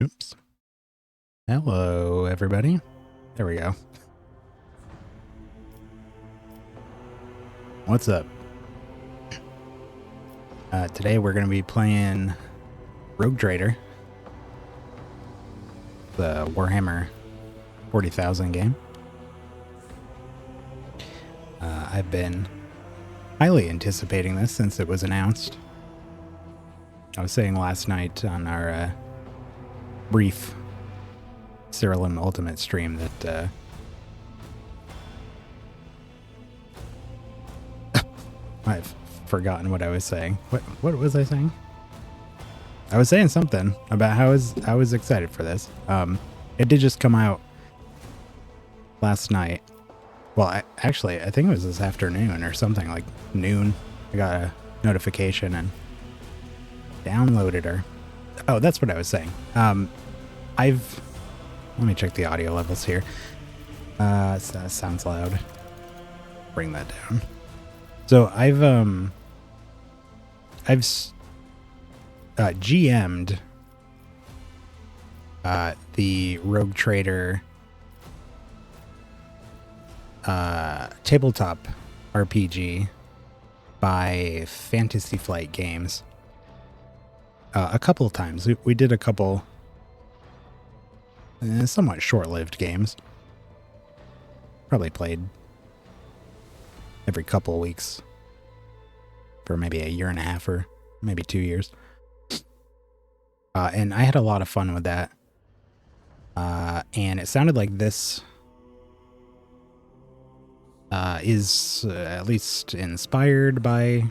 Oops. Hello, everybody. There we go. What's up? Today we're going to be playing Rogue Trader, the Warhammer 40,000 game. I've been highly anticipating this since it was announced. I was saying last night on our brief Cyril and Ultimate stream that I've forgotten what I was saying. What was I saying? I was saying something about how I was excited for this. It did just come out last night. Well, I think it was this afternoon or something, like noon. I got a notification and downloaded her. Oh, that's what I was saying. Let me check the audio levels here. That sounds loud. Bring that down. So I've GM'd the Rogue Trader tabletop RPG by Fantasy Flight Games a couple of times. We did a couple somewhat short-lived games. Probably played every couple of weeks for maybe a year and a half or maybe 2 years. And I had a lot of fun with that. And it sounded like this is at least inspired by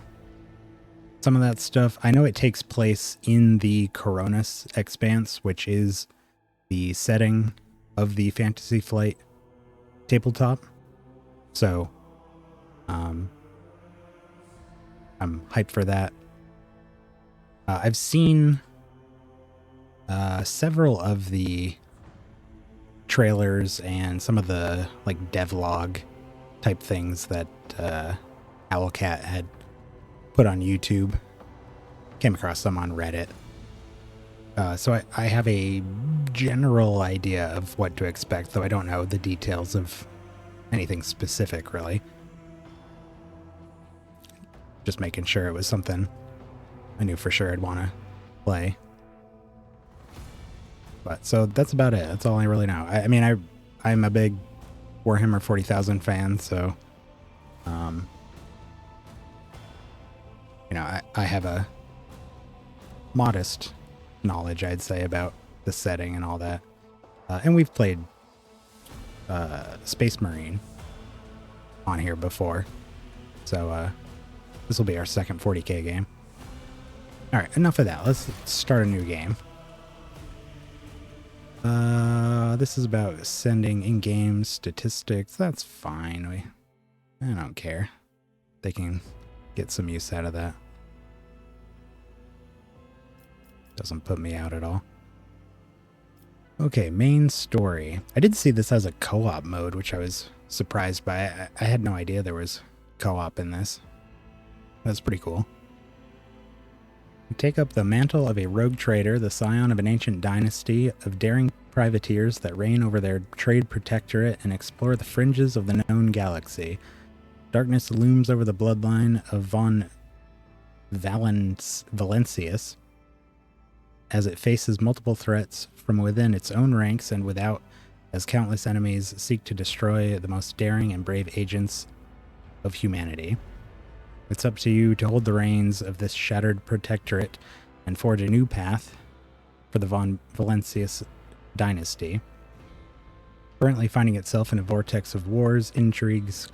some of that stuff. I know it takes place in the Koronus Expanse, which is the setting of the Fantasy Flight tabletop. So, I'm hyped for that. I've seen several of the trailers and some of the like devlog type things that Owlcat had put on YouTube. Came across some on Reddit. So I have a general idea of what to expect, though I don't know the details of anything specific, really. Just making sure it was something I knew for sure I'd want to play. But so that's about it. That's all I really know. I mean, I'm a big Warhammer 40,000 fan, so you know, I have a modest knowledge, I'd say, about the setting and all that. And we've played Space Marine on here before, so this will be our second 40k game. All right, enough of that. Let's start a new game. This is about sending in-game statistics. That's fine. I don't care. They can get some use out of that. Doesn't put me out at all. Okay, main story. I did see this as a co-op mode, which I was surprised by. I had no idea there was co-op in this. That's pretty cool. You take up the mantle of a rogue trader, the scion of an ancient dynasty of daring privateers that reign over their trade protectorate and explore the fringes of the known galaxy. Darkness looms over the bloodline of von Valencius, as it faces multiple threats from within its own ranks and without, as countless enemies seek to destroy the most daring and brave agents of humanity. It's up to you to hold the reins of this shattered protectorate and forge a new path for the von Valencius dynasty, currently finding itself in a vortex of wars, intrigues,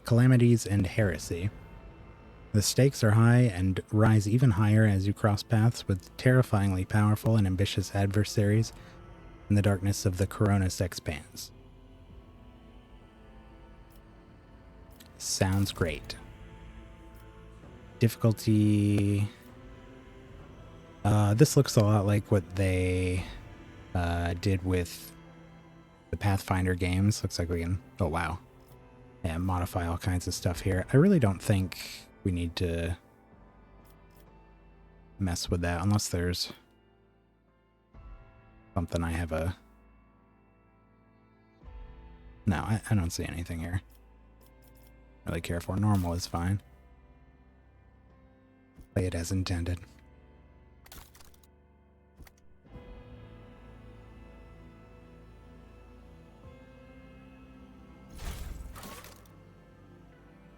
calamities, and heresy. The stakes are high and rise even higher as you cross paths with terrifyingly powerful and ambitious adversaries in the darkness of the Koronus Expanse. Sounds great. Difficulty... this looks a lot like what they did with the Pathfinder games. Looks like we can... Oh, wow. Yeah, modify all kinds of stuff here. I really don't think we need to mess with that unless there's something I have a... No, I don't see anything here. Really care for. Normal is fine. Play it as intended.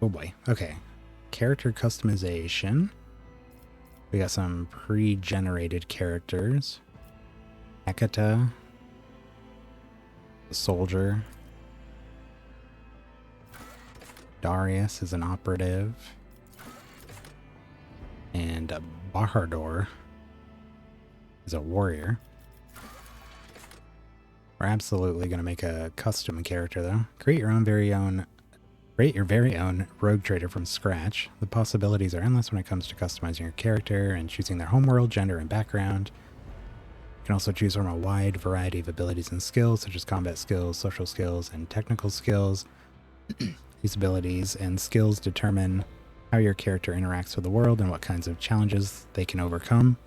Oh boy. Okay. Character customization. We got some pre-generated characters. Hecata. The soldier. Darius is an operative. And Bahador is a warrior. We're absolutely going to make a custom character though. Create your very own rogue trader from scratch. The possibilities are endless when it comes to customizing your character and choosing their homeworld, gender, and background. You can also choose from a wide variety of abilities and skills, such as combat skills, social skills, and technical skills. These abilities and skills determine how your character interacts with the world and what kinds of challenges they can overcome.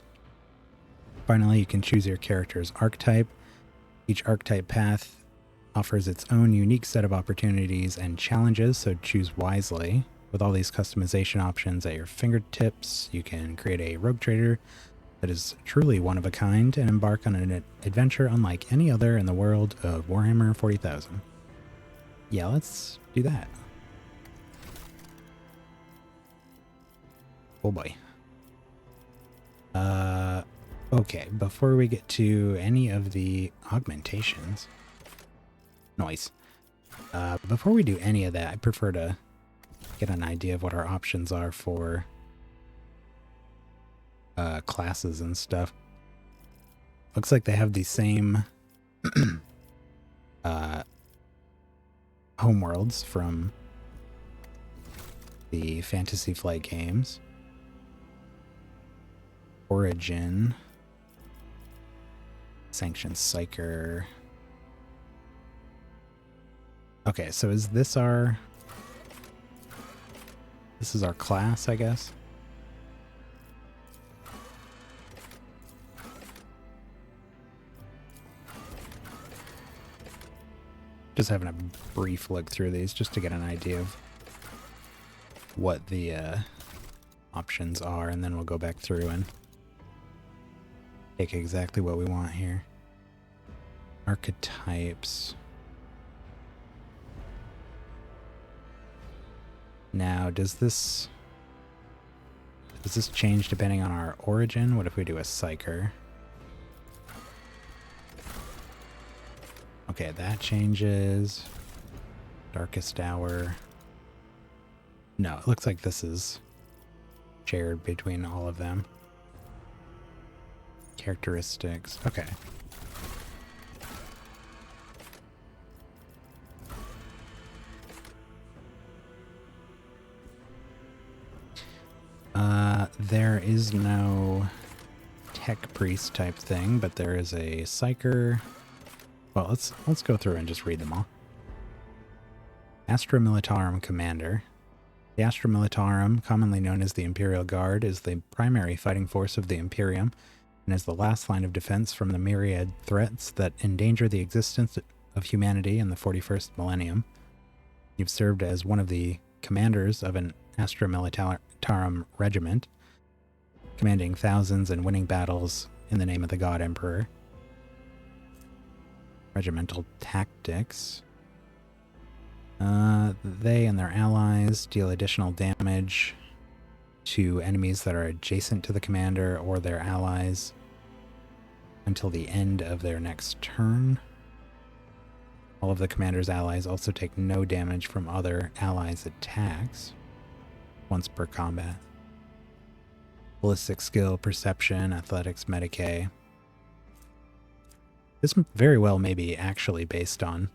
Finally, you can choose your character's archetype. Each archetype path offers its own unique set of opportunities and challenges, so choose wisely. With all these customization options at your fingertips, you can create a rogue trader that is truly one of a kind and embark on an adventure unlike any other in the world of Warhammer 40,000. Yeah, let's do that. Oh boy. Okay, before we get to any of the augmentations... Noise. Before we do any of that, I prefer to get an idea of what our options are for classes and stuff. Looks like they have the same homeworlds from the Fantasy Flight games. Origin. Sanctioned Psyker. Okay, so is this our... This is our class, I guess? Just having a brief look through these just to get an idea of what the options are, and then we'll go back through and take exactly what we want here. Archetypes. Now, does this change depending on our origin? What if we do a Psyker? Okay, that changes. Darkest Hour. No, it looks like this is shared between all of them. Characteristics. Okay. There is no tech priest type thing, but there is a Psyker. Well, let's go through and just read them all. Astra Militarum Commander. The Astra Militarum, commonly known as the Imperial Guard, is the primary fighting force of the Imperium and is the last line of defense from the myriad threats that endanger the existence of humanity in the 41st millennium. You've served as one of the commanders of an Astra Militarum regiment. commanding thousands and winning battles in the name of the God Emperor. Regimental tactics. They and their allies deal additional damage to enemies that are adjacent to the commander or their allies until the end of their next turn. All of the commander's allies also take no damage from other allies' attacks once per combat. Ballistic skill, perception, athletics, Medicae. This very well may be actually based on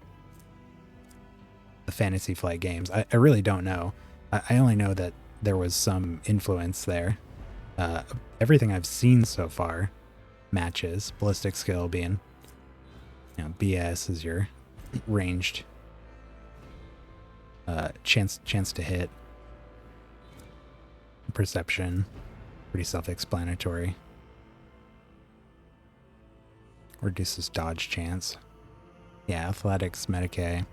the Fantasy Flight games. I really don't know. I only know that there was some influence there. Everything I've seen so far matches. Ballistic skill being, BS is your ranged chance to hit. Perception, pretty self-explanatory. Reduces dodge chance. Yeah, athletics, Medicae.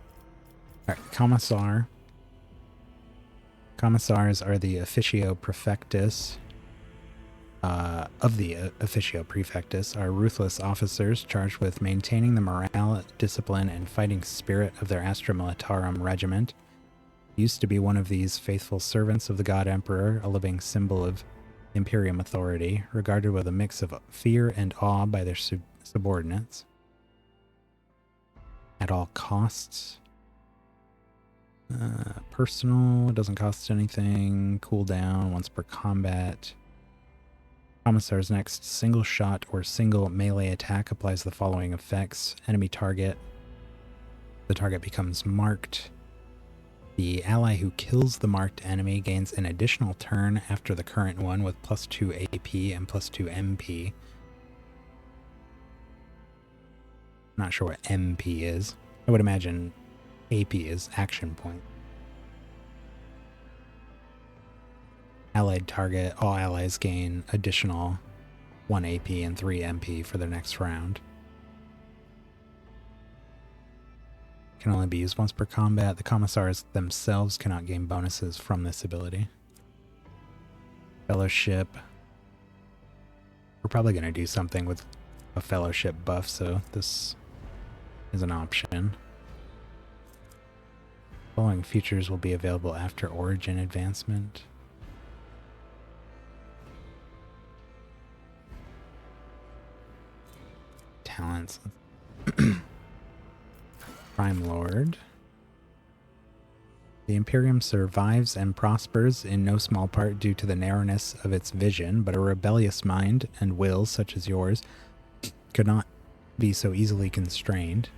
Alright, Commissar. Commissars are the officio prefectus of the officio prefectus are ruthless officers charged with maintaining the morale, discipline, and fighting spirit of their Astra Militarum regiment. Used to be one of these faithful servants of the God Emperor, a living symbol of Imperium authority, regarded with a mix of fear and awe by their subordinates. At all costs. Personal, doesn't cost anything. Cooldown once per combat. Commissar's next single shot or single melee attack applies the following effects. Enemy target. The target becomes marked. The ally who kills the marked enemy gains an additional turn after the current one with +2 AP and +2 MP. Not sure what MP is. I would imagine AP is action point. Allied target, all allies gain additional 1 AP and 3 MP for their next round. Can only be used once per combat. The commissars themselves cannot gain bonuses from this ability. Fellowship. We're probably going to do something with a fellowship buff, so this is an option. Following features will be available after origin advancement. Talents. Crime Lord. The Imperium survives and prospers in no small part due to the narrowness of its vision, but a rebellious mind and will such as yours could not be so easily constrained.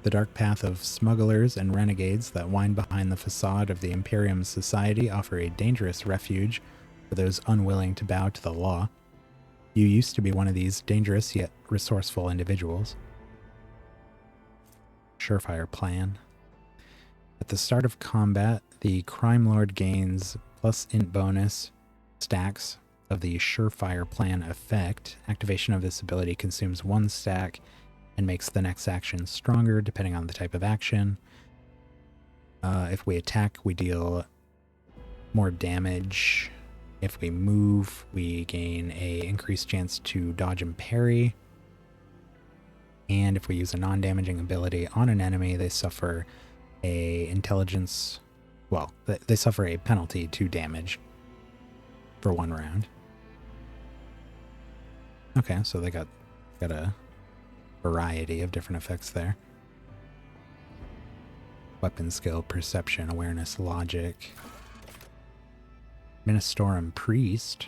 The dark path of smugglers and renegades that wind behind the facade of the Imperium's society offer a dangerous refuge for those unwilling to bow to the law. You used to be one of these dangerous yet resourceful individuals. Surefire plan. At the start of combat, the Crime Lord gains plus int bonus stacks of the Surefire plan effect. Activation of this ability consumes 1 stack and makes the next action stronger depending on the type of action. If we attack, we deal more damage. If we move, we gain a increased chance to dodge and parry. And if we use a non-damaging ability on an enemy, they suffer a intelligence... Well, they suffer a penalty to damage for 1 round. Okay, so they got a variety of different effects there. Weapon skill, perception, awareness, logic. Ministorum Priest.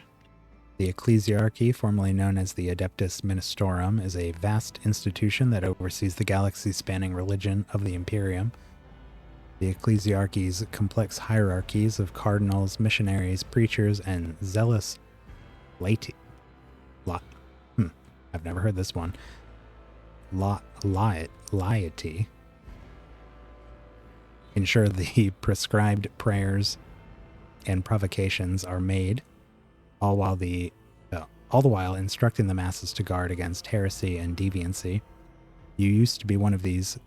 The Ecclesiarchy, formerly known as the Adeptus Ministorum, is a vast institution that oversees the galaxy-spanning religion of the Imperium. The Ecclesiarchy's complex hierarchies of cardinals, missionaries, preachers, and zealous laity. I've never heard this one. Laity. Ensure the prescribed prayers and provocations are made, all the while instructing the masses to guard against heresy and deviancy. You used to be one of these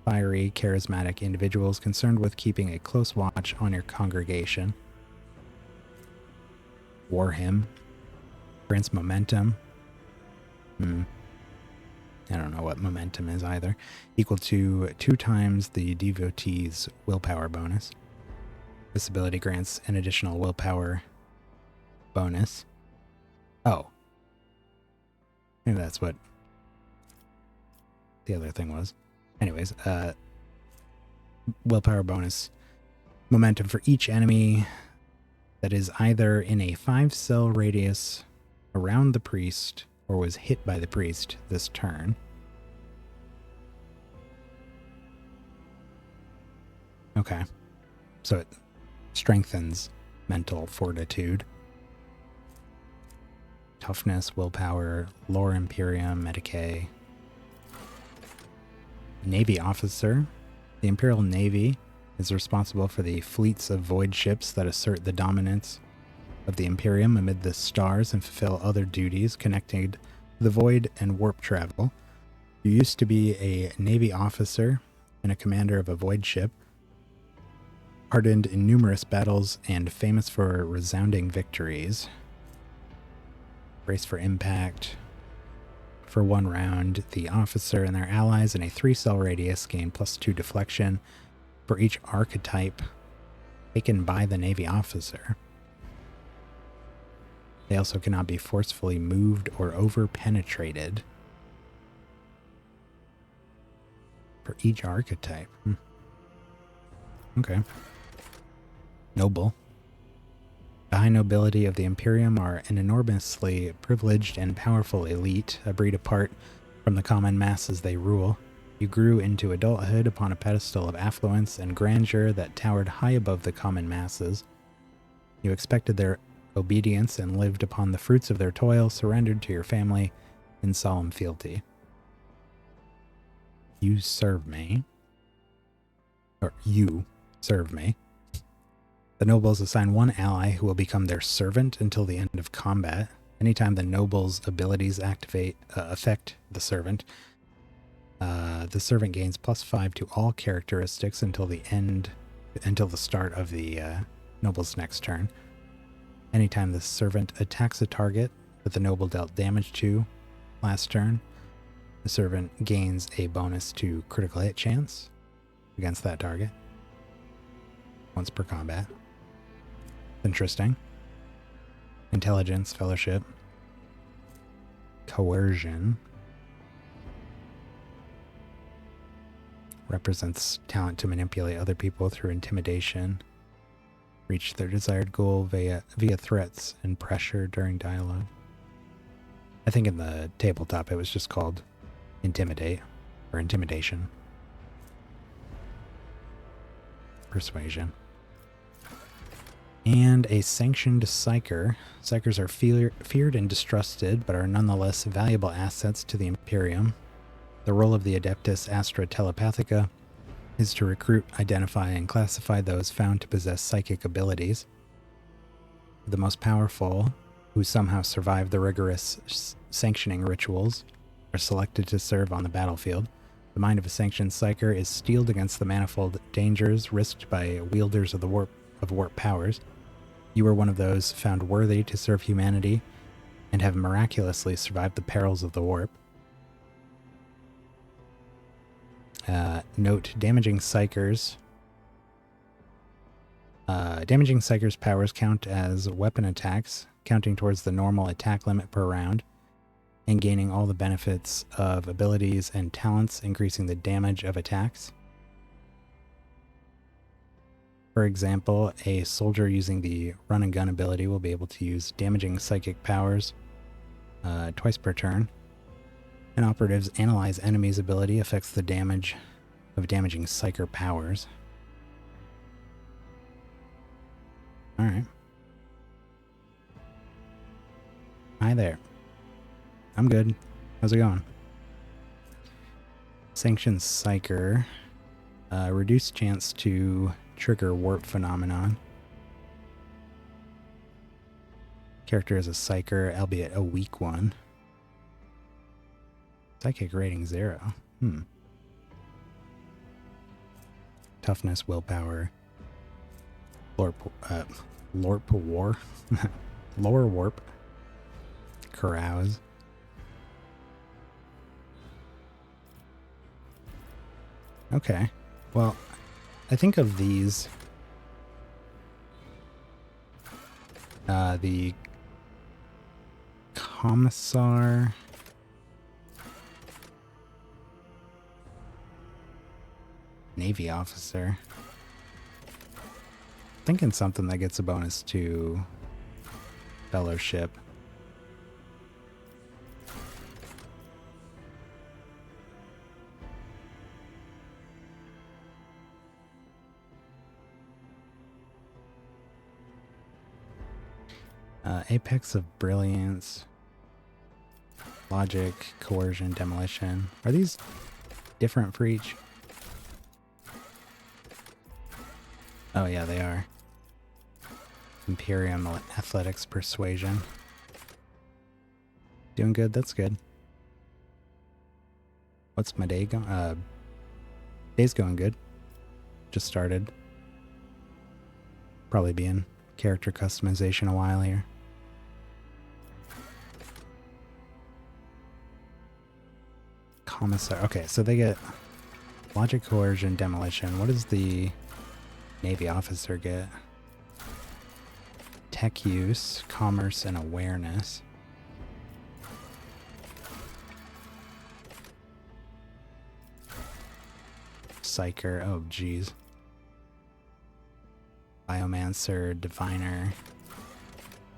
fiery, charismatic individuals concerned with keeping a close watch on your congregation. War hymn. Grants momentum. I don't know what momentum is either. Equal to 2 times the devotee's willpower bonus. This ability grants an additional willpower bonus. Oh. Maybe that's what the other thing was. Anyways, willpower bonus. Momentum for each enemy that is either in a 5-cell radius around the priest or was hit by the priest this turn. Okay. So it strengthens mental fortitude. Toughness, willpower, lore Imperium, Medicae. Navy officer. The Imperial Navy is responsible for the fleets of void ships that assert the dominance of the Imperium amid the stars and fulfill other duties connected to the void and warp travel. You used to be a Navy officer and a commander of a void ship, hardened in numerous battles and famous for resounding victories. Brace for impact. For 1 round, the officer and their allies in a 3-cell radius gain +2 deflection for each archetype taken by the Navy officer. They also cannot be forcefully moved or over-penetrated. For each archetype. Okay. Noble. The high nobility of the Imperium are an enormously privileged and powerful elite, a breed apart from the common masses they rule. You grew into adulthood upon a pedestal of affluence and grandeur that towered high above the common masses. You expected their obedience and lived upon the fruits of their toil, surrendered to your family in solemn fealty. You serve me. Or you serve me. The nobles assign 1 ally who will become their servant until the end of combat. Anytime the noble's abilities affect the servant gains +5 to all characteristics until the start of the noble's next turn. Anytime the servant attacks a target that the noble dealt damage to last turn, the servant gains a bonus to critical hit chance against that target once per combat. Interesting. Intelligence, fellowship, coercion. Represents talent to manipulate other people through intimidation. Reach their desired goal via threats and pressure during dialogue. I think in the tabletop it was just called intimidate or intimidation. Persuasion. And a sanctioned psyker. Psykers are feared and distrusted, but are nonetheless valuable assets to the Imperium. The role of the Adeptus Astra Telepathica is to recruit, identify, and classify those found to possess psychic abilities. The most powerful, who somehow survive the rigorous sanctioning rituals, are selected to serve on the battlefield. The mind of a sanctioned psyker is steeled against the manifold dangers risked by wielders of the warp powers. You are one of those found worthy to serve humanity and have miraculously survived the perils of the warp. Note, damaging psykers' powers count as weapon attacks, counting towards the normal attack limit per round, and gaining all the benefits of abilities and talents, increasing the damage of attacks. For example, a soldier using the run and gun ability will be able to use damaging psychic powers twice per turn. An operative's analyze enemies ability affects the damage of damaging psyker powers. Alright. Hi there. I'm good. How's it going? Sanctioned psyker. Reduced chance to trigger warp phenomenon. Character is a psyker, albeit a weak one. Psychic rating 0. Toughness, willpower. Lore warp. carouse. Okay. Well, I think of these. The Commissar. Navy officer. Thinking something that gets a bonus to fellowship. Apex of Brilliance. Logic, Coercion, Demolition. Are these different for each? Oh yeah, they are. Imperium, Athletics, Persuasion. Doing good, that's good. What's my day going? Day's going good. Just started. Probably be in character customization a while here. Commissar. Okay, so they get Logic, Coercion, Demolition. What does the Navy officer get? Tech use, commerce, and awareness. Psyker. Oh, geez. Biomancer, Diviner,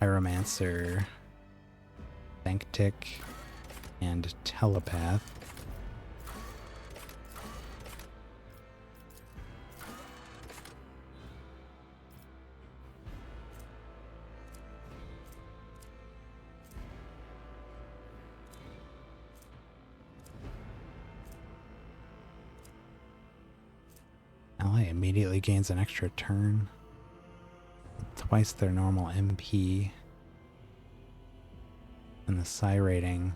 Pyromancer, Banktic, and Telepath. Ally immediately gains an extra turn. Twice their normal MP. And the Psi rating.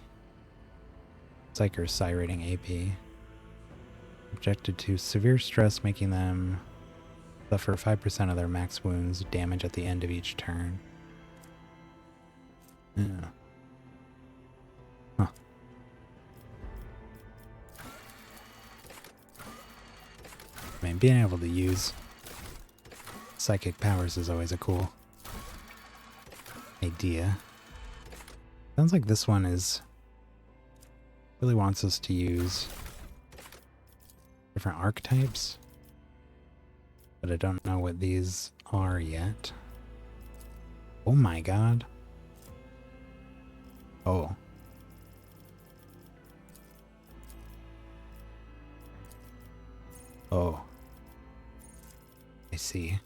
Psyker Psi rating AP. Subjected to severe stress, making them suffer 5% of their max wounds damage at the end of each turn. Yeah. Huh. I mean, being able to use psychic powers is always a cool idea. Sounds like this one is really wants us to use different archetypes, but I don't know what these are yet. Oh my god. Oh. Oh. I see.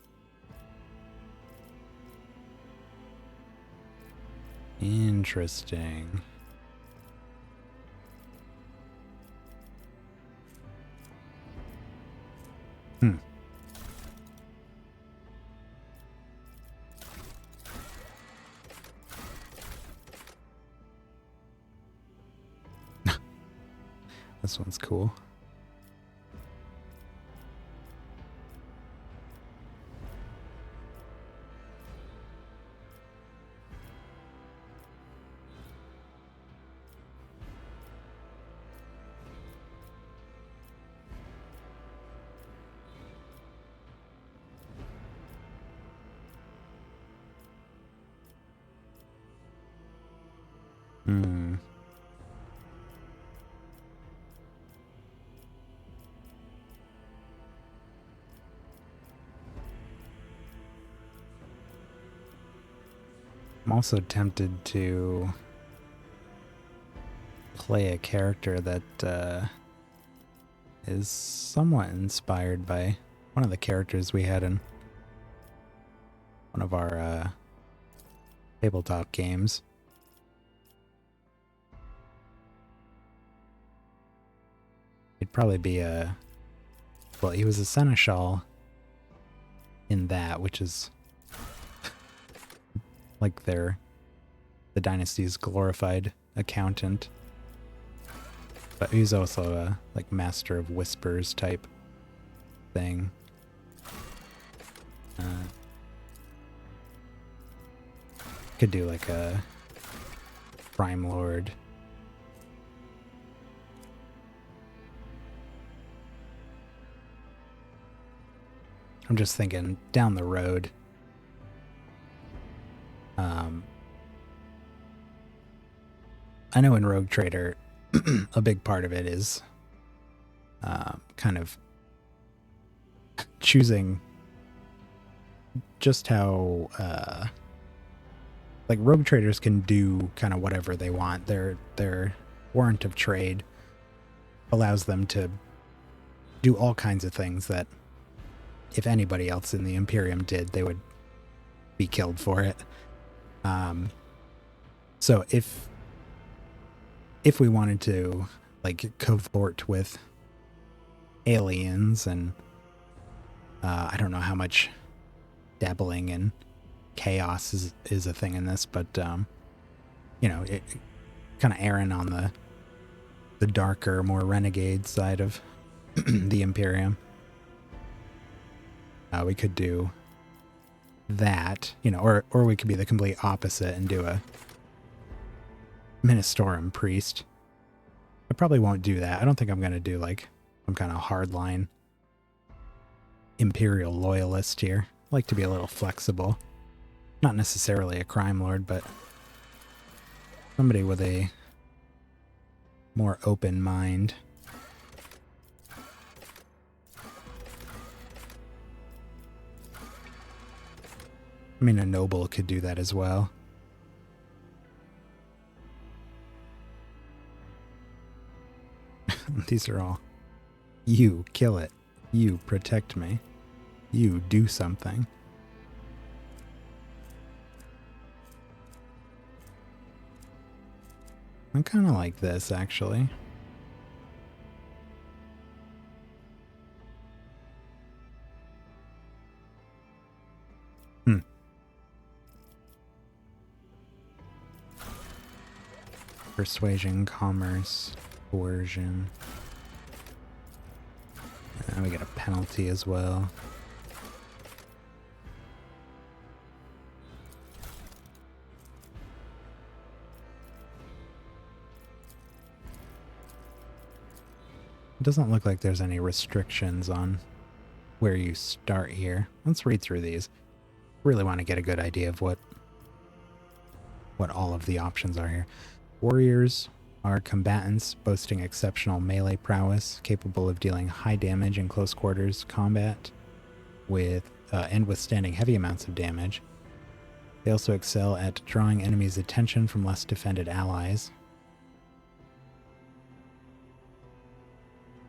Interesting. Hmm. This one's cool. Hmm. I'm also tempted to play a character that is somewhat inspired by one of the characters we had in one of our tabletop games. He'd probably be well, he was a seneschal in that, which is like the dynasty's glorified accountant. But he's also a like master of whispers type thing. Could do like a Crime Lord. I'm just thinking down the road. I know in Rogue Trader, a big part of it is kind of choosing just how like rogue traders can do kind of whatever they want. Their warrant of trade allows them to do all kinds of things that if anybody else in the Imperium did, they would be killed for it. So if we wanted to like covert with aliens and I don't know how much dabbling in chaos is a thing in this, but you know, it kind of erring on the darker, more renegade side of the Imperium. We could do that, you know, or we could be the complete opposite and do a Ministorum priest. I probably won't do that. I don't think I'm going to do like some kind of hardline Imperial loyalist here. I like to be a little flexible. Not necessarily a crime lord, but somebody with a more open mind. I mean, a noble could do that as well. These are all, you kill it, you protect me, you do something. I kind of like this, actually. Persuasion, commerce, coercion. And we get a penalty as well. It doesn't look like there's any restrictions on where you start here. Let's read through these. Really want to get a good idea of what all of the options are here. Warriors are combatants boasting exceptional melee prowess, capable of dealing high damage in close quarters combat with and withstanding heavy amounts of damage. They also excel at drawing enemies' attention from less defended allies.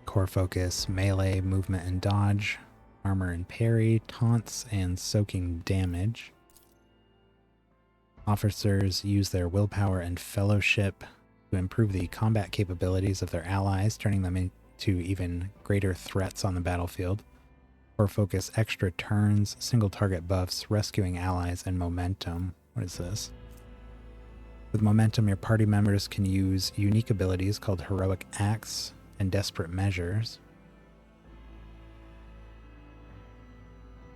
Core focus, melee, movement and dodge, armor and parry, taunts and soaking damage. Officers use their willpower and fellowship to improve the combat capabilities of their allies, turning them into even greater threats on the battlefield. Core focus, extra turns, single target buffs, rescuing allies, and momentum. What is this? With momentum, your party members can use unique abilities called heroic acts and desperate measures.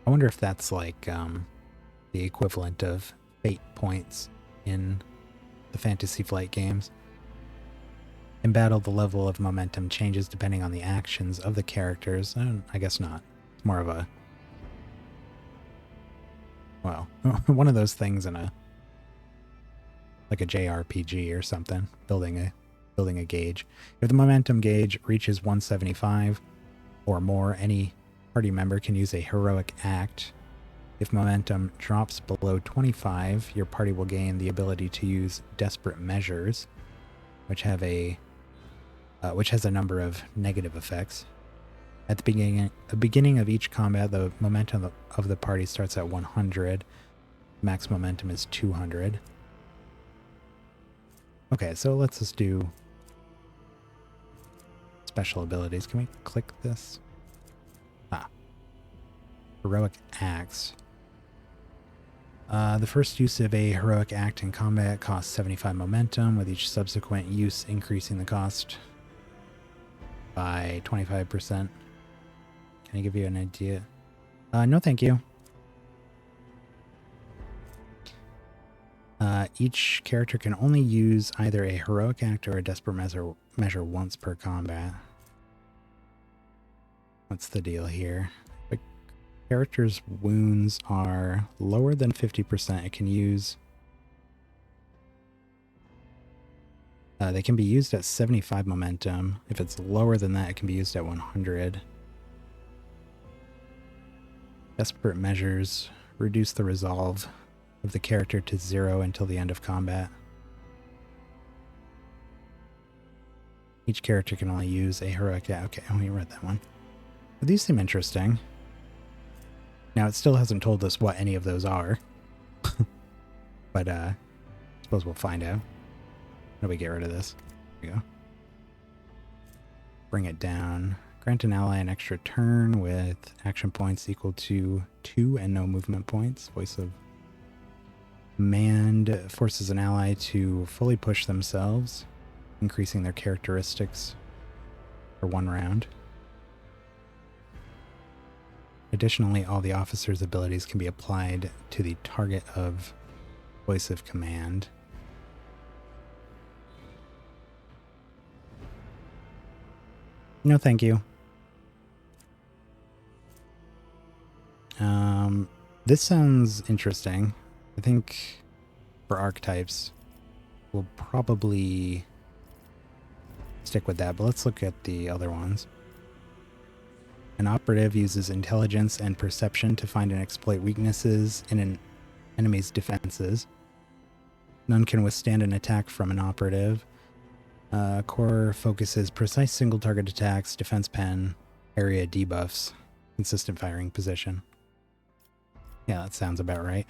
I wonder if that's like the equivalent of fate points in the Fantasy Flight games. In battle, the level of momentum changes depending on the actions of the characters. I guess not. It's more of a, well, one of those things in a, like a JRPG or something, building a gauge. If the momentum gauge reaches 175 or more, any party member can use a heroic act. If momentum drops below 25, your party will gain the ability to use desperate measures, which has a number of negative effects. At the beginning of each combat, the momentum of the party starts at 100. Max momentum is 200. Okay, so let's just do special abilities. Can we click this? Heroic acts. The first use of a heroic act in combat costs 75 momentum, with each subsequent use increasing the cost by 25%. Can I give you an idea? No, thank you. Each character can only use either a heroic act or a desperate measure once per combat. What's the deal here? The character's wounds are lower than 50%. It can use... they can be used at 75 momentum. If it's lower than that, it can be used at 100. Desperate measures reduce the resolve of the character to 0 until the end of combat. Each character can only use a heroic... Yeah, okay, we read that one. But these seem interesting. Now, it still hasn't told us what any of those are. But, I suppose we'll find out. How do we get rid of this? There we go. Bring it down. Grant an ally an extra turn with action points equal to 2 and no movement points. Voice of Command forces an ally to fully push themselves, increasing their characteristics for 1 round. Additionally, all the officer's abilities can be applied to the target of Voice of Command. No, thank you. This sounds interesting. I think for archetypes, we'll probably stick with that, but let's look at the other ones. An operative uses intelligence and perception to find and exploit weaknesses in an enemy's defenses. None can withstand an attack from an operative. Core focuses precise single target attacks, defense pen, area debuffs, consistent firing position. Yeah, that sounds about right.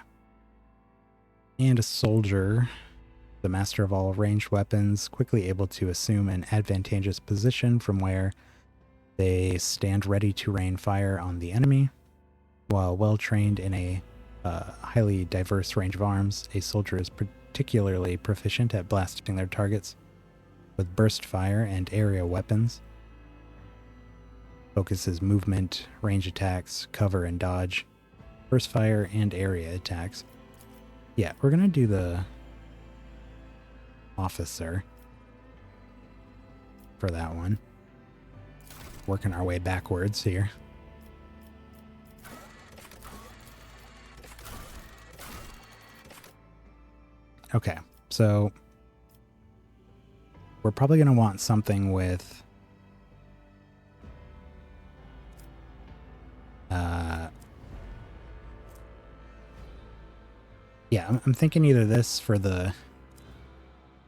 And a soldier, the master of all ranged weapons, quickly able to assume an advantageous position from where they stand ready to rain fire on the enemy. While well trained in a highly diverse range of arms, a soldier is particularly proficient at blasting their targets with burst fire and area weapons. Focuses movement, range attacks, cover and dodge, burst fire, and area attacks. Yeah, we're gonna do the officer for that one. Working our way backwards here. Okay, so we're probably going to want something with yeah, I'm thinking either this for the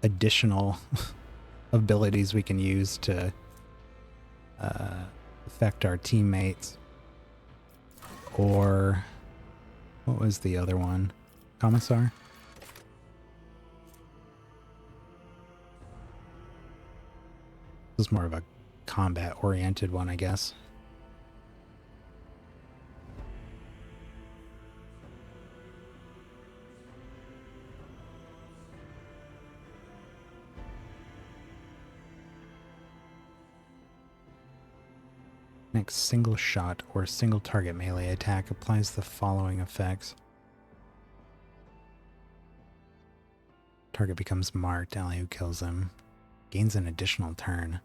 additional abilities we can use to affect our teammates, or what was the other one? Commissar? This is more of a combat-oriented one, I guess. Next single shot or single target melee attack applies the following effects. Target becomes marked, ally who kills him gains an additional turn.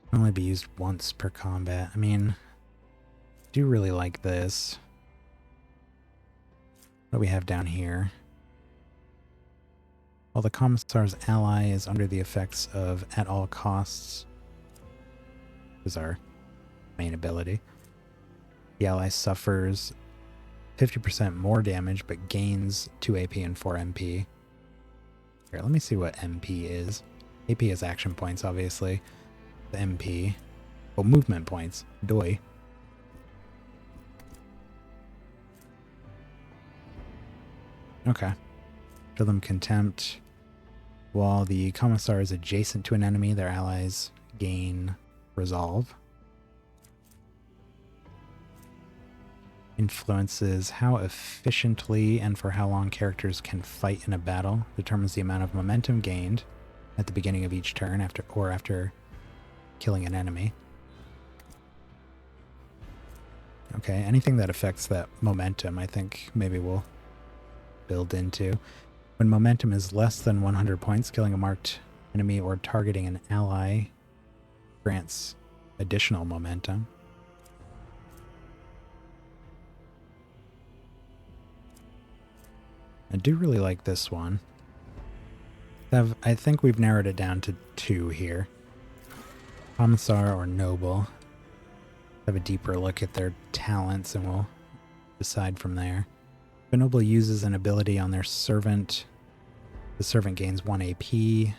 Can only be used once per combat. I mean, I do really like this. What do we have down here? While the Commissar's ally is under the effects of at all costs, is our main ability, the ally suffers 50% more damage but gains 2 AP and 4 MP. Here, let me see what MP is. AP is action points, obviously. The MP. Oh, movement points. Doi. Okay. Show them contempt. While the Commissar is adjacent to an enemy, their allies gain resolve. Influences how efficiently and for how long characters can fight in a battle. Determines the amount of momentum gained at the beginning of each turn after killing an enemy. Okay, anything that affects that momentum, I think maybe we'll build into. When momentum is less than 100 points, killing a marked enemy or targeting an ally grants additional momentum. I do really like this one. I think we've narrowed it down to 2 here. Commissar or Noble. Have a deeper look at their talents and we'll decide from there. If a Noble uses an ability on their servant, the servant gains 1 AP.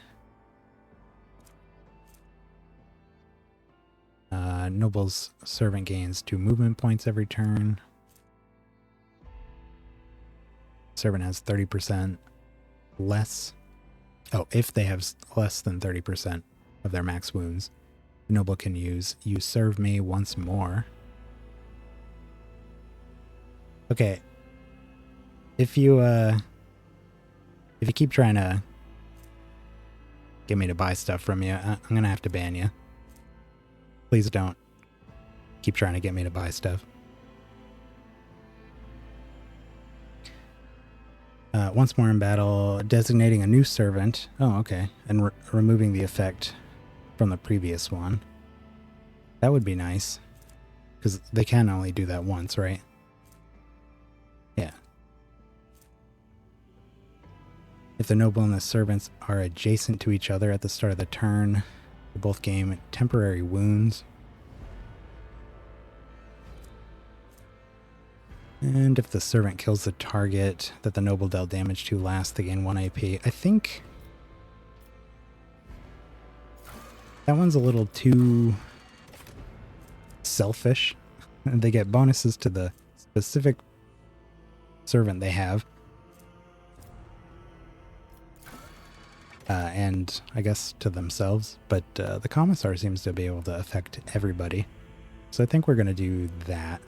Noble's servant gains 2 movement points every turn. Servant has 30% less. Oh, if they have less than 30% of their max wounds, the Noble can use "You Serve Me" once more. Okay. If you keep trying to get me to buy stuff from you, I'm gonna have to ban you. Please don't keep trying to get me to buy stuff. Once more in battle, designating a new servant. Oh, okay. And removing the effect from the previous one. That would be nice. Because they can only do that once, right? Yeah. If the noble and the servants are adjacent to each other at the start of the turn, they both gain temporary wounds. And if the servant kills the target that the noble dealt damage to last, they gain 1 AP. I think that one's a little too selfish. They get bonuses to the specific servant they have. And I guess to themselves. But the commissar seems to be able to affect everybody. So I think we're going to do that.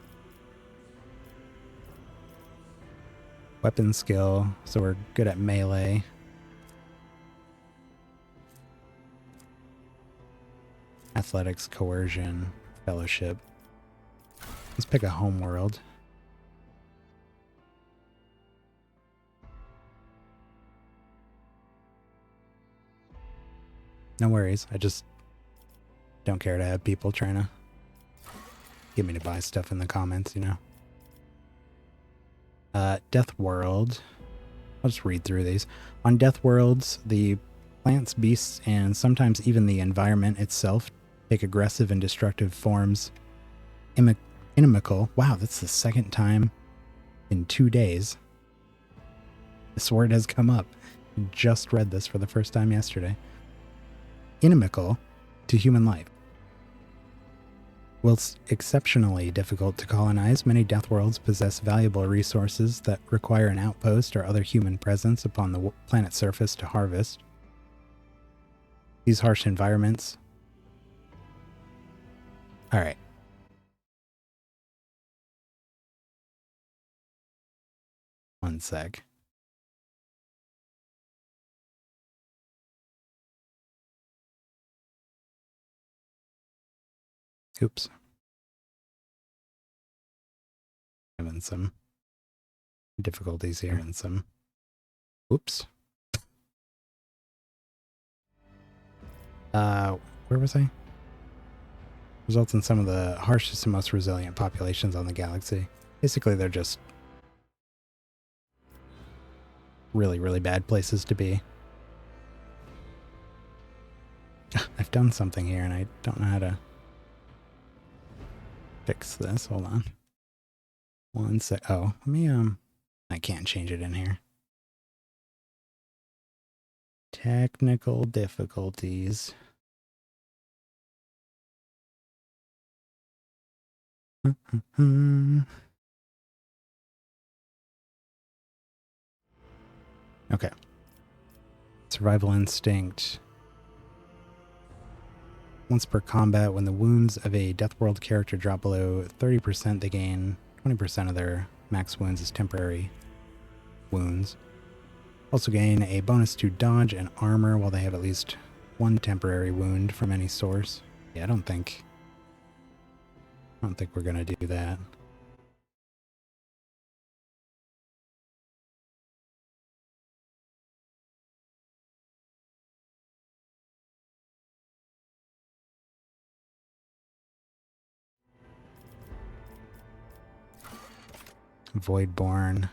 Weapon skill, so we're good at melee. Athletics, coercion, fellowship. Let's pick a homeworld. No worries, I just don't care to have people trying to get me to buy stuff in the comments, you know. Death World. I'll just read through these. On Death Worlds, the plants, beasts, and sometimes even the environment itself take aggressive and destructive forms. Inimical. Wow, that's the second time in 2 days this word has come up. I just read this for the first time yesterday. Inimical to human life. Whilst exceptionally difficult to colonize, many death worlds possess valuable resources that require an outpost or other human presence upon the planet's surface to harvest. These harsh environments... Alright. One sec. Oops. Having some difficulties here and some... Oops. Where was I? Results in some of the harshest and most resilient populations on the galaxy. Basically, they're just really, really bad places to be. I've done something here and I don't know how to fix this. Hold on. One sec. Oh, let me, I can't change it in here. Technical difficulties. Okay. Survival instinct. Once per combat, when the wounds of a Death World character drop below 30%, they gain 20% of their max wounds as temporary wounds. Also gain a bonus to dodge and armor while they have at least 1 temporary wound from any source. Yeah, I don't think we're gonna do that. Voidborn.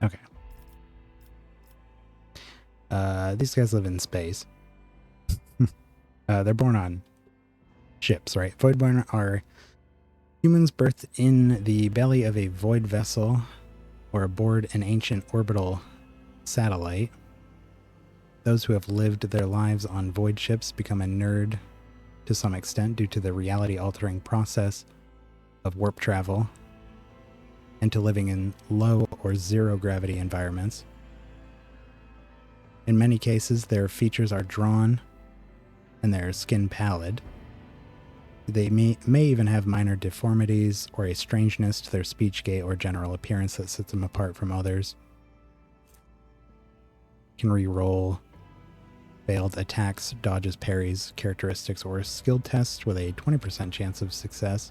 Okay. These guys live in space. They're born on ships, right? Voidborn are humans birthed in the belly of a void vessel or aboard an ancient orbital satellite. Those who have lived their lives on void ships become a nerd to some extent due to the reality-altering process of warp travel and to living in low or zero gravity environments. In many cases, their features are drawn and their skin pallid. They may even have minor deformities or a strangeness to their speech gait or general appearance that sets them apart from others. Can re-roll failed attacks, dodges, parries, characteristics, or skill tests with a 20% chance of success.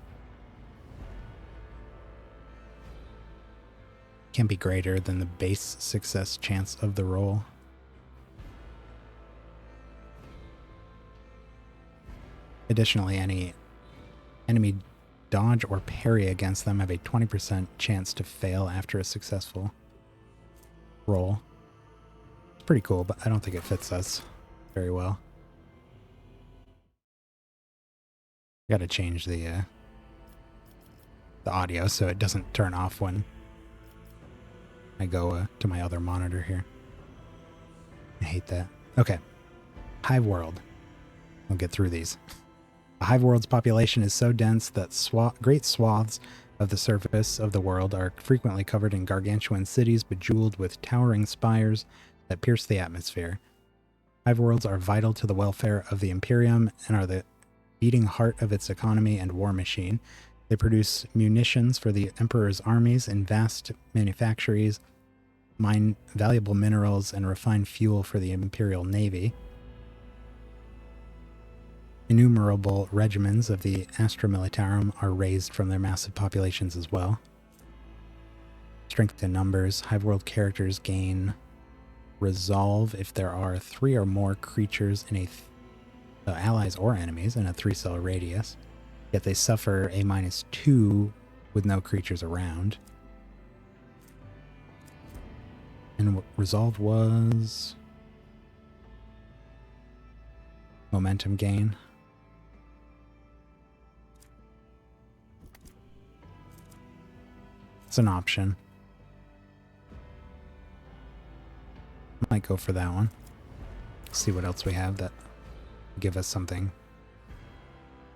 Can be greater than the base success chance of the roll. Additionally, any enemy dodge or parry against them have a 20% chance to fail after a successful roll. It's pretty cool, but I don't think it fits us very well. Got to change the audio so it doesn't turn off when I go to my other monitor here. I hate that. Okay. Hive world. I'll get through these. A hive world's population is so dense that great swaths of the surface of the world are frequently covered in gargantuan cities bejeweled with towering spires that pierce the atmosphere. Hive worlds are vital to the welfare of the Imperium and are the beating heart of its economy and war machine. They produce munitions for the Emperor's armies and vast manufactories, mine valuable minerals, and refine fuel for the Imperial Navy. Innumerable regiments of the Astra Militarum are raised from their massive populations as well. Strength in numbers. Hive world characters gain resolve if there are 3 or more creatures in allies or enemies in a 3-cell radius. Yet they suffer a -2 with no creatures around. And resolve was momentum gain. It's an option. Might go for that one. See what else we have that give us something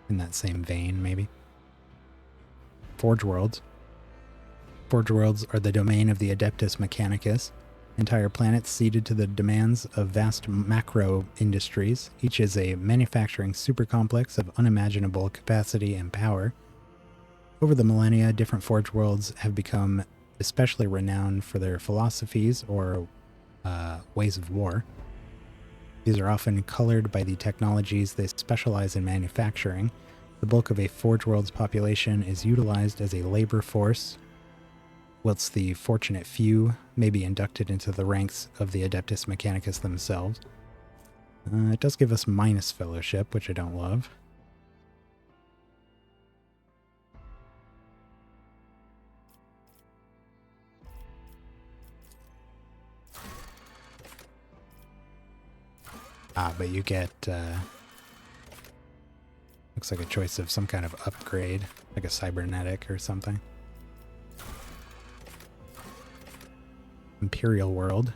in that same vein, maybe. Forge worlds. Forge worlds are the domain of the Adeptus Mechanicus, entire planets ceded to the demands of vast macro industries. Each is a manufacturing supercomplex of unimaginable capacity and power. Over the millennia, different forge worlds have become especially renowned for their philosophies or ways of war. These are often colored by the technologies they specialize in manufacturing. The bulk of a forge world's population is utilized as a labor force, whilst the fortunate few may be inducted into the ranks of the Adeptus Mechanicus themselves. It does give us minus fellowship, which I don't love. But you get, looks like a choice of some kind of upgrade, like a cybernetic or something. Imperial world.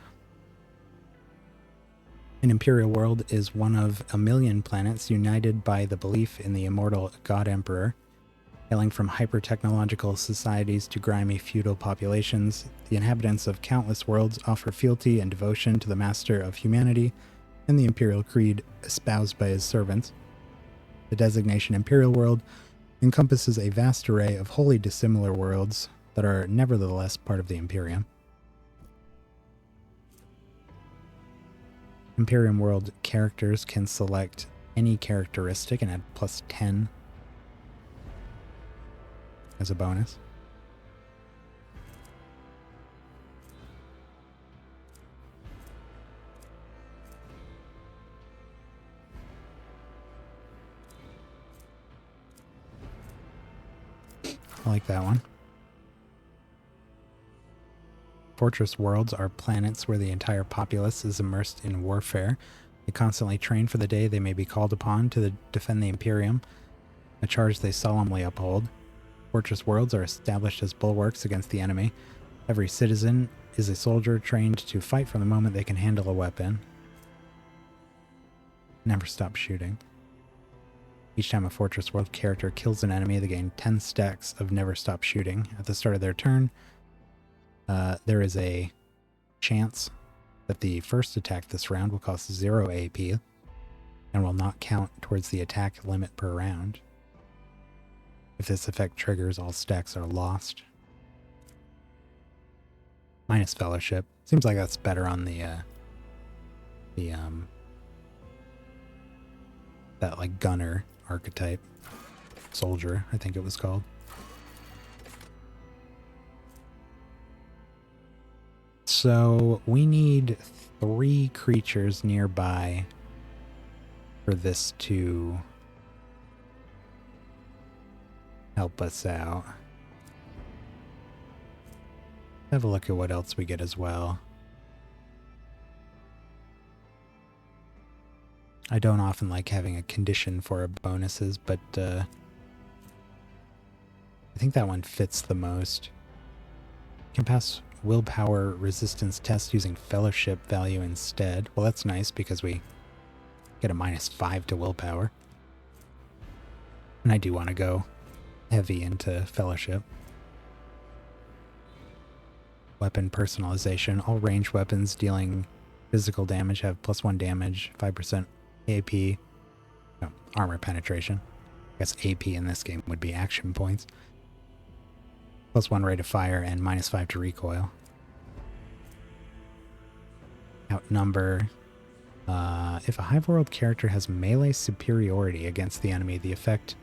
An Imperial world is one of a million planets united by the belief in the immortal God Emperor. Hailing from hyper-technological societies to grimy feudal populations, the inhabitants of countless worlds offer fealty and devotion to the master of humanity and the Imperial Creed espoused by his servants. The designation Imperial World encompasses a vast array of wholly dissimilar worlds that are nevertheless part of the Imperium. Imperium World characters can select any characteristic and add plus 10 as a bonus. I like that one. Fortress worlds are planets where the entire populace is immersed in warfare. They constantly train for the day they may be called upon to defend the Imperium, a charge they solemnly uphold. Fortress worlds are established as bulwarks against the enemy. Every citizen is a soldier trained to fight from the moment they can handle a weapon. Never stop shooting. Each time a Fortress World character kills an enemy, they gain 10 stacks of Never Stop Shooting. At the start of their turn, there is a chance that the first attack this round will cost 0 AP and will not count towards the attack limit per round. If this effect triggers, all stacks are lost. Minus Fellowship. Seems like that's better on that like gunner archetype. Soldier, I think it was called. So we need 3 creatures nearby for this to help us out. Have a look at what else we get as well. I don't often like having a condition for bonuses, but I think that one fits the most. Can pass willpower resistance test using fellowship value instead. Well, that's nice because we get a -5 to willpower. And I do want to go heavy into fellowship. Weapon personalization. All ranged weapons dealing physical damage have +1 damage, 5% AP. No, armor penetration. I guess AP in this game would be action points. +1 rate of fire and -5 to recoil. Outnumber. If a Hive World character has melee superiority against the enemy, the effect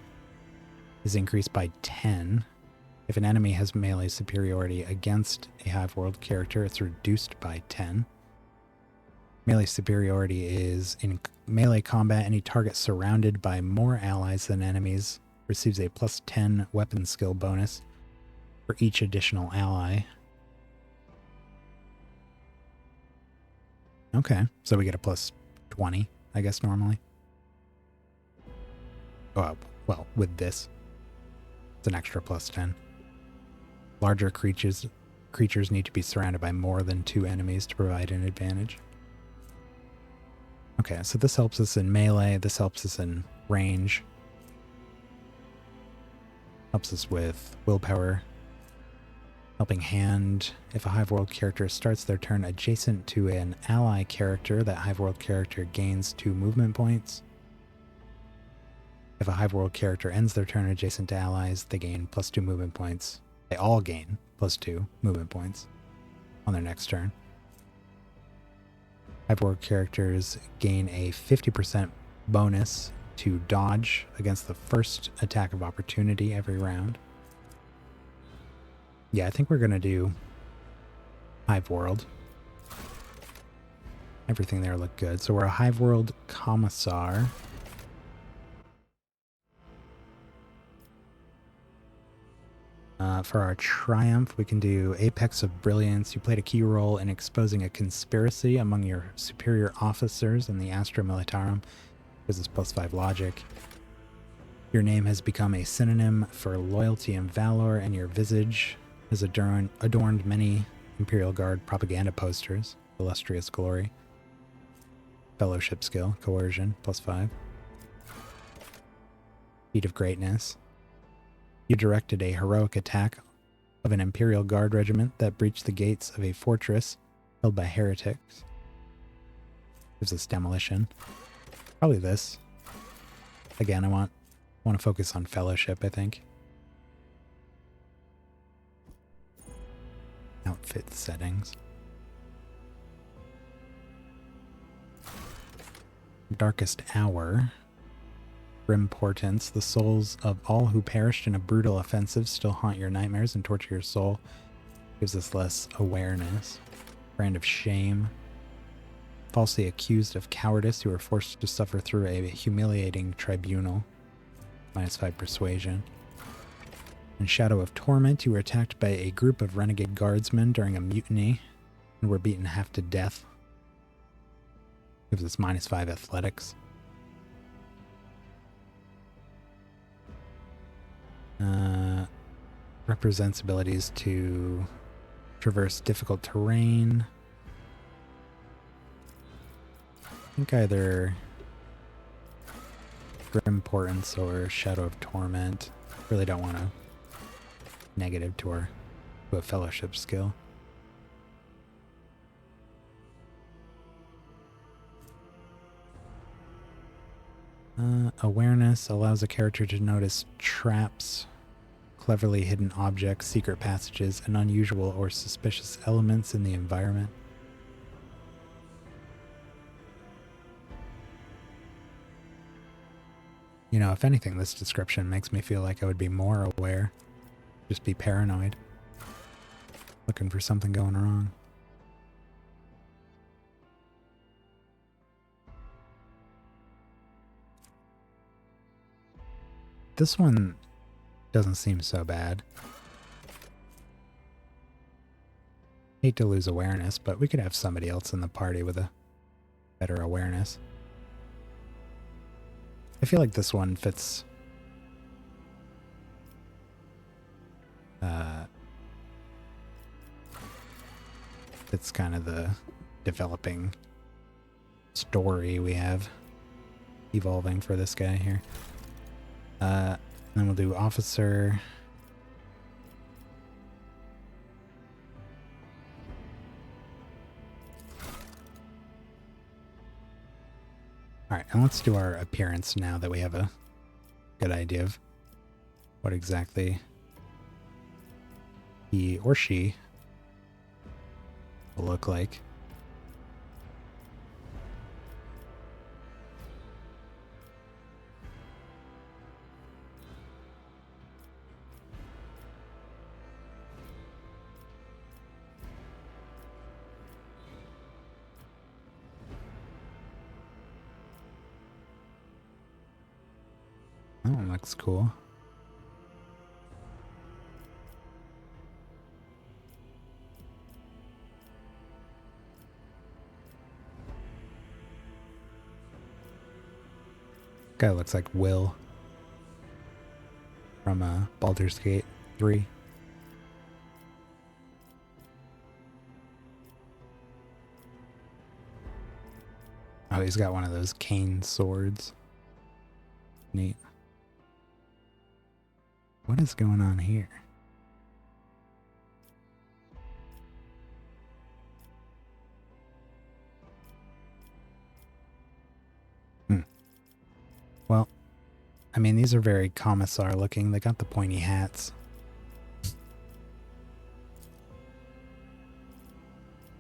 is increased by 10. If an enemy has melee superiority against a Hive World character, it's reduced by 10. Melee superiority is in melee combat, any target surrounded by more allies than enemies receives a +10 weapon skill bonus for each additional ally. Okay, so we get a +20, I guess, normally. Oh, well, with this, it's an extra +10. Larger creatures need to be surrounded by more than 2 enemies to provide an advantage. Okay, so this helps us in melee, this helps us in range. Helps us with willpower. Helping Hand. If a Hive World character starts their turn adjacent to an ally character, that Hive World character gains 2 movement points. If a Hive World character ends their turn adjacent to allies, they gain +2 movement points. They all gain +2 movement points on their next turn. Hive World characters gain a 50% bonus to dodge against the first attack of opportunity every round. Yeah, I think we're going to do Hive World. Everything there looked good. So we're a Hive World Commissar. For our Triumph, we can do Apex of Brilliance. You played a key role in exposing a conspiracy among your superior officers in the Astra Militarum. Gives us +5 logic. Your name has become a synonym for loyalty and valor, and your visage has adorned many Imperial Guard propaganda posters. Illustrious glory. Fellowship skill, coercion, +5. Feat of greatness. You directed a heroic attack of an Imperial Guard regiment that breached the gates of a fortress held by heretics. Gives us demolition. Probably this. Again, I want to focus on fellowship, I think. Outfit settings. Darkest Hour. grim portents. The souls of all who perished in a brutal offensive still haunt your nightmares and torture your soul. Gives us less awareness. Brand of shame. Falsely accused of cowardice who are forced to suffer through a humiliating tribunal. -5 persuasion. And Shadow of Torment, you were attacked by a group of renegade guardsmen during a mutiny and were beaten half to death. Gives us -5 athletics. Represents abilities to traverse difficult terrain. I think either Grim Portents or Shadow of Torment. Really don't want to negative to a fellowship skill. Awareness allows a character to notice traps, cleverly hidden objects, secret passages, and unusual or suspicious elements in the environment. You know, if anything, this description makes me feel like I would be more aware. Just be paranoid. Looking for something going wrong. This one doesn't seem so bad. Hate to lose awareness, but we could have somebody else in the party with a better awareness. I feel like this one fits it's kind of the developing story we have evolving for this guy here. Then we'll do officer. Alright, and let's do our appearance now that we have a good idea of what exactly he or she will look like. That one looks cool. Guy looks like Will from Baldur's Gate 3. Oh, he's got one of those cane swords. Neat. What is going on here? Well, I mean, these are very commissar looking. They got the pointy hats.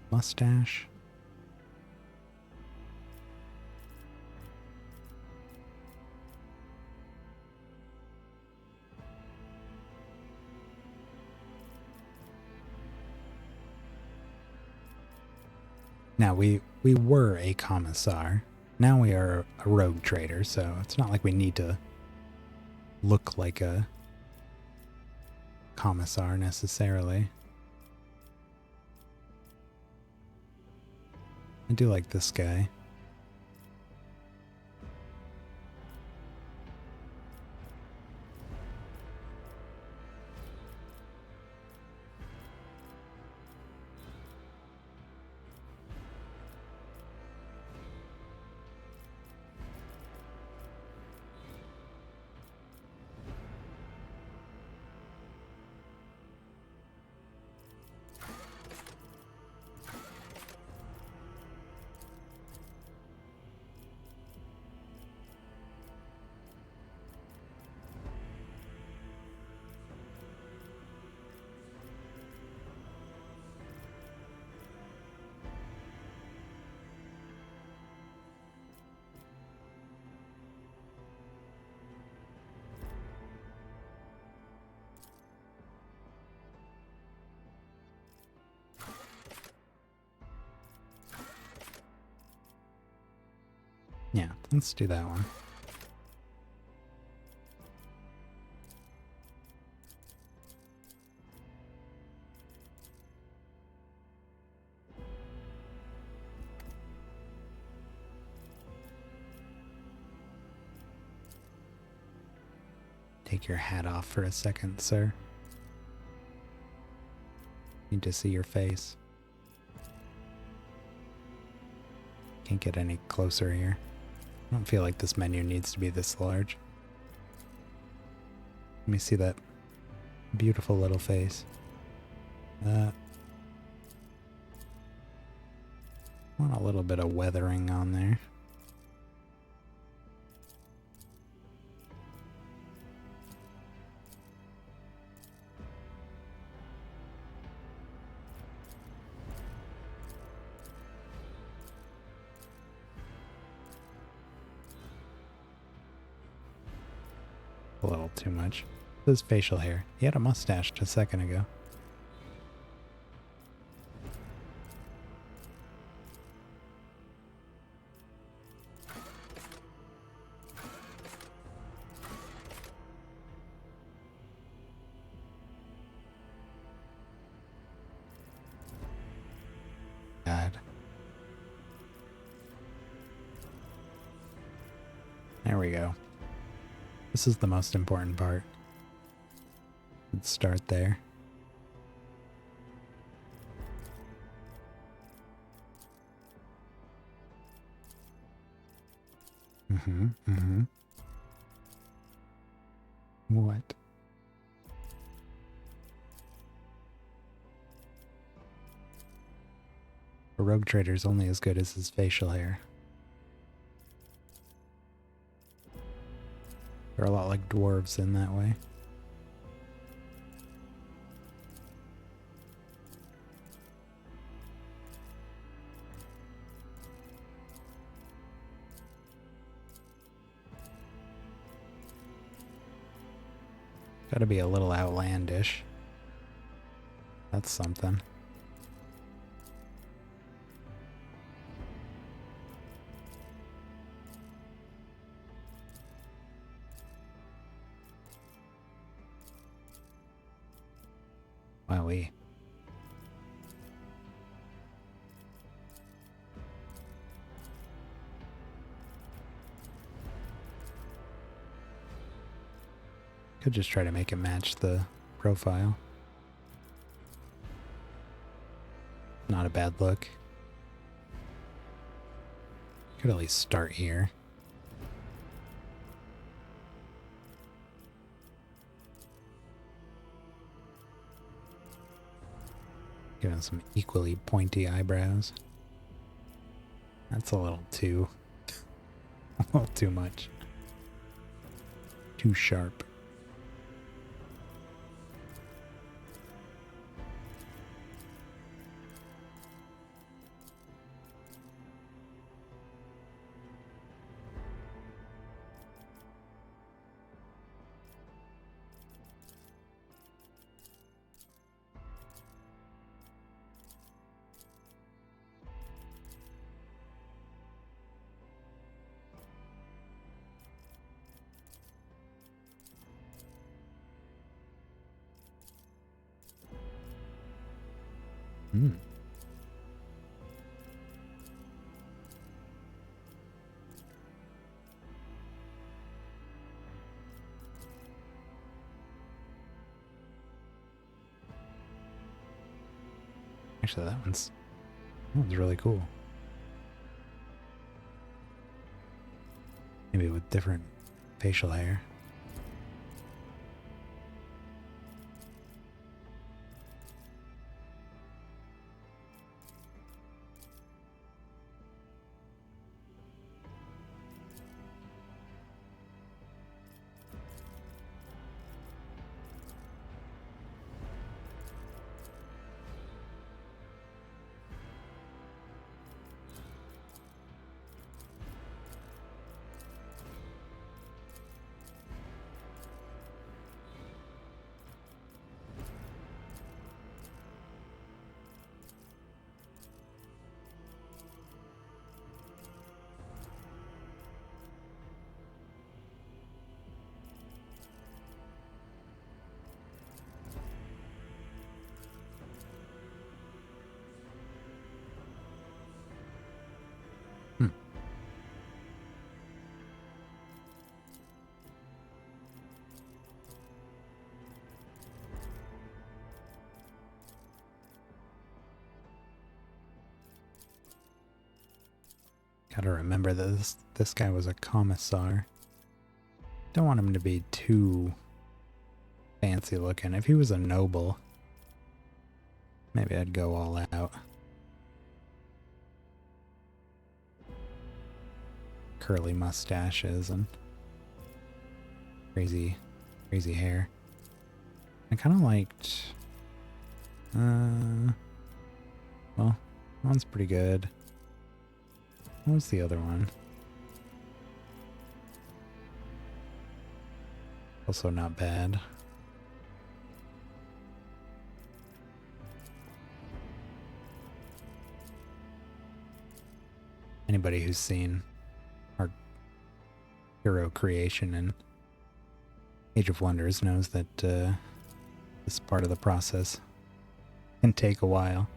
Mustache. Now, we were a commissar. Now we are a rogue trader, so it's not like we need to look like a commissar necessarily. I do like this guy. Yeah, let's do that one. Take your hat off for a second, sir. Need to see your face. Can't get any closer here. I don't feel like this menu needs to be this large. Let me see that beautiful little face. Want a little bit of weathering on there. A little too much. His facial hair. He had a mustache just a second ago. God. There we go. This is the most important part. Let's start there. What? A rogue trader's only as good as his facial hair. They're a lot like dwarves in that way. Gotta be a little outlandish. That's something. Wowee. Could just try to make it match the profile. Not a bad look. Could at least start here. Give him some equally pointy eyebrows. That's a little too... a little too much. Too sharp. Actually, that one's really cool. Maybe with different facial hair. Gotta remember that this guy was a commissar. Don't want him to be too fancy looking. If he was a noble, maybe I'd go all out. Curly mustaches and crazy hair. I kind of liked, well, one's pretty good. What was the other one? Also not bad. Anybody who's seen our hero creation in Age of Wonders knows that this part of the process can take a while.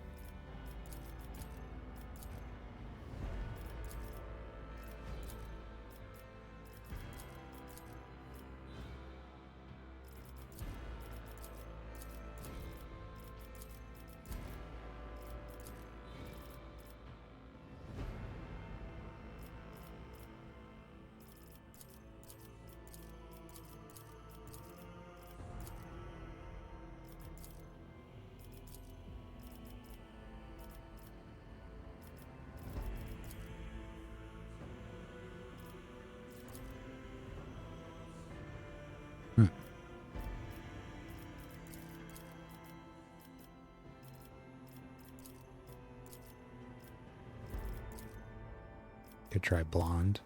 Could try blonde.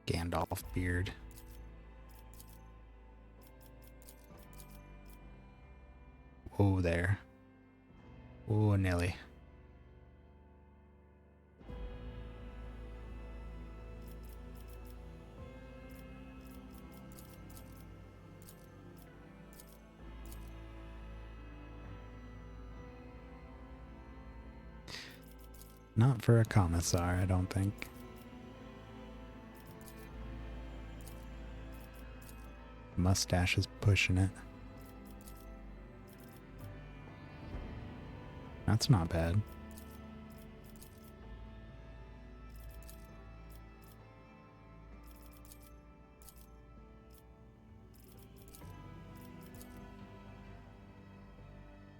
Gandalf beard. Whoa there. Whoa, Nelly. Not for a commissar, I don't think. Mustache is pushing it. That's not bad.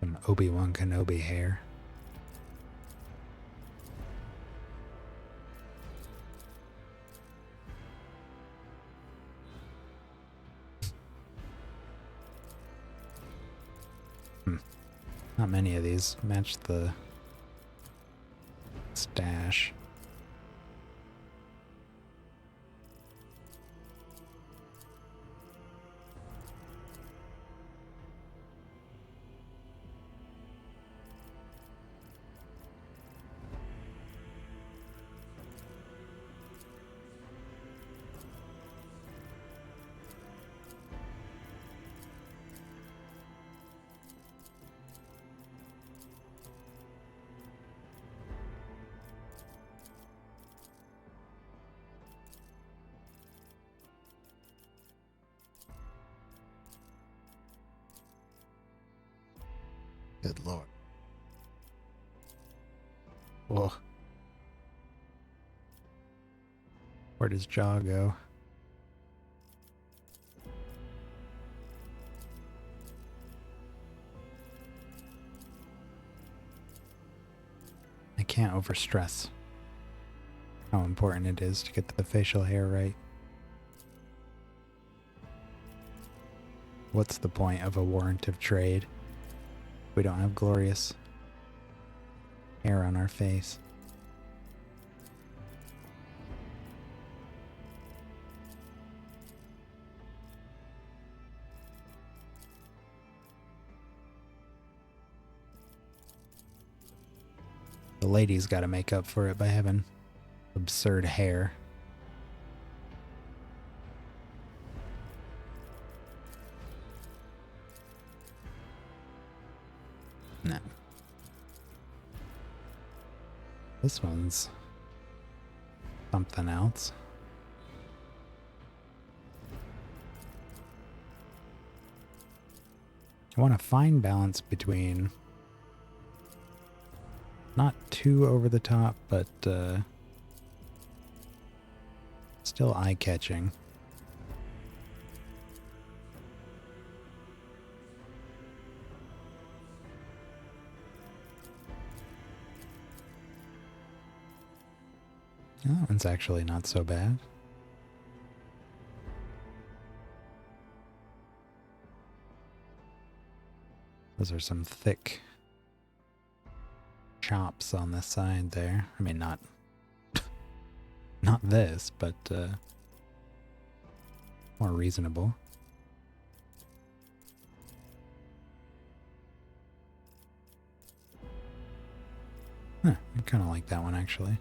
Some Obi-Wan Kenobi hair. Not many of these match the stash. Good lord. Whoa. Where does jaw go? I can't overstress how important it is to get the facial hair right. What's the point of a warrant of trade? We don't have glorious hair on our face. The ladies gotta make up for it by having absurd hair. No. This one's something else. I want a fine balance between not too over the top, but still eye-catching. That one's actually not so bad. Those are some thick chops on the side there. I mean, not this, but more reasonable. Huh, I kind of like that one actually.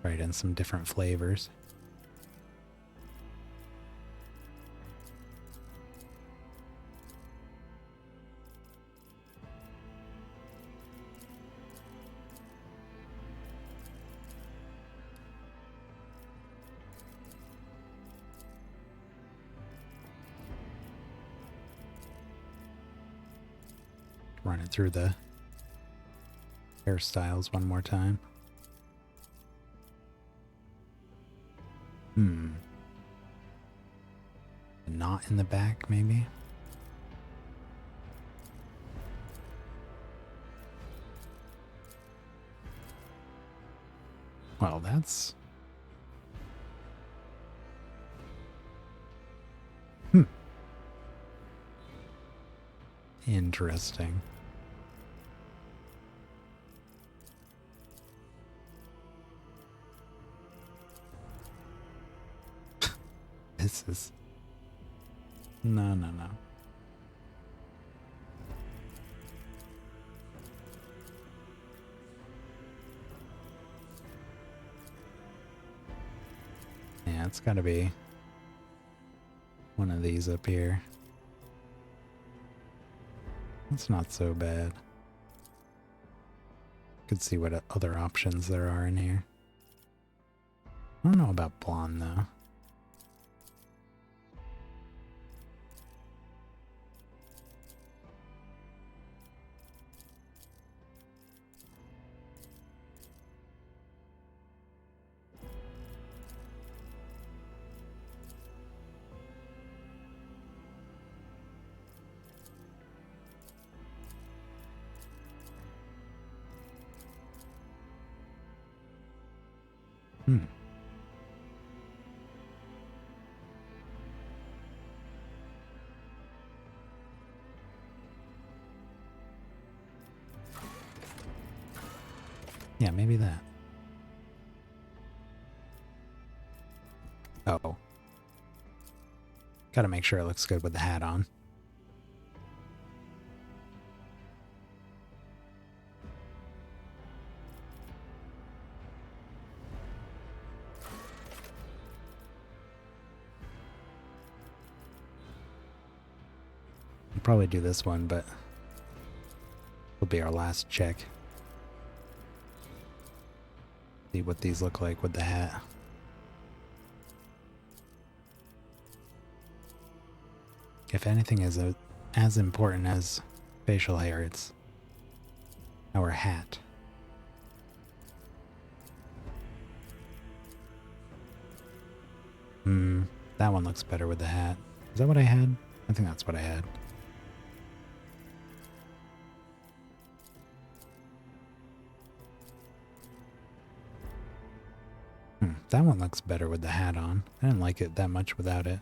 Right, and some different flavors. Run it through the hairstyles one more time. A knot in the back, maybe? Well, that's... Interesting. This is... No. Yeah, it's gotta be one of these up here. That's not so bad. Could see what other options there are in here. I don't know about blonde though. Yeah, maybe that. Oh. Gotta make sure it looks good with the hat on. We'll probably do this one, but it'll be our last check. See what these look like with the hat. If anything is as important as facial hair, it's our hat. That one looks better with the hat. Is that what I had? I think that's what I had. That one looks better with the hat on. I didn't like it that much without it.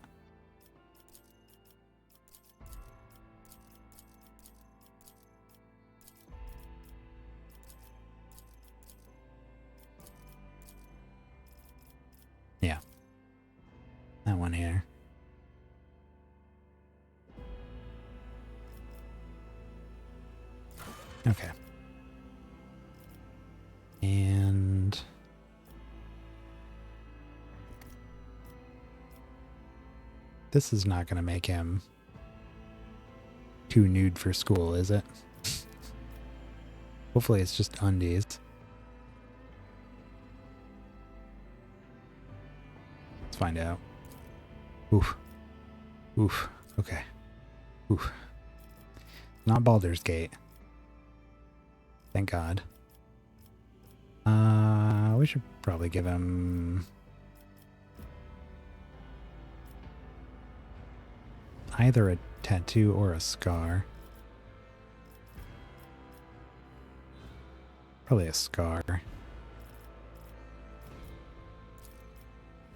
Yeah. That one here. Okay. And... this is not going to make him too nude for school, is it? Hopefully it's just undies. Let's find out. Oof. Okay. Oof. Not Baldur's Gate. Thank God. We should probably give him either a tattoo or a scar. Probably a scar.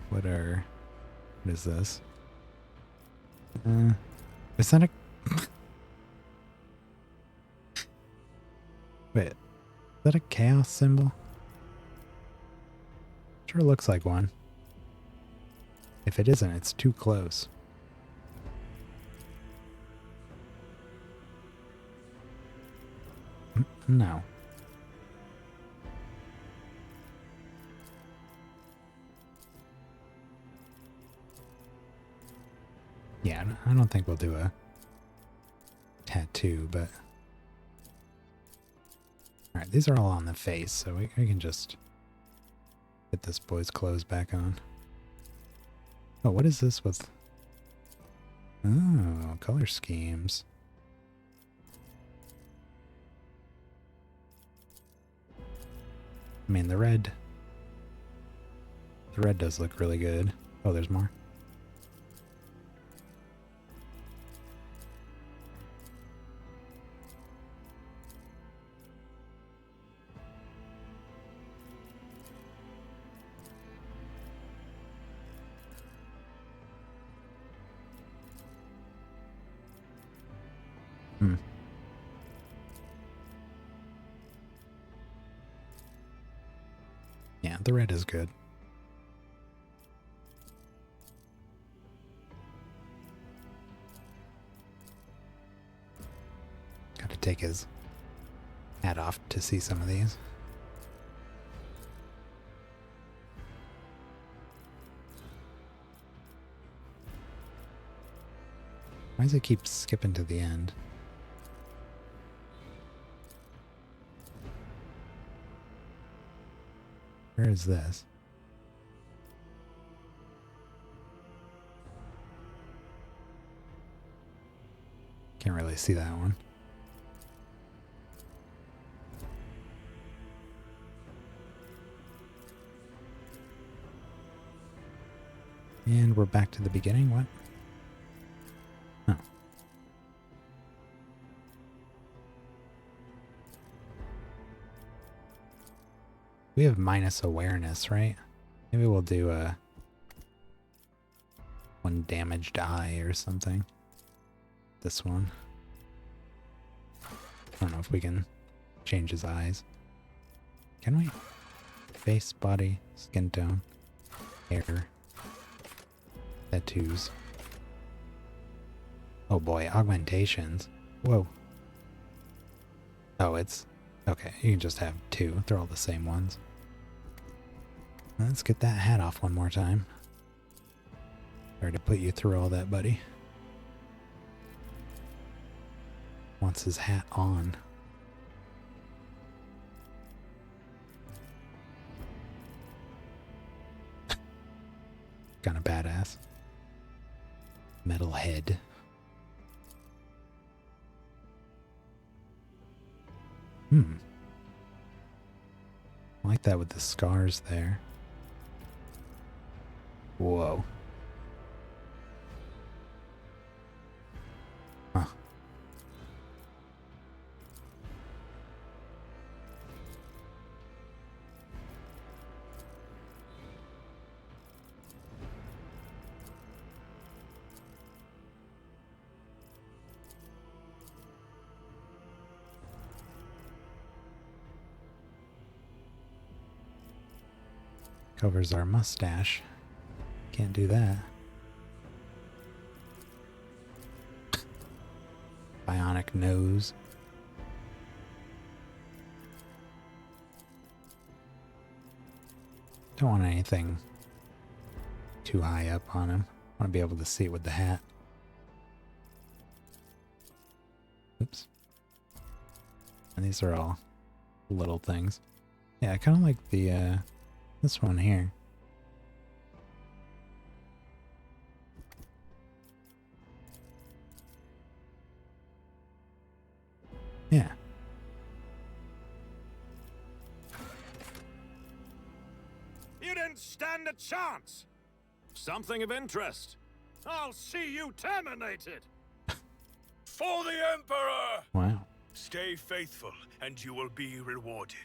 What is this? Is that a... Wait, is that a chaos symbol? Sure looks like one. If it isn't, it's too close. No. Yeah, I don't think we'll do a tattoo, but... Alright, these are all on the face, so we can just get this boy's clothes back on. Oh, what is this with... Oh, color schemes. I mean, the red does look really good. Oh, there's more. Yeah, the red is good. Gotta take his hat off to see some of these. Why does it keep skipping to the end? Where is this? Can't really see that one. And we're back to the beginning. What? Oh. We have minus awareness, right? Maybe we'll do a one damaged eye or something. This one. I don't know if we can change his eyes. Can we? Face, body, skin tone, hair, tattoos. Oh boy, augmentations. Whoa. Oh, it's... Okay, you can just have two. They're all the same ones. Let's get that hat off one more time. Sorry to put you through all that, buddy. Wants his hat on. Kind of badass. Metal head. I like that with the scars there. Whoa. Huh. Covers our mustache. Can't do that. Bionic nose. Don't want anything too high up on him. I want to be able to see it with the hat. Oops. And these are all little things. Yeah, I kind of like the this one here. stand a chance. Something of interest. I'll see you terminated. For the Emperor! Wow. Stay faithful, and you will be rewarded.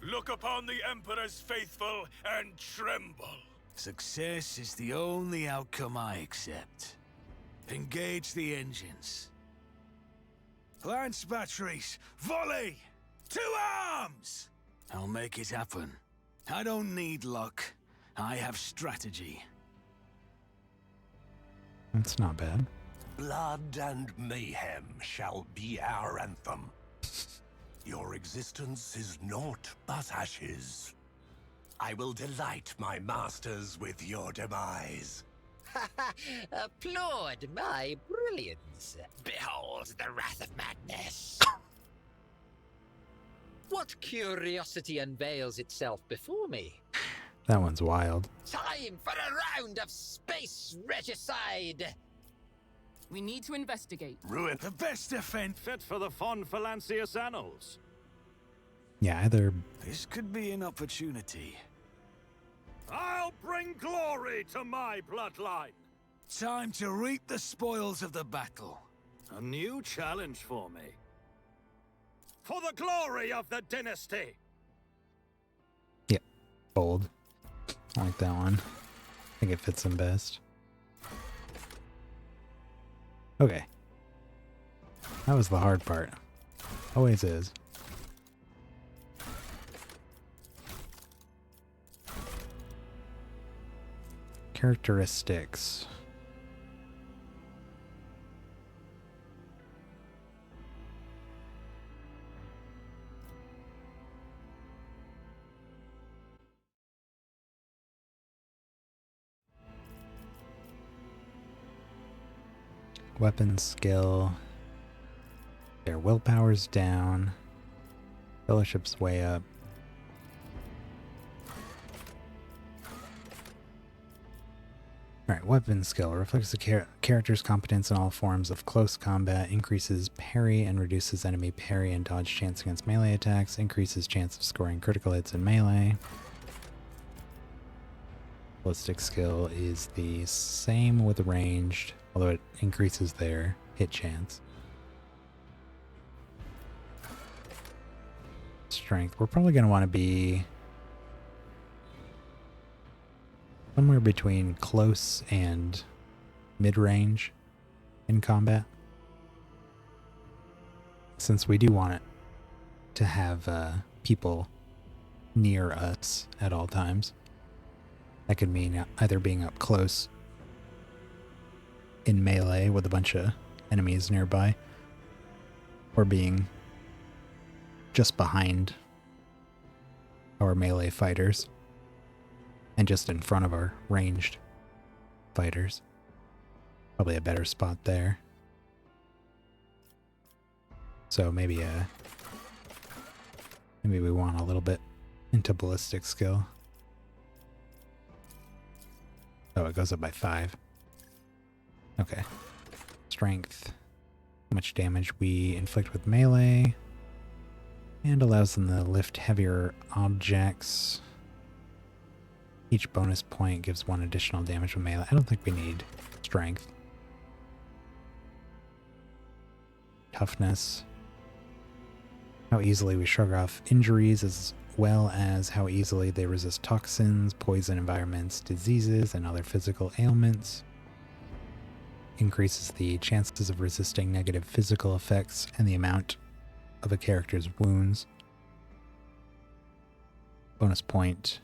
Look upon the Emperor's faithful and tremble. Success is the only outcome I accept. Engage the engines. Lance batteries, volley! To arms! I'll make it happen. I don't need luck. I have strategy. That's not bad. Blood and mayhem shall be our anthem. Your existence is naught but ashes. I will delight my masters with your demise. Applaud my brilliance. Behold the wrath of madness. What curiosity unveils itself before me? That one's wild. Time for a round of space regicide! We need to investigate. Ruin the best defense. Fit for the Von Phalanxius annals. Yeah, either. This could be an opportunity. I'll bring glory to my bloodline. Time to reap the spoils of the battle. A new challenge for me. For the glory of the dynasty. Yep. Bold. I like that one. I think it fits him best. Okay. That was the hard part. Always is. Characteristics. Weapon skill. Their willpower's down. Fellowship's way up. Alright, weapon skill. Reflects the character's competence in all forms of close combat. Increases parry and reduces enemy parry and dodge chance against melee attacks. Increases chance of scoring critical hits in melee. Ballistic skill is the same with ranged, although it increases their hit chance. Strength. We're probably going to want to be somewhere between close and mid-range in combat. Since we do want it to have people near us at all times. That could mean either being up close in melee with a bunch of enemies nearby, or being just behind our melee fighters and just in front of our ranged fighters. Probably a better spot there. So maybe we want a little bit into ballistic skill. Oh, it goes up by 5. Okay. Strength. How much damage we inflict with melee. And allows them to lift heavier objects. Each bonus point gives 1 additional damage with melee. I don't think we need strength. Toughness. How easily we shrug off injuries, as well as how easily they resist toxins, poison, environments, diseases, and other physical ailments. Increases the chances of resisting negative physical effects and the amount of a character's wounds. Bonus point.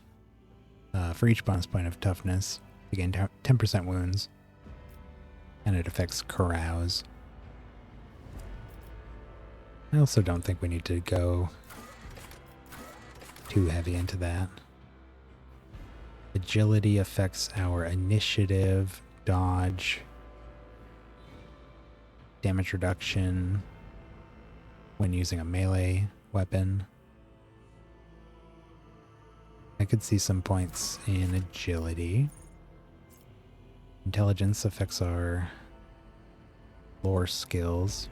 For each bonus point of toughness, you gain 10% wounds. And it affects carouse. I also don't think we need to go too heavy into that. Agility affects our initiative, dodge, damage reduction when using a melee weapon. I could see some points in agility. Intelligence affects our lore skills.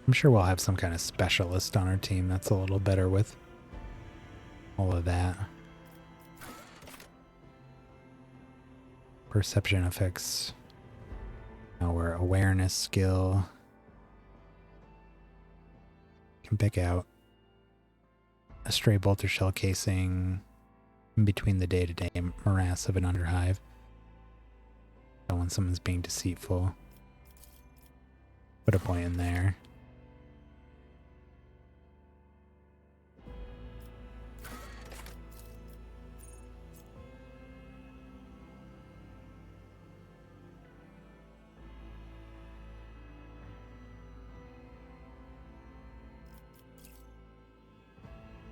I'm sure we'll have some kind of specialist on our team that's a little better with all of that. Perception effects. Our awareness skill. Can pick out a stray bolter shell casing in between the day-to-day morass of an underhive. So when someone's being deceitful, put a point in there.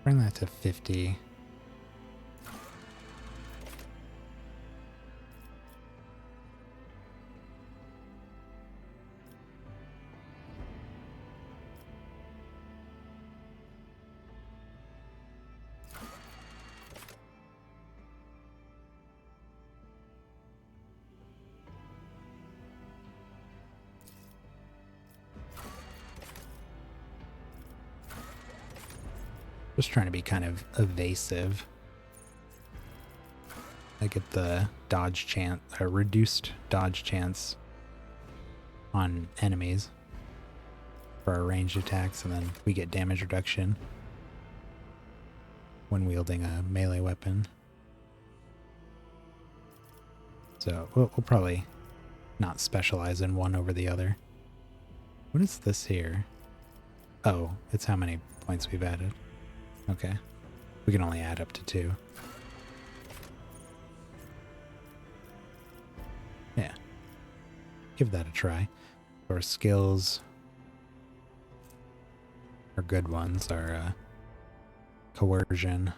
Bring that to 50. Just trying to be kind of evasive. I get the dodge chance, a reduced dodge chance on enemies for our ranged attacks, and then we get damage reduction when wielding a melee weapon. So we'll probably not specialize in one over the other. What is this here? Oh, it's how many points we've added. Okay. We can only add up to 2. Yeah. Give that a try. Our skills are good ones. Our coercion.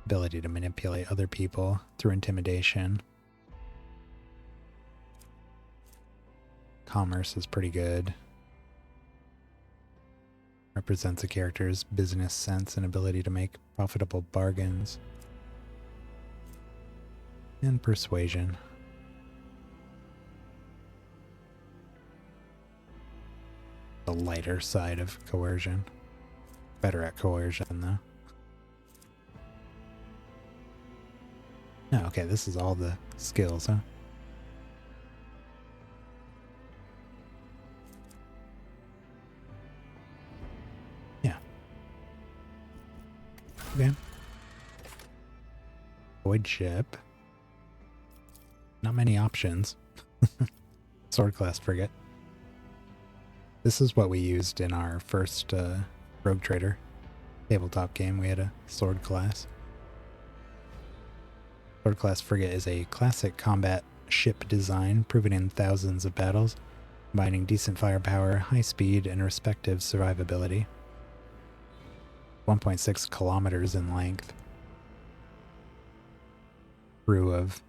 Ability to manipulate other people through intimidation. Commerce is pretty good. Represents a character's business sense and ability to make profitable bargains. And persuasion. The lighter side of coercion. Better at coercion, though. No, okay, this is all the skills, huh? Okay. Void ship. Not many options. Sword class frigate. This is what we used in our first Rogue Trader tabletop game. We had a sword class. Sword class frigate is a classic combat ship design proven in thousands of battles, combining decent firepower, high speed, and respective survivability. 1.6 kilometers in length. Crew of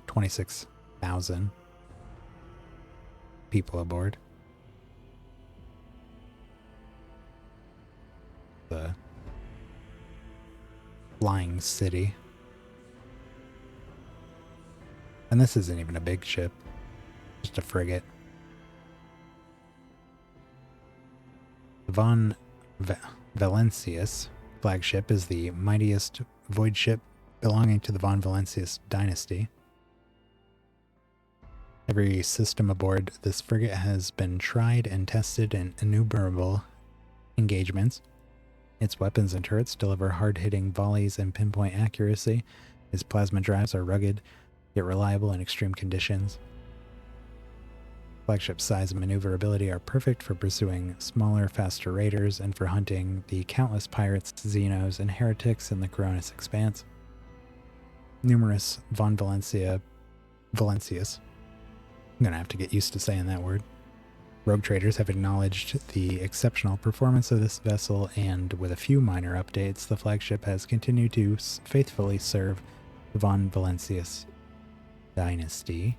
26,000 people aboard. The flying city. And this isn't even a big ship, just a frigate. Von Valentius flagship is the mightiest void ship belonging to the Von Valentius dynasty. Every system aboard this frigate has been tried and tested in innumerable engagements. Its weapons and turrets deliver hard-hitting volleys and pinpoint accuracy. Its plasma drives are rugged, yet reliable in extreme conditions. Flagship size and maneuverability are perfect for pursuing smaller, faster raiders and for hunting the countless pirates, Xenos, and heretics in the Koronus Expanse. Numerous Von Valentius. I'm gonna have to get used to saying that word. Rogue traders have acknowledged the exceptional performance of this vessel, and with a few minor updates, the flagship has continued to faithfully serve the Von Valentius dynasty.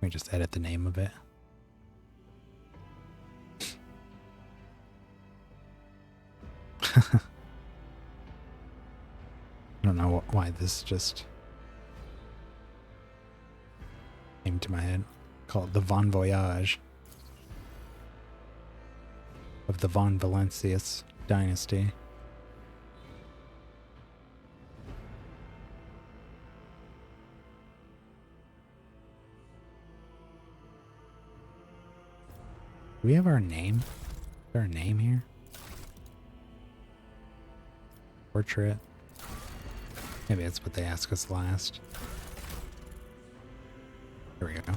Let me just edit the name of it. I don't know why this just came to my head. call it the Von Voyage of the Von Valencius dynasty. Do we have our name? Is there a name here? Portrait. Maybe that's what they asked us last. There we go.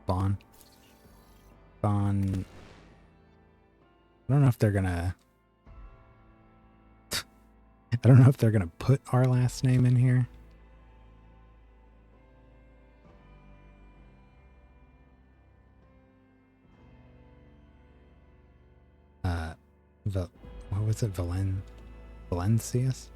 Vaughn. Vaughn. I don't know if they're gonna... I don't know if they're gonna put our last name in here. What was it? Valencius?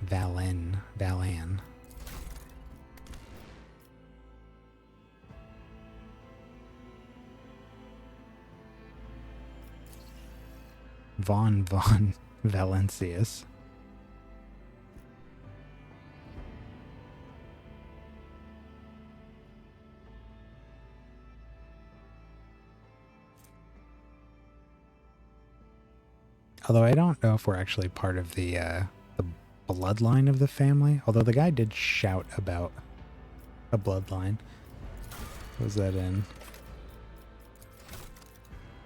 Valan. Von Valencius. Although I don't know if we're actually part of the bloodline of the family. Although the guy did shout about a bloodline. What was that in?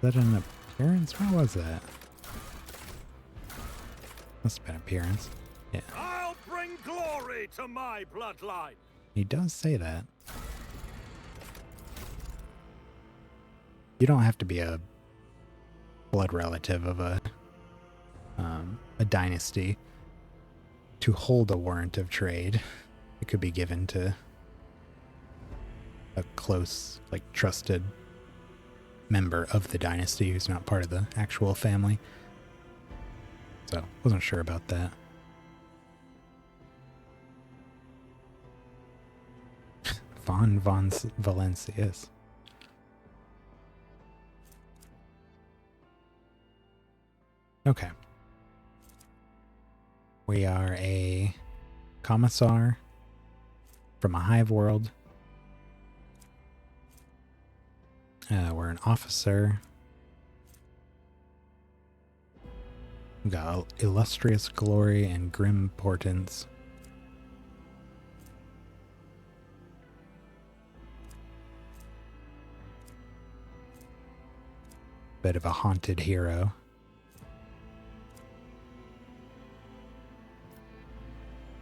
Was that an appearance? Where was that? Must have been appearance. Yeah. I'll bring glory to my bloodline. He does say that. You don't have to be a blood relative of a dynasty to hold a warrant of trade. It could be given to a close, like, trusted member of the dynasty who's not part of the actual family. So, wasn't sure about that. Von Valencius. Okay. We are a commissar from a hive world. We're an officer. We got illustrious glory and grim portents. Bit of a haunted hero.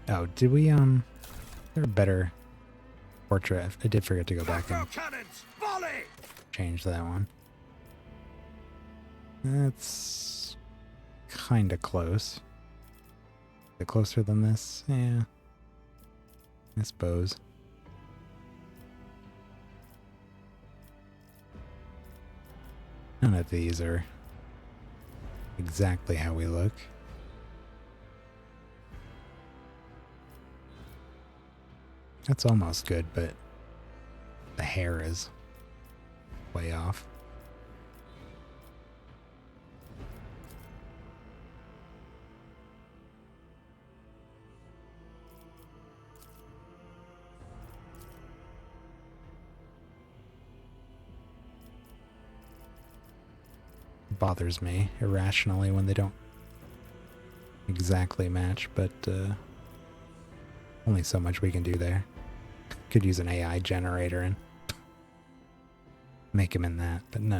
Oh, did we, is there a better portrait? I did forget to go back and change that one. That's kind of close. Is it closer than this? Yeah, I suppose. None of these are exactly how we look. That's almost good, but the hair is way off. It bothers me irrationally when they don't exactly match, but only so much we can do there. Could use an AI generator and make him in that, but no.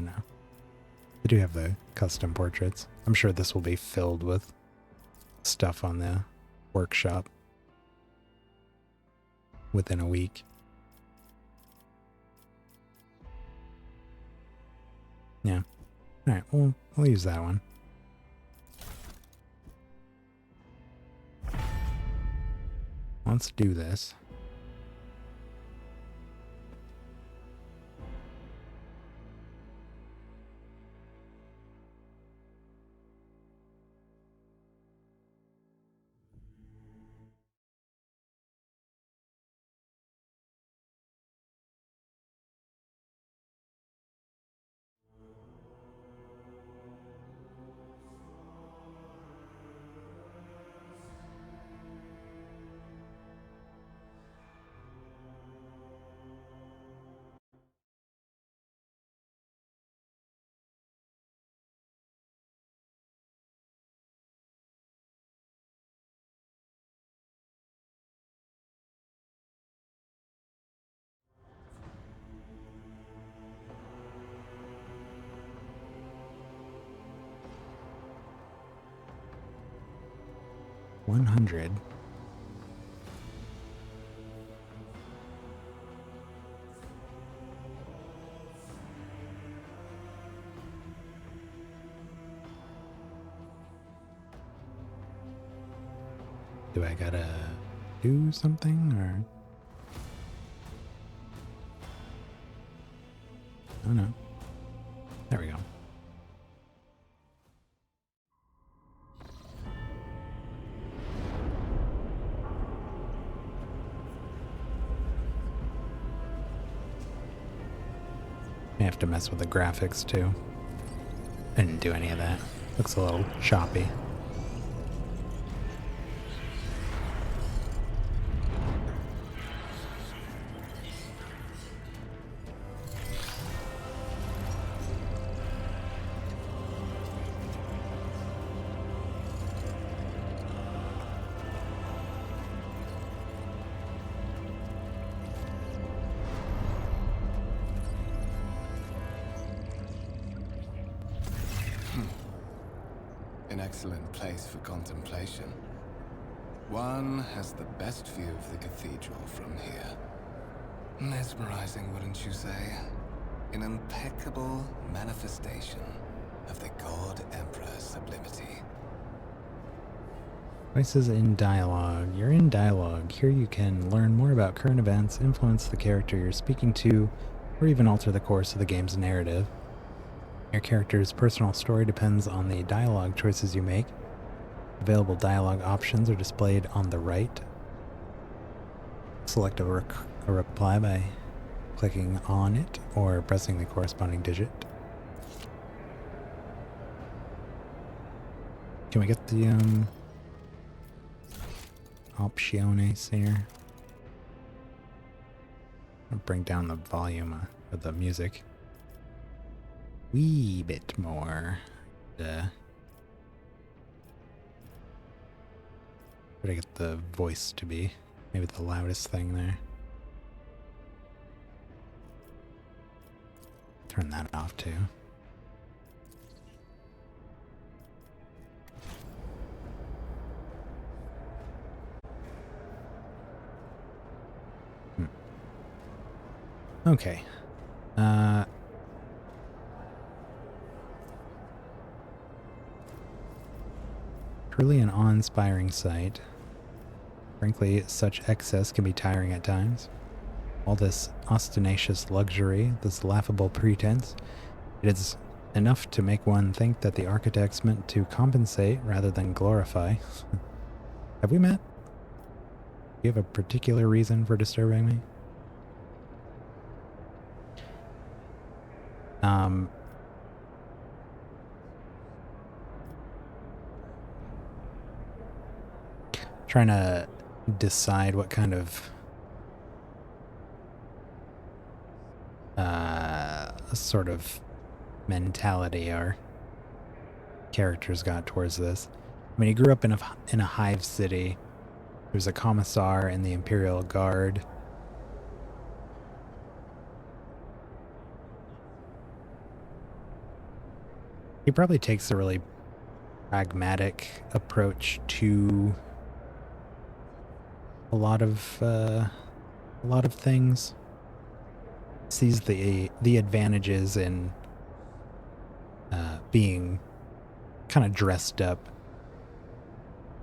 They do have the custom portraits. I'm sure this will be filled with stuff on the workshop within a week. Yeah. Alright, we'll use that one. Let's do this. 100. Do I gotta do something or? Oh no. There we go. I have to mess with the graphics too. I didn't do any of that. Looks a little choppy. An excellent place for contemplation. One has the best view of the cathedral from here. Mesmerizing, wouldn't you say? An impeccable manifestation of the God Emperor's sublimity. Voices in dialogue. You're in dialogue. Here you can learn more about current events, influence the character you're speaking to, or even alter the course of the game's narrative. Your character's personal story depends on the dialogue choices you make. Available dialogue options are displayed on the right. Select a reply by clicking on it or pressing the corresponding digit. Can we get the options here? I'll bring down the volume of the music. Wee bit more. Where did I get the voice to be? Maybe the loudest thing there. Turn that off too. Okay. Truly an awe-inspiring sight. Frankly, such excess can be tiring at times. All this ostentatious luxury, this laughable pretense, it is enough to make one think that the architects meant to compensate rather than glorify. Have we met? Do you have a particular reason for disturbing me? Trying to decide what kind of sort of mentality our characters got towards this. I mean, he grew up in a hive city. He was a commissar in the Imperial Guard. He probably takes a really pragmatic approach to a lot of things. Sees the advantages in being kind of dressed up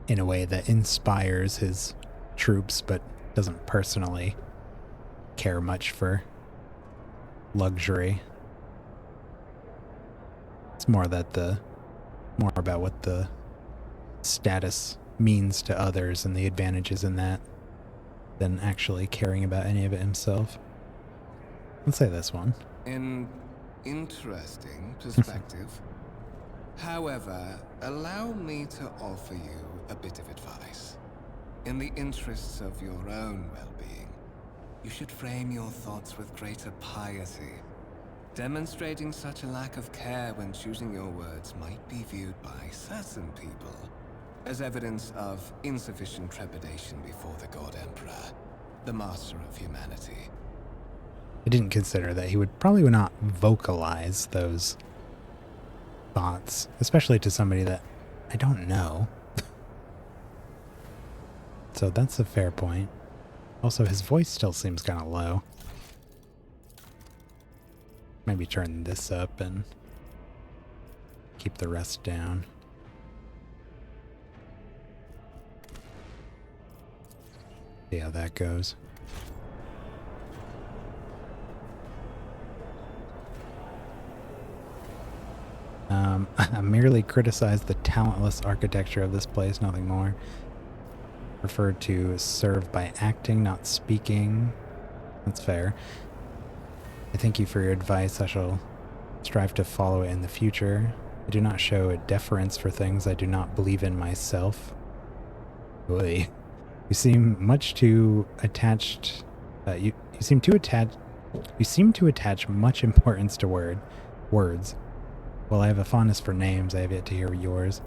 in a way that inspires his troops, but doesn't personally care much for luxury. It's more about what the status means to others and the advantages in that than actually caring about any of it himself. Let's say this one. An interesting perspective. However, allow me to offer you a bit of advice. In the interests of your own well-being, you should frame your thoughts with greater piety. Demonstrating such a lack of care when choosing your words might be viewed by certain people as evidence of insufficient trepidation before the God Emperor, the master of humanity. I didn't consider that he would probably not vocalize those thoughts, especially to somebody that I don't know. So that's a fair point. Also, his voice still seems kind of low. Maybe turn this up and keep the rest down. See how that goes. I merely criticized the talentless architecture of this place, nothing more. Preferred to serve by acting, not speaking. That's fair. I thank you for your advice. I shall strive to follow it in the future. I do not show a deference for things I do not believe in myself. Boy, you seem much too attached. You seem to attach much importance to words. While I have a fondness for names, I have yet to hear yours.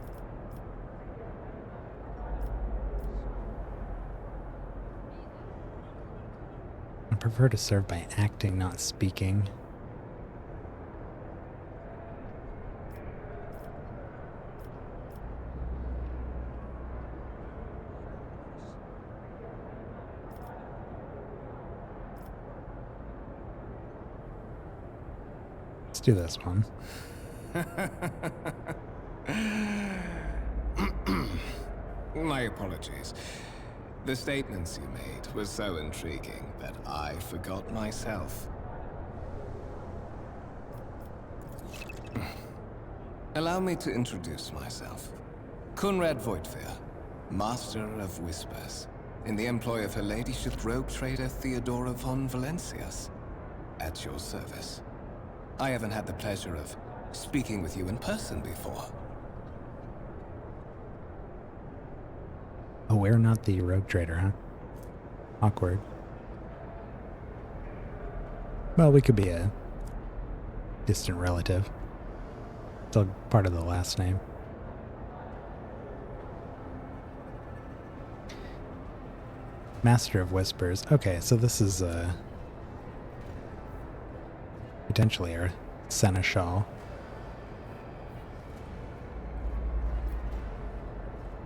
I prefer to serve by acting, not speaking. Let's do this one. My apologies. The statements you made were so intriguing that I forgot myself. Allow me to introduce myself. Kunrad Voigtfir, Master of Whispers, in the employ of Her Ladyship Rogue Trader Theodora von Valencius. At your service. I haven't had the pleasure of speaking with you in person before. Oh, we're not the rogue trader, huh? Awkward. Well, we could be a distant relative. Still part of the last name. Master of Whispers. Okay, so this is potentially our seneschal.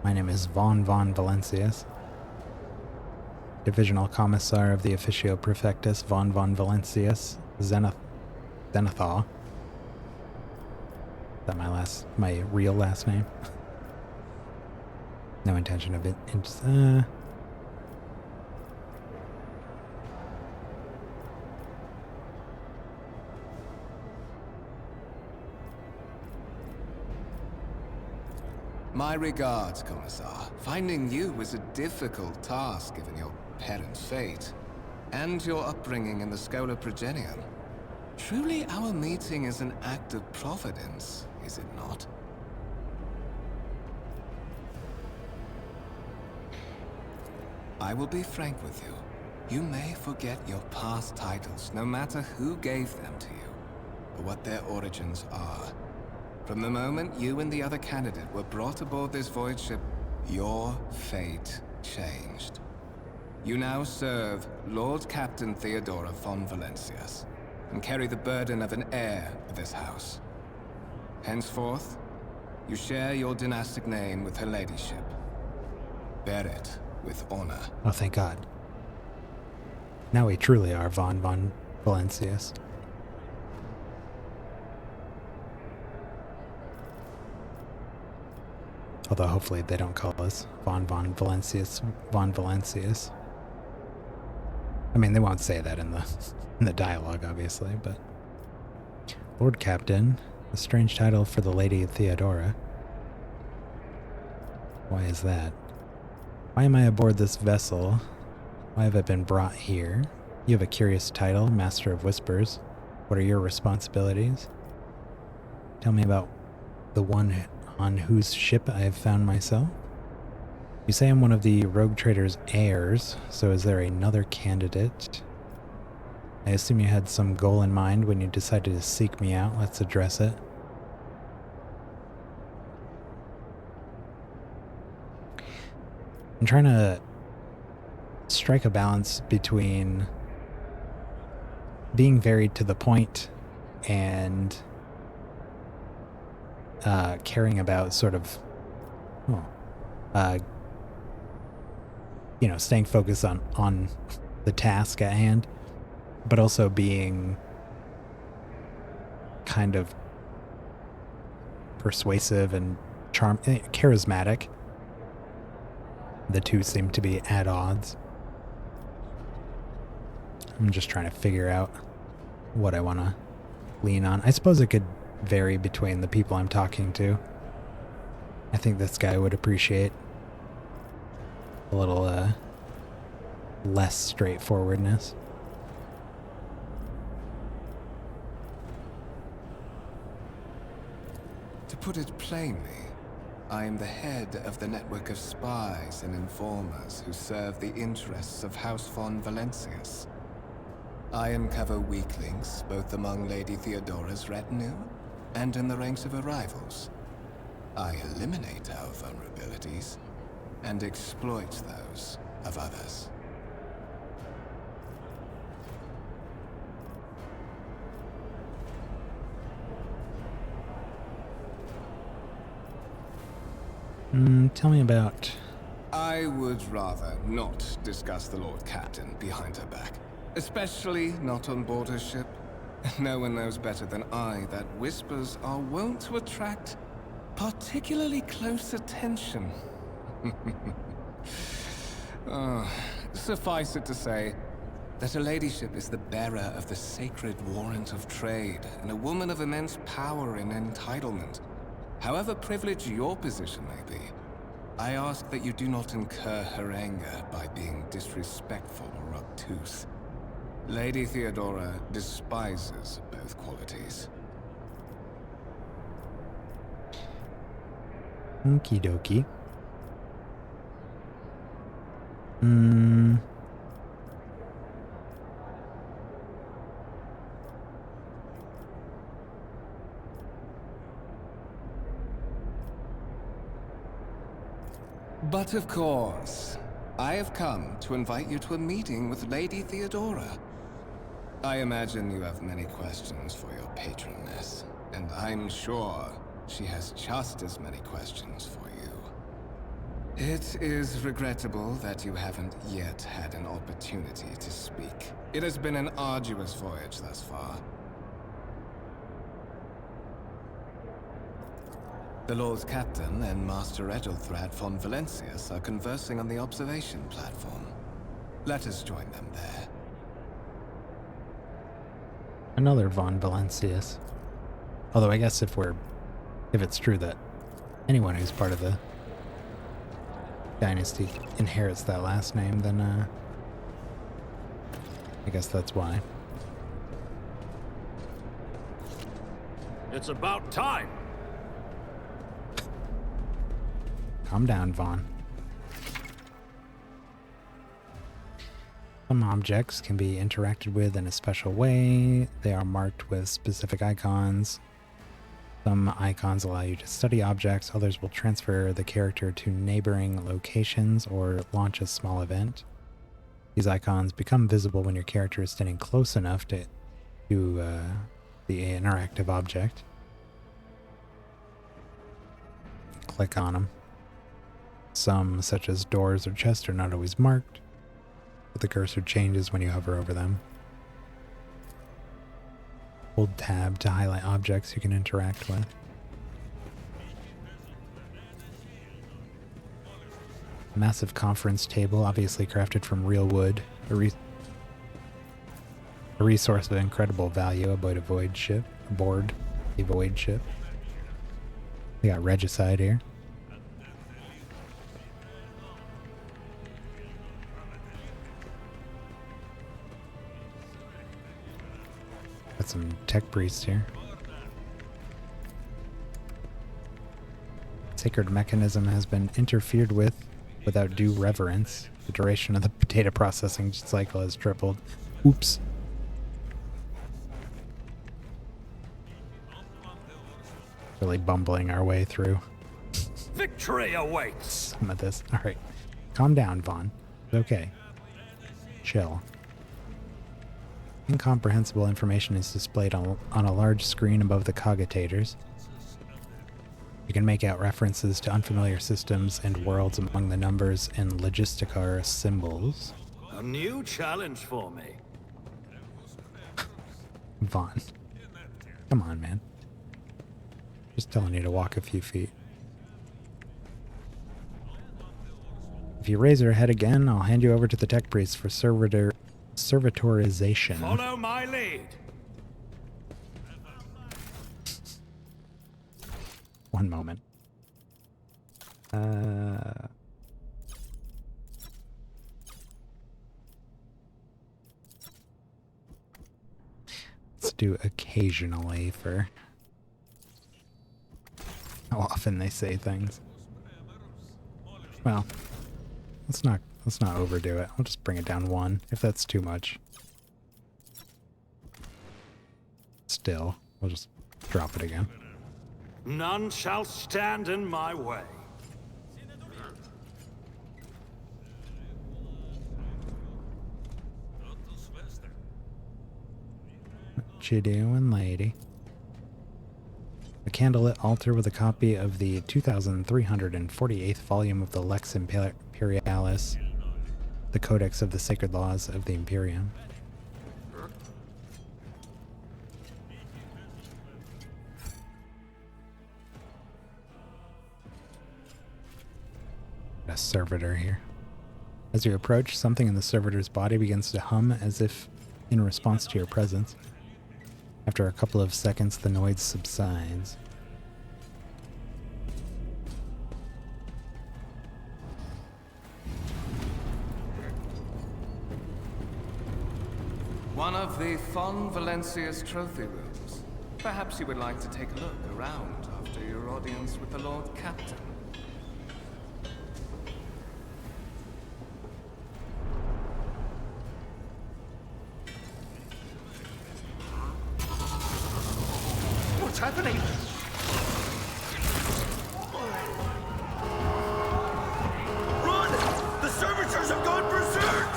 My name is von Valencius, Divisional Commissar of the Officio Prefectus von Valencius, Zenithal. Is that my real last name? No intention of it. My regards, Commissar. Finding you was a difficult task given your parents' fate, and your upbringing in the Schola Progenium. Truly our meeting is an act of providence, is it not? I will be frank with you. You may forget your past titles, no matter who gave them to you, or what their origins are. From the moment you and the other candidate were brought aboard this void ship, your fate changed. You now serve Lord Captain Theodora von Valencius, and carry the burden of an heir of this house. Henceforth, you share your dynastic name with Her Ladyship. Bear it with honor. Oh, thank God. Now we truly are von Valencius. Although hopefully they don't call us von Valencius. I mean, they won't say that in the dialogue, obviously, but Lord Captain, a strange title for the Lady Theodora. Why is that? Why am I aboard this vessel? Why have I been brought here? You have a curious title, Master of Whispers. What are your responsibilities? Tell me about the one on whose ship I have found myself. You say I'm one of the rogue trader's heirs, so is there another candidate? I assume you had some goal in mind when you decided to seek me out. Let's address it. I'm trying to strike a balance between being very to the point and caring about sort of you know, staying focused on the task at hand, but also being kind of persuasive and charismatic. The two seem to be at odds. I'm just trying to figure out what I want to lean on. I suppose it could vary between the people I'm talking to. I think this guy would appreciate a little less straightforwardness. To put it plainly, I am the head of the network of spies and informers who serve the interests of House von Valencius. I uncover weak links both among Lady Theodora's retinue and in the ranks of her rivals. I eliminate our vulnerabilities and exploit those of others. Tell me about... I would rather not discuss the Lord Captain behind her back. Especially not on board her ship. No one knows better than I that whispers are wont to attract particularly close attention. Suffice it to say that her ladyship is the bearer of the sacred warrant of trade and a woman of immense power and entitlement. However privileged your position may be, I ask that you do not incur her anger by being disrespectful or obtuse. Lady Theodora despises both qualities. Okie dokie. But of course, I have come to invite you to a meeting with Lady Theodora. I imagine you have many questions for your patroness, and I'm sure she has just as many questions for you. It is regrettable that you haven't yet had an opportunity to speak. It has been an arduous voyage thus far. The Lord Captain and Master Ethelthred von Valencius are conversing on the observation platform. Let us join them there. Another von Valencius. Although I guess if it's true that anyone who's part of the dynasty inherits that last name, then I guess that's why. It's about time. Calm down, Vaughn. Some objects can be interacted with in a special way. They are marked with specific icons. Some icons allow you to study objects. Others will transfer the character to neighboring locations or launch a small event. These icons become visible when your character is standing close enough to the interactive object. Click on them. Some, such as doors or chests, are not always marked, but the cursor changes when you hover over them. Hold tab to highlight objects you can interact with. A massive conference table, obviously crafted from real wood. A resource of incredible value aboard a void ship. We got regicide here. Got some tech priests here. Sacred mechanism has been interfered with without due reverence. The duration of the data processing cycle has tripled. Oops. Really bumbling our way through Victory awaits. some of this. All right. Calm down, Vaughn. It's okay. Chill. Incomprehensible information is displayed on a large screen above the cogitators. You can make out references to unfamiliar systems and worlds among the numbers and logisticar symbols. A new challenge for me. Vaughn. Come on, man. Just telling you to walk a few feet. If you raise your head again, I'll hand you over to the tech priest for servitorization. Follow my lead. One moment. Let's do occasionally for how often they say things. Well, let's not overdo it. I'll just bring it down one if that's too much. Still, we'll just drop it again. None shall stand in my way. What you doing, lady? A candlelit altar with a copy of the 2348th volume of the Lex Imperialis, the Codex of the Sacred Laws of the Imperium. A servitor here. As you approach, something in the servitor's body begins to hum as if in response to your presence. After a couple of seconds, the noise subsides. One of the Fon Valencia's trophy rooms. Perhaps you would like to take a look around after your audience with the Lord Captain. What's happening? Run! The servitors have gone berserk!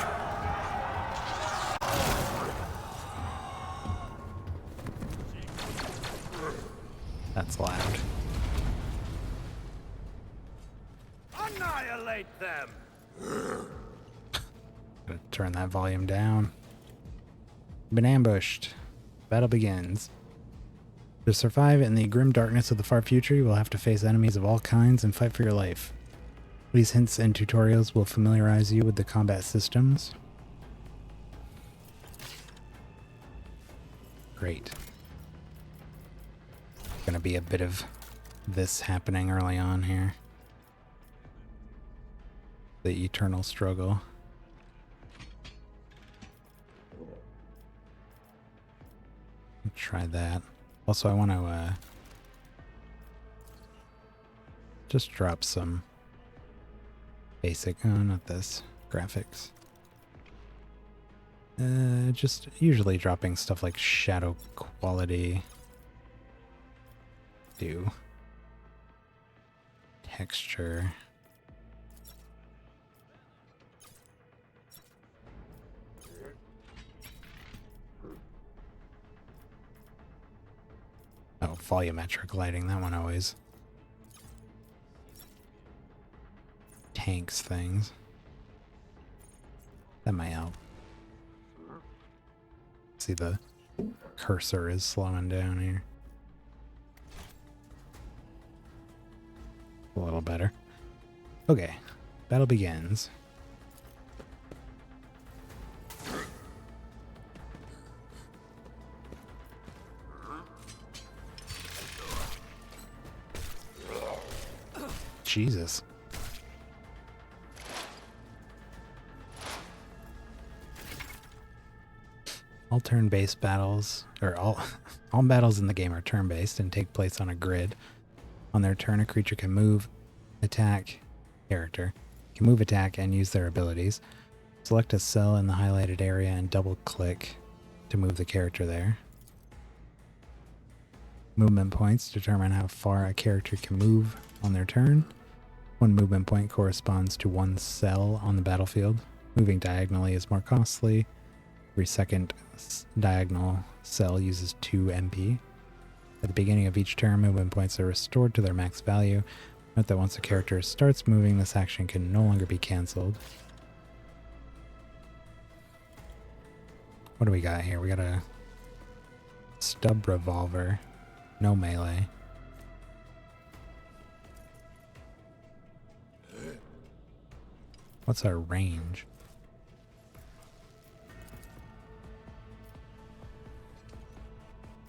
That's loud. Annihilate them! Gotta turn that volume down. Been ambushed. Battle begins. To survive in the grim darkness of the far future, you will have to face enemies of all kinds and fight for your life. These hints and tutorials will familiarize you with the combat systems. Great. Gonna be a bit of this happening early on here. The eternal struggle. Try that. Also, I want to just drop some basic, oh, not this, graphics. Just usually dropping stuff like shadow quality. Do texture. Oh, volumetric lighting, that one always tanks things. That might help. See, the cursor is slowing down here. A little better. Okay, battle begins. Jesus. All turn-based battles, or all battles in the game are turn-based and take place on a grid. On their turn, a creature can move, attack, and use their abilities. Select a cell in the highlighted area and double-click to move the character there. Movement points determine how far a character can move on their turn. One movement point corresponds to one cell on the battlefield. Moving diagonally is more costly. Every second diagonal cell uses 2 MP. At the beginning of each turn, movement points are restored to their max value. Note that once a character starts moving, this action can no longer be cancelled. What do we got here? We got a stub revolver. No melee. What's our range?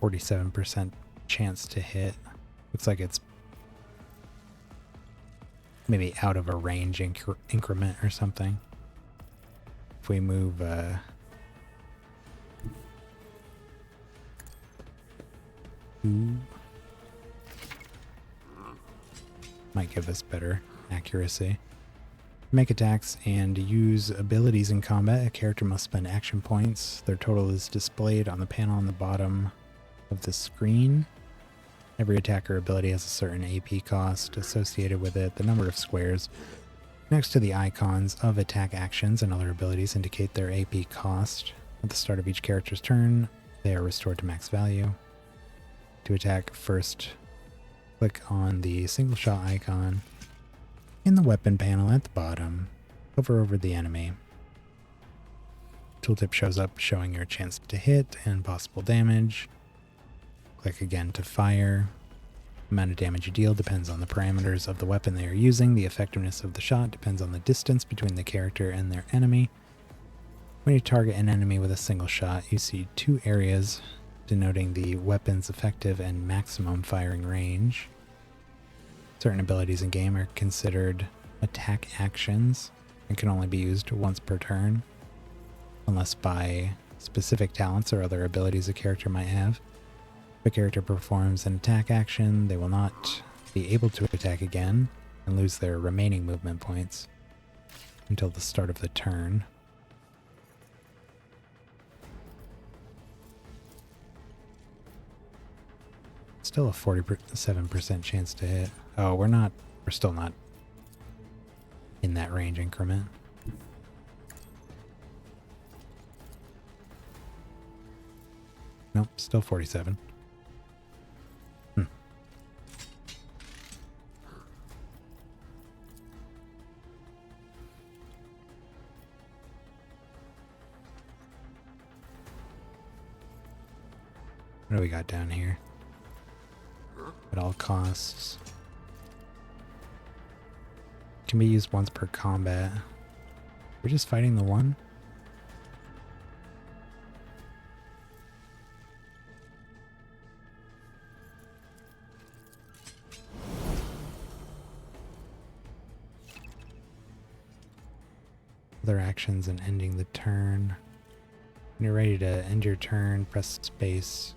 47% chance to hit. Looks like it's maybe out of a range increment or something. If we move might give us better accuracy. Make attacks and use abilities in combat. A character must spend action points. Their total is displayed on the panel on the bottom of the screen. Every attack or ability has a certain AP cost associated with it. The number of squares next to the icons of attack actions and other abilities indicate their AP cost. At the start of each character's turn, they are restored to max value. To attack, first click on the single shot icon in the weapon panel at the bottom. Hover over the enemy. Tooltip shows up showing your chance to hit and possible damage. Click again to fire. The amount of damage you deal depends on the parameters of the weapon they are using. The effectiveness of the shot depends on the distance between the character and their enemy. When you target an enemy with a single shot, you see two areas denoting the weapon's effective and maximum firing range. Certain abilities in game are considered attack actions and can only be used once per turn, unless by specific talents or other abilities a character might have. If a character performs an attack action, they will not be able to attack again and lose their remaining movement points until the start of the turn. Still a 47% chance to hit. Oh, we're still not in that range increment. Nope, still 47. What do we got down here? At all costs. Can be used once per combat. We're just fighting the one? Other actions and ending the turn. When you're ready to end your turn, press space,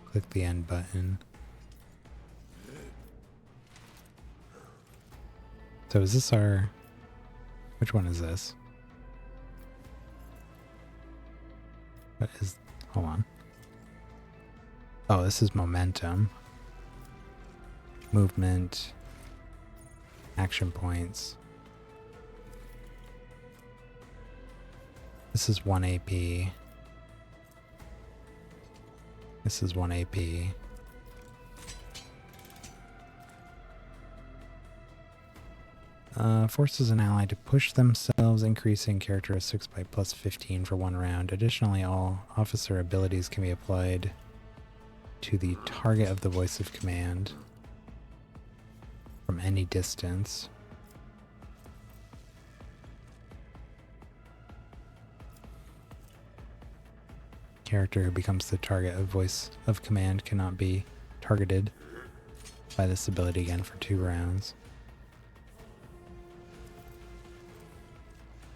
click the end button. So is this our... Which one is this? What is... Hold on. Oh, this is momentum. Movement. Action points. This is 1 AP. This is 1 AP. Forces an ally to push themselves, increasing characteristics by plus 15 for 1 round. Additionally, all officer abilities can be applied to the target of the voice of command from any distance. Character who becomes the target of voice of command cannot be targeted by this ability again for 2 rounds.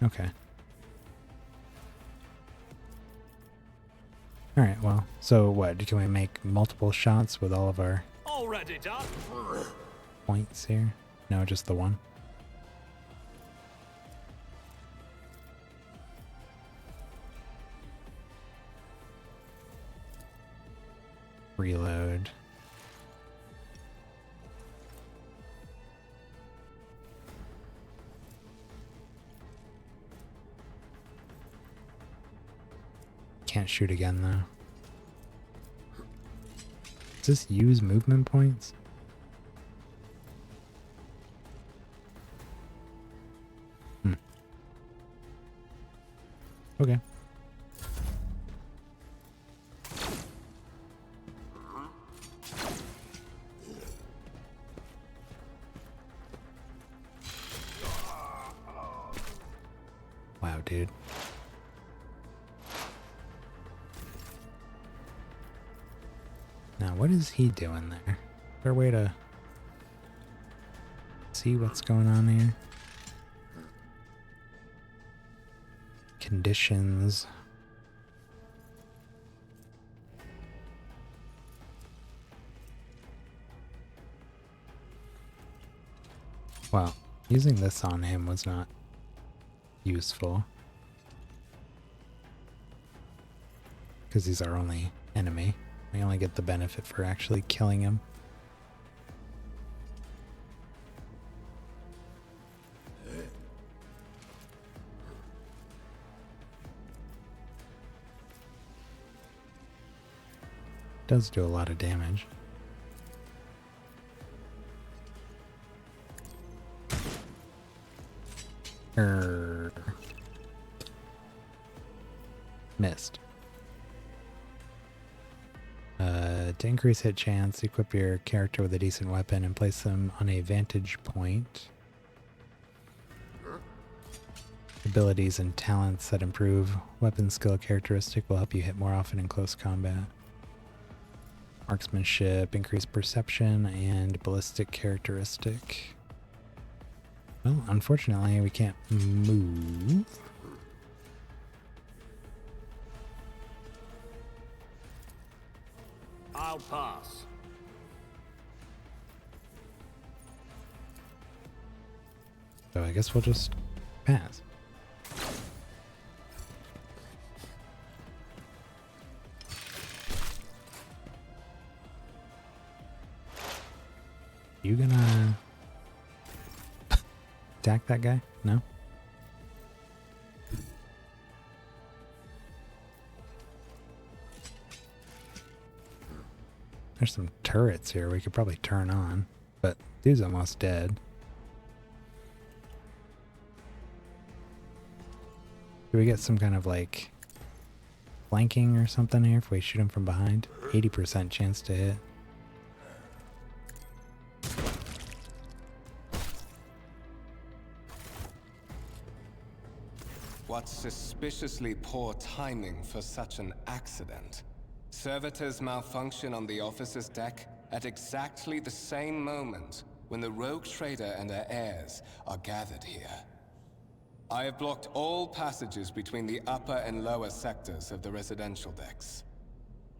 Okay. Alright, well, so what? Can we make multiple shots with all of our Already done. points here? No, just the one? Reload. Can't shoot again though. Does this use movement points? Okay. Wow, dude. Now, what is he doing there? Is there a way to see what's going on here? Conditions. Well, using this on him was not useful. Because he's our only enemy. We only get the benefit for actually killing him. Does do a lot of damage. Missed. To increase hit chance, equip your character with a decent weapon and place them on a vantage point. Abilities and talents that improve weapon skill characteristic will help you hit more often in close combat. Marksmanship, increased perception, and ballistic characteristic. Well, unfortunately, we can't move. I'll pass. So I guess we'll just pass. You gonna attack that guy? No? There's some turrets here we could probably turn on, but dude's almost dead. Do we get some kind of like flanking or something here if we shoot him from behind? 80% chance to hit. What suspiciously poor timing for such an accident. Servitors malfunction on the officer's deck at exactly the same moment when the rogue trader and her heirs are gathered here. I have blocked all passages between the upper and lower sectors of the residential decks.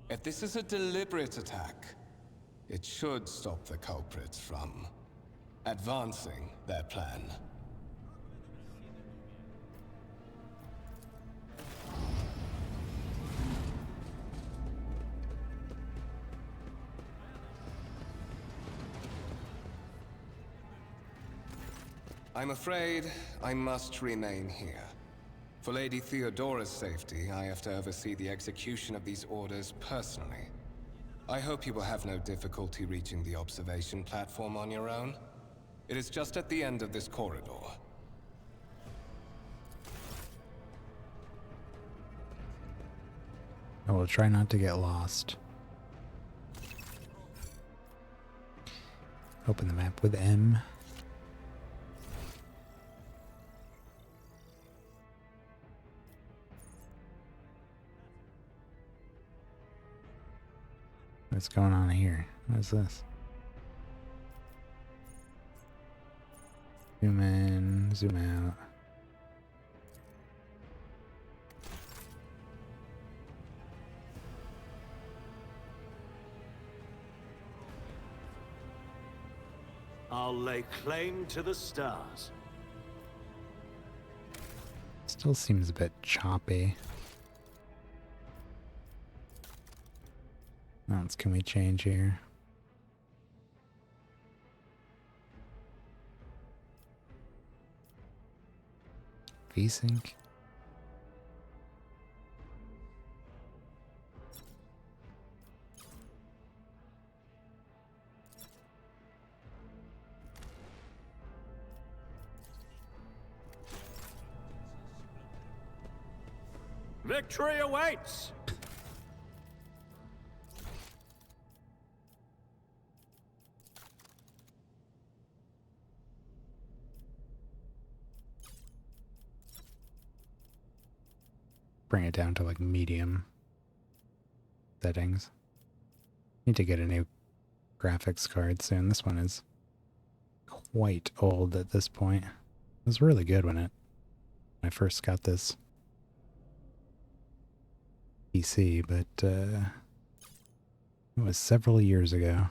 If this is a deliberate attack, it should stop the culprits from advancing their plan. I'm afraid I must remain here. For Lady Theodora's safety, I have to oversee the execution of these orders personally. I hope you will have no difficulty reaching the observation platform on your own. It is just at the end of this corridor. I will try not to get lost. Open the map with M. What's going on here? What is this? Zoom in, zoom out. I'll lay claim to the stars. Still seems a bit choppy. What else can we change here? VSync. Victory awaits! Bring it down to like medium settings. Need to get a new graphics card soon. This one is quite old at this point. It was really good when I first got this PC, but it was several years ago.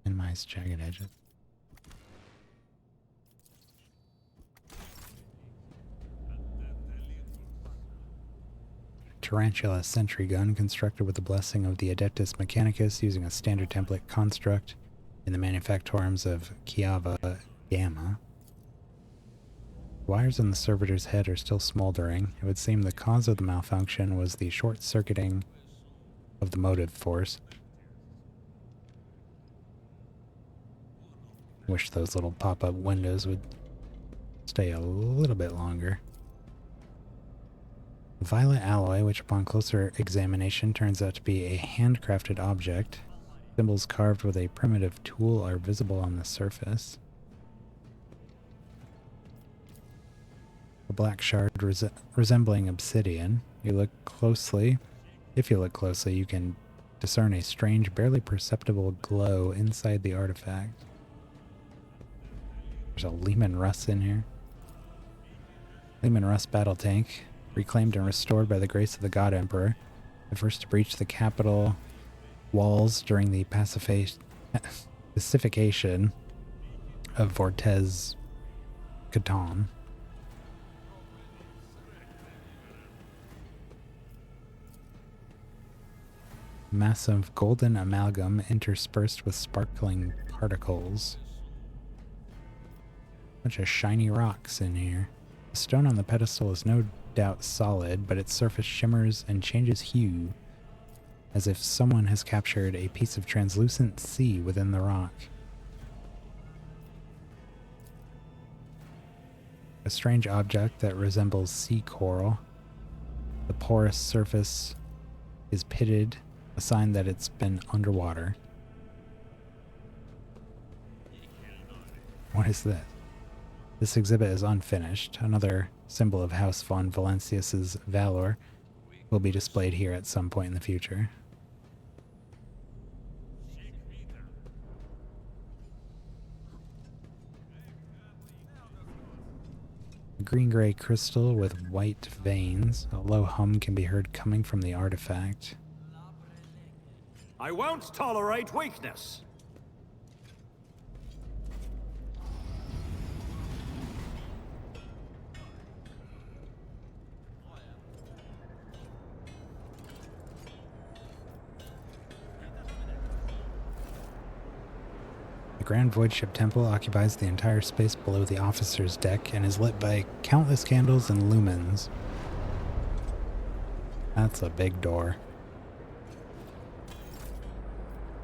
Minimize jagged edges. Tarantula sentry gun constructed with the blessing of the Adeptus Mechanicus using a standard template construct in the manufactorums of Kiava Gamma. Wires in the servitor's head are still smoldering. It would seem the cause of the malfunction was the short-circuiting of the motive force. Wish those little pop-up windows would stay a little bit longer. Violet alloy, which upon closer examination turns out to be a handcrafted object. Symbols carved with a primitive tool are visible on the surface. A black shard resembling obsidian. If you look closely, you can discern a strange, barely perceptible glow inside the artifact. There's a Lehman Russ in here. Lehman Russ battle tank, reclaimed and restored by the grace of the God Emperor, the first to breach the capital walls during the pacification of Vortez Catan. Massive golden amalgam interspersed with sparkling particles. Bunch of shiny rocks in here. The stone on the pedestal is no doubt solid, but its surface shimmers and changes hue, as if someone has captured a piece of translucent sea within the rock. A strange object that resembles sea coral. The porous surface is pitted, a sign that it's been underwater. What is this? This exhibit is unfinished. Another symbol of House von Valancius's valor will be displayed here at some point in the future. Green-gray crystal with white veins. A low hum can be heard coming from the artifact. I won't tolerate weakness. The Grand Void Ship Temple occupies the entire space below the officer's deck and is lit by countless candles and lumens. That's a big door.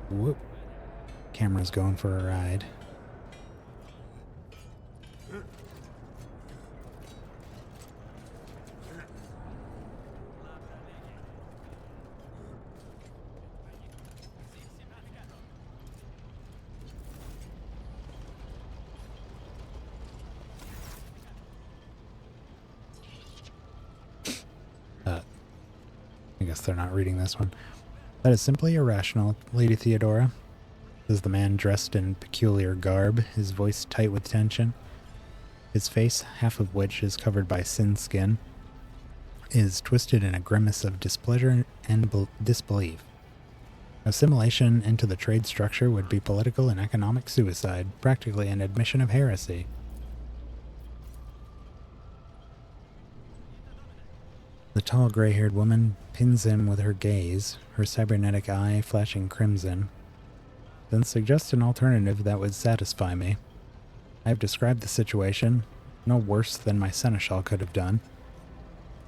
Whoop. Camera's going for a ride. I guess they're not reading this one. That is simply irrational, Lady Theodora, says the man dressed in peculiar garb, his voice tight with tension. His face, half of which is covered by sin skin, is twisted in a grimace of displeasure and disbelief. Assimilation into the trade structure would be political and economic suicide, practically an admission of heresy. The tall, gray-haired woman pins him with her gaze, her cybernetic eye flashing crimson. Then suggests an alternative that would satisfy me. I have described the situation, no worse than my seneschal could have done.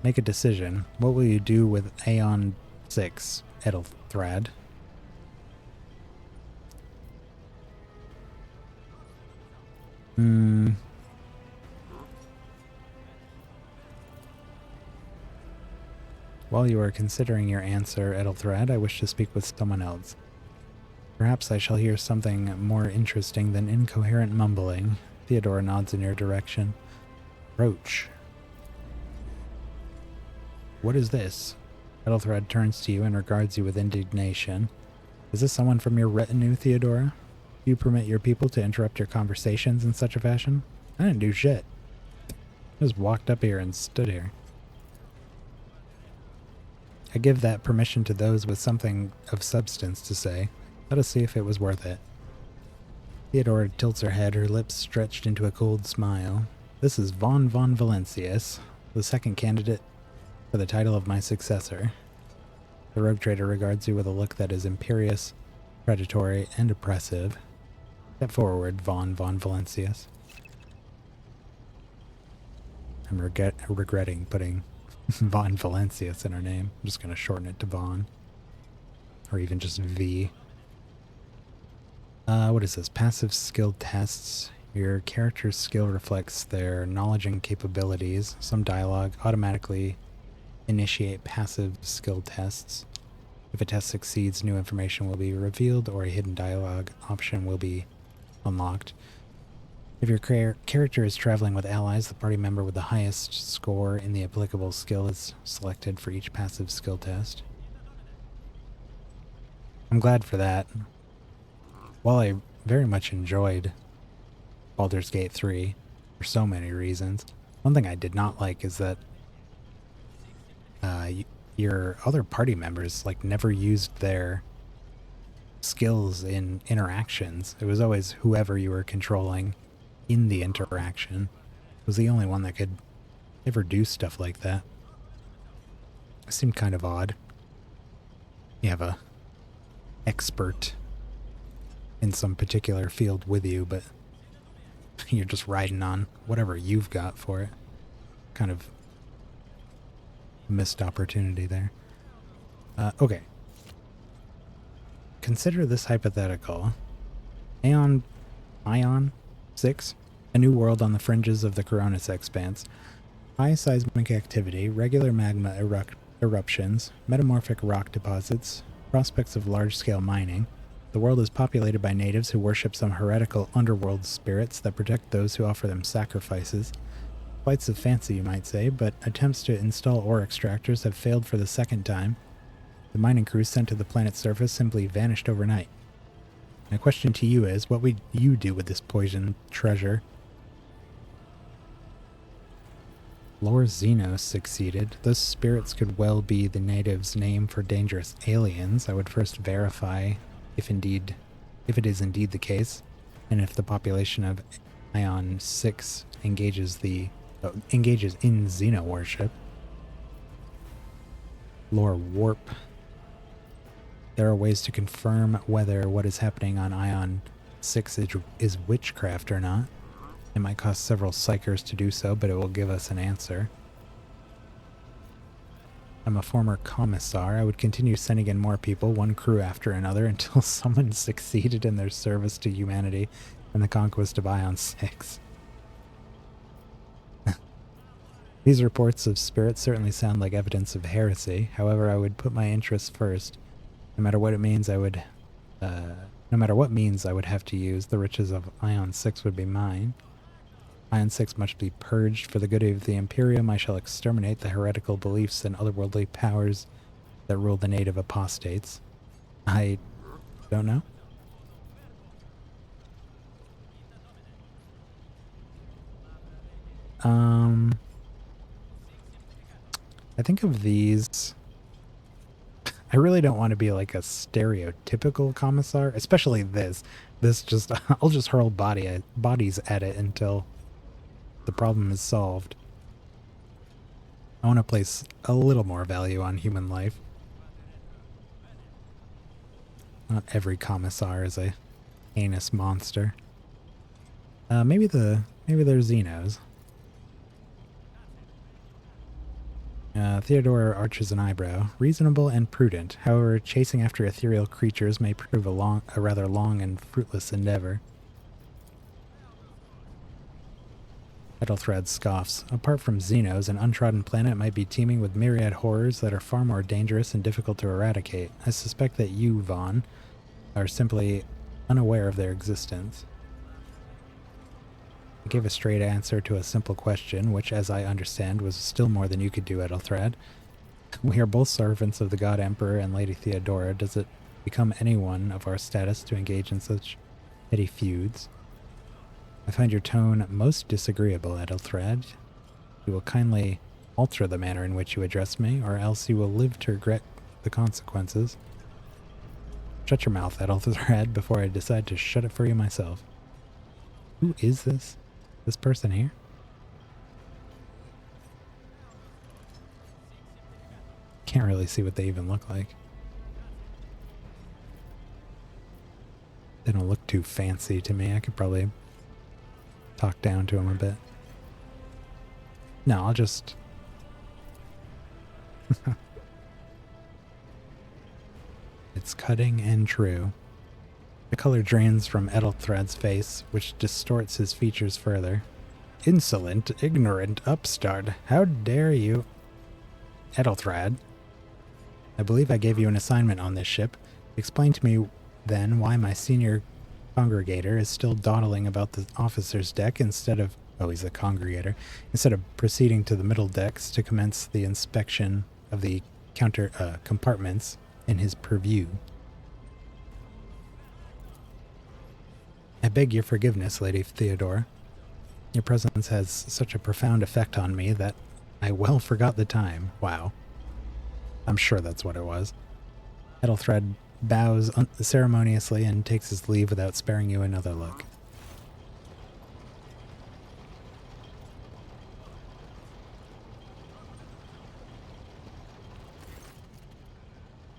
Make a decision. What will you do with Aeon 6, Edelthrad? While you are considering your answer, Edelthred, I wish to speak with someone else. Perhaps I shall hear something more interesting than incoherent mumbling. Theodora nods in your direction. Roach. What is this? Edelthred turns to you and regards you with indignation. Is this someone from your retinue, Theodora? Do you permit your people to interrupt your conversations in such a fashion? I didn't do shit. I just walked up here and stood here. I give that permission to those with something of substance to say. Let us see if it was worth it. Theodora tilts her head, her lips stretched into a cold smile. This is von Valencius, the second candidate for the title of my successor. The rogue trader regards you with a look that is imperious, predatory, and oppressive. Step forward, von Valencius. I'm regretting putting von Valencius in her name. I'm just going to shorten it to Von. Or even just V. What is this? Passive skill tests. Your character's skill reflects their knowledge and capabilities. Some dialogue automatically initiate passive skill tests. If a test succeeds, new information will be revealed or a hidden dialogue option will be unlocked. If your character is traveling with allies, the party member with the highest score in the applicable skill is selected for each passive skill test. I'm glad for that. While I very much enjoyed Baldur's Gate 3 for so many reasons, one thing I did not like is that your other party members never used their skills in interactions. It was always whoever you were controlling in the interaction was the only one that could ever do stuff like that. It seemed kind of odd. You have a expert in some particular field with you, but you're just riding on whatever you've got for it. Kind of missed opportunity there. Okay. Consider this hypothetical. Ion 6, a new world on the fringes of the Koronus Expanse. High seismic activity, regular magma eruptions, metamorphic rock deposits, prospects of large-scale mining. The world is populated by natives who worship some heretical underworld spirits that protect those who offer them sacrifices. Flights of fancy, you might say, but attempts to install ore extractors have failed for the second time. The mining crews sent to the planet's surface simply vanished overnight. My question to you is, what would you do with this poison treasure? Lord Xenos succeeded. Those spirits could well be the natives' name for dangerous aliens. I would first verify if it is indeed the case, and if the population of Ion 6 engages in Xeno worship. Lore Warp. There are ways to confirm whether what is happening on Ion 6 is witchcraft or not. It might cost several psychers to do so, but it will give us an answer. I'm a former commissar. I would continue sending in more people, one crew after another, until someone succeeded in their service to humanity and the conquest of Ion 6. These reports of spirits certainly sound like evidence of heresy. However, I would put my interests first. No matter what means I would have to use, the riches of Ion 6 would be mine. Ion 6 must be purged for the good of the Imperium. I shall exterminate the heretical beliefs and otherworldly powers that rule the native apostates. I don't know. I think of these. I really don't want to be like a stereotypical commissar, especially this. I'll just hurl bodies at it until the problem is solved. I want to place a little more value on human life. Not every commissar is a heinous monster. Maybe they're Xenos. Theodora arches an eyebrow. Reasonable and prudent. However, chasing after ethereal creatures may prove a rather long and fruitless endeavor. Ethelthred scoffs. Apart from Xenos, an untrodden planet might be teeming with myriad horrors that are far more dangerous and difficult to eradicate. I suspect that you, Vaughn, are simply unaware of their existence. I gave a straight answer to a simple question, which, as I understand, was still more than you could do, Ethelthred. We are both servants of the God Emperor and Lady Theodora. Does it become anyone of our status to engage in such petty feuds? I find your tone most disagreeable, Ethelthred. You will kindly alter the manner in which you address me, or else you will live to regret the consequences. Shut your mouth, Ethelthred, before I decide to shut it for you myself. Who is this? This person here? Can't really see what they even look like. They don't look too fancy to me. I could probably talk down to him a bit. No, I'll just... It's cutting and true. The color drains from Ethelthred's face, which distorts his features further. Insolent, ignorant upstart. How dare you? Ethelthred, I believe I gave you an assignment on this ship. Explain to me, then, why my senior congregator is still dawdling about the officer's deck instead of... Oh, he's a congregator. Instead of proceeding to the middle decks to commence the inspection of the compartments in his purview. I beg your forgiveness, Lady Theodora. Your presence has such a profound effect on me that I well forgot the time. Wow. I'm sure that's what it was. Ethelthred bows ceremoniously and takes his leave without sparing you another look.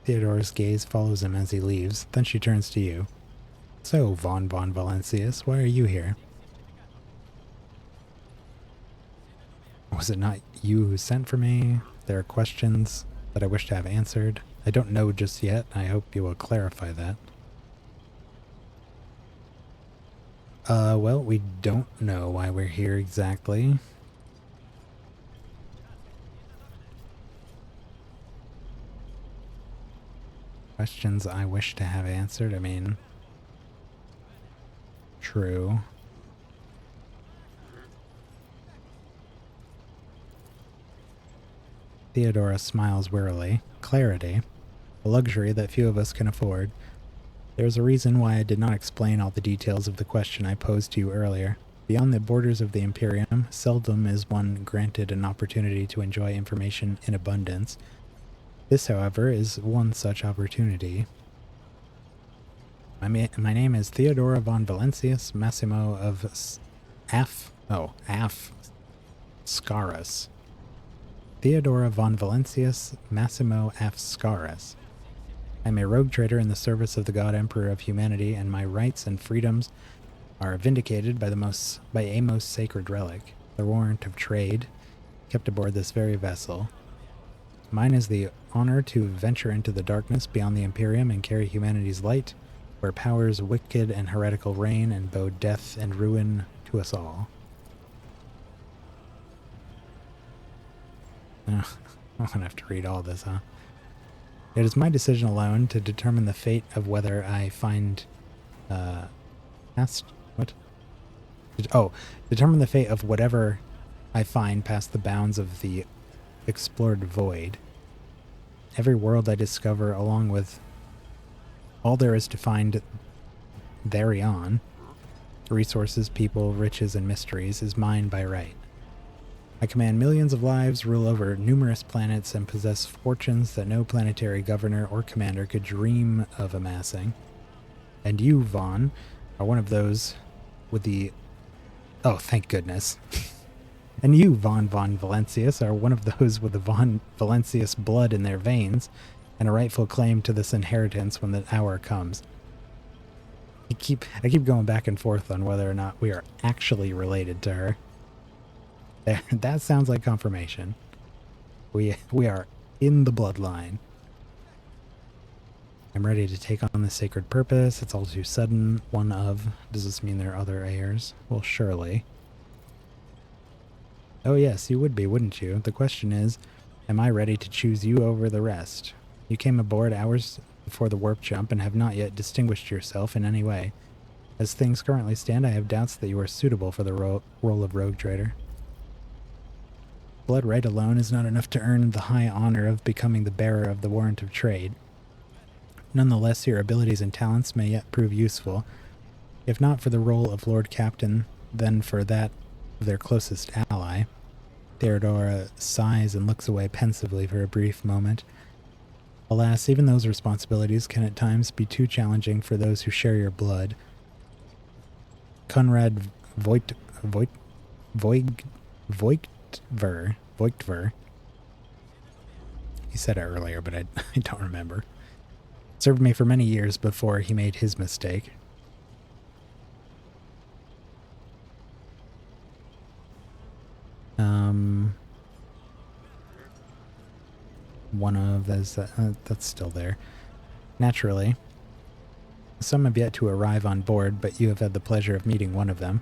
Theodora's gaze follows him as he leaves, then she turns to you. So, von Valencius, why are you here? Was it not you who sent for me? There are questions that I wish to have answered. I don't know just yet. I hope you will clarify that. Well, we don't know why we're here exactly. Questions I wish to have answered? I mean... True. Theodora smiles wearily. Clarity, a luxury that few of us can afford. There's a reason why I did not explain all the details of the question I posed to you earlier. Beyond the borders of the Imperium, seldom is one granted an opportunity to enjoy information in abundance. This, however, is one such opportunity. My name is Theodora von Valencius Massimo of Scaras. Theodora von Valencius Massimo F. Scaras. I am a rogue trader in the service of the God Emperor of humanity, and my rights and freedoms are vindicated by a most sacred relic, the warrant of trade, kept aboard this very vessel. Mine is the honor to venture into the darkness beyond the Imperium and carry humanity's light, where powers wicked and heretical reign and bow death and ruin to us all. I'm gonna have to read all this, huh? It is my decision alone to determine the fate of whether I find... determine the fate of whatever I find past the bounds of the explored void. Every world I discover, along with all there is to find thereon, resources, people, riches, and mysteries, is mine by right. I command millions of lives, rule over numerous planets, and possess fortunes that no planetary governor or commander could dream of amassing. And you, Vaughn, are one of those with the... Oh, thank goodness. And you, von Valencius, are one of those with the von Valencius blood in their veins, and a rightful claim to this inheritance when the hour comes. I keep going back and forth on whether or not we are actually related to her. That sounds like confirmation. We are in the bloodline. I'm ready to take on the sacred purpose. It's all too sudden. Does this mean there are other heirs? Well, surely. Oh yes, you would be, wouldn't you? The question is, am I ready to choose you over the rest? You came aboard hours before the warp jump and have not yet distinguished yourself in any way. As things currently stand, I have doubts that you are suitable for the role of rogue trader. Blood right alone is not enough to earn the high honor of becoming the bearer of the warrant of trade. Nonetheless, your abilities and talents may yet prove useful, if not for the role of Lord Captain, then for that of their closest ally. Theodora sighs and looks away pensively for a brief moment. Alas, even those responsibilities can at times be too challenging for those who share your blood. Conrad Voigtver. He said it earlier, but I don't remember. Served me for many years before he made his mistake. One of those, that's still there. Naturally, some have yet to arrive on board, but you have had the pleasure of meeting one of them.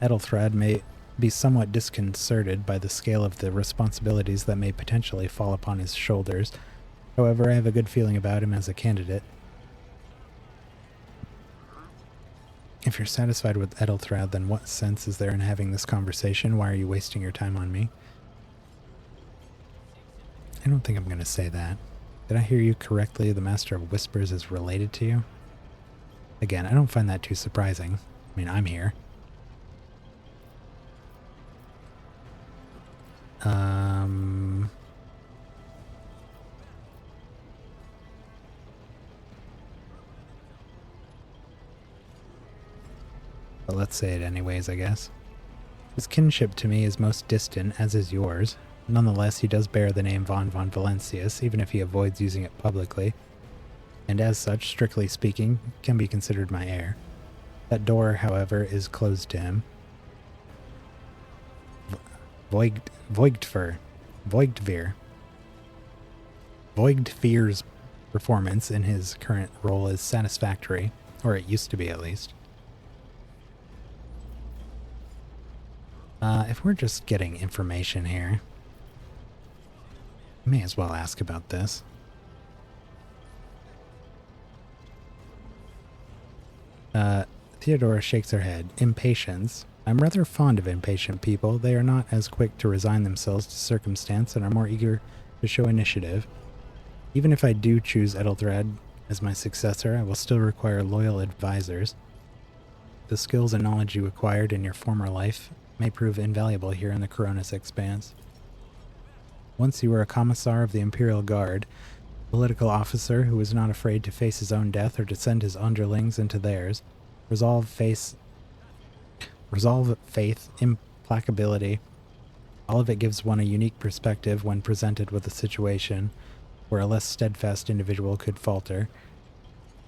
Ethelthred may be somewhat disconcerted by the scale of the responsibilities that may potentially fall upon his shoulders. However, I have a good feeling about him as a candidate. If you're satisfied with Ethelthred, then what sense is there in having this conversation? Why are you wasting your time on me? I don't think I'm going to say that. Did I hear you correctly? The Master of Whispers is related to you? Again, I don't find that too surprising. I mean, I'm here. But let's say it anyways, I guess. His kinship to me is most distant, as is yours. Nonetheless, he does bear the name von Valancius, even if he avoids using it publicly, and as such, strictly speaking, can be considered my heir. That door, however, is closed to him. Voigtvir's performance in his current role is satisfactory, or it used to be at least. If we're just getting information here, I may as well ask about this. Theodora shakes her head. Impatience. I'm rather fond of impatient people. They are not as quick to resign themselves to circumstance and are more eager to show initiative. Even if I do choose Ethelthred as my successor, I will still require loyal advisors. The skills and knowledge you acquired in your former life may prove invaluable here in the Koronus Expanse. Once you were a commissar of the Imperial Guard, a political officer who was not afraid to face his own death or to send his underlings into theirs. Resolve, faith, implacability. All of it gives one a unique perspective when presented with a situation where a less steadfast individual could falter.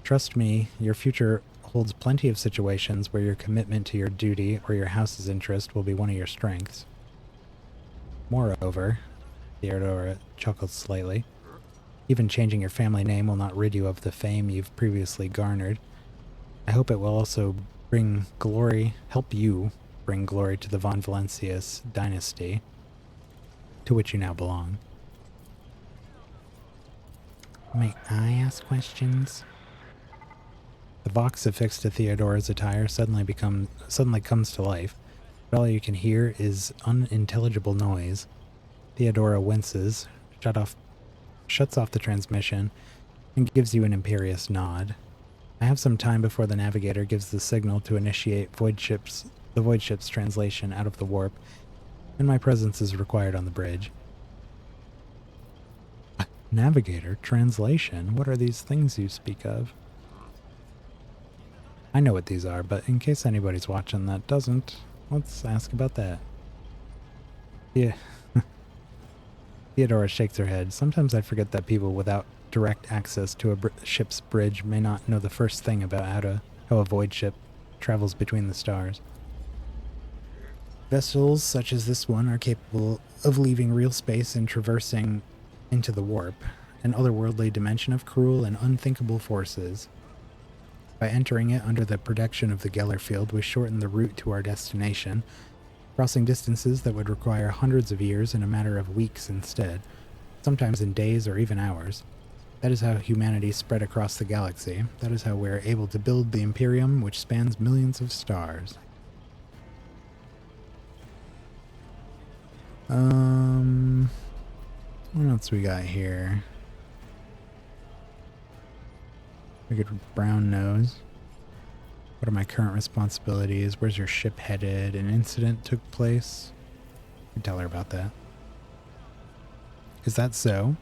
Trust me, your future holds plenty of situations where your commitment to your duty or your house's interest will be one of your strengths. Moreover, Theodora chuckled slightly, even changing your family name will not rid you of the fame you've previously garnered. I hope it will also help you bring glory to the von Valancius dynasty, to which you now belong. May I ask questions? The box affixed to Theodora's attire suddenly comes to life, but all you can hear is unintelligible noise. Theodora winces, shuts off the transmission, and gives you an imperious nod. I have some time before the navigator gives the signal to initiate the void ship's translation out of the warp, and my presence is required on the bridge. Navigator? Translation? What are these things you speak of? I know what these are, but in case anybody's watching that doesn't, let's ask about that. Yeah. Theodora shakes her head. Sometimes I forget that people without direct access to a ship's bridge may not know the first thing about how a void ship travels between the stars. Vessels such as this one are capable of leaving real space and traversing into the warp, an otherworldly dimension of cruel and unthinkable forces. By entering it under the protection of the Geller field, we shorten the route to our destination. crossing distances that would require hundreds of years in a matter of weeks instead, sometimes in days or even hours. That is how humanity spread across the galaxy. That is how we're able to build the Imperium, which spans millions of stars. What else we got here? We get brown nose. What are my current responsibilities? Where's your ship headed? An incident took place. You can tell her about that. Is that so?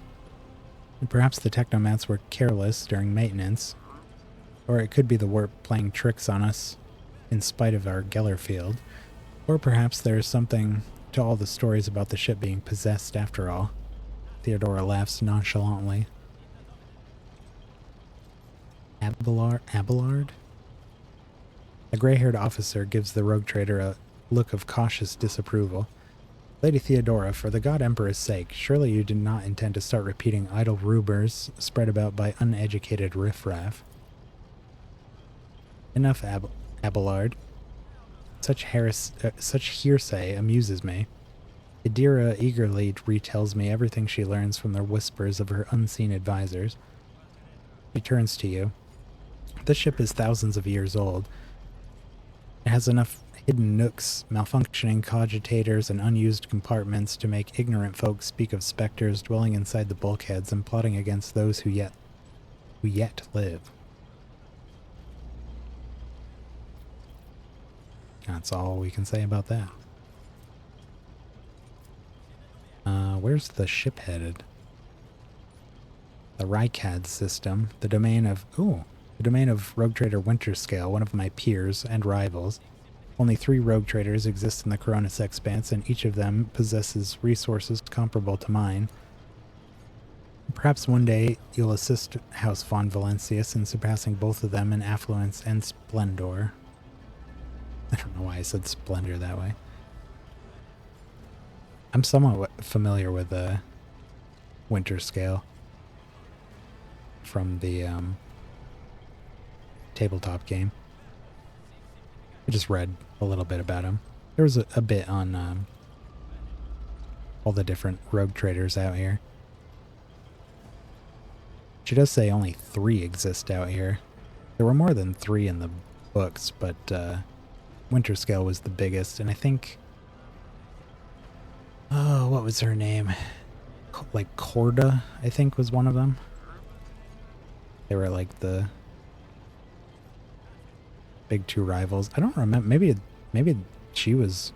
And perhaps the technomats were careless during maintenance. Or it could be the warp playing tricks on us in spite of our Geller field. Or perhaps there is something to all the stories about the ship being possessed after all. Theodora laughs nonchalantly. Abelard? A gray-haired officer gives the rogue trader a look of cautious disapproval. Lady Theodora, for the God Emperor's sake, surely you did not intend to start repeating idle rumors spread about by uneducated riffraff. Enough, Abelard. Such hearsay amuses me. Idira eagerly retells me everything she learns from the whispers of her unseen advisors. She turns to you. This ship is thousands of years old. It has enough hidden nooks, malfunctioning cogitators, and unused compartments to make ignorant folks speak of specters dwelling inside the bulkheads and plotting against those who yet live. That's all we can say about that. Where's the ship headed? The Rykad system, the domain of Rogue Trader Winterscale, one of my peers and rivals. Only 3 rogue traders exist in the Koronus Expanse, and each of them possesses resources comparable to mine. Perhaps one day you'll assist House von Valencius in surpassing both of them in affluence and splendor. I don't know why I said splendor that way. I'm somewhat familiar with the Winterscale from the tabletop game. I just read a little bit about him. There was a bit on all the different rogue traders out here. She does say only 3 exist out here. There were more than 3 in the books, but Winterscale was the biggest, and I think... Oh, what was her name? Like Corda, I think, was one of them. They were like the big 2 rivals. I don't remember. Maybe she was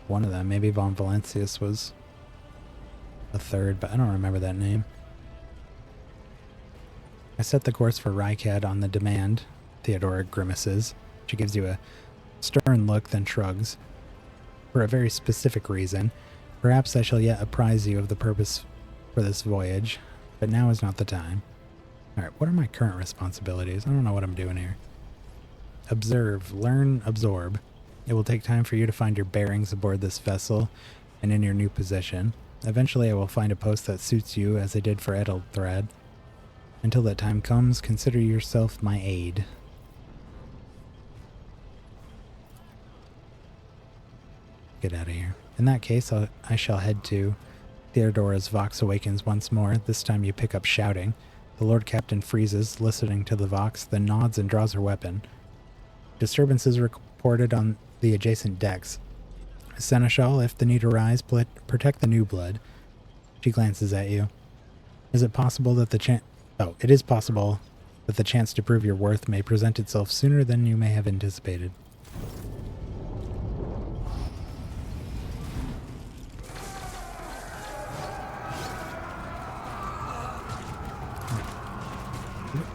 one of them. Maybe von Valencius was a 3rd, but I don't remember that name. I set the course for Rykad on the demand. Theodora grimaces. She gives you a stern look, then shrugs. For a very specific reason. Perhaps I shall yet apprise you of the purpose for this voyage, but now is not the time. Alright, what are my current responsibilities? I don't know what I'm doing here. Observe, learn, absorb. It will take time for you to find your bearings aboard this vessel and in your new position. Eventually I will find a post that suits you as I did for Edelthred. Until that time comes, consider yourself my aide. Get out of here. In that case, I shall head to Theodora's Vox awakens once more. This time you pick up shouting. The Lord Captain freezes, listening to the Vox, then nods and draws her weapon. Disturbances reported on the adjacent decks. Seneschal, if the need arise, protect the new blood. She glances at you. Is it possible that it is possible that the chance to prove your worth may present itself sooner than you may have anticipated.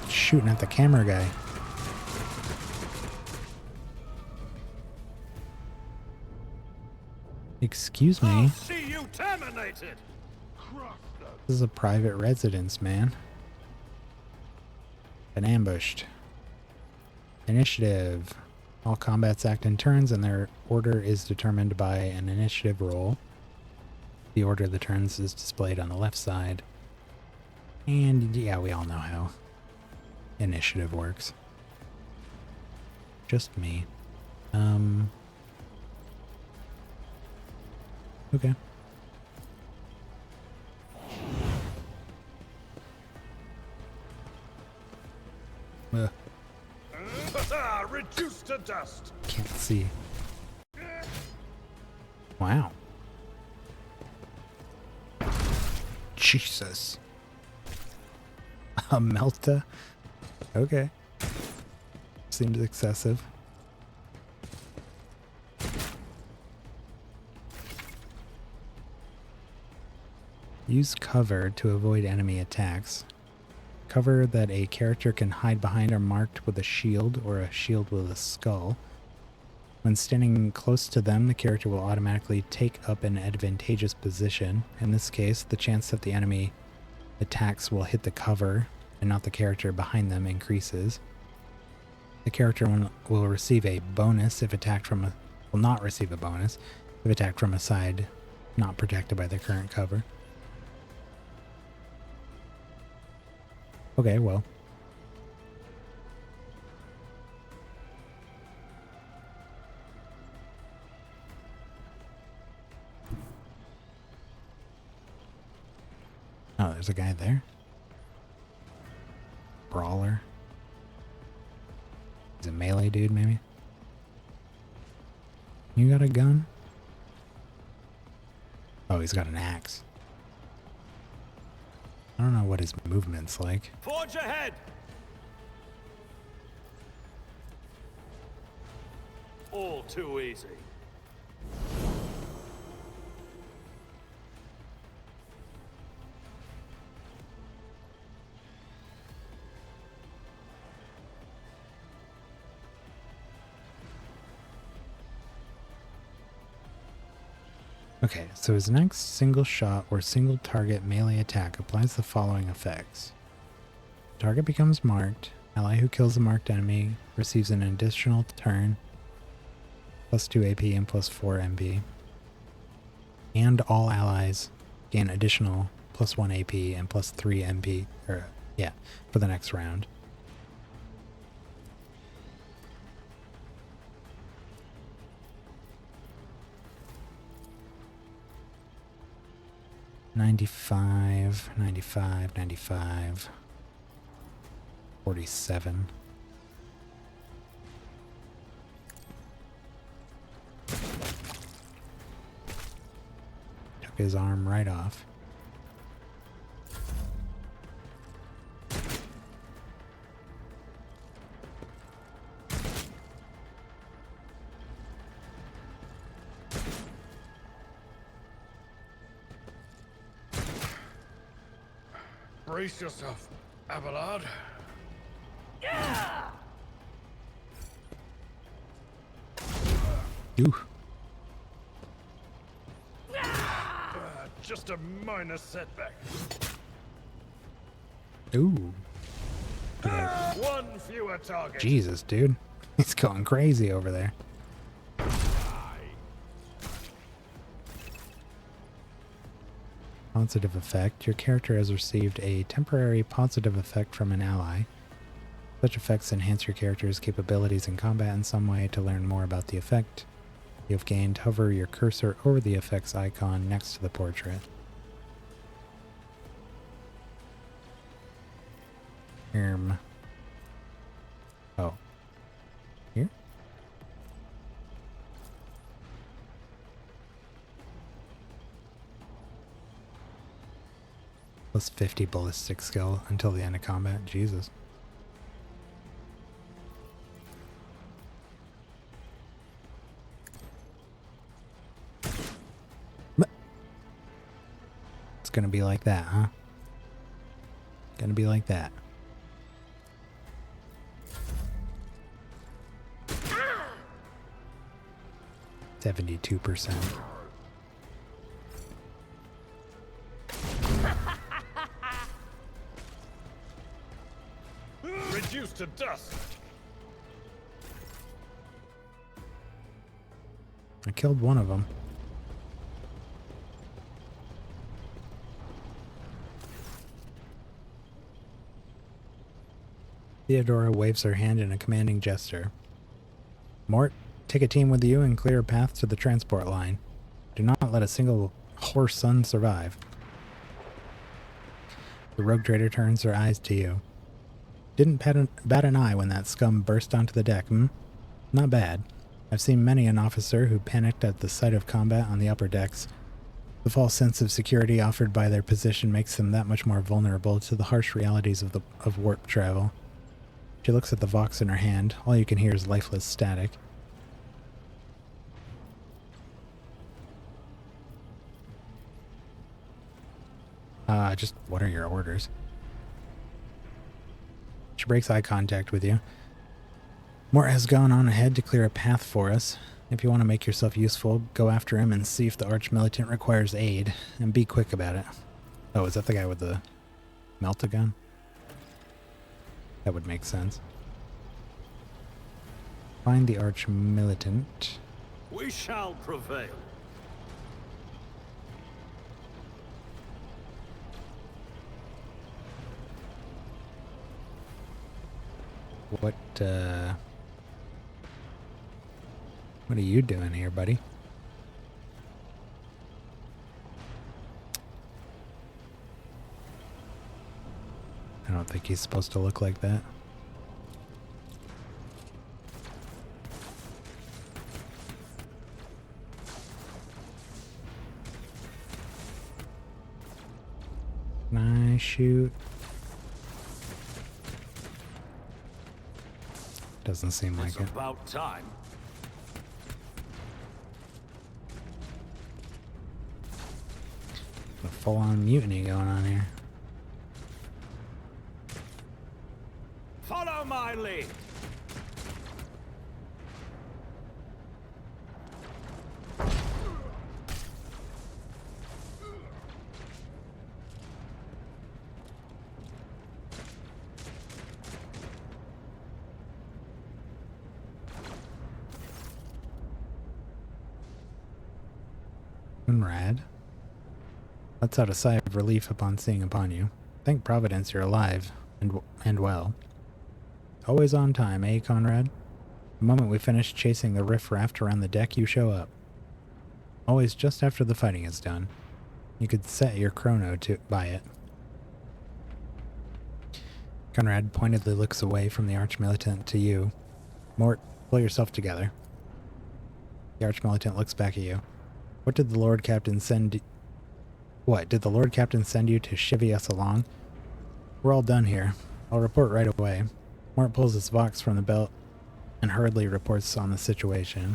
Shooting at the camera guy. Excuse me. I'll see you terminated. This is a private residence, man. Been ambushed. Initiative. All combats act in turns, and their order is determined by an initiative roll. The order of the turns is displayed on the left side. And yeah, we all know how initiative works. Just me. Okay. Reduced to dust. Can't see. Wow. Jesus. A Melta? Okay. Seems excessive. Use cover to avoid enemy attacks. Cover that a character can hide behind are marked with a shield or a shield with a skull. When standing close to them, the character will automatically take up an advantageous position. In this case, the chance that the enemy attacks will hit the cover and not the character behind them increases. The character will receive a bonus if attacked from a... will not receive a bonus if attacked from a side not protected by the current cover. Okay, well. Oh, there's a guy there. Brawler. He's a melee dude, maybe? You got a gun? Oh, he's got an axe. I don't know what his movement's like. Forge ahead! All too easy. Okay, so his next single shot or single target melee attack applies the following effects. Target becomes marked. Ally who kills the marked enemy receives an additional turn, plus 2 AP and plus 4 MP. And all allies gain additional plus 1 AP and plus 3 MP, for the next round. $95, $95, $95, $47. Took his arm right off. Brace yourself, Abelard. Ooh. Just a minor setback. Ooh. One fewer target. Jesus, dude. He's going crazy over there. Positive effect. Your character has received a temporary positive effect from an ally. Such effects enhance your character's capabilities in combat in some way. To learn more about the effect you have gained, hover your cursor over the effects icon next to the portrait. Oh. Here? Plus 50 ballistic skill until the end of combat. Jesus. It's gonna be like that, huh? Gonna be like that. Ah! 72%. Reduced to dust. I killed one of them. Theodora waves her hand in a commanding gesture. Mort, take a team with you and clear a path to the transport line. Do not let a single whore's son survive. The rogue trader turns her eyes to you. Didn't bat an eye when that scum burst onto the deck, hmm? Not bad. I've seen many an officer who panicked at the sight of combat on the upper decks. The false sense of security offered by their position makes them that much more vulnerable to the harsh realities of warp travel. She looks at the Vox in her hand. All you can hear is lifeless static. Just what are your orders? She breaks eye contact with you. Mort has gone on ahead to clear a path for us. If you want to make yourself useful, go after him and see if the Arch-Militant requires aid, and be quick about it. Oh, is that the guy with the melt-a-gun? That would make sense. Find the Arch-Militant. We shall prevail. What are you doing here, buddy? I don't think he's supposed to look like that. Can I shoot? Doesn't seem like it. About time. A full-on mutiny going on here. Follow my lead. Rad. Lets out a sigh of relief upon seeing upon you. Thank Providence you're alive and well. Always on time, eh, Conrad? The moment we finish chasing the riffraff around the deck, you show up. Always just after the fighting is done. You could set your chrono by it. Conrad pointedly looks away from the Arch-Militant to you. Mort, pull yourself together. The Arch-Militant looks back at you. What did the Lord Captain send... What, did the Lord Captain send you to chivvy us along? We're all done here. I'll report right away. Mort pulls his Vox from the belt and hurriedly reports on the situation.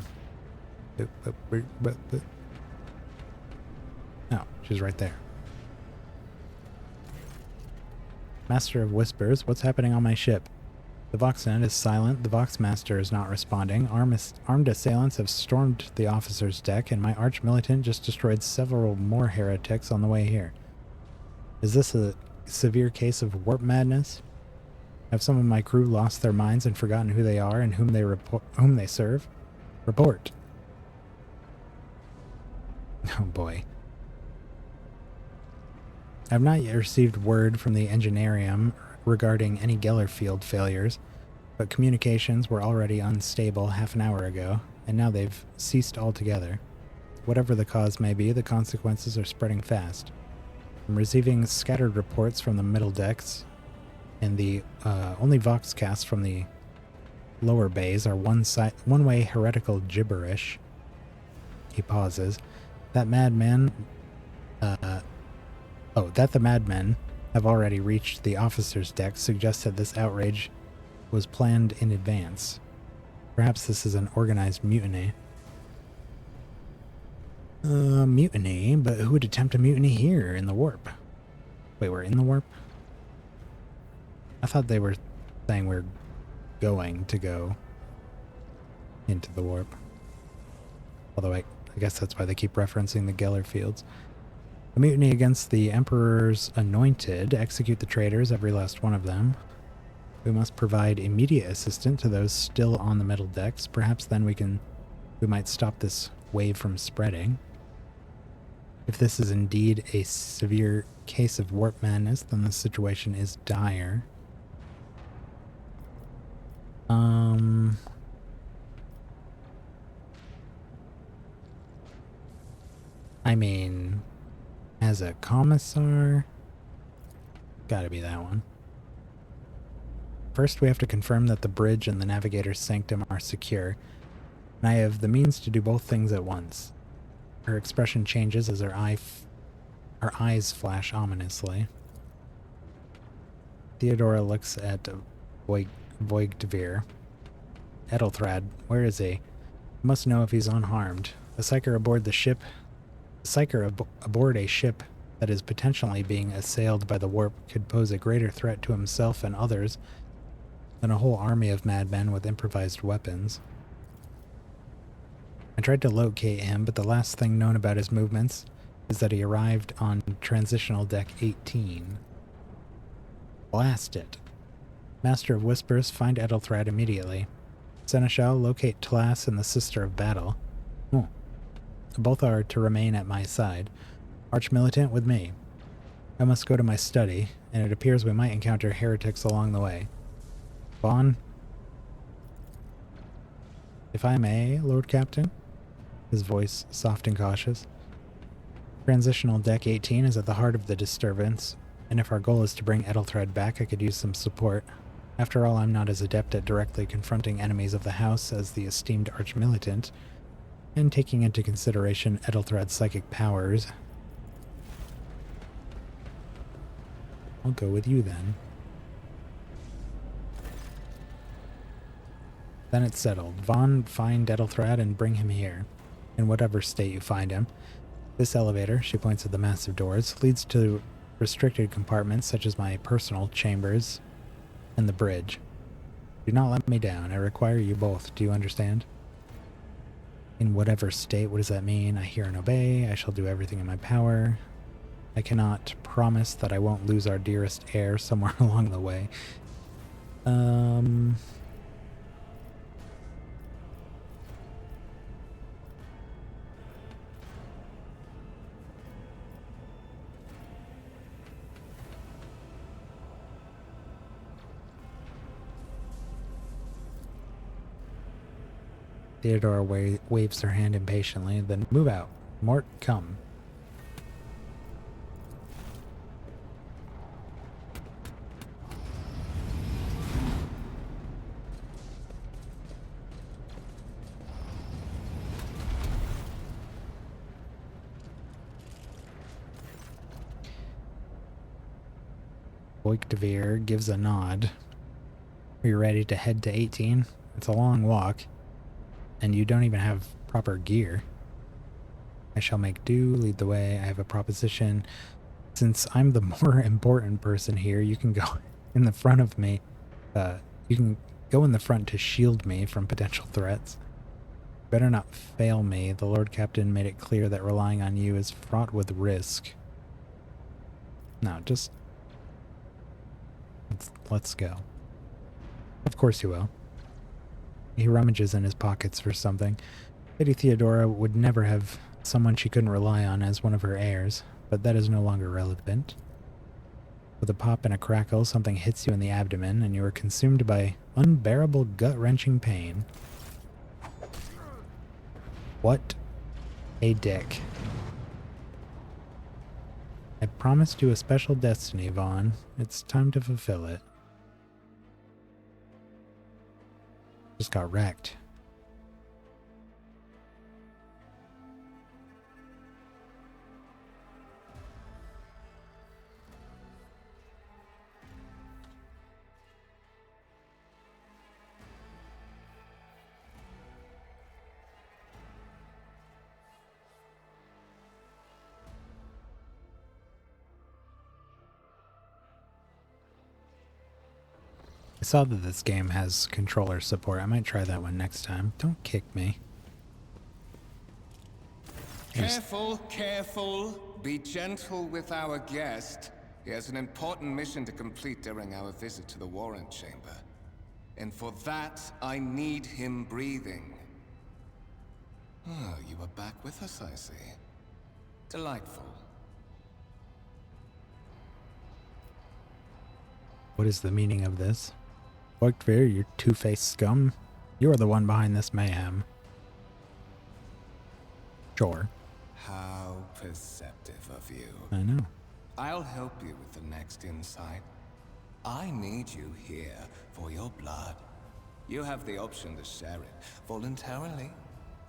Oh, she's right there. Master of Whispers, what's happening on my ship? The Voxnet is silent, the Voxmaster is not responding, armed assailants have stormed the officer's deck, and my Arch-Militant just destroyed several more heretics on the way here. Is this a severe case of warp madness? Have some of my crew lost their minds and forgotten who they are and whom they serve? Report. Oh boy. I've not yet received word from the Engineerium regarding any Geller field failures, but communications were already unstable half an hour ago, and now they've ceased altogether. Whatever the cause may be, the consequences are spreading fast. I'm receiving scattered reports from the middle decks, and the only Voxcasts from the lower bays are one-way heretical gibberish. He pauses. That the madmen have already reached the officer's deck suggests that this outrage was planned in advance. Perhaps this is an organized mutiny. Mutiny? But who would attempt a mutiny here in the warp? Wait, we're in the warp? I thought they were saying we're going to go into the warp. Although I guess that's why they keep referencing the Geller fields. A mutiny against the Emperor's anointed. Execute the traitors, every last one of them. We must provide immediate assistance to those still on the middle decks. Perhaps then we might stop this wave from spreading. If this is indeed a severe case of warp madness, then the situation is dire. I mean, as a commissar, gotta be that one. First, we have to confirm that the bridge and the navigator's sanctum are secure, and I have the means to do both things at once. Her expression changes as her eyes flash ominously. Theodora looks at Voigtveer. Ethelthrad, where is he? I must know if he's unharmed. A psyker aboard the ship. A psyker aboard a ship that is potentially being assailed by the warp could pose a greater threat to himself and others than a whole army of madmen with improvised weapons. I tried to locate him, but the last thing known about his movements is that he arrived on transitional deck 18. Blast it. Master of Whispers, find Ethelthrad immediately. Seneschal, locate Tlas and the Sister of Battle. Oh. Both are to remain at my side. Archmilitant with me. I must go to my study, and it appears we might encounter heretics along the way. Vaughn? If I may, Lord Captain? His voice soft and cautious. Transitional Deck 18 is at the heart of the disturbance, and if our goal is to bring Ethelthrad back, I could use some support. After all, I'm not as adept at directly confronting enemies of the house as the esteemed Archmilitant, and taking into consideration Ethelthrad's psychic powers, I'll go with you then. Then it's settled. Vaughn, find Ethelthrad and bring him here, in whatever state you find him. This elevator, she points at the massive doors, leads to restricted compartments such as my personal chambers and the bridge. Do not let me down. I require you both. Do you understand? In whatever state, what does that mean? I hear and obey. I shall do everything in my power. I cannot promise that I won't lose our dearest heir somewhere along the way. Theodora waves her hand impatiently, then move out. Mort, come. Voigtveer gives a nod. Are you ready to head to 18? It's a long walk, and you don't even have proper gear. I shall make do, lead the way. I have a proposition. Since I'm the more important person here, you can go in the front of me. You can go in the front to shield me from potential threats. Better not fail me. The Lord Captain made it clear that relying on you is fraught with risk. No, just... Let's go. Of course you will. He rummages in his pockets for something. Lady Theodora would never have someone she couldn't rely on as one of her heirs, but that is no longer relevant. With a pop and a crackle, something hits you in the abdomen, and you are consumed by unbearable gut-wrenching pain. What a dick. I promised you a special destiny, Vaughn. It's time to fulfill it. Just got wrecked. I saw that this game has controller support. I might try that one next time. Don't kick me. Careful, careful. Be gentle with our guest. He has an important mission to complete during our visit to the Warrant Chamber. And for that, I need him breathing. Oh, you are back with us, I see. Delightful. What is the meaning of this? Voigtveer, you two-faced scum. You are the one behind this mayhem. Sure. How perceptive of you. I know. I'll help you with the next insight. I need you here for your blood. You have the option to share it voluntarily,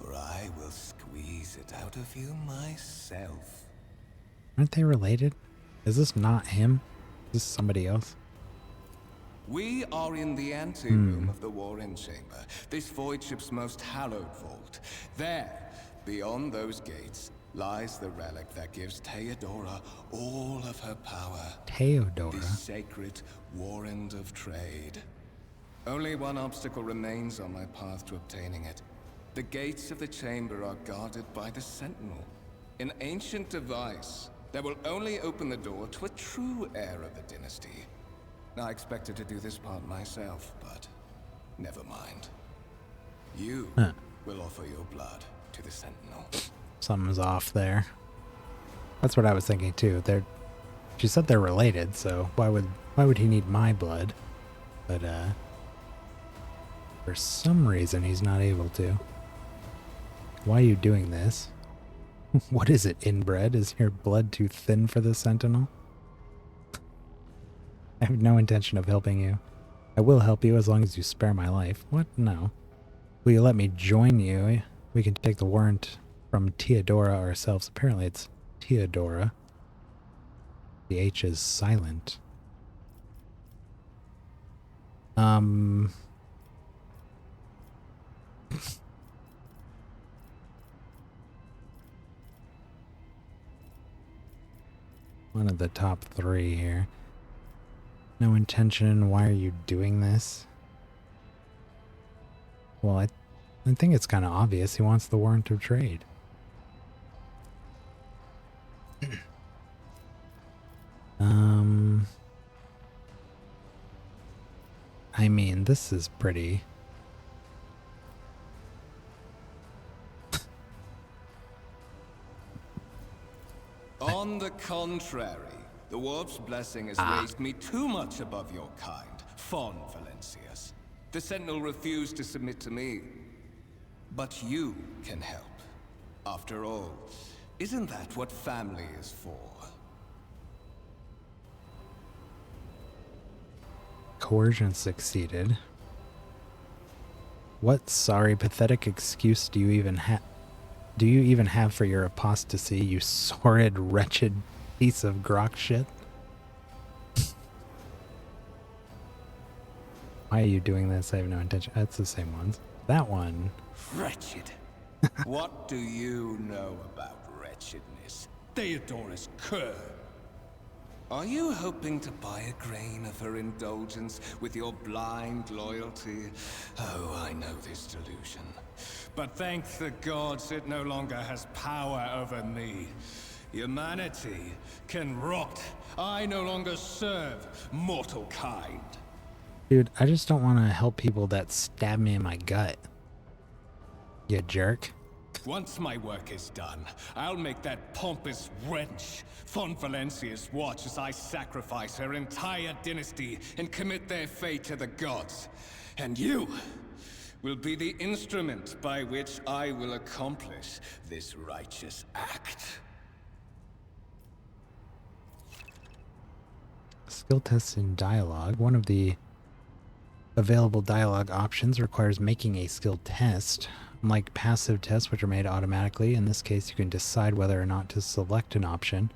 or I will squeeze it out of you myself. Aren't they related? Is this not him? Is this somebody else? We are in the anteroom of the Warren Chamber, this void ship's most hallowed vault. There, beyond those gates, lies the relic that gives Theodora all of her power. Theodora? The sacred warrant of trade. Only one obstacle remains on my path to obtaining it. The gates of the chamber are guarded by the Sentinel, an ancient device that will only open the door to a true heir of the dynasty. I expected to do this part myself, but never mind. You will offer your blood to the Sentinel. Something's off there. That's what I was thinking too. She said they're related, so why would he need my blood? But for some reason he's not able to. Why are you doing this? What is it, inbred? Is your blood too thin for the Sentinel? I have no intention of helping you. I will help you as long as you spare my life. What? No. Will you let me join you? We can take the warrant from Theodora ourselves. Apparently it's Theodora. The H is silent. One of the top three here. No intention. Why are you doing this? Well, I think it's kind of obvious. He wants the warrant of trade. I mean, this is pretty. On the contrary, the warp's blessing has raised me too much above your kind, Fon Valencius. The Sentinel refused to submit to me. But you can help. After all, isn't that what family is for? Coercion succeeded. What sorry, pathetic excuse do you even have for your apostasy, you sordid, wretched piece of grok shit? Why are you doing this? I have no intention. That's the same ones. That one. Wretched. What do you know about wretchedness? Theodora's cur. Are you hoping to buy a grain of her indulgence with your blind loyalty? Oh, I know this delusion. But thank the gods it no longer has power over me. Humanity can rot. I no longer serve mortal kind. Dude, I just don't want to help people that stab me in my gut. You jerk. Once my work is done, I'll make that pompous wench Fon Valencius watch as I sacrifice her entire dynasty and commit their fate to the gods. And you will be the instrument by which I will accomplish this righteous act. Skill tests in dialogue. One of the available dialogue options requires making a skill test. Unlike passive tests, which are made automatically, in this case you can decide whether or not to select an option,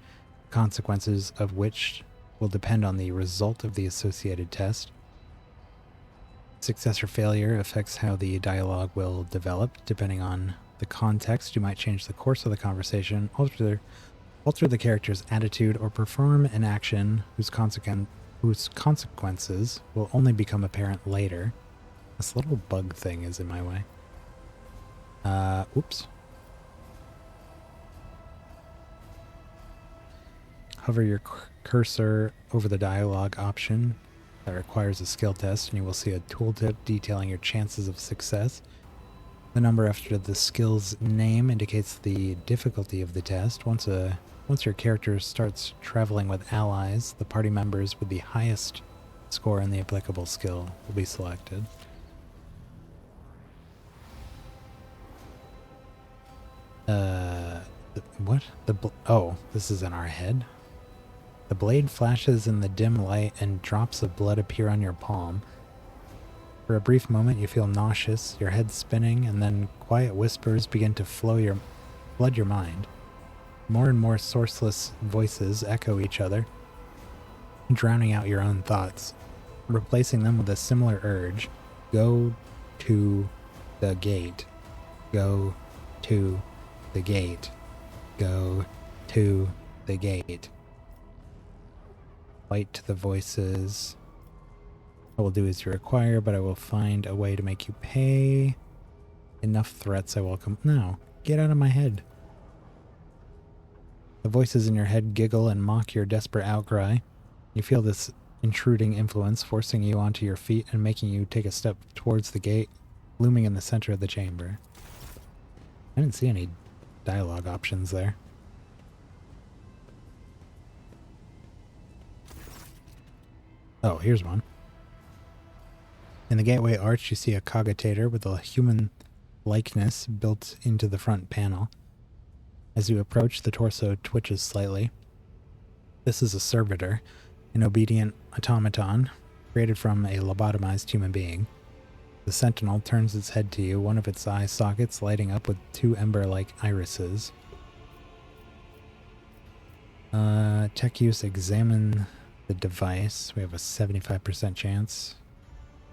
consequences of which will depend on the result of the associated test. Success or failure affects how the dialogue will develop. Depending on the context, you might change the course of the conversation, alter the character's attitude, or perform an action whose consequences will only become apparent later. This little bug thing is in my way. Oops. Hover your cursor over the dialogue option that requires a skill test, and you will see a tooltip detailing your chances of success. The number after the skill's name indicates the difficulty of the test. Once your character starts traveling with allies, the party members with the highest score in the applicable skill will be selected. What? Oh, this is in our head? The blade flashes in the dim light and drops of blood appear on your palm. For a brief moment you feel nauseous, your head spinning, and then quiet whispers begin to flood your mind. More and more sourceless voices echo each other, drowning out your own thoughts, replacing them with a similar urge. Go to the gate. Go to the gate. Go to the gate. Fight to the voices. I will do as you require, but I will find a way to make you pay. Enough threats I welcome. No, get out of my head. The voices in your head giggle and mock your desperate outcry. You feel this intruding influence forcing you onto your feet and making you take a step towards the gate, looming in the center of the chamber. I didn't see any dialogue options there. Oh, here's one. In the gateway arch, you see a cogitator with a human likeness built into the front panel. As you approach, the torso twitches slightly. This is a servitor, an obedient automaton created from a lobotomized human being. The sentinel turns its head to you, one of its eye sockets lighting up with two ember-like irises. Tech use, examine the device. We have a 75% chance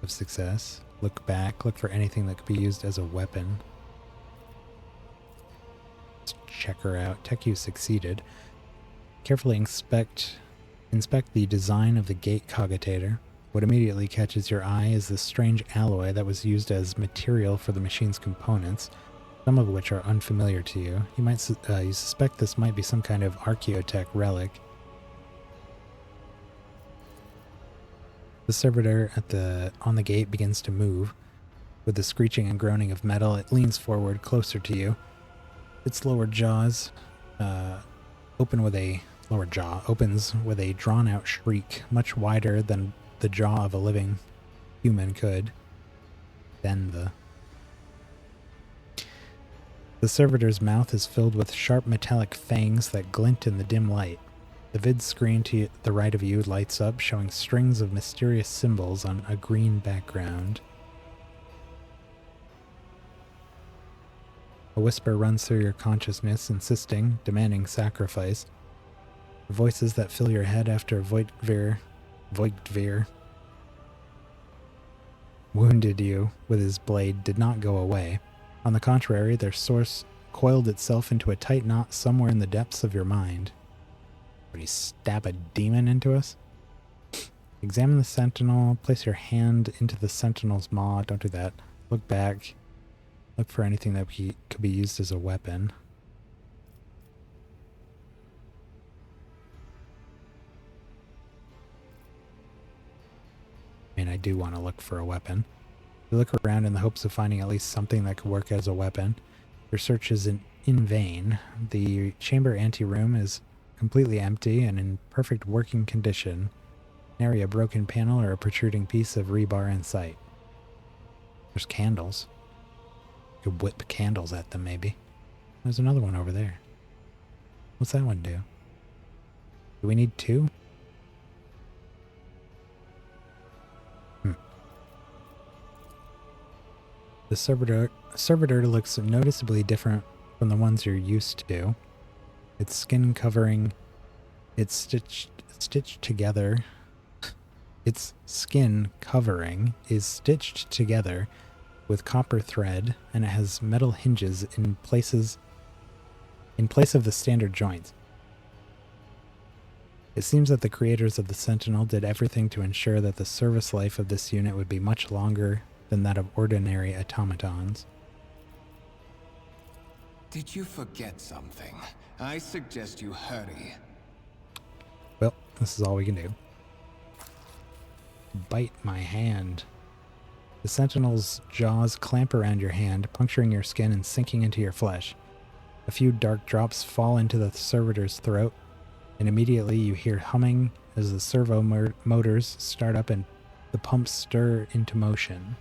of success. Look back, look for anything that could be used as a weapon. Let's check her out. Tech use succeeded. Carefully inspect the design of the gate cogitator. What immediately catches your eye is the strange alloy that was used as material for the machine's components, some of which are unfamiliar to you. You suspect this might be some kind of archaeotech relic. The servitor on the gate begins to move. With the screeching and groaning of metal, it leans forward closer to you. Its lower jaws opens with a drawn-out shriek, much wider than the jaw of a living human could. Then the servitor's mouth is filled with sharp metallic fangs that glint in the dim light. The vid screen to the right of you lights up, showing strings of mysterious symbols on a green background. A whisper runs through your consciousness, demanding sacrifice. The voices that fill your head after Voigtvir wounded you with his blade did not go away. On the contrary, their source coiled itself into a tight knot somewhere in the depths of your mind. Would he stab a demon into us? Examine the sentinel. Place your hand into the sentinel's maw. Don't do that. Look back. Look for anything that could be used as a weapon. I mean, I do want to look for a weapon. You look around in the hopes of finding at least something that could work as a weapon. Your search is in vain. The chamber anteroom is completely empty and in perfect working condition. Nary a broken panel or a protruding piece of rebar in sight. There's candles. You could whip candles at them, maybe. There's another one over there. What's that one do? Do we need two? The servitor looks noticeably different from the ones you're used to. Its skin covering, it's stitched together. Its skin covering is stitched together with copper thread, and it has metal hinges in place of the standard joints. It seems that the creators of the Sentinel did everything to ensure that the service life of this unit would be much longer than that of ordinary automatons. Did you forget something? I suggest you hurry. Well, this is all we can do. Bite my hand. The Sentinel's jaws clamp around your hand, puncturing your skin and sinking into your flesh. A few dark drops fall into the servitor's throat, and immediately you hear humming as the servo motors start up and the pumps stir into motion.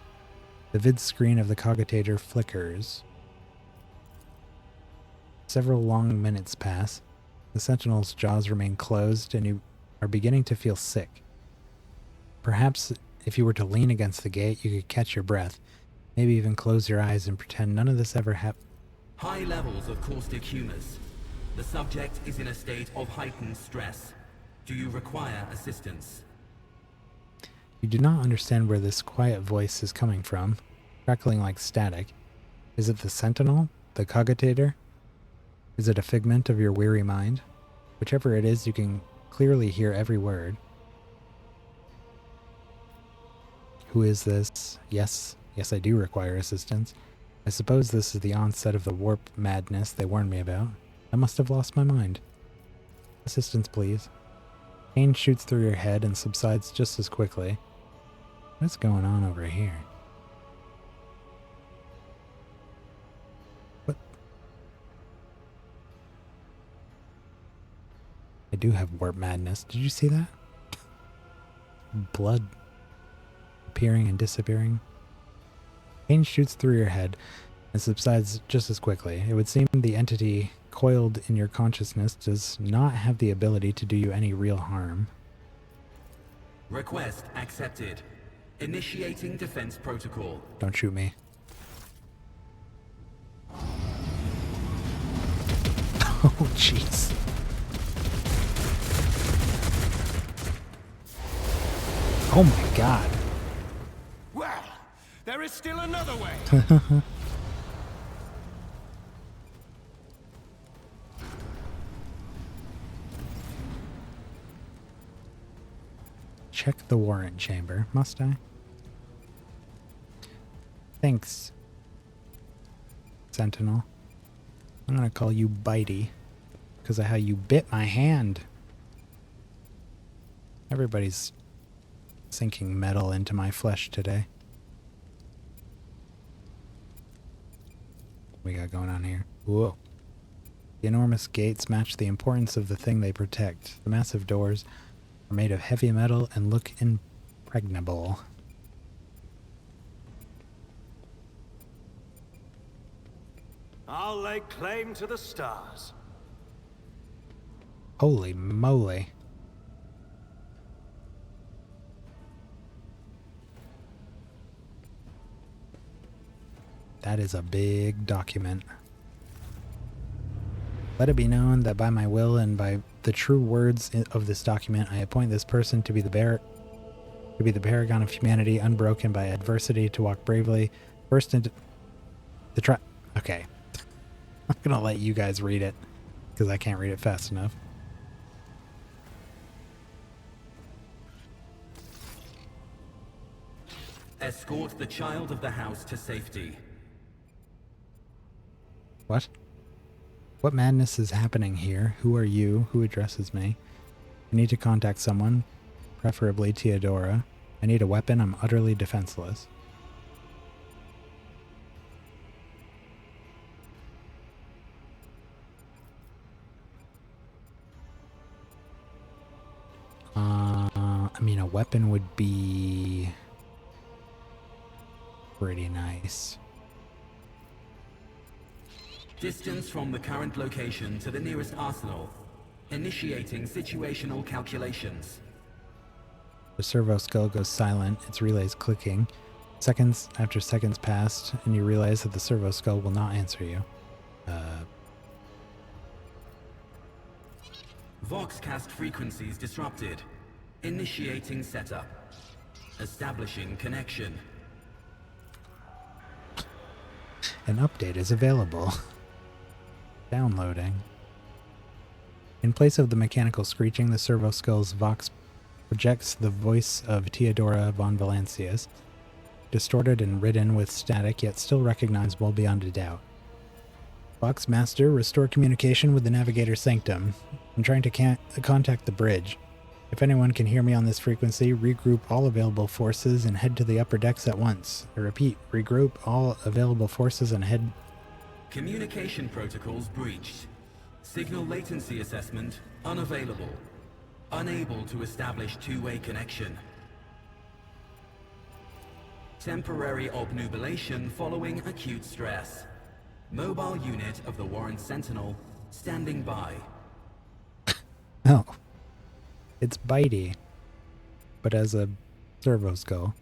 The vid screen of the cogitator flickers. Several long minutes pass. The sentinel's jaws remain closed, and you are beginning to feel sick. Perhaps if you were to lean against the gate, you could catch your breath. Maybe even close your eyes and pretend none of this ever happened. High levels of caustic humus. The subject is in a state of heightened stress. Do you require assistance? You do not understand where this quiet voice is coming from, crackling like static. Is it the sentinel? The cogitator? Is it a figment of your weary mind? Whichever it is, you can clearly hear every word. Who is this? Yes, I do require assistance. I suppose this is the onset of the warp madness they warned me about. I must have lost my mind. Assistance, please. Pain shoots through your head and subsides just as quickly. What's going on over here? What? I do have warp madness. Did you see that? Blood appearing and disappearing. Pain shoots through your head and subsides just as quickly. It would seem the entity coiled in your consciousness does not have the ability to do you any real harm. Request accepted. Initiating defense protocol. Don't shoot me. Oh, jeez. Oh my god. Well, there is still another way. Check the warrant chamber, must I? Thanks, Sentinel. I'm gonna call you Bitey because of how you bit my hand. Everybody's sinking metal into my flesh today. What we got going on here? Whoa. The enormous gates match the importance of the thing they protect. The massive doors are made of heavy metal and look impregnable. I'll lay claim to the stars. Holy moly. That is a big document. Let it be known that by my will and by the true words of this document, I appoint this person to be the paragon of humanity, unbroken by adversity, to walk bravely first into the Okay. I'm gonna let you guys read it, because I can't read it fast enough. Escort the child of the house to safety. What? What madness is happening here? Who are you? Who addresses me? I need to contact someone, preferably Teodora. I need a weapon. I'm utterly defenseless. I mean, a weapon would be pretty nice. Distance from the current location to the nearest arsenal. Initiating situational calculations. The servo skull goes silent, its relays clicking. Seconds after seconds passed, and you realize that the servo skull will not answer you. Voxcast frequencies disrupted. Initiating setup. Establishing connection. An update is available. Downloading. In place of the mechanical screeching, the servo skull's vox projects the voice of Teodora von Valancius, distorted and ridden with static, yet still recognizable beyond a doubt. Vox Master, restore communication with the Navigator's Sanctum. I'm trying to contact the bridge. If anyone can hear me on this frequency, regroup all available forces and head to the upper decks at once. I repeat, regroup all available forces and head... Communication protocols breached. Signal latency assessment unavailable. Unable to establish two-way connection. Temporary obnubilation following acute stress. Mobile unit of the Warrant Sentinel standing by. Oh. It's bitey, but as a servo skull.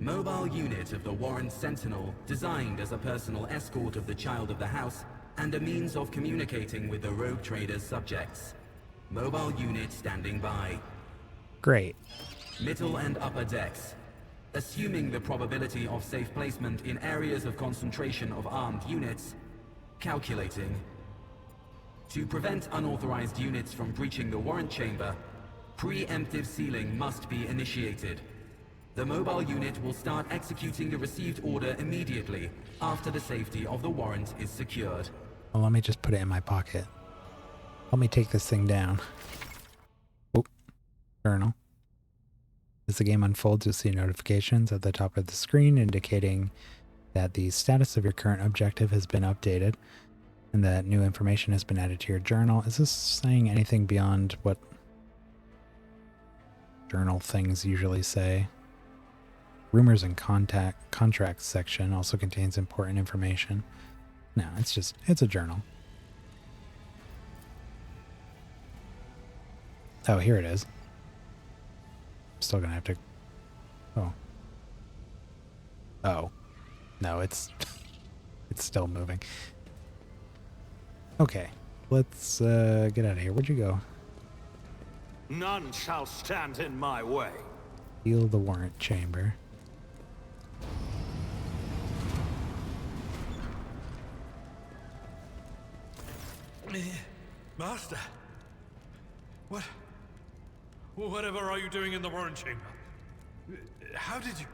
Mobile unit of the Warrant Sentinel designed as a personal escort of the child of the house and a means of communicating with the rogue trader's subjects. Mobile unit standing by. Great. Middle and upper decks. Assuming the probability of safe placement in areas of concentration of armed units. Calculating. To prevent unauthorized units from breaching the warrant chamber, preemptive sealing must be initiated. The mobile unit will start executing the received order immediately after the safety of the warrant is secured. Well, let me just put it in my pocket. Help me take this thing down. Oh, journal. As the game unfolds, you'll see notifications at the top of the screen indicating that the status of your current objective has been updated and that new information has been added to your journal. Is this saying anything beyond what journal things usually say? Rumors and contracts section also contains important information. No, it's a journal. Oh, here it is. I'm still gonna have to... Oh. Oh. No, it's still moving. Okay, let's get out of here. Where'd you go? None shall stand in my way. Seal the warrant chamber. Master, whatever are you doing in the warrant chamber? How did you...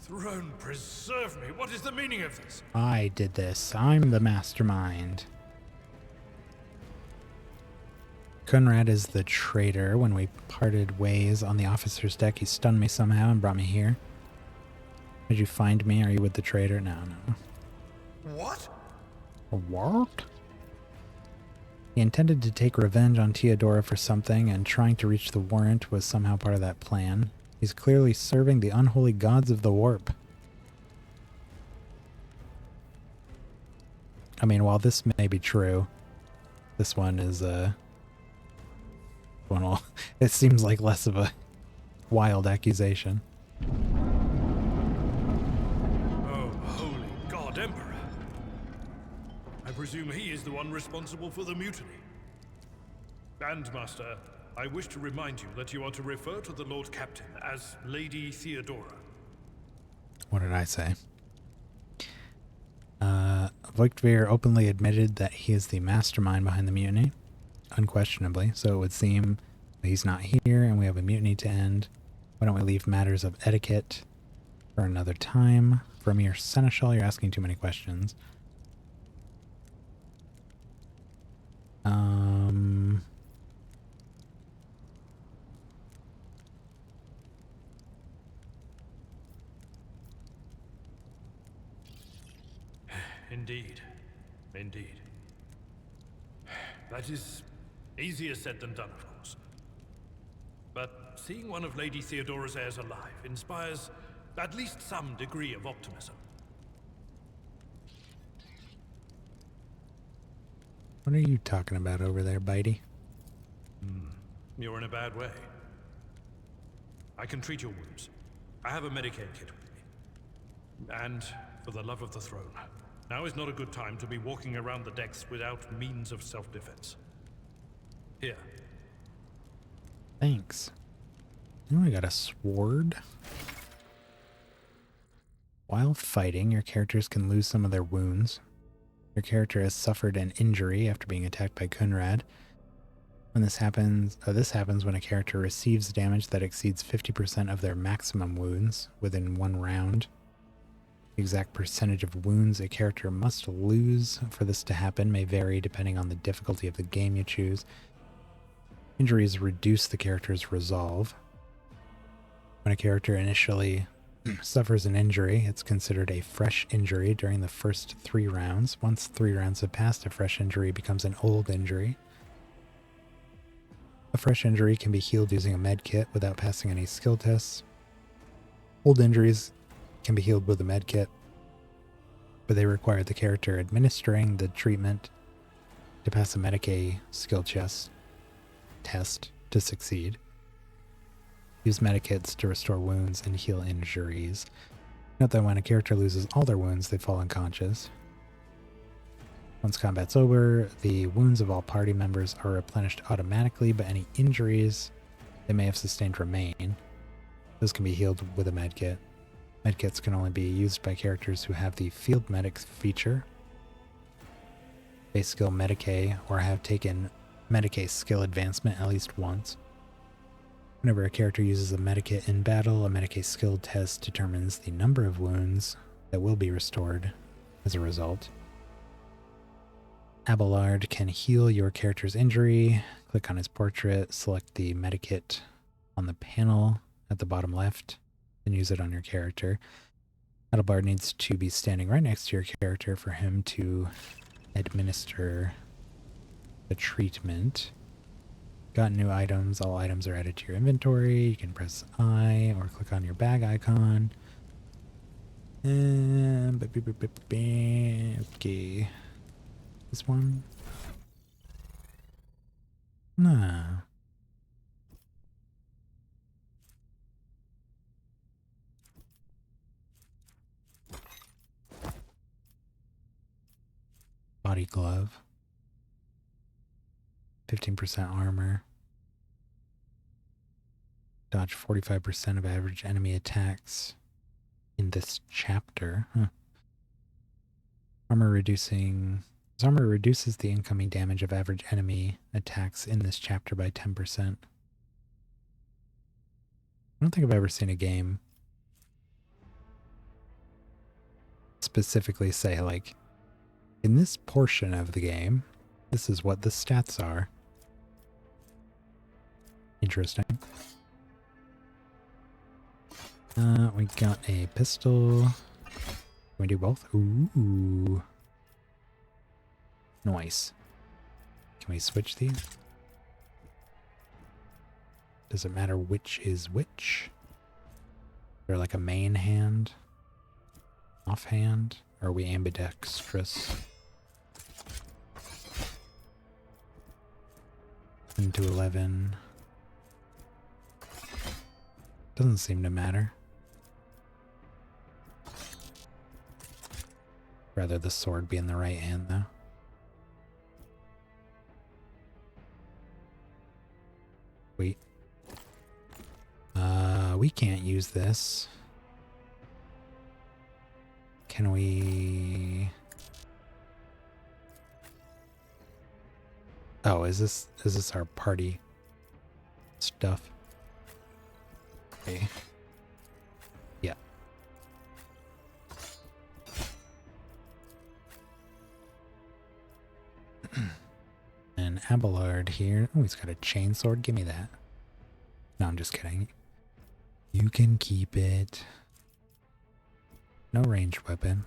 Throne preserve me. What is the meaning of this? I did this. I'm the mastermind. Conrad is the traitor. When we parted ways on the officer's deck, he stunned me somehow and brought me here. Did you find me? Are you with the traitor? No. What? What? He intended to take revenge on Theodora for something, and trying to reach the warrant was somehow part of that plan. He's clearly serving the unholy gods of the warp. I mean, while this may be true, this one is, it seems like less of a wild accusation. Oh, holy God, Emperor. I presume he is the one responsible for the mutiny. And, Master, I wish to remind you that you are to refer to the Lord Captain as Lady Theodora. What did I say? Voigtveer openly admitted that he is the mastermind behind the mutiny, unquestionably, so it would seem that he's not here and we have a mutiny to end. Why don't we leave matters of etiquette for another time? From your seneschal, you're asking too many questions. Indeed. That is easier said than done, of course. But seeing one of Lady Theodora's heirs alive inspires at least some degree of optimism. What are you talking about over there, Bitey? You're in a bad way. I can treat your wounds. I have a Medicaid kit with me. And, for the love of the throne, now is not a good time to be walking around the decks without means of self-defense. Here. Thanks. Oh, I got a sword. While fighting, your characters can lose some of their wounds. Your character has suffered an injury after being attacked by Conrad. When this happens when a character receives damage that exceeds 50% of their maximum wounds within one round. The exact percentage of wounds a character must lose for this to happen may vary depending on the difficulty of the game you choose. Injuries reduce the character's resolve. When a character initially suffers an injury, it's considered a fresh injury during the first 3 rounds. Once 3 rounds have passed, a fresh injury becomes an old injury. A fresh injury can be healed using a med kit without passing any skill tests. Old injuries can be healed with a med kit. but they require the character administering the treatment to pass a Medicaid skill test to succeed. Use medikits to restore wounds and heal injuries. Note that when a character loses all their wounds, they fall unconscious. Once combat's over, the wounds of all party members are replenished automatically, but any injuries they may have sustained remain. Those can be healed with a medkit. Medkits can only be used by characters who have the Field Medics feature, base skill Medicaid, or have taken Medicaid skill advancement at least once. Whenever a character uses a medikit in battle, a Medicaid skill test determines the number of wounds that will be restored as a result. Abelard can heal your character's injury. Click on his portrait, select the medikit on the panel at the bottom left, and use it on your character. Abelard needs to be standing right next to your character for him to administer the treatment. Got new items. All items are added to your inventory. You can press I or click on your bag icon. Okay. This one? Nah. Body glove. 15% armor. Dodge 45% of average enemy attacks in this chapter. Armor reducing... This armor reduces the incoming damage of average enemy attacks in this chapter by 10%. I don't think I've ever seen a game specifically say, like, in this portion of the game, this is what the stats are. Interesting. We got a pistol. Can we do both? Ooh. Nice. Can we switch these? Does it matter which is which? Is there like a main hand? Offhand? Or are we ambidextrous? 10 to 11. Doesn't seem to matter. Rather the sword be in the right hand though. Wait. We can't use this. Can we... Oh, is this our party stuff? Okay. Yeah. And Abelard here. Oh, he's got a chainsword. Give me that. No, I'm just kidding. You can keep it. No ranged weapon.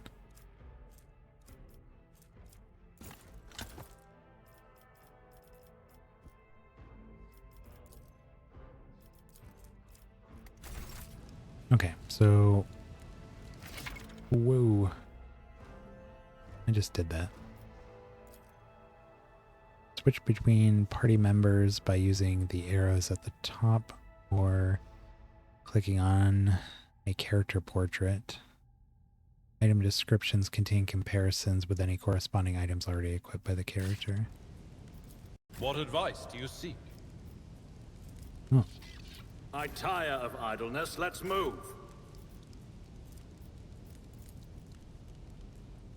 Okay, so... Whoa. I just did that. Switch between party members by using the arrows at the top or clicking on a character portrait. Item descriptions contain comparisons with any corresponding items already equipped by the character. What advice do you seek? Oh. I tire of idleness. Let's move.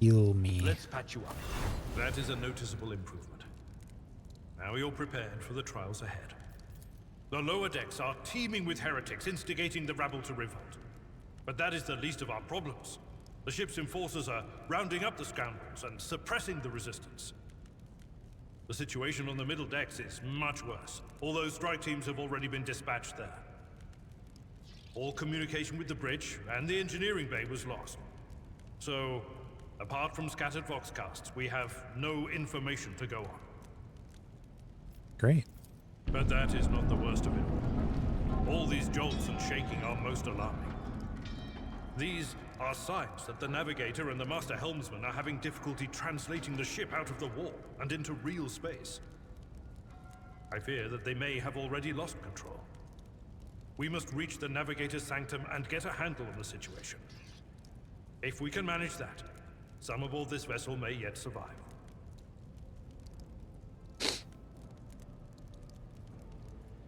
Heal me. Let's patch you up. That is a noticeable improvement. Now you're prepared for the trials ahead. The lower decks are teeming with heretics instigating the rabble to revolt. But that is the least of our problems. The ship's enforcers are rounding up the scoundrels and suppressing the resistance. The situation on the middle decks is much worse, although strike teams have already been dispatched there. All communication with the bridge and the engineering bay was lost. So, apart from scattered voxcasts, we have no information to go on. Great. But that is not the worst of it. All these jolts and shaking are most alarming. These are signs that the Navigator and the Master Helmsman are having difficulty translating the ship out of the warp and into real space. I fear that they may have already lost control. We must reach the Navigator's sanctum and get a handle on the situation. If we can manage that, some aboard this vessel may yet survive.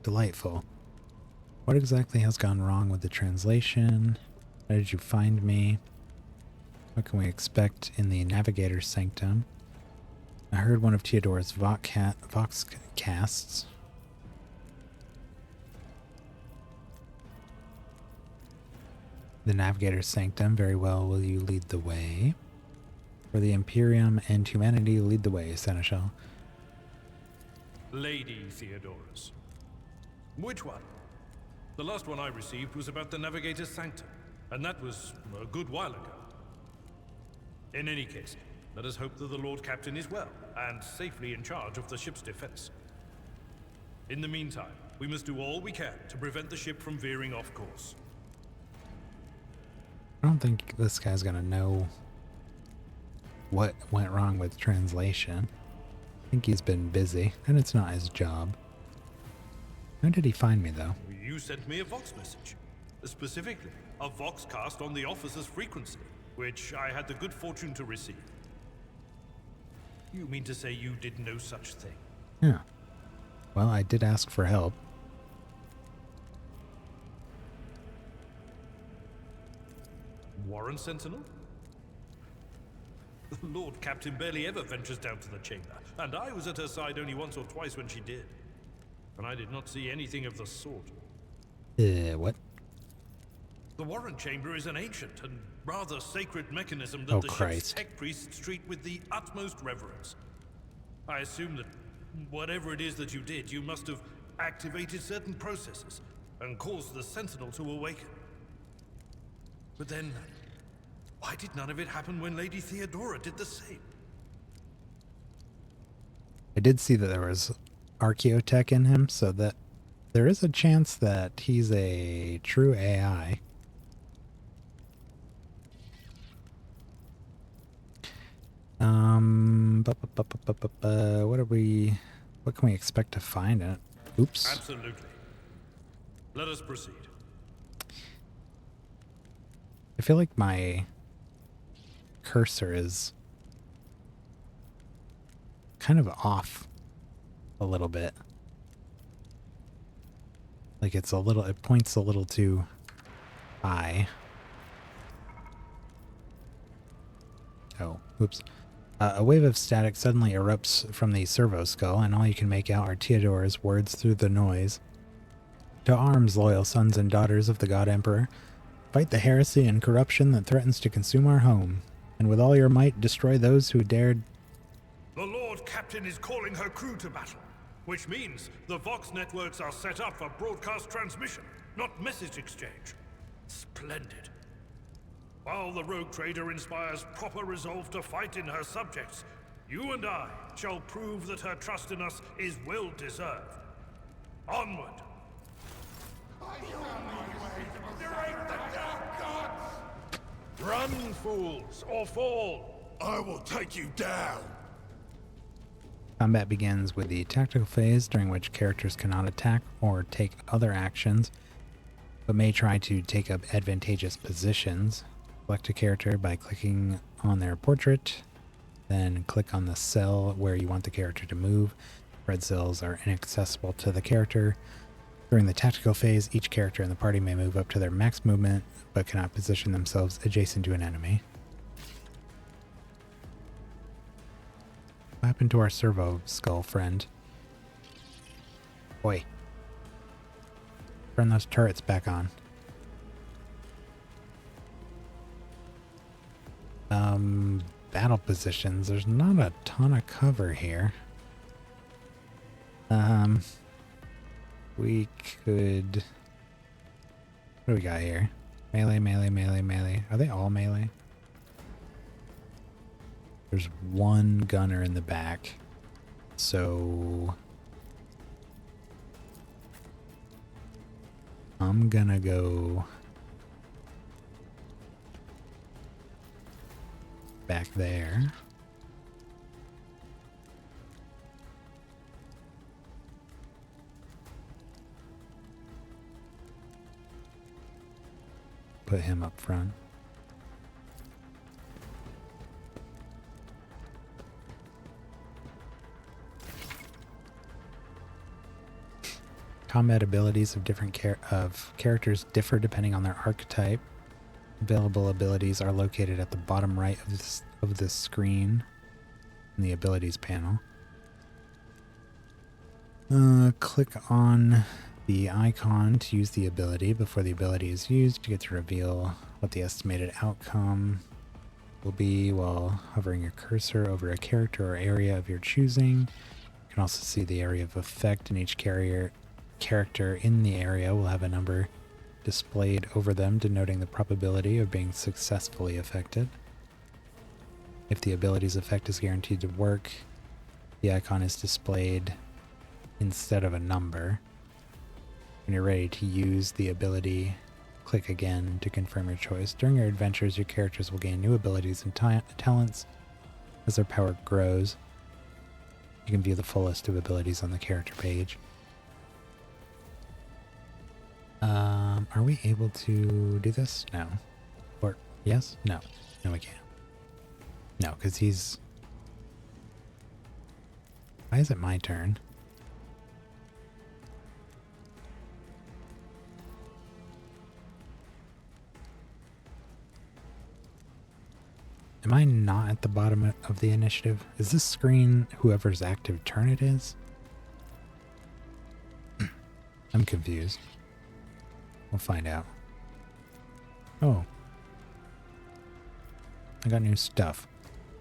Delightful. What exactly has gone wrong with the translation? How did you find me? What can we expect in the Navigator's sanctum? I heard one of Theodora's Vox casts. The Navigator's sanctum, very well, will you lead the way? For the Imperium and humanity, lead the way, Seneschal. Lady Theodora's. Which one? The last one I received was about the Navigator's sanctum, and that was a good while ago. In any case, let us hope that the Lord Captain is well, and safely in charge of the ship's defense. In the meantime, we must do all we can to prevent the ship from veering off course. I don't think this guy's gonna know what went wrong with translation. I think he's been busy, and it's not his job. How did he find me, though? You sent me a Vox message. Specifically, a Vox cast on the officer's frequency, which I had the good fortune to receive. You mean to say you did no such thing? Yeah. Well, I did ask for help. Warren Sentinel? The Lord Captain barely ever ventures down to the chamber, and I was at her side only once or twice when she did. And I did not see anything of the sort. What? The Warren Chamber is an ancient and rather sacred mechanism that Oh, the Christ. ship's tech priests treat with the utmost reverence. I assume that whatever it is that you did, you must have activated certain processes and caused the Sentinel to awaken. But then, why did none of it happen when Lady Theodora did the same? I did see that there was archaeotech in him, so that there is a chance that he's a true AI. What can we expect to find in it? Oops. Absolutely. Let us proceed. I feel like my cursor is kind of off a little bit. Like it points a little too high. Oh, oops. A wave of static suddenly erupts from the servo skull, and all you can make out are Theodora's words through the noise. To arms, loyal sons and daughters of the God Emperor. Fight the heresy and corruption that threatens to consume our home, and with all your might destroy those who dared... The Lord Captain is calling her crew to battle, which means the Vox networks are set up for broadcast transmission, not message exchange. Splendid. While the rogue trader inspires proper resolve to fight in her subjects, you and I shall prove that her trust in us is well deserved. Onward! Run, fools, or fall! I will take you down! Combat begins with the tactical phase, during which characters cannot attack or take other actions, but may try to take up advantageous positions. Select a character by clicking on their portrait, then click on the cell where you want the character to move. Red cells are inaccessible to the character. During the tactical phase, each character in the party may move up to their max movement, but cannot position themselves adjacent to an enemy. What happened to our servo skull friend? Boy. Turn those turrets back on. Battle positions. There's not a ton of cover here. We could... What do we got here? Melee, melee, melee, melee. Are they all melee? There's one gunner in the back. So... I'm gonna go... back there. Put him up front. Combat abilities of different characters differ depending on their archetype. Available abilities are located at the bottom right of this screen in the abilities panel. Click on the icon to use the ability before the ability is used. You get to reveal what the estimated outcome will be while hovering your cursor over a character or area of your choosing. You can also see the area of effect, and each character in the area will have a number displayed over them denoting the probability of being successfully affected. If the ability's effect is guaranteed to work, the icon is displayed instead of a number. When you're ready to use the ability, click again to confirm your choice. During your adventures, your characters will gain new abilities and talents as their power grows. You can view the full list of abilities on the character page. Are we able to do this? No. Or yes? No. No, we can't. No, because he's... Why is it my turn? Am I not at the bottom of the initiative? Is this screen whoever's active turn it is? I'm confused. We'll find out. Oh. I got new stuff.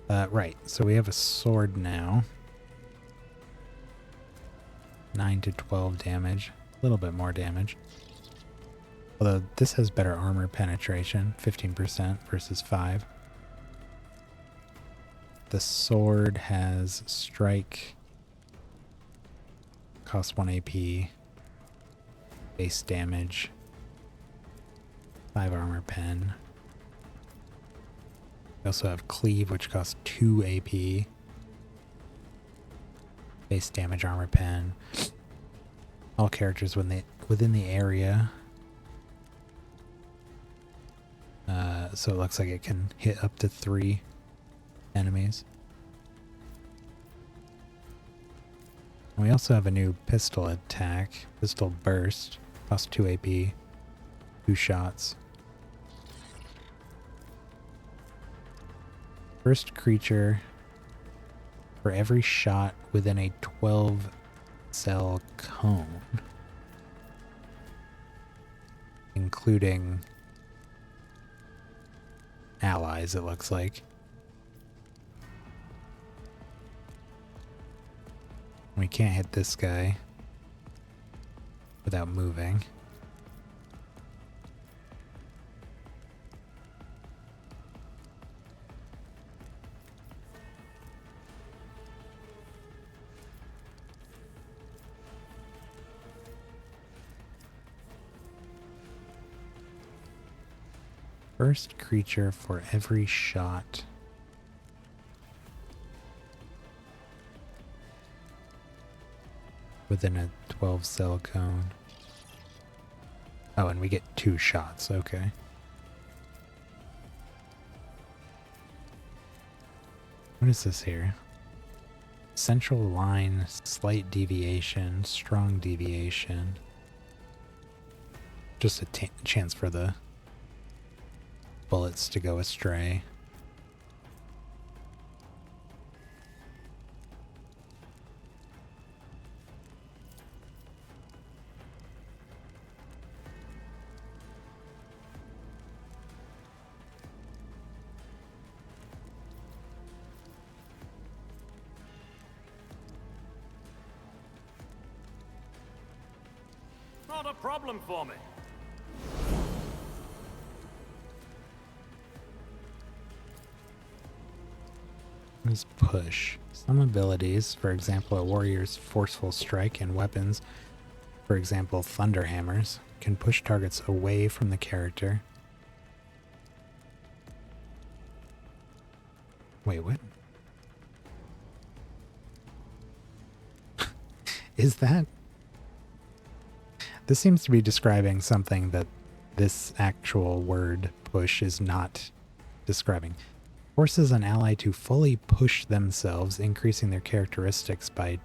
Right, so we have a sword now. 9 to 12 damage. A little bit more damage. Although this has better armor penetration. 15% versus 5. The sword has strike. Costs 1 AP. Base damage. 5 armor pen. We also have cleave, which costs 2 AP. Base damage, armor pen. All characters within the area. So it looks like it can hit up to 3 enemies. And we also have a new pistol attack. Pistol burst. Costs 2 AP. 2 shots. First creature for every shot within a 12 cell cone, including allies, it looks like. We can't hit this guy without moving. First creature for every shot. Within a 12 cell cone. Oh, and we get 2 shots, okay. What is this here? Central line, slight deviation, strong deviation. Just a chance for the bullets to go astray. Not a problem for me. What is push? Some abilities, for example, a warrior's forceful strike, and weapons, for example, thunder hammers, can push targets away from the character. Wait, what? Is that? This seems to be describing something that this actual word push is not describing. Forces an ally to fully push themselves, increasing their characteristics by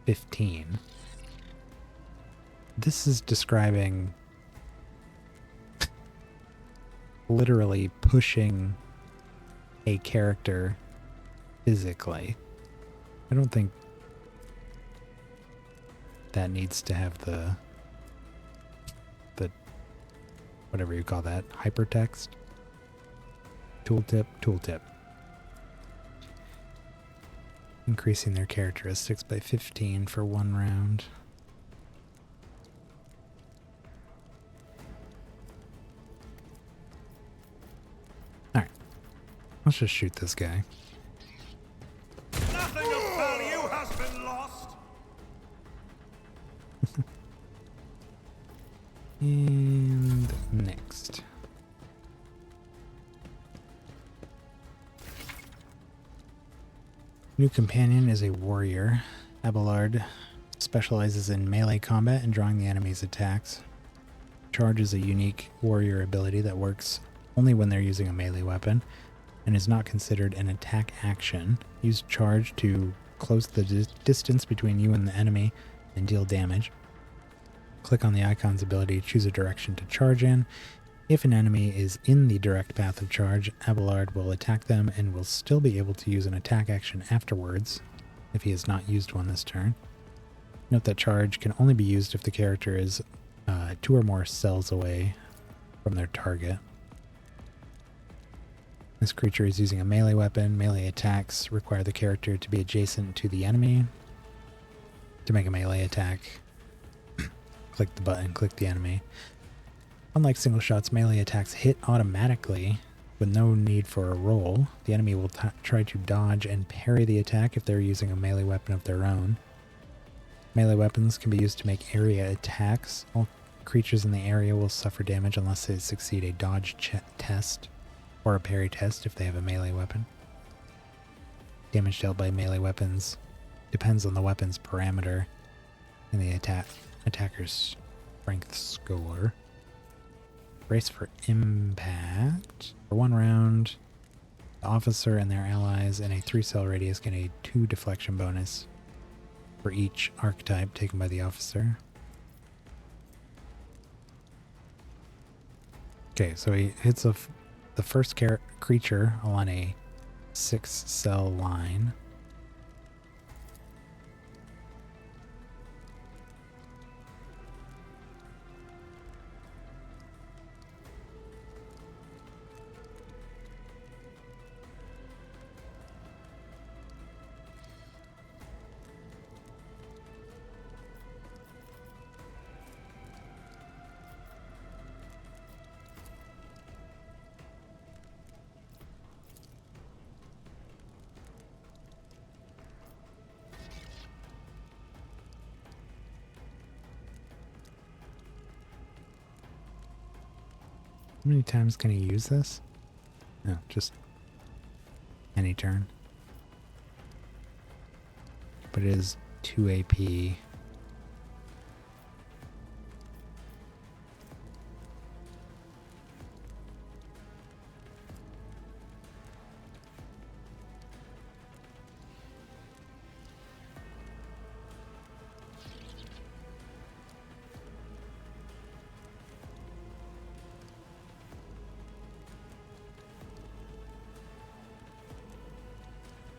15. This is describing literally pushing a character physically. I don't think that needs to have the whatever you call that, hypertext. Tooltip. Increasing their characteristics by 15 for 1 round. Alright. Let's just shoot this guy. Nothing of value has been lost. And next. New companion is a warrior. Abelard specializes in melee combat and drawing the enemy's attacks. Charge is a unique warrior ability that works only when they're using a melee weapon and is not considered an attack action. Use charge to close the distance between you and the enemy and deal damage. Click on the icon's ability to choose a direction to charge in. If an enemy is in the direct path of charge, Abelard will attack them and will still be able to use an attack action afterwards if he has not used one this turn. Note that charge can only be used if the character is 2 or more cells away from their target. This creature is using a melee weapon. Melee attacks require the character to be adjacent to the enemy. To make a melee attack, click the button, click the enemy. Unlike single shots, melee attacks hit automatically with no need for a roll. The enemy will try to dodge and parry the attack if they're using a melee weapon of their own. Melee weapons can be used to make area attacks. All creatures in the area will suffer damage unless they succeed a dodge test or a parry test if they have a melee weapon. Damage dealt by melee weapons depends on the weapon's parameter and the attacker's strength score. Brace for impact. For 1 round, the officer and their allies in a 3-cell radius get a 2 deflection bonus for each archetype taken by the officer. Okay, so he hits the first creature on a 6-cell line. How many times can he use this? No, just any turn. But it is 2 AP.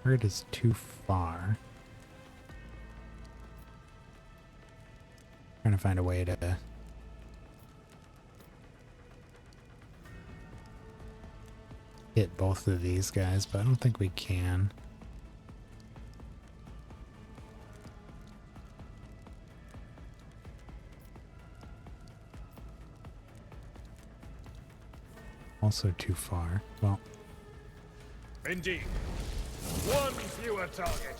It is too far. Trying to find a way to hit both of these guys, but I don't think we can. Also too far. Well, Indeed. One fewer target.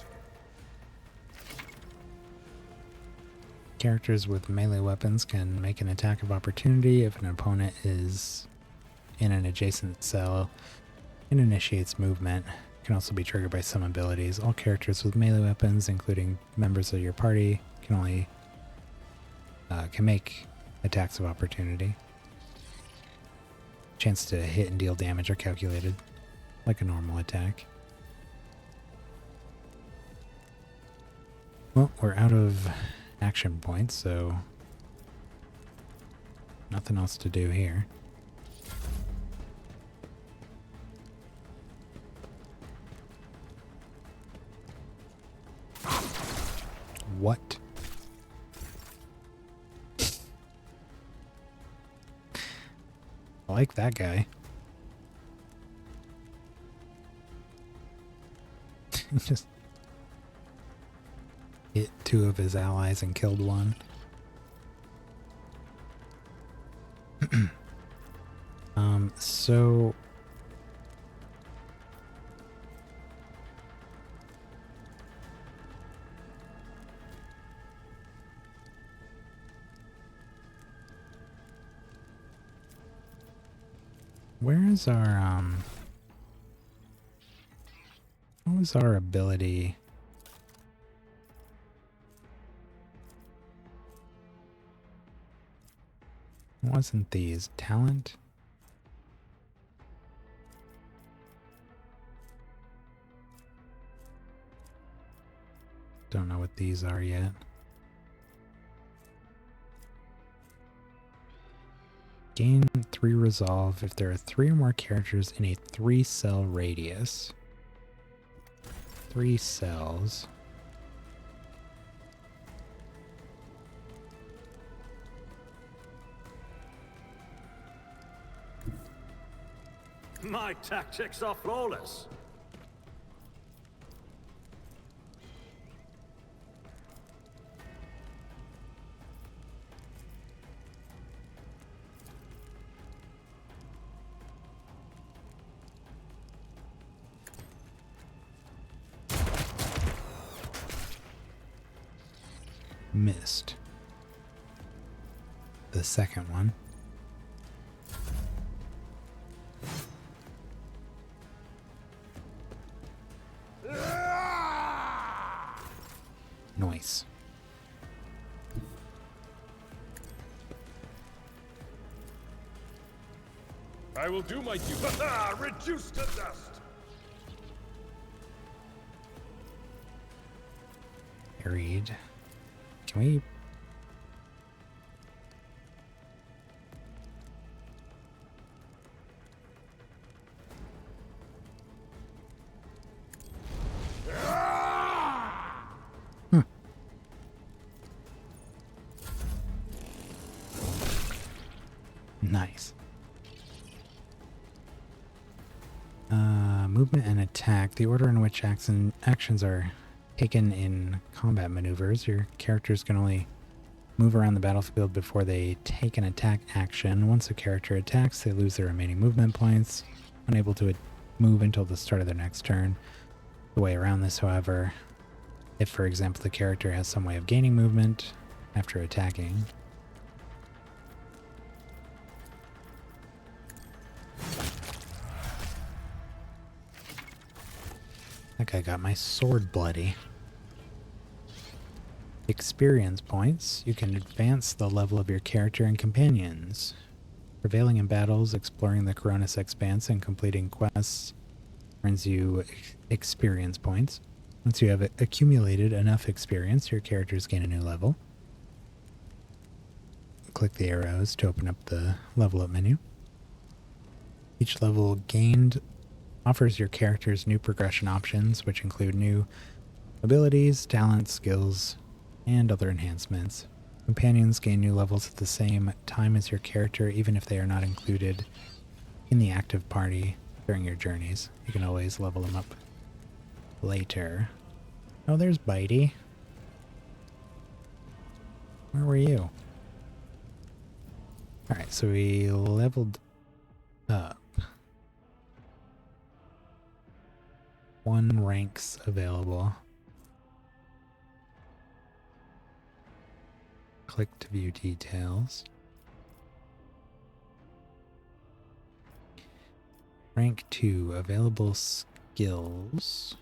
characters with melee weapons can make an attack of opportunity if an opponent is in an adjacent cell and initiates movement. Can can also be triggered by some abilities. All characters with melee weapons, including members of your party, can make attacks of opportunity. Chance to hit and deal damage are calculated like a normal attack. Well, we're out of action points, so nothing else to do here. What? I like that guy. Just hit 2 of his allies and killed 1. So where is our what was our ability? It wasn't these. Talent? Don't know what these are yet. Gain 3 resolve if there are 3 or more characters in a 3-cell radius. 3 cells. My tactics are flawless. Missed. The second one. Nice. I will do my duty. Reduced to dust. Buried. Can we? Nice. Movement and attack. The order in which actions are taken in combat maneuvers. Your characters can only move around the battlefield before they take an attack action. Once a character attacks, they lose their remaining movement points, unable to move until the start of their next turn. The way around this, however, if, for example, the character has some way of gaining movement after attacking, that guy got my sword bloody. Experience points. You can advance the level of your character and companions. Prevailing in battles, exploring the Koronus Expanse, and completing quests earns you experience points. Once you have accumulated enough experience, your characters gain a new level. Click the arrows to open up the level up menu. Each level gained offers your characters new progression options, which include new abilities, talents, skills, and other enhancements. Companions gain new levels at the same time as your character, even if they are not included in the active party during your journeys. You can always level them up later. Oh, there's Bitey. Where were you? Alright, so we leveled up. 1 ranks available. Click to view details. Rank 2, available skills.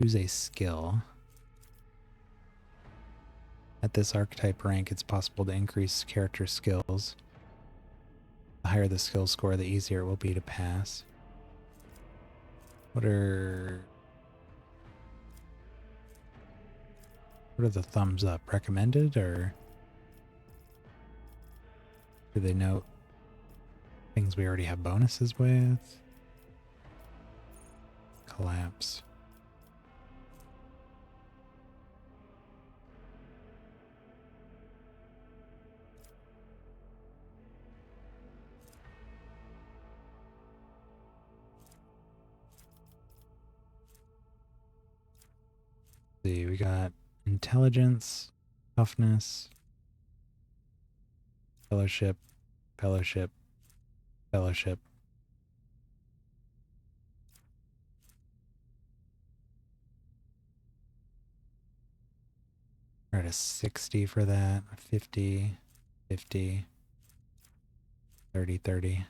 Choose a skill. At this archetype rank, it's possible to increase character skills. The higher the skill score, the easier it will be to pass. What are the thumbs up? Recommended, or do they note things we already have bonuses with? Collapse. See, we got intelligence, toughness, fellowship, fellowship, fellowship. We're at a 60 for that, 50, 50, 30, 30.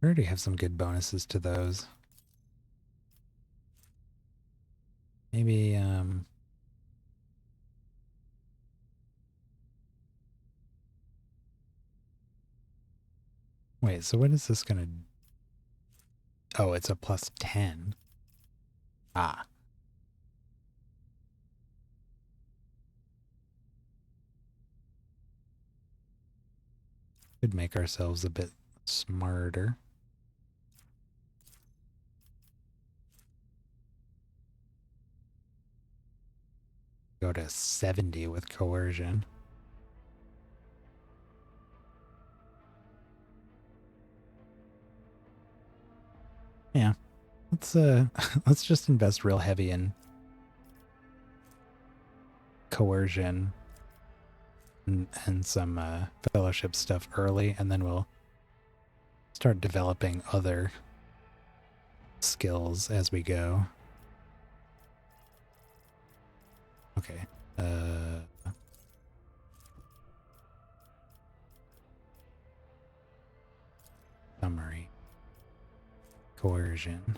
We already have some good bonuses to those. Maybe, wait, so what is this gonna... Oh, it's a plus 10. Ah. Could make ourselves a bit smarter. Go to 70 with coercion. Yeah. Let's just invest real heavy in coercion and some fellowship stuff early, and then we'll start developing other skills as we go. Okay. Summary. Coercion.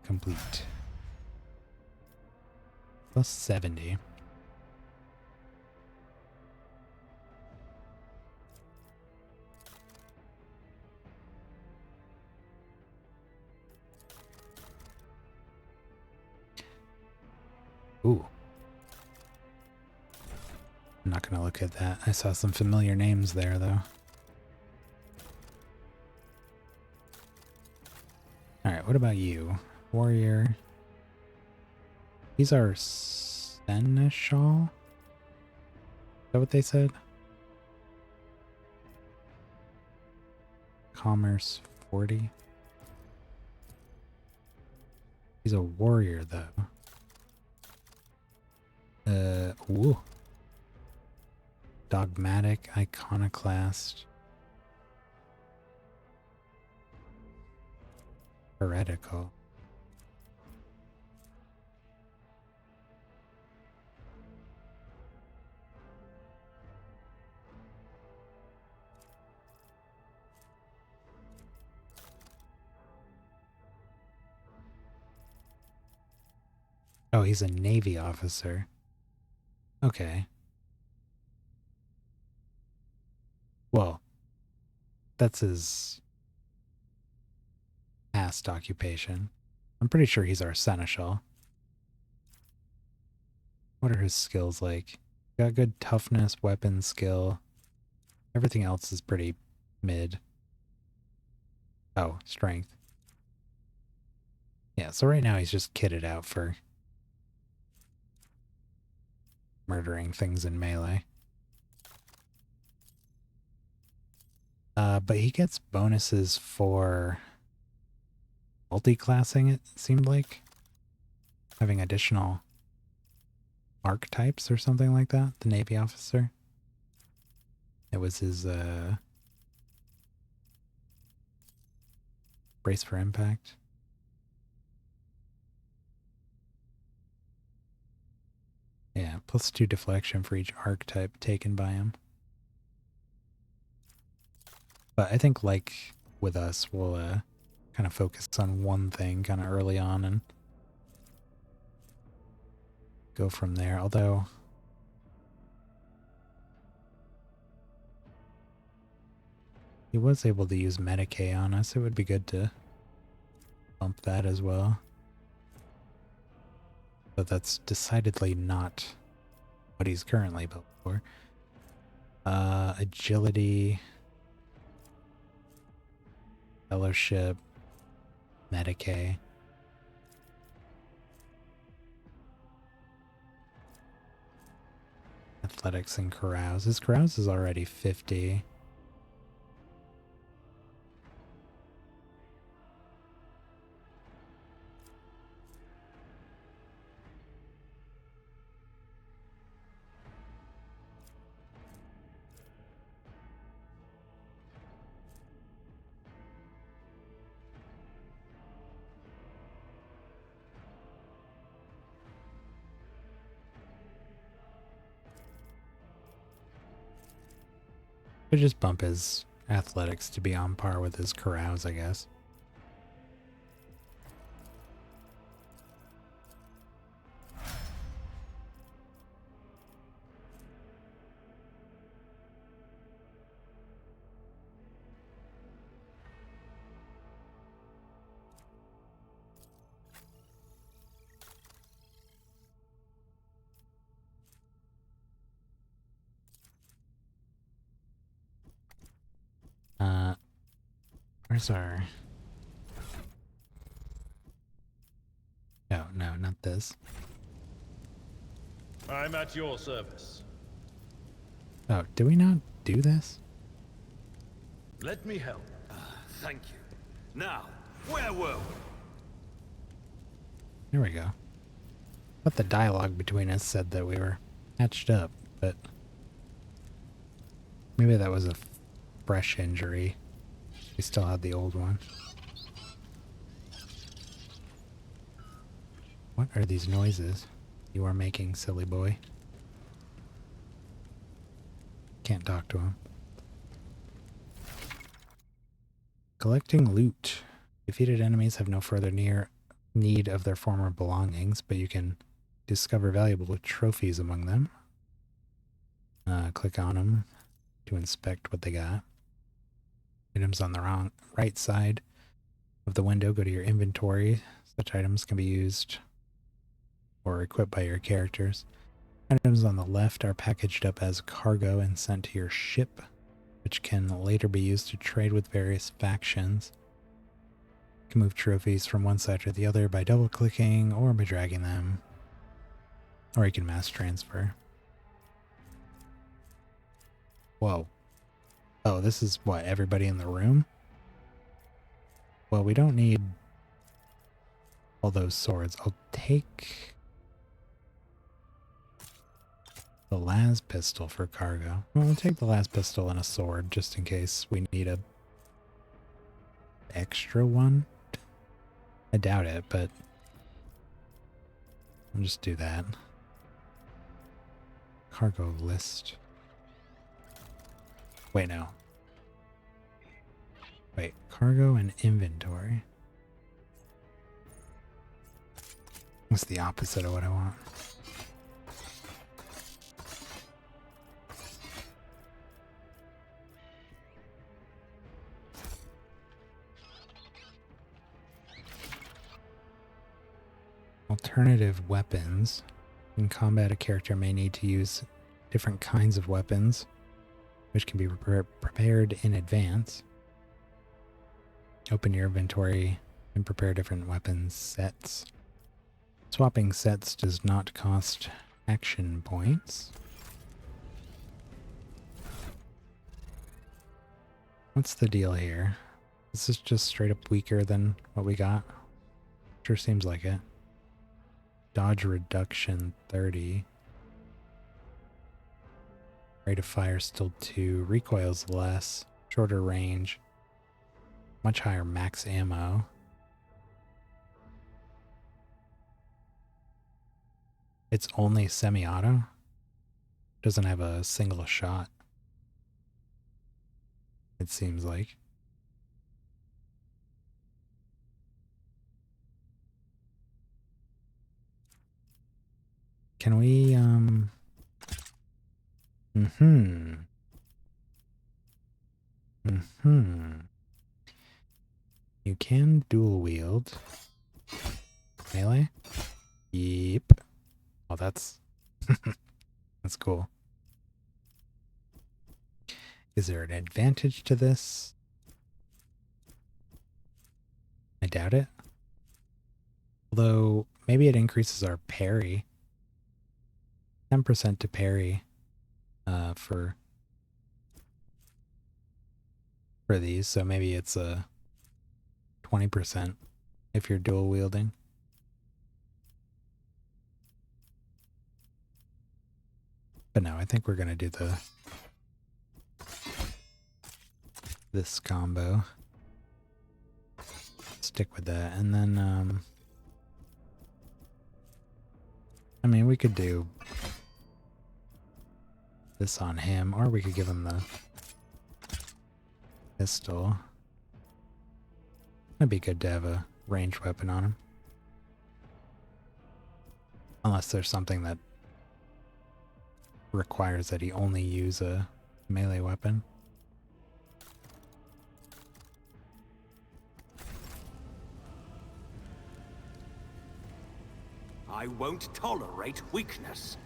Complete. Plus 70. Ooh. I'm not going to look at that. I saw some familiar names there, though. Alright, what about you? Warrior. These are Seneschal? Is that what they said? Commerce 40. He's a warrior, though. Woo. Dogmatic, iconoclast. Heretical. Oh, he's a Navy officer. Okay. Well, that's his past occupation. I'm pretty sure he's our seneschal. What are his skills like? Got good toughness, weapon skill. Everything else is pretty mid. Oh, strength. Yeah, so right now he's just kitted out for murdering things in melee. But he gets bonuses for multi-classing, it seemed like. Having additional archetypes or something like that, the Navy officer. It was his brace for impact. +2 deflection for each archetype taken by him. But I think, like with us, we'll kind of focus on one thing kind of early on and go from there. Although he was able to use Medicae on us, it would be good to bump that as well. But that's decidedly not what he's currently built for. Agility, Fellowship, Medicae. Athletics and Carouse. His Carouse is already 50. Could just bump his athletics to be on par with his Carouse, I guess. Where's our... No, no, not this. I'm at your service. Oh, did we not do this? Let me help. Thank you. Now, where were we? There we go. But the dialogue between us said that we were patched up, but maybe that was a fresh injury. We still had the old one. What are these noises you are making, silly boy? Can't talk to him. Collecting loot. Defeated enemies have no further need of their former belongings, but you can discover valuable trophies among them. Click on them to inspect what they got. Items on the right side of the window go to your inventory. Such items can be used or equipped by your characters. Items on the left are packaged up as cargo and sent to your ship, which can later be used to trade with various factions. You can move trophies from one side to the other by double-clicking or by dragging them. Or you can mass transfer. Whoa. Oh, this is what, everybody in the room? Well, we don't need all those swords. I'll take the las pistol for cargo. Well, I'll take the las pistol and a sword just in case we need a extra one. I doubt it, but I'll just do that. Cargo list. Wait, no. Wait, cargo and inventory. What's the opposite of what I want? Alternative weapons. In combat, a character may need to use different kinds of weapons, which can be prepared in advance. Open your inventory and prepare different weapon sets. Swapping sets does not cost action points. What's the deal here? Is this just straight up weaker than what we got? Sure seems like it. Dodge reduction 30. Rate of fire still 2. Recoil's less. Shorter range. Much higher max ammo. It's only semi-auto? Doesn't have a single shot, it seems like. Can we, You can dual wield. Melee? Yep. Oh, that's... that's cool. Is there an advantage to this? I doubt it. Although, maybe it increases our parry. 10% to parry for these, so maybe it's a 20% if you're dual wielding. But no, I think we're gonna do this combo. Stick with that, and then I mean, we could do this on him, or we could give him the pistol. It'd be good to have a ranged weapon on him. Unless there's something that requires that he only use a melee weapon. I won't tolerate weakness.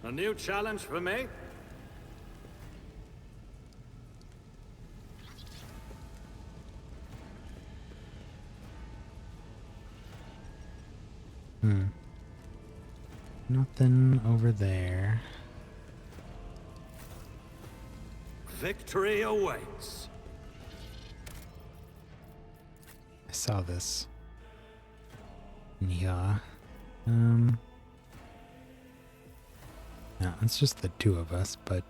A new challenge for me? Nothing over there. Victory awaits. I saw this. Yeah. No, it's just the two of us, but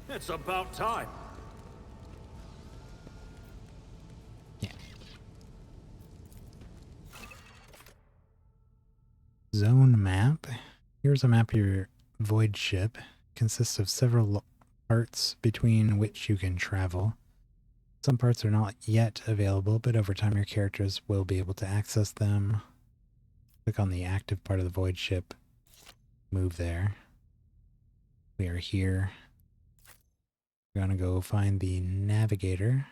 It's about time. yeah. Zone map. Here's a map of your void ship. Consists of several parts between which you can travel. Some parts are not yet available, but over time your characters will be able to access them. Click on the active part of the void ship. Move there. We are here. We're gonna go find the navigator.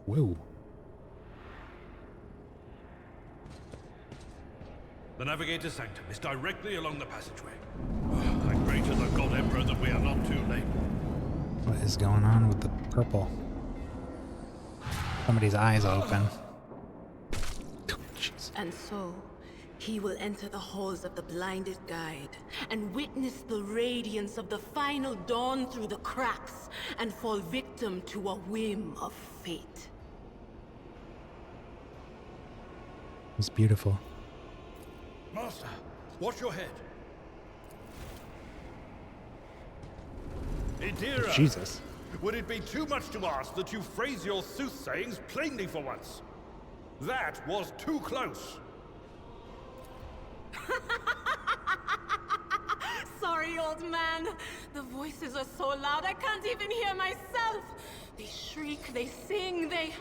Whoa. The Navigator's Sanctum is directly along the passageway. I pray to the God Emperor that we are not too late. What is going on with the purple? Somebody's eyes open. Jeez. And so, he will enter the halls of the blinded guide and witness the radiance of the final dawn through the cracks and fall victim to a whim of fate. It's beautiful. Master, watch your head. Idira, Oh, Jesus. would it be too much to ask that you phrase your soothsayings plainly for once? That was too close. Sorry, old man. The voices are so loud I can't even hear myself. They shriek, they sing, they...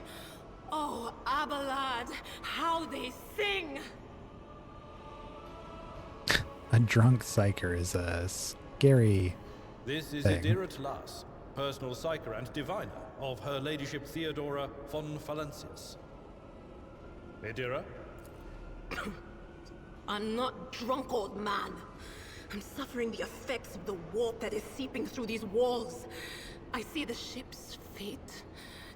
Oh, Abelard, how they sing! A drunk psyker is a scary This is thing. Idira Tlas, personal psyker and diviner of Her Ladyship Theodora von Valencius. Idira? I'm not drunk, old man. I'm suffering the effects of the warp that is seeping through these walls. I see the ship's fate.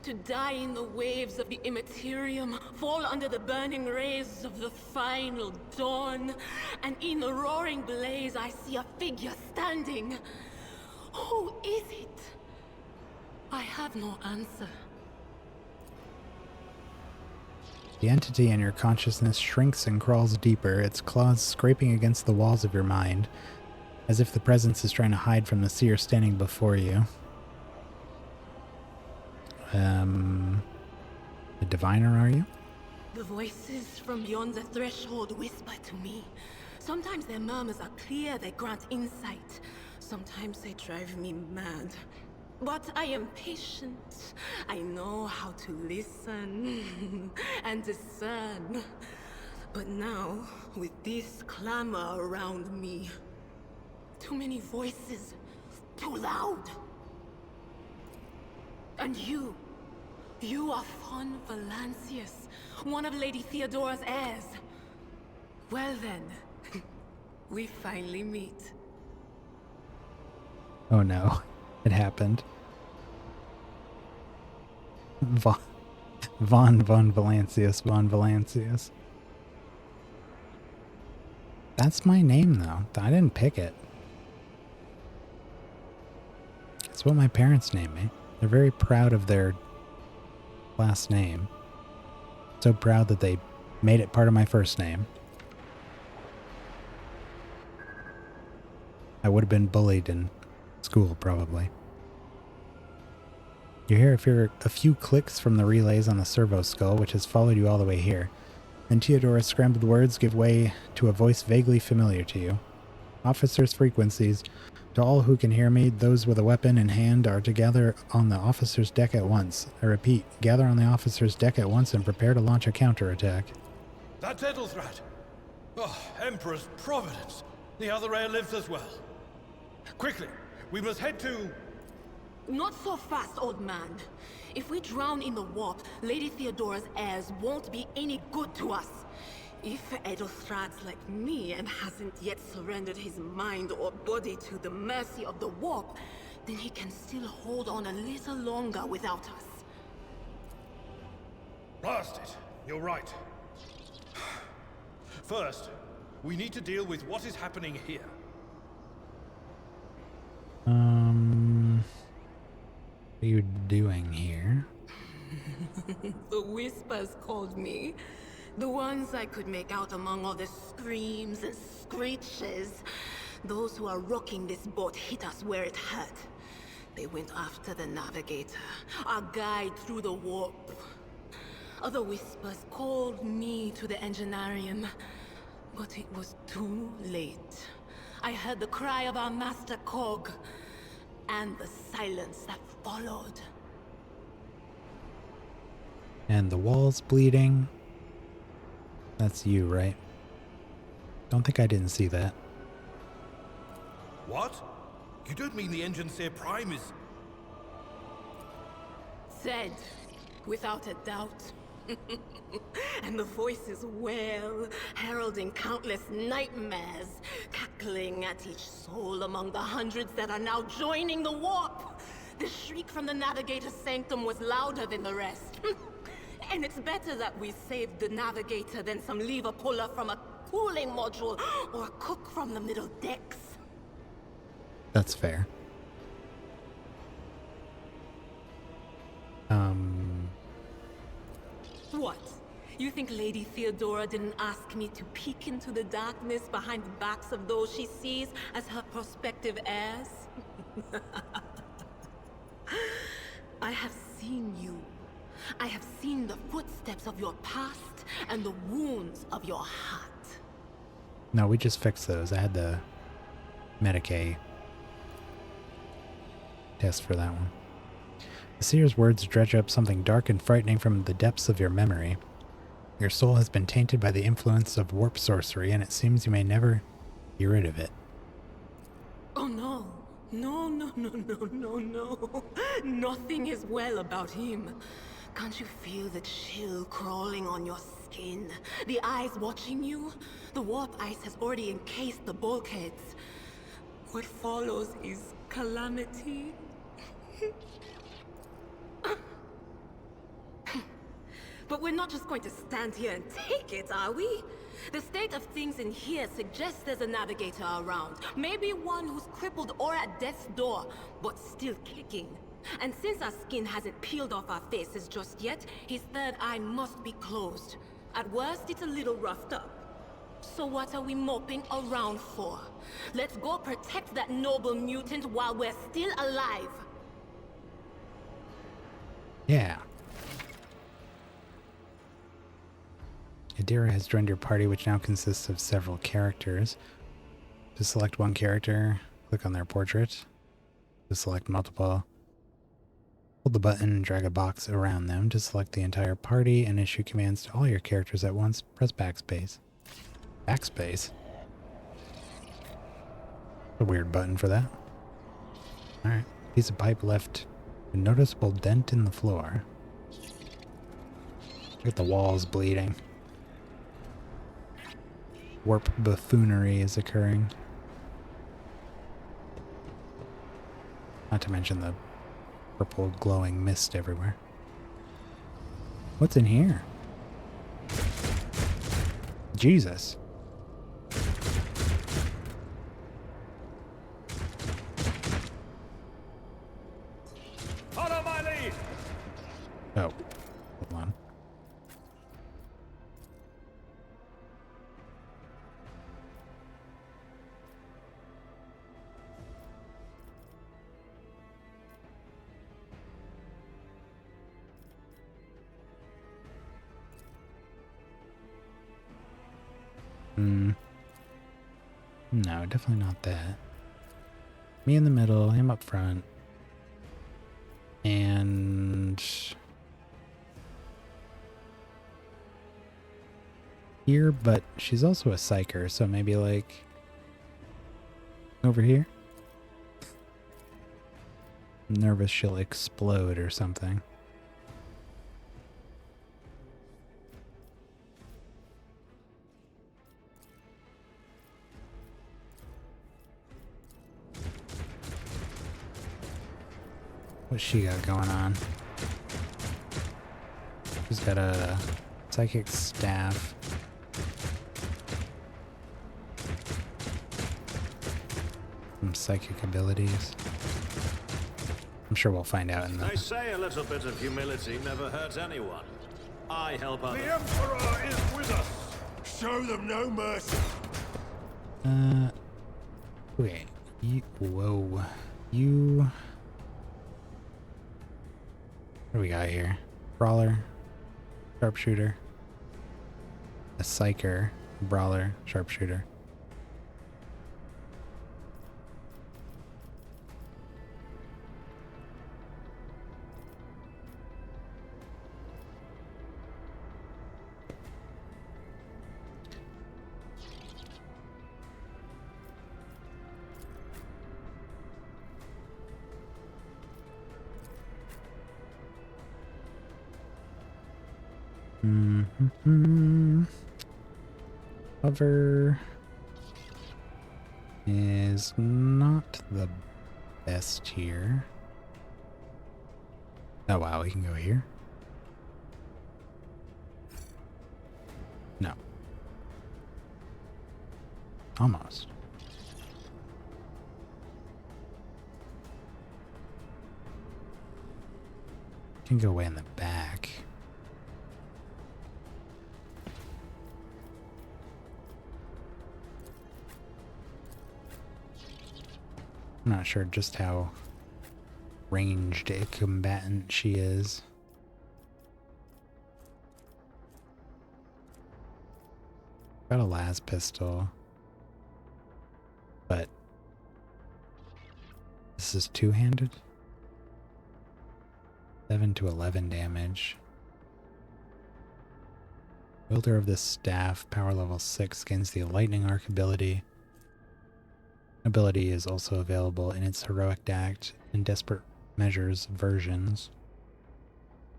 To die in the waves of the immaterium, fall under the burning rays of the final dawn. And in the roaring blaze, I see a figure standing. Who is it? I have no answer. The entity in your consciousness shrinks and crawls deeper, its claws scraping against the walls of your mind, as if the presence is trying to hide from the seer standing before you. A diviner, are you? The voices from beyond the threshold whisper to me. Sometimes their murmurs are clear, they grant insight. Sometimes they drive me mad. But I am patient. I know how to listen and discern. But now, with this clamor around me, too many voices, too loud. And you are Von Valancius, one of Lady Theodora's heirs. Well then, we finally meet. Oh no, it happened. Von Valancius. That's my name though. I didn't pick it. It's what my parents named me. They're very proud of their last name. So proud that they made it part of my first name. I would have been bullied in school, probably. You hear a few clicks from the relays on the servo skull, which has followed you all the way here. Then Theodora's scrambled words give way to a voice vaguely familiar to you. Officers' frequencies. To all who can hear me, those with a weapon in hand are to gather on the officer's deck at once. I repeat, gather on the officer's deck at once and prepare to launch a counterattack. That's Edelthrat! Oh, Emperor's Providence! The other heir lives as well. Quickly, we must head to... Not so fast, old man. If we drown in the warp, Lady Theodora's heirs won't be any good to us. If Edelthrat's like me and hasn't yet surrendered his mind or body to the mercy of the warp, then he can still hold on a little longer without us. Blast it! You're right. First, we need to deal with what is happening here. What are you doing here? The whispers called me. The ones I could make out among all the screams and screeches. Those who are rocking this boat hit us where it hurt. They went after the navigator, our guide through the warp. Other whispers called me to the enginarium, but it was too late. I heard the cry of our master Cog, and the silence that followed. And the wall's bleeding. That's you, right? Don't think I didn't see that. What? You don't mean the Enginseer Prime is... Said, without a doubt. And the voices wail, heralding countless nightmares, cackling at each soul among the hundreds that are now joining the warp. The shriek from the Navigator's sanctum was louder than the rest. And it's better that we saved the Navigator than some lever puller from a cooling module or a cook from the middle decks. That's fair. What? You think Lady Theodora didn't ask me to peek into the darkness behind the backs of those she sees as her prospective heirs? I have seen you. I have seen the footsteps of your past and the wounds of your heart. No, we just fixed those. I had the Medicaid test for that one. The seer's words dredge up something dark and frightening from the depths of your memory. Your soul has been tainted by the influence of warp sorcery, and it seems you may never be rid of it. Oh no. No. Nothing is well about him. Can't you feel the chill crawling on your skin? The eyes watching you? The warp ice has already encased the bulkheads. What follows is calamity. But we're not just going to stand here and take it, are we? The state of things in here suggests there's a navigator around. Maybe one who's crippled or at death's door, but still kicking. And since our skin hasn't peeled off our faces just yet, his third eye must be closed. At worst, it's a little roughed up. So what are we moping around for? Let's go protect that noble mutant while we're still alive. Yeah. Adira has joined your party, which now consists of several characters. To select one character, click on their portrait. To select multiple, hold the button and drag a box around them. To select the entire party and issue commands to all your characters at once, press backspace. Backspace? A weird button for that. Alright. Piece of pipe left a noticeable dent in the floor. Look at the walls bleeding. Warp buffoonery is occurring. Not to mention the purple glowing mist everywhere. What's in here? Jesus. Follow my lead! Oh, hold on. No, definitely not that. Me in the middle, him up front. And here, but she's also a psyker, so maybe like over here. I'm nervous she'll explode or something. What's she got going on? She's got a psychic staff. Some psychic abilities. I'm sure we'll find out in the... They say a little bit of humility never hurts anyone. I help others. The Emperor is with us. Show them no mercy. Okay. Whoa. You... What do we got here? Brawler, sharpshooter, a psyker, brawler, sharpshooter. Cover is not the best here. Oh wow, we can go here. No. Almost. Can go way in the back. I'm not sure just how ranged a combatant she is. Got a las pistol, but this is two-handed. 7 to 11 damage. Wielder of this staff, power level 6, gains the lightning arc ability. Ability is also available in its Heroic Act and Desperate Measures versions.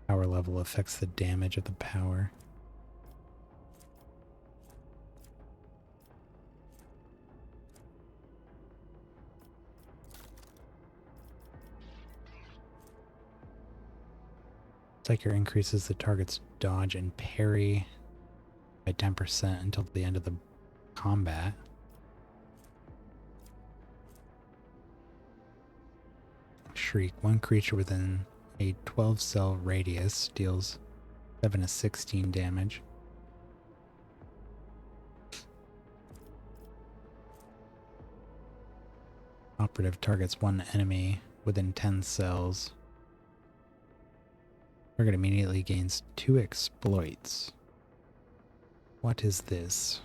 Power level affects the damage of the power. Psyker increases the target's dodge and parry by 10% until the end of the combat. Shriek. One creature within a 12-cell radius deals 7 to 16 damage. Operative targets one enemy within 10 cells. Target immediately gains 2 exploits. What is this?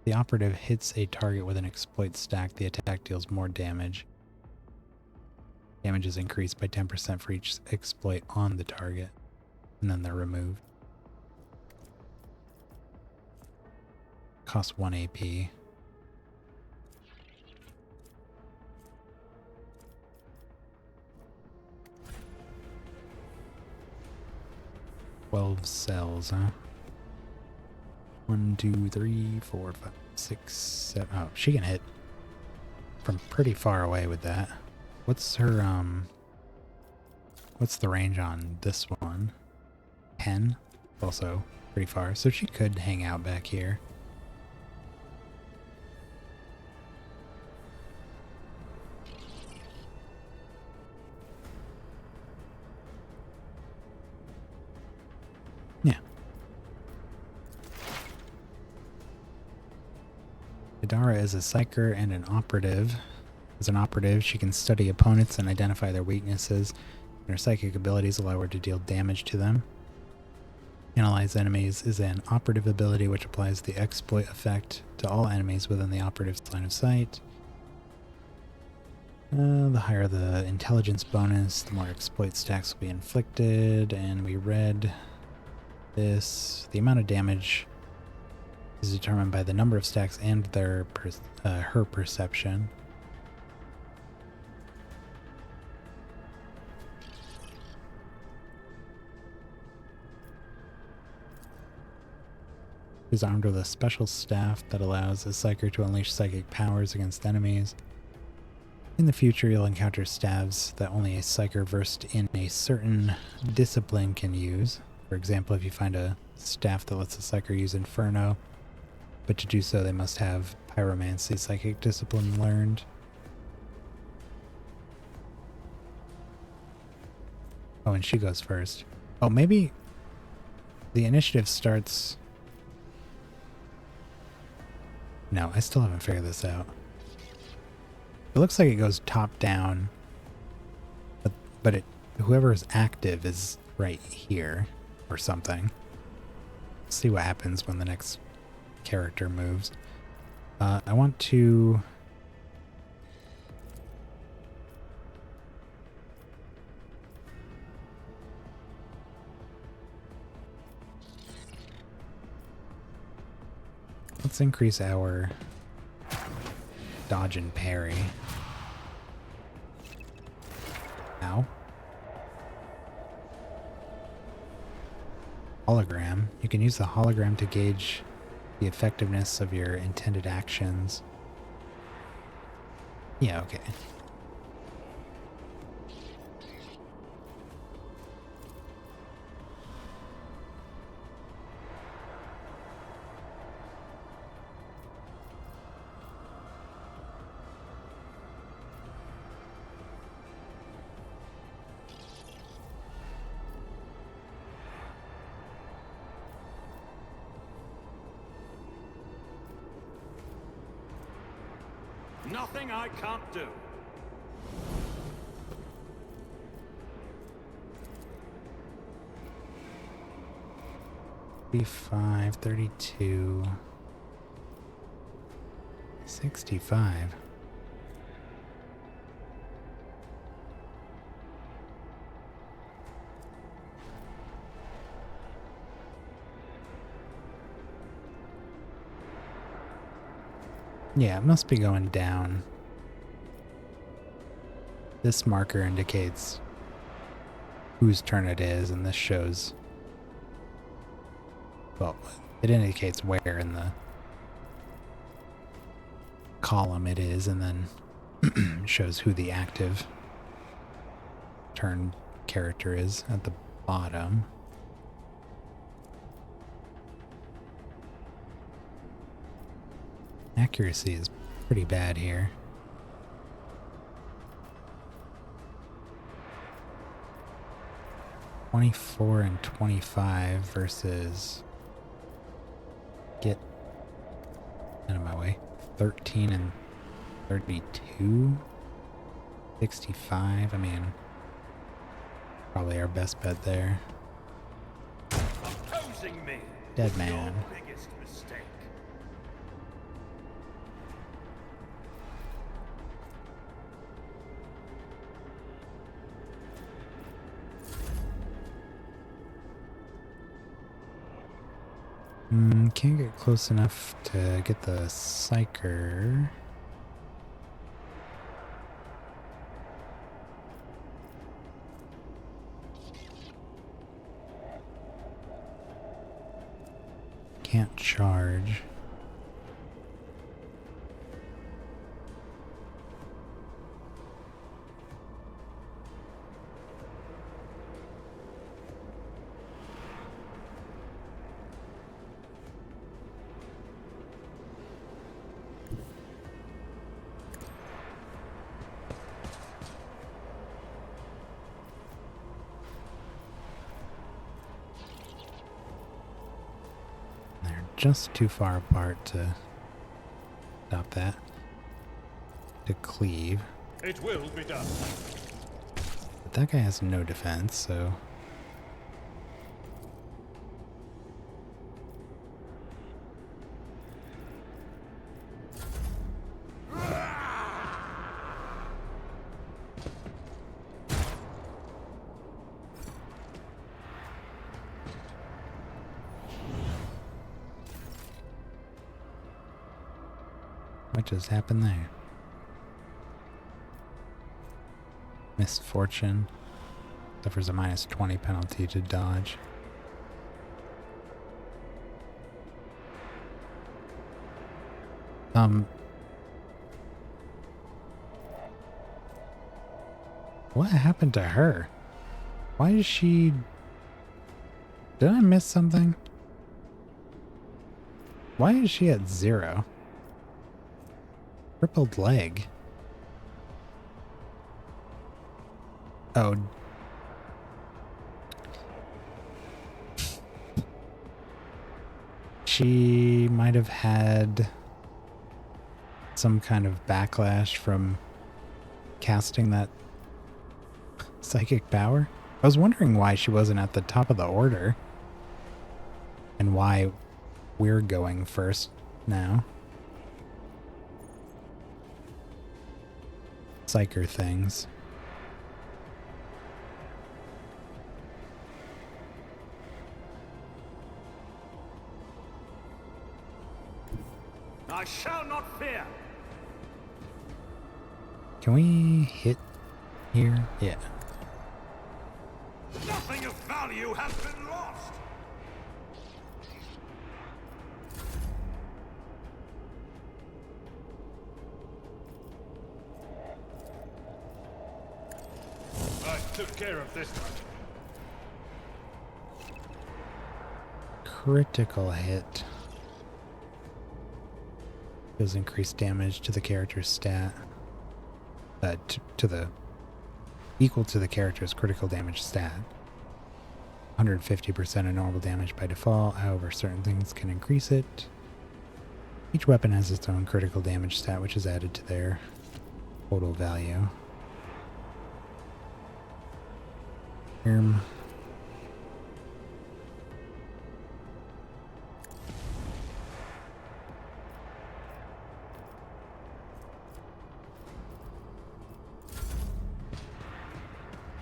The operative hits a target with an exploit stack. The attack deals more damage. Damage is increased by 10% for each exploit on the target, and then they're removed. Costs 1 AP. Twelve cells, huh? 1, 2, 3, 4, 5, 6, 7. Oh, she can hit from pretty far away with that. What's her, what's the range on this one? 10? Also pretty far. So she could hang out back here. Yeah. Idara is a psyker and an operative. As an operative, she can study opponents and identify their weaknesses, and her psychic abilities allow her to deal damage to them. Analyze enemies is an operative ability which applies the exploit effect to all enemies within the operative's line of sight. The higher the intelligence bonus, the more exploit stacks will be inflicted, and we read this. The amount of damage is determined by the number of stacks and their her perception. Is armed with a special staff that allows a psyker to unleash psychic powers against enemies. In the future, you'll encounter staves that only a psyker versed in a certain discipline can use. For example, if you find a staff that lets a psyker use Inferno, but to do so they must have Pyromancy psychic discipline learned. Oh, and she goes first. Oh, maybe the initiative starts... No, I still haven't figured this out. It looks like it goes top down, but whoever is active is right here or something. Let's see what happens when the next character moves. I want to... Let's increase our dodge and parry. Ow. Hologram. You can use the hologram to gauge the effectiveness of your intended actions. Yeah, okay. Nothing I can't do. 35, 32, 65. Yeah, it must be going down. This marker indicates whose turn it is, and this shows... Well, it indicates where in the column it is, and then shows who the active turn character is at the bottom. Accuracy is pretty bad here. 24 and 25 versus get out of my way. 13 and 32. 65. I mean, probably our best bet there. Opposing me. Dead man. Your biggest mistake. Can't get close enough to get the Psyker. Can't charge. Just too far apart to stop that. To cleave. It will be done. But that guy has no defense, so... What just happened there? Misfortune. Suffers a minus 20 penalty to dodge. What happened to her? Why is she... Did I miss something? Why is she at 0? Crippled leg. Oh. She might have had some kind of backlash from casting that psychic power. I was wondering why she wasn't at the top of the order. And why we're going first now. Psyker things. I shall not fear. Can we hit here? Yeah. Nothing of value has been lost. I took care of this one. Critical hit. Does increased damage to the character's stat. Equal to the character's critical damage stat. 150% of normal damage by default, however certain things can increase it. Each weapon has its own critical damage stat, which is added to their total value.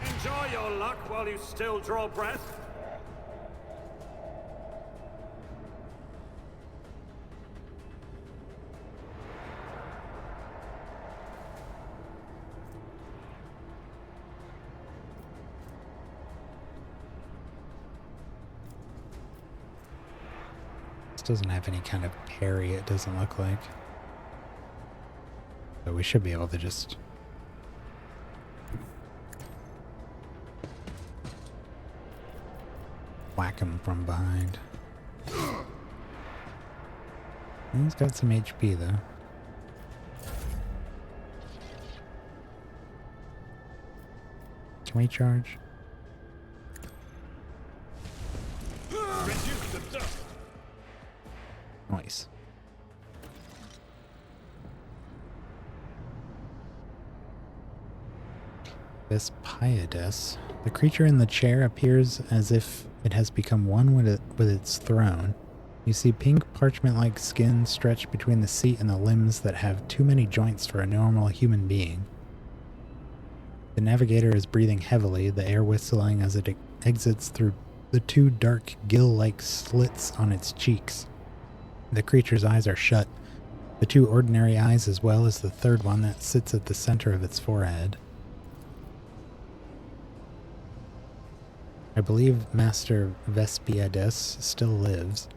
Enjoy your luck while you still draw breath. This doesn't have any kind of parry, it doesn't look like. So we should be able to just... whack him from behind. He's got some HP though. Can we charge? Vespiades. The creature in the chair appears as if it has become one with its throne. You see pink parchment-like skin stretched between the seat and the limbs that have too many joints for a normal human being. The navigator is breathing heavily, the air whistling as it exits through the two dark gill-like slits on its cheeks. The creature's eyes are shut, the two ordinary eyes as well as the third one that sits at the center of its forehead. I believe Master Vespiades still lives.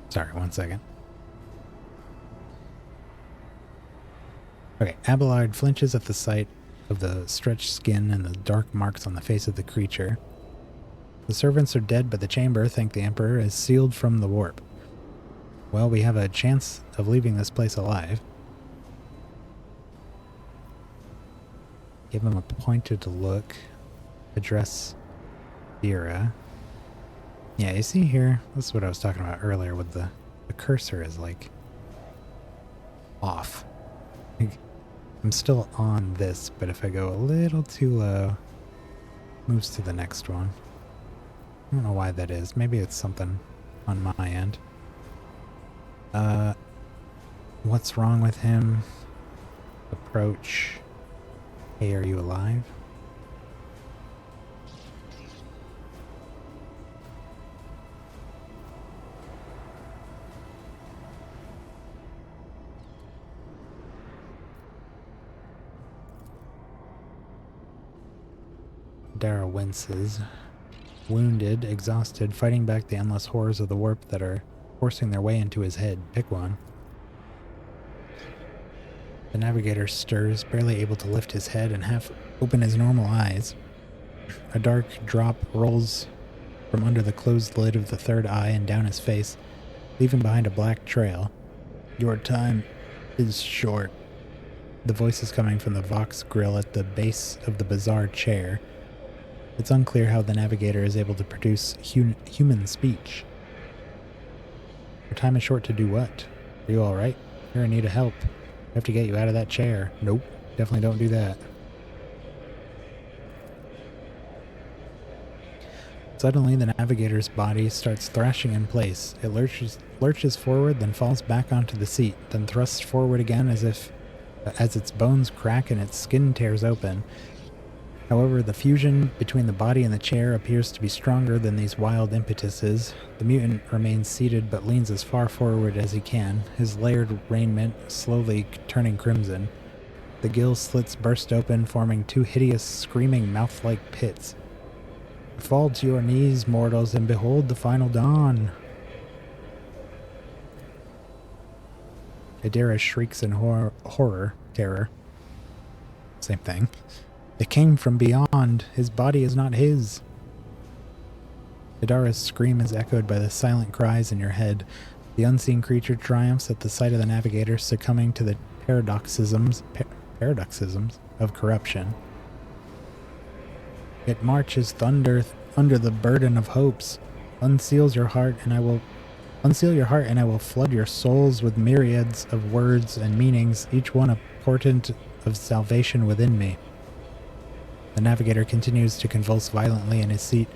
Sorry, one second. Okay, Abelard flinches at the sight of the stretched skin and the dark marks on the face of the creature. The servants are dead, but the chamber, thank the Emperor, is sealed from the warp. Well, we have a chance of leaving this place alive. Give him a pointed look. Address Vera. Yeah, you see here, this is what I was talking about earlier with the cursor is like off. I'm still on this, but if I go a little too low, moves to the next one. I don't know why that is. Maybe it's something on my end. What's wrong with him? Approach. Hey, are you alive? Dara winces. Wounded, exhausted, fighting back the endless horrors of the warp that are forcing their way into his head. Pick one. The navigator stirs, barely able to lift his head and half open his normal eyes. A dark drop rolls from under the closed lid of the third eye and down his face, leaving behind a black trail. Your time is short. The voice is coming from the Vox grill at the base of the bizarre chair. It's unclear how the navigator is able to produce human speech. Your time is short to do what? Are you alright? You're in need of help. I have to get you out of that chair. Nope, definitely don't do that. Suddenly, the navigator's body starts thrashing in place. It lurches forward, then falls back onto the seat, then thrusts forward again as its bones crack and its skin tears open. However, the fusion between the body and the chair appears to be stronger than these wild impetuses. The mutant remains seated but leans as far forward as he can, his layered raiment slowly turning crimson. The gill slits burst open, forming two hideous, screaming mouth-like pits. Fall to your knees, mortals, and behold the final dawn. Adira shrieks in terror. Same thing. It came from beyond. His body is not his. Adara's scream is echoed by the silent cries in your head. The unseen creature triumphs at the sight of the navigator, succumbing to the paradoxisms of corruption. It marches thunder under the burden of hopes. Unseal your heart, and I will flood your souls with myriads of words and meanings, each one a portent of salvation within me. The navigator continues to convulse violently in his seat,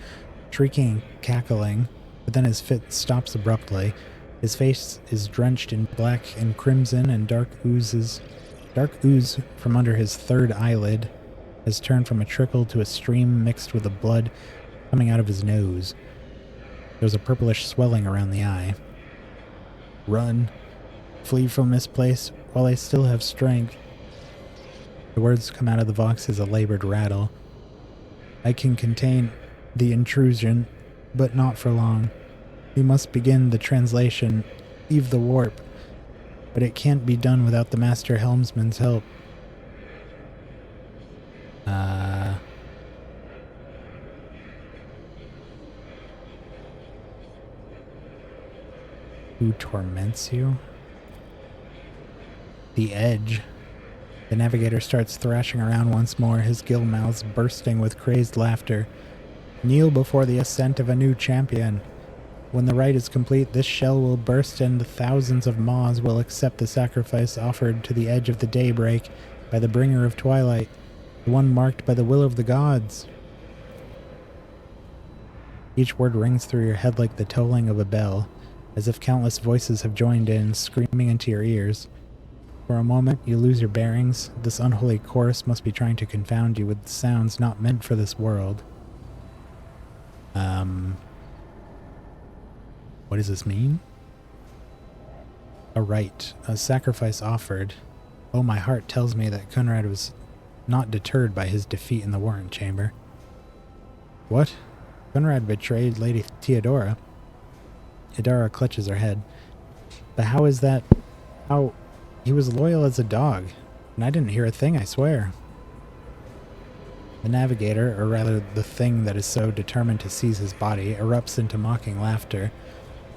shrieking and cackling, but then his fit stops abruptly. His face is drenched in black and crimson, and dark ooze from under his third eyelid has turned from a trickle to a stream mixed with the blood coming out of his nose. There's a purplish swelling around the eye. Run. Flee from this place while I still have strength. The words come out of the Vox as a labored rattle. I can contain the intrusion, but not for long. We must begin the translation, leave the warp, but it can't be done without the Master Helmsman's help. Who torments you? The Edge. The navigator starts thrashing around once more, his gill mouths bursting with crazed laughter. Kneel before the ascent of a new champion. When the rite is complete, this shell will burst and thousands of maws will accept the sacrifice offered to the edge of the daybreak by the bringer of twilight, the one marked by the will of the gods. Each word rings through your head like the tolling of a bell, as if countless voices have joined in, screaming into your ears. For a moment, you lose your bearings. This unholy chorus must be trying to confound you with sounds not meant for this world. What does this mean? A rite, a sacrifice offered. Oh, my heart tells me that Conrad was not deterred by his defeat in the Warrant Chamber. What? Conrad betrayed Lady Theodora. Idara clutches her head. But how is that? How? He was loyal as a dog, and I didn't hear a thing, I swear. The navigator, or rather the thing that is so determined to seize his body, erupts into mocking laughter.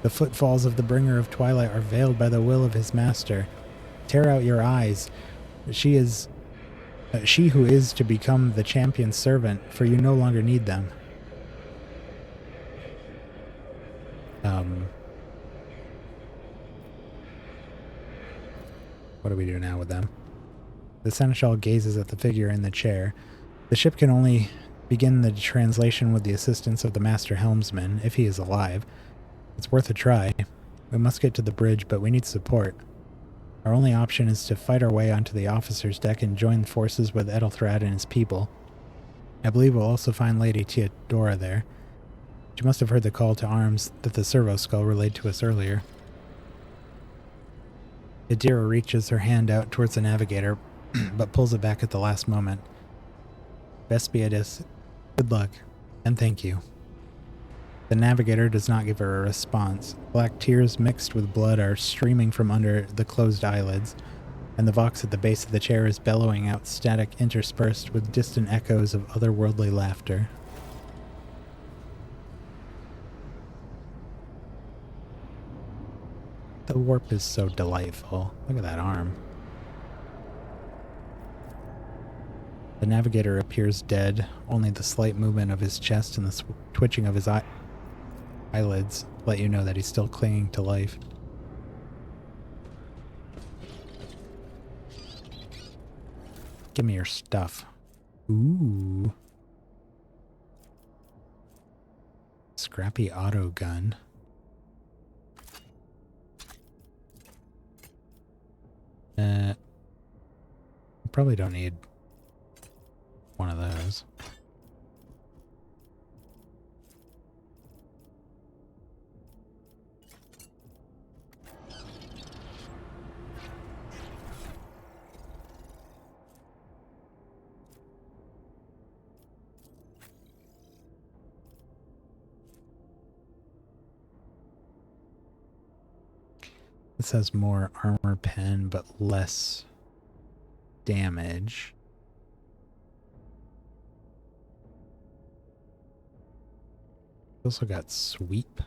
The footfalls of the bringer of twilight are veiled by the will of his master. Tear out your eyes. She who is to become the champion's servant, for you no longer need them. What do we do now with them? The seneschal gazes at the figure in the chair. The ship can only begin the translation with the assistance of the master helmsman, if he is alive. It's worth a try. We must get to the bridge, but we need support. Our only option is to fight our way onto the officer's deck and join forces with Ethelthrad and his people. I believe we'll also find Lady Theodora there. She must have heard the call to arms that the servo skull relayed to us earlier. Idira reaches her hand out towards the navigator, but pulls it back at the last moment. Vespiadis, good luck, and thank you. The navigator does not give her a response. Black tears mixed with blood are streaming from under the closed eyelids, and the vox at the base of the chair is bellowing out static interspersed with distant echoes of otherworldly laughter. The warp is so delightful. Look at that arm. The navigator appears dead. Only the slight movement of his chest and the twitching of his eyelids let you know that he's still clinging to life. Give me your stuff. Ooh. Scrappy auto gun. Probably don't need one of those. This has more armor pen, but less damage. Also got sweep.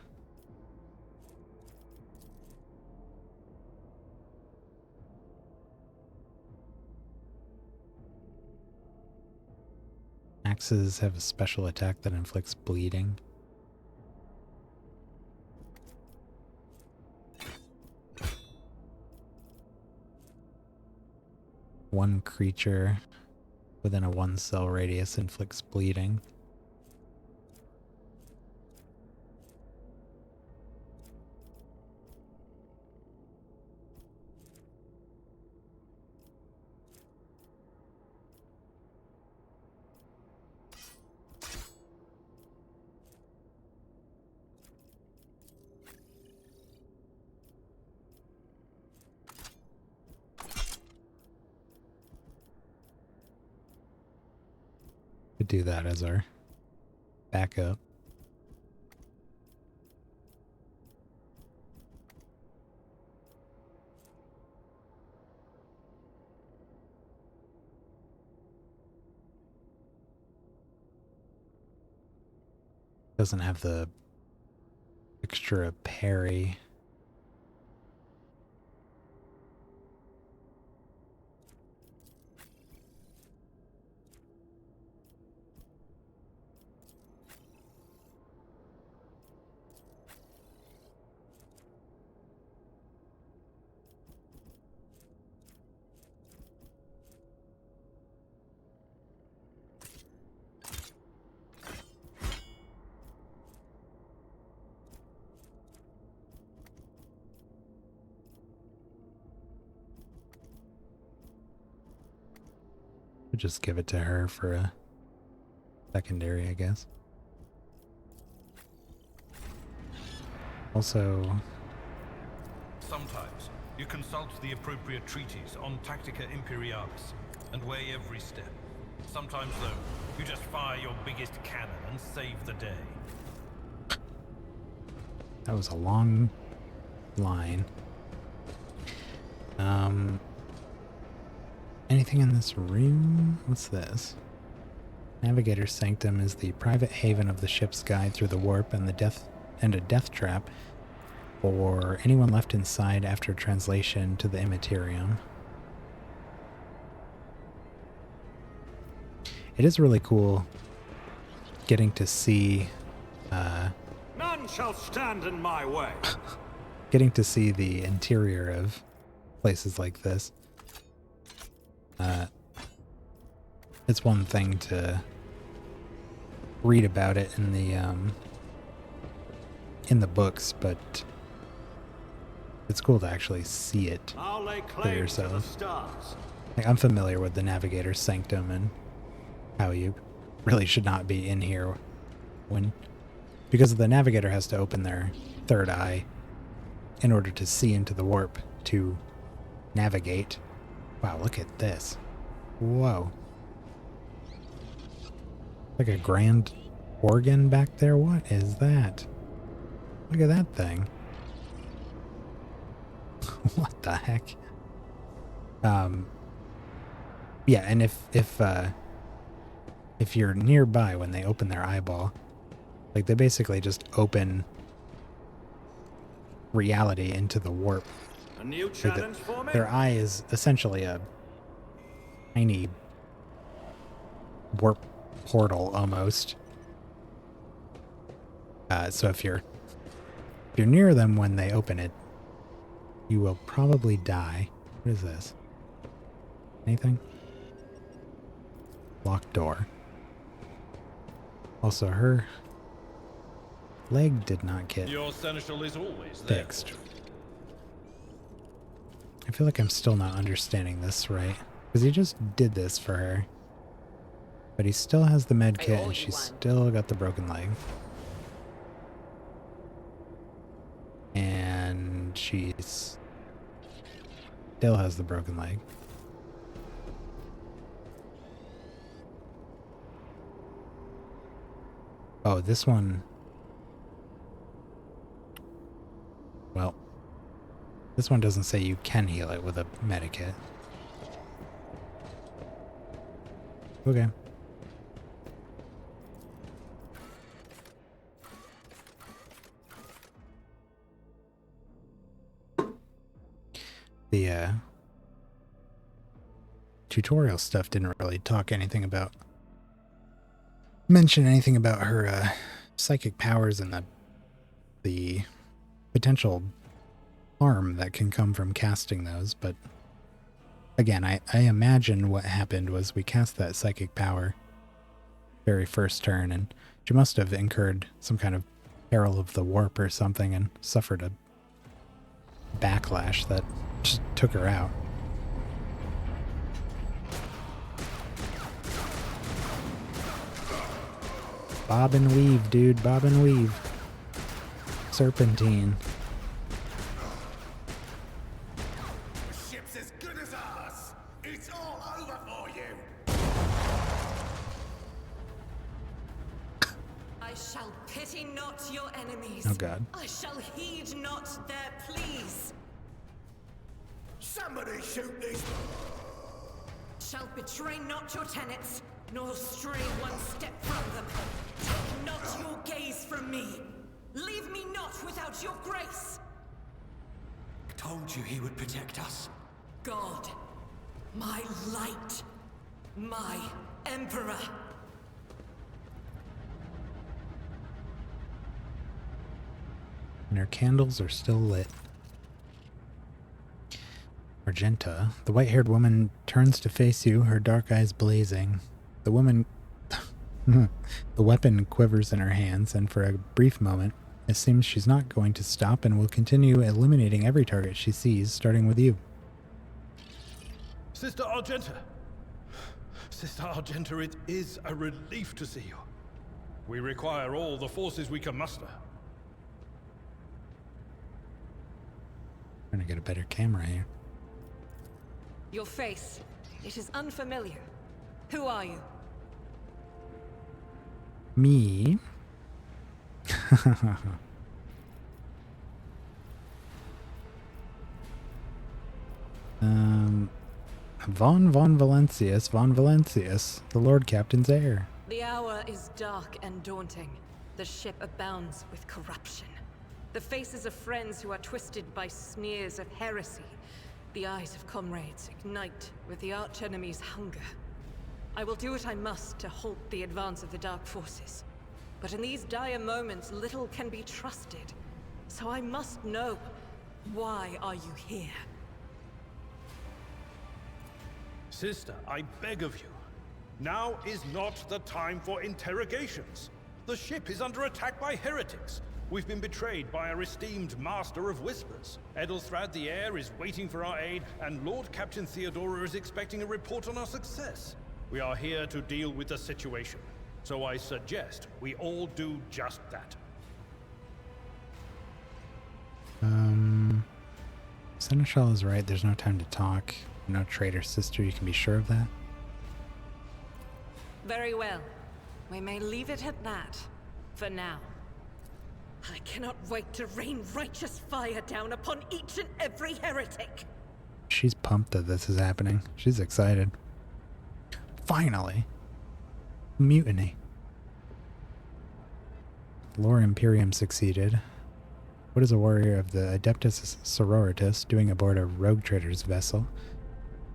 Axes have a special attack that inflicts bleeding. One creature within a 1-cell radius inflicts bleeding. Could do that as our backup. Doesn't have the extra parry. We'll just give it to her for a secondary, I guess. Also, Sometimes you consult the appropriate treaties on Tactica Imperialis and weigh every step. Sometimes, though, you just fire your biggest cannon and save the day. that was a long line. Anything in this room? What's this? Navigator's Sanctum is the private haven of the ship's guide through the warp and a death trap for anyone left inside after translation to the Immaterium. It is really cool getting to see None shall stand in my way. getting to see the interior of places like this. It's one thing to read about it in the books, but it's cool to actually see it I'll lay for claim to the yourself. stars. Like, I'm familiar with the Navigator's Sanctum and how you really should not be in here because the Navigator has to open their third eye in order to see into the warp to navigate. Wow, look at this. Whoa. Like a grand organ back there? What is that? Look at that thing. What the heck? Yeah, and if you're nearby when they open their eyeball, like they basically just open reality into the warp. A new Like challenge for me? their eye is essentially a tiny warp portal almost. So if you're near them when they open it, you will probably die. What is this? Anything? Locked door. Also, her leg did not get Your seneschal is always there. fixed. I feel like I'm still not understanding this right. Because he just did this for her. But he still has the med kit and she's still got the broken leg. And she's still has the broken leg. Oh, this one. Well, this one doesn't say you can heal it with a medikit. Okay. The tutorial stuff didn't really mention anything about her psychic powers and the potential harm that can come from casting those, but again, I imagine what happened was we cast that psychic power very first turn, and she must have incurred some kind of peril of the warp or something and suffered a backlash that just took her out. Bob and weave, dude. Bob and weave. Serpentine. The ship's as good as ours. It's all over for you. I shall pity not your enemies. Oh, God. I shall heed not their pleas. Somebody shoot these. Shall betray not your tenets, nor stray one step from them. Take not your gaze from me. Leave me not without your grace. Told you he would protect us. God, my light, my emperor. And her candles are still lit. Argenta, the white-haired woman, turns to face you, her dark eyes blazing. The woman... the weapon quivers in her hands, and for a brief moment, it seems she's not going to stop and will continue eliminating every target she sees, starting with you. Sister Argenta! Sister Argenta, it is a relief to see you. We require all the forces we can muster. Trying to get a better camera here. Your face. It is unfamiliar. Who are you? Me? Von Valencius, the Lord Captain's heir. The hour is dark and daunting. The ship abounds with corruption. The faces of friends who are twisted by sneers of heresy. The eyes of comrades ignite with the archenemy's hunger. I will do what I must to halt the advance of the dark forces. But in these dire moments, little can be trusted. So I must know, why are you here? Sister, I beg of you. Now is not the time for interrogations. The ship is under attack by heretics. We've been betrayed by our esteemed Master of Whispers. Edelthrad the Heir is waiting for our aid, and Lord Captain Theodora is expecting a report on our success. We are here to deal with the situation, so I suggest we all do just that. Seneschal is right, there's no time to talk. No traitor, sister, you can be sure of that. Very well. We may leave it at that. For now. I cannot wait to rain righteous fire down upon each and every heretic. She's pumped that this is happening. She's excited. Finally. Mutiny. Lore Imperium succeeded. What is a warrior of the Adeptus Sororitas doing aboard a rogue trader's vessel?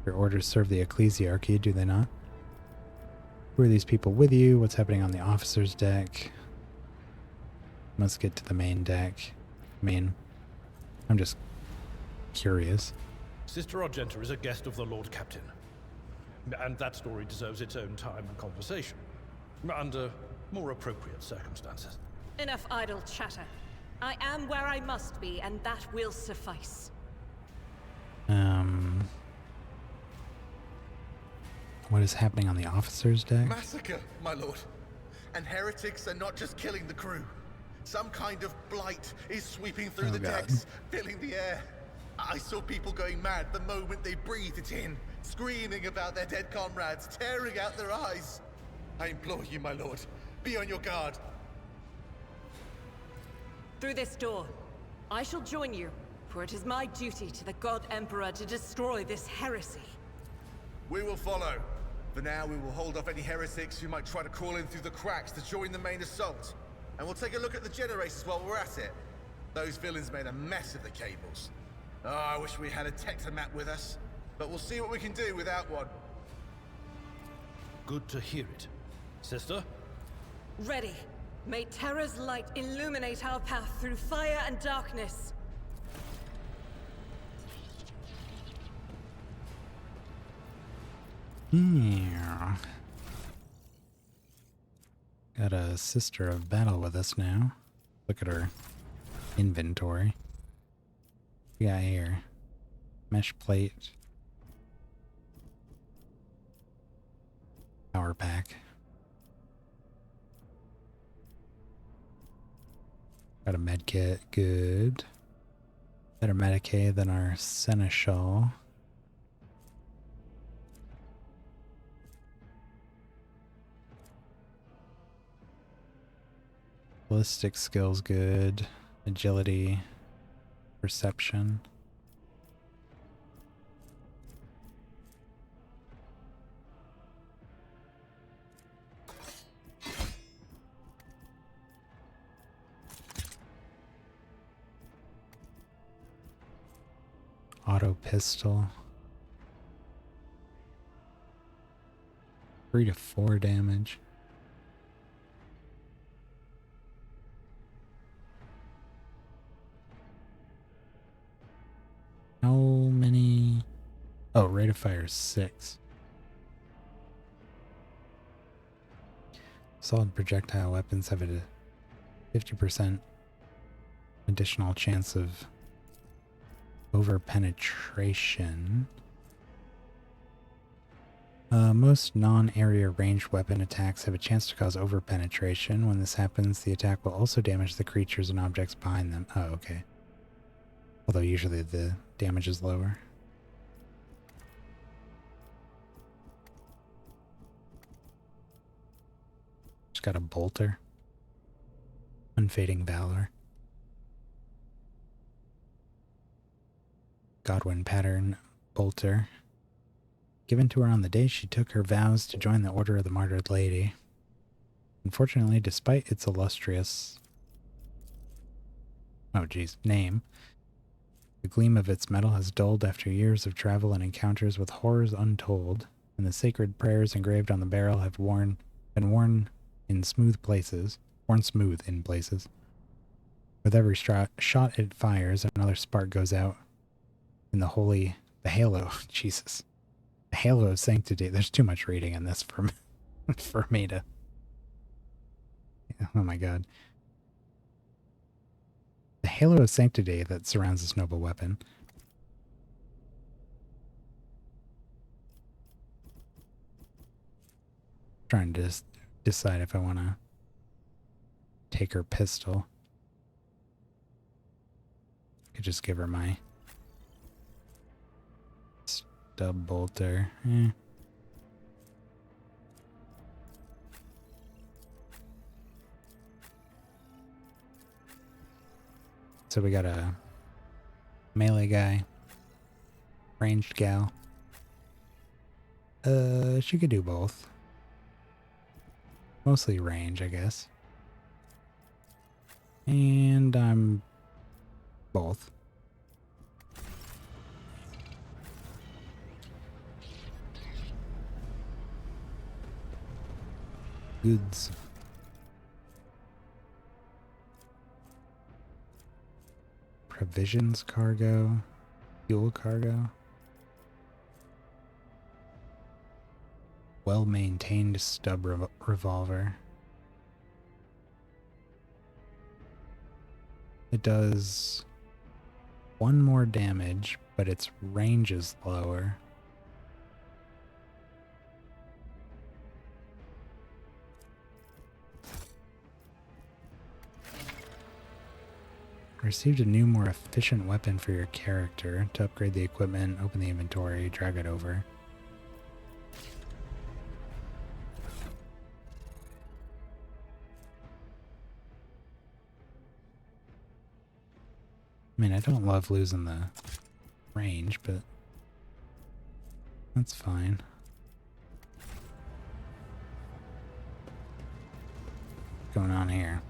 Your orders serve the ecclesiarchy, do they not? Who are these people with you? What's happening on the officer's deck? Let's get to the main deck. I mean, I'm just curious. Sister Argenta is a guest of the Lord Captain. And that story deserves its own time and conversation. Under more appropriate circumstances. Enough idle chatter. I am where I must be, and that will suffice. What is happening on the officer's deck? Massacre, my lord. And heretics are not just killing the crew. Some kind of blight is sweeping through the decks, filling the air. I saw people going mad the moment they breathed it in, screaming about their dead comrades, tearing out their eyes. I implore you, my lord, be on your guard. Through this door. I shall join you, for it is my duty to the God Emperor to destroy this heresy. We will follow. For now, we will hold off any heretics who might try to crawl in through the cracks to join the main assault. And we'll take a look at the generators while we're at it. Those villains made a mess of the cables. Oh, I wish we had a Tectomat with us. But we'll see what we can do without one. Good to hear it. Sister? Ready. May Terra's light illuminate our path through fire and darkness. Yeah. Got a Sister of Battle with us now. Look at her inventory. We got here. Mesh plate. Power pack. Got a med kit. Good. Better Medicaid than our Seneschal. Ballistic skills good. Agility. Perception. Auto pistol. 3 to 4 damage. How many? Oh, rate of fire is 6. Solid projectile weapons have a 50% additional chance of over penetration. Most non-area ranged weapon attacks have a chance to cause overpenetration. When this happens, the attack will also damage the creatures and objects behind them. Oh, okay. Although usually the damage is lower. Just got a bolter. Unfading Valor. Godwin pattern bolter. Given to her on the day she took her vows to join the Order of the Martyred Lady. Unfortunately, despite its illustrious name, the gleam of its metal has dulled after years of travel and encounters with horrors untold, and the sacred prayers engraved on the barrel have been worn in smooth in places. With every shot it fires, another spark goes out, and the halo, Jesus. The halo of sanctity. There's too much reading in this for me to... Oh my god. The halo of sanctity that surrounds this noble weapon. Trying to decide if I want to take her pistol. I could just give her my stub bolter. So we got a melee guy, ranged gal. She could do both. Mostly range, I guess. And I'm both. Goods. Provisions cargo. Fuel cargo. Well-maintained stub revolver. It does 1 more damage, but its range is lower. Received a new, more efficient weapon for your character. To upgrade the equipment, open the inventory, drag it over. I mean, I don't love losing the range, but that's fine. What's going on here?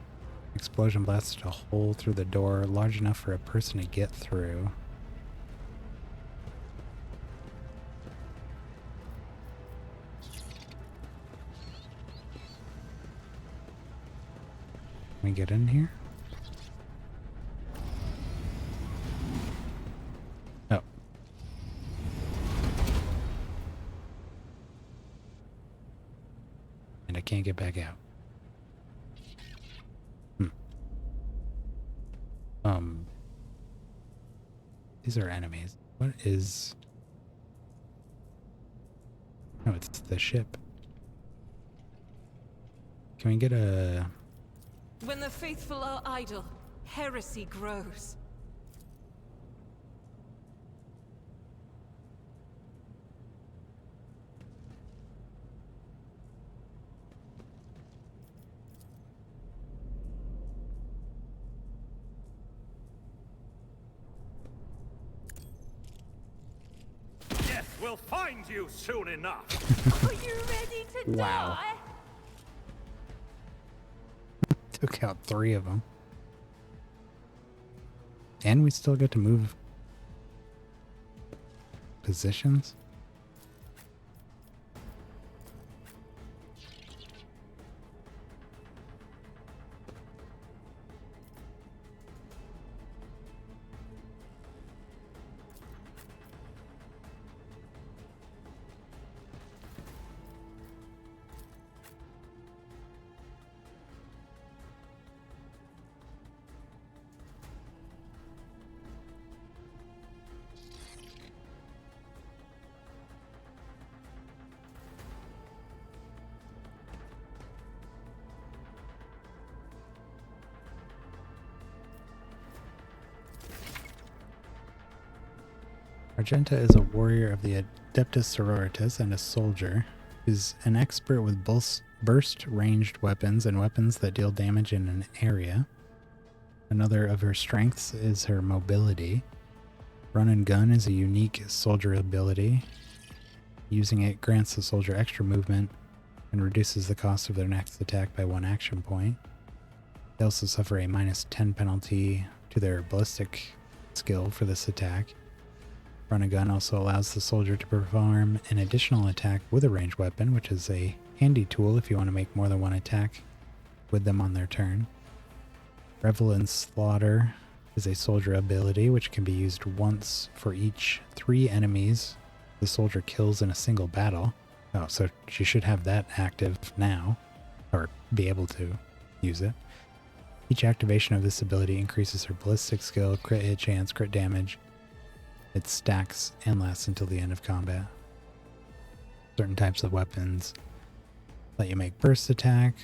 Explosion blasted a hole through the door large enough for a person to get through. Can we get in here? Oh. And I can't get back out. These are enemies. What is... Oh, it's the ship. Can we get a... When the faithful are idle, heresy grows. We'll find you soon enough. Are you ready to die? Took out 3 of them. And we still get to move positions. Argenta is a warrior of the Adeptus Sororitas and a soldier. She's an expert with burst ranged weapons and weapons that deal damage in an area. Another of her strengths is her mobility. Run and gun is a unique soldier ability. Using it grants the soldier extra movement and reduces the cost of their next attack by 1 action point. They also suffer a -10 penalty to their ballistic skill for this attack. Run and gun also allows the soldier to perform an additional attack with a ranged weapon, which is a handy tool if you want to make more than one attack with them on their turn. Revel in Slaughter is a soldier ability which can be used once for each 3 enemies the soldier kills in a single battle. Oh, so she should have that active now, or be able to use it. Each activation of this ability increases her ballistic skill, crit hit chance, crit damage. It stacks and lasts until the end of combat. Certain types of weapons let you make burst attack.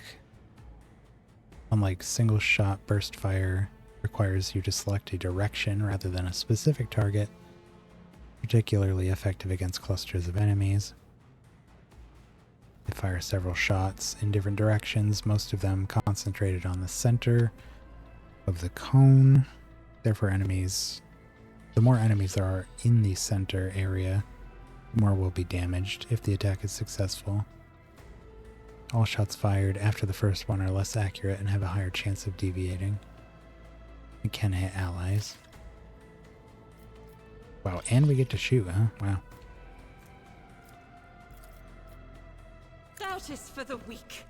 Unlike single shot, burst fire requires you to select a direction rather than a specific target, particularly effective against clusters of enemies. They fire several shots in different directions, most of them concentrated on the center of the cone. Therefore, the more enemies there are in the center area, the more will be damaged if the attack is successful. All shots fired after the first one are less accurate and have a higher chance of deviating. It can hit allies. Wow, and we get to shoot, huh? Wow. Doubt is for the weak.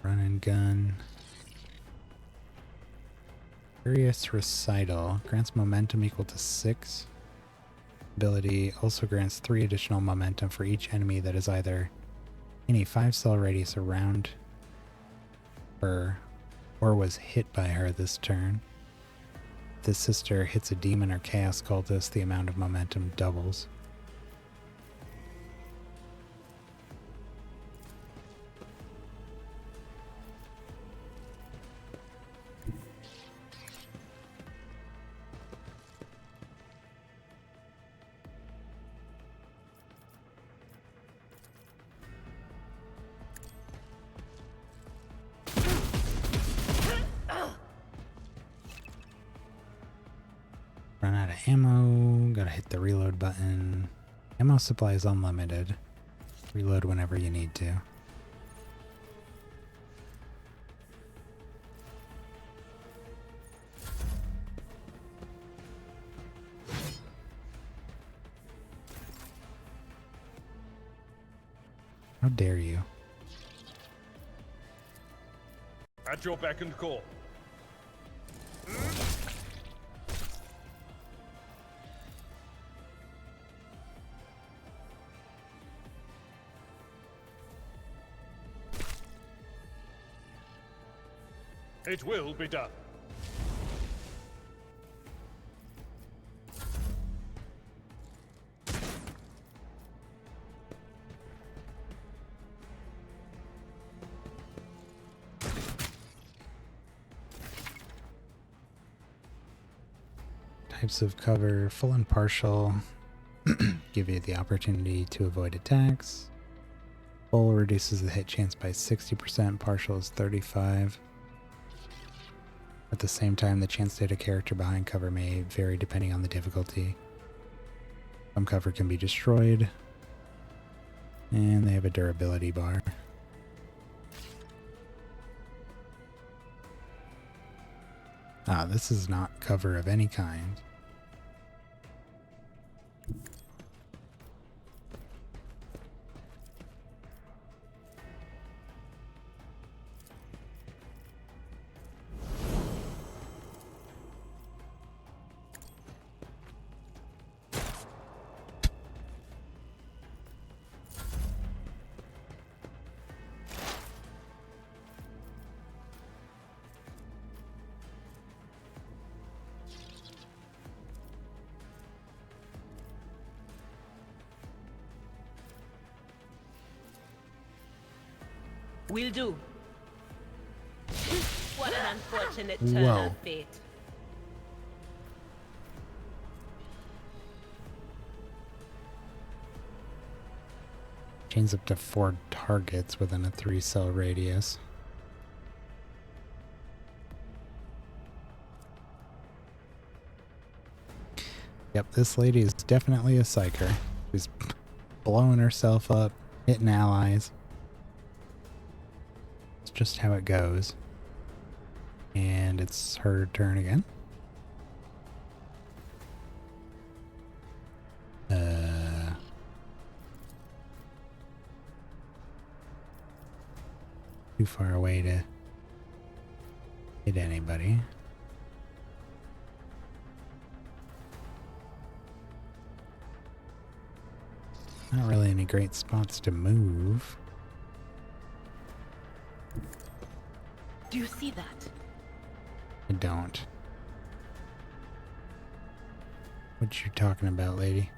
Run and gun. Curious Recital grants momentum equal to 6. Ability also grants 3 additional momentum for each enemy that is either in a 5-cell radius around her or was hit by her this turn. If this sister hits a demon or chaos cultist, the amount of momentum doubles. Run out of ammo, gotta hit the reload button. Ammo supply is unlimited. Reload whenever you need to. How dare you? At your beck and call. It will be done. Types of cover, full and partial, give you the opportunity to avoid attacks. Full reduces the hit chance by 60%, partial is 35%. At the same time, the chance to hit a character behind cover may vary depending on the difficulty. Some cover can be destroyed, and they have a durability bar. Ah, this is not cover of any kind. Will do. What an unfortunate Whoa. turn of fate. Chains up to 4 targets within a 3-cell radius. Yep, this lady is definitely a psyker. She's blowing herself up, hitting allies. It's just how it goes. And it's her turn again. Too far away to hit anybody. Not really any great spots to move. Do you see that? I don't. What you talking about, lady?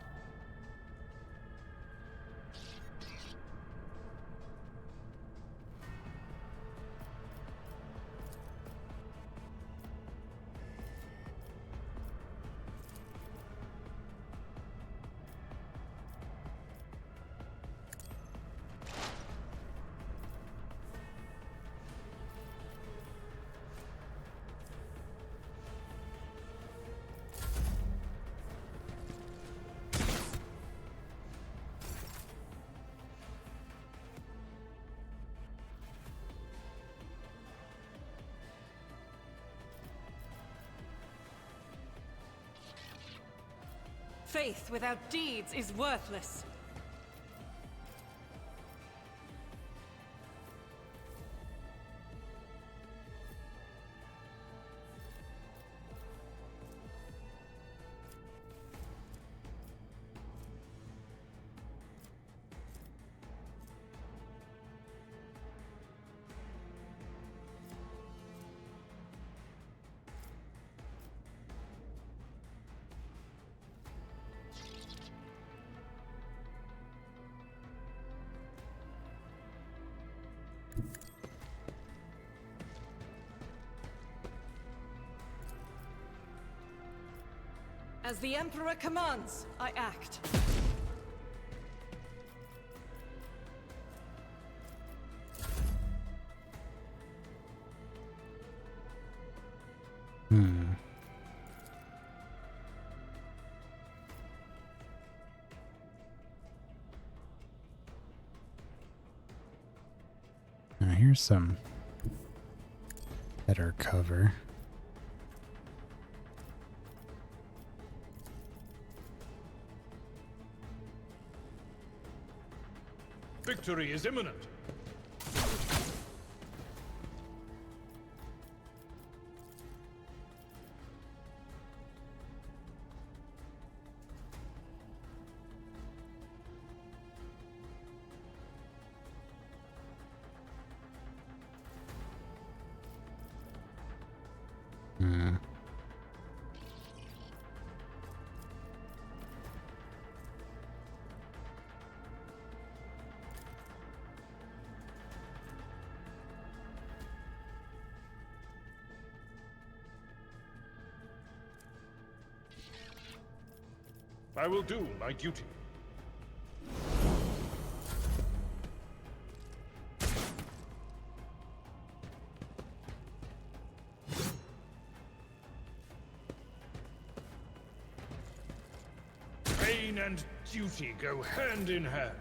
Faith without deeds is worthless. As the Emperor commands, I act. Now here's some better cover. Victory is imminent. I will do my duty. Pain and duty go hand in hand.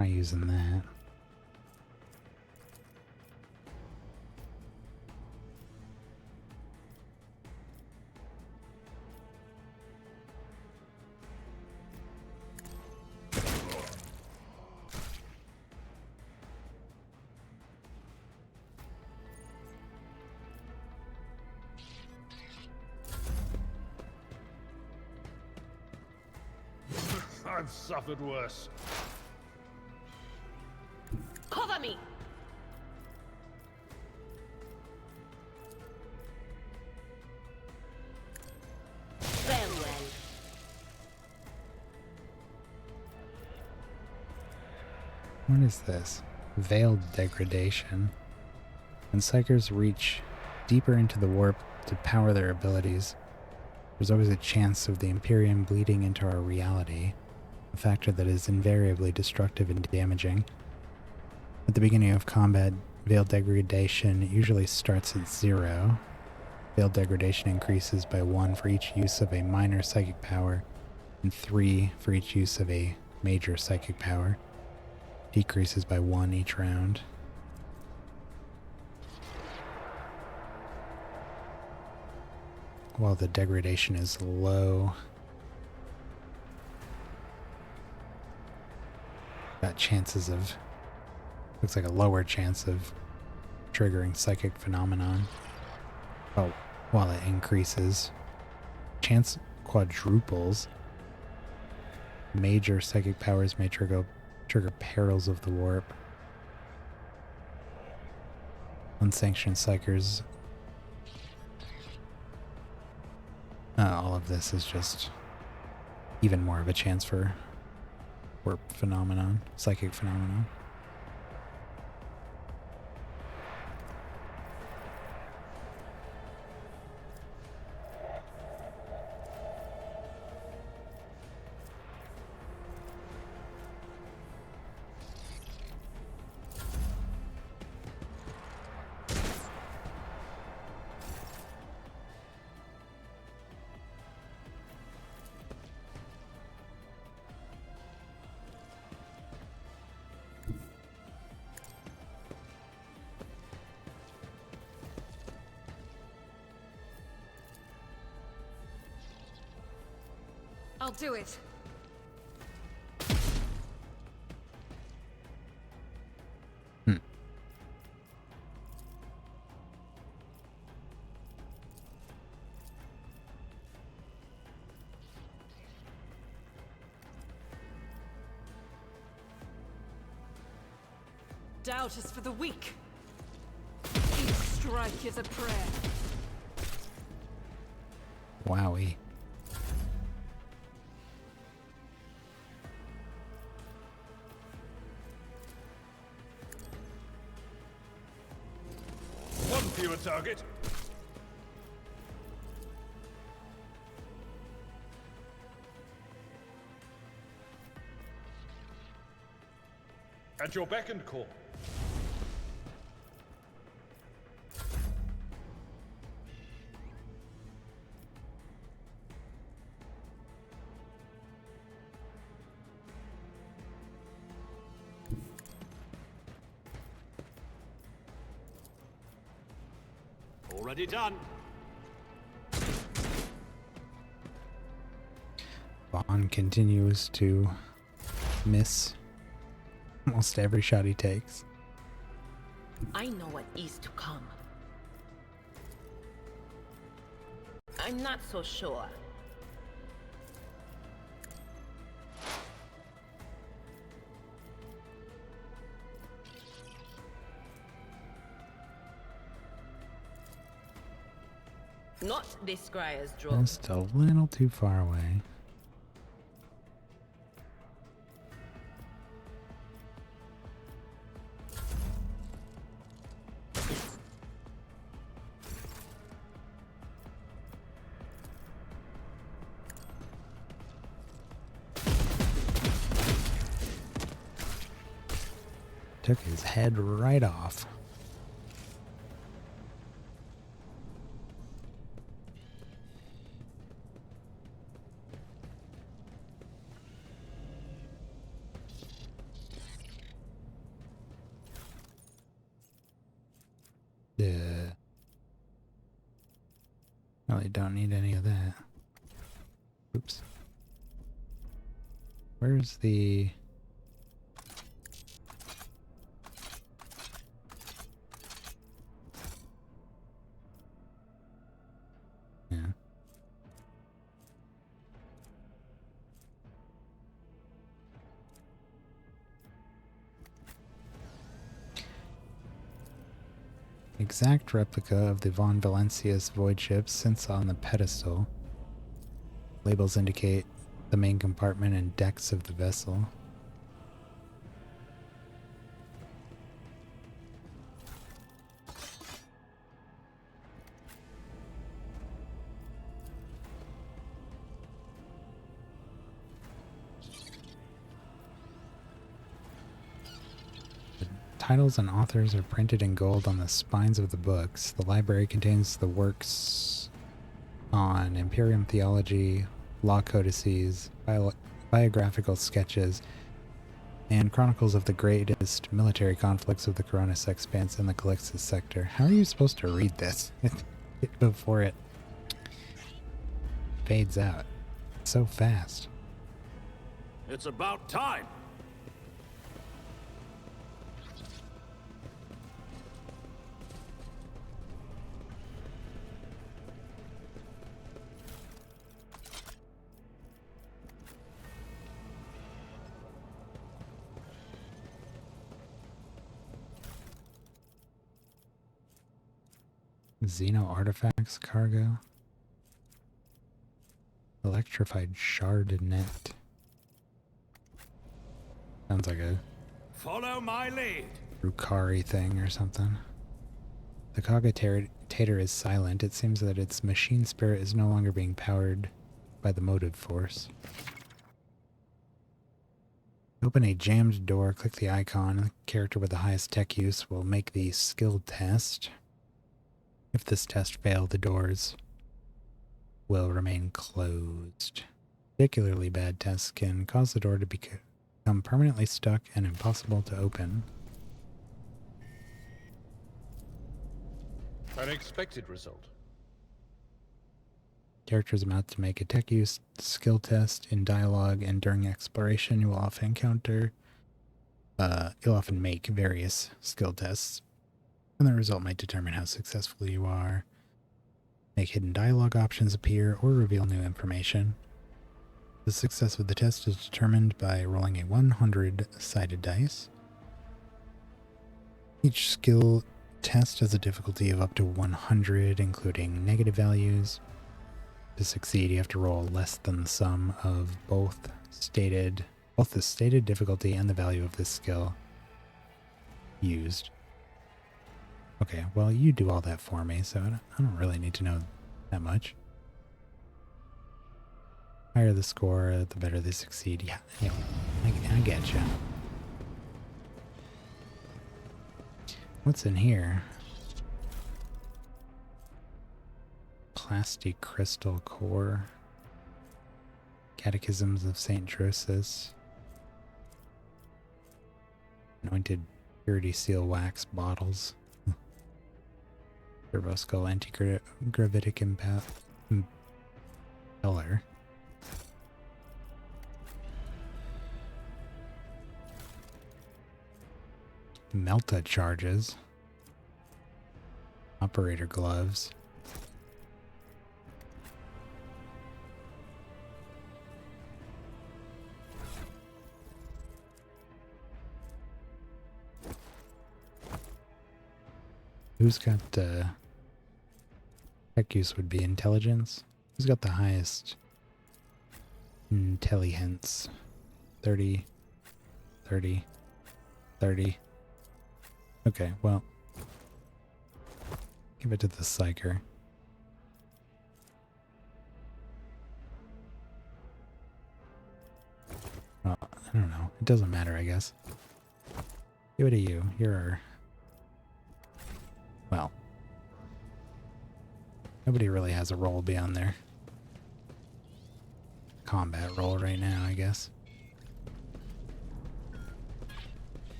Not using that. I've suffered worse. Cover me! Farewell. What is this? Veiled degradation. When Psychers reach deeper into the warp to power their abilities, there's always a chance of the Imperium bleeding into our reality, a factor that is invariably destructive and damaging. At the beginning of combat, Veiled degradation usually starts at 0. Veiled degradation increases by 1 for each use of a minor psychic power, and 3 for each use of a major psychic power. Decreases by 1 each round. While the degradation is low, got chances of, looks like a lower chance of triggering psychic phenomenon. Oh, while it increases, chance quadruples. Major psychic powers may trigger perils of the warp. Unsanctioned psychers. All of this is just even more of a chance for warp phenomenon, psychic phenomenon. I'll do it. Doubt is for the weak. Each strike is a prayer. Wowie. One fewer target. At your beck and call. Already done. Vaughn continues to miss almost every shot he takes. I know what is to come. I'm not so sure. Not this Scryer's drop. Just a little too far away. Took his head right off. Really don't need any of that. Oops. Where's the... Yeah. Exact replica of the Von Valencius void ship sits on the pedestal. Labels indicate the main compartment and decks of the vessel. Titles and authors are printed in gold on the spines of the books. The library contains the works on Imperium theology, law codices, biographical sketches, and chronicles of the greatest military conflicts of the Koronus Expanse and the Calixtus sector. How are you supposed to read this before it fades out so fast? It's about time. Xeno artifacts cargo. Electrified shard net. Sounds like a Follow my lead. Rukari thing or something. The cogitator is silent. It seems that its machine spirit is no longer being powered by the motive force. Open a jammed door, click the icon. The character with the highest tech use will make the skill test. If this test fails, the doors will remain closed. Particularly bad tests can cause the door to become permanently stuck and impossible to open. An expected result. Characters about to make a tech use skill test in dialogue, and during exploration you will often you'll often make various skill tests, and the result might determine how successful you are, make hidden dialogue options appear, or reveal new information. The success of the test is determined by rolling a 100-sided dice. Each skill test has a difficulty of up to 100, including negative values. To succeed, you have to roll less than the sum of both the stated difficulty and the value of this skill used. Okay, well, you do all that for me, so I don't really need to know that much. Higher the score, the better they succeed. Yeah, I get you. What's in here? Plastic crystal core. Catechisms of St. Drusus. Anointed purity seal wax bottles. Turbo skull anti-gravitic impeller. Melta charges. Operator gloves. Who's got tech use would be intelligence? Who's got the highest intelligence? 30, 30, 30. Okay, well, give it to the psyker. Well, I don't know. It doesn't matter, I guess. Give it to you. You're our... Well, nobody really has a role beyond their combat role right now, I guess.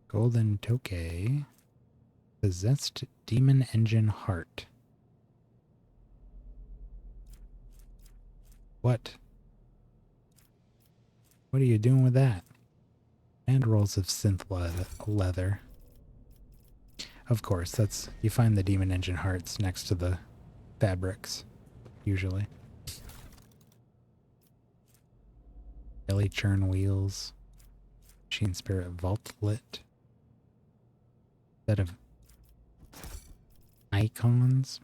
Golden Toke. Possessed Demon Engine Heart. What? What are you doing with that? And rolls of synth leather. Of course, that's... You find the Demon Engine Hearts next to the fabrics, usually. Belly churn wheels. Machine Spirit Vaultlet. Set of icons.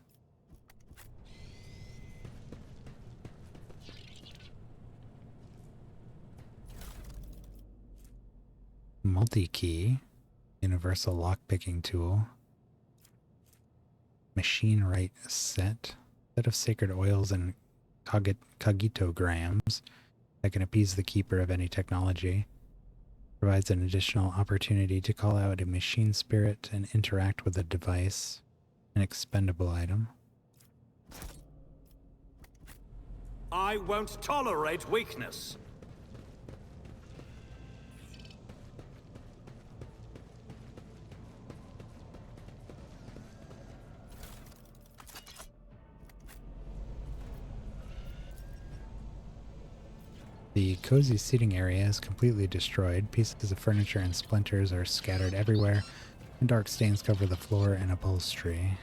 Multi-key. Universal lockpicking tool. Machine right set. Set of sacred oils and cogitograms that can appease the keeper of any technology. Provides an additional opportunity to call out a machine spirit and interact with a device. An expendable item. I won't tolerate weakness. The cozy seating area is completely destroyed. Pieces of furniture and splinters are scattered everywhere, and dark stains cover the floor and upholstery.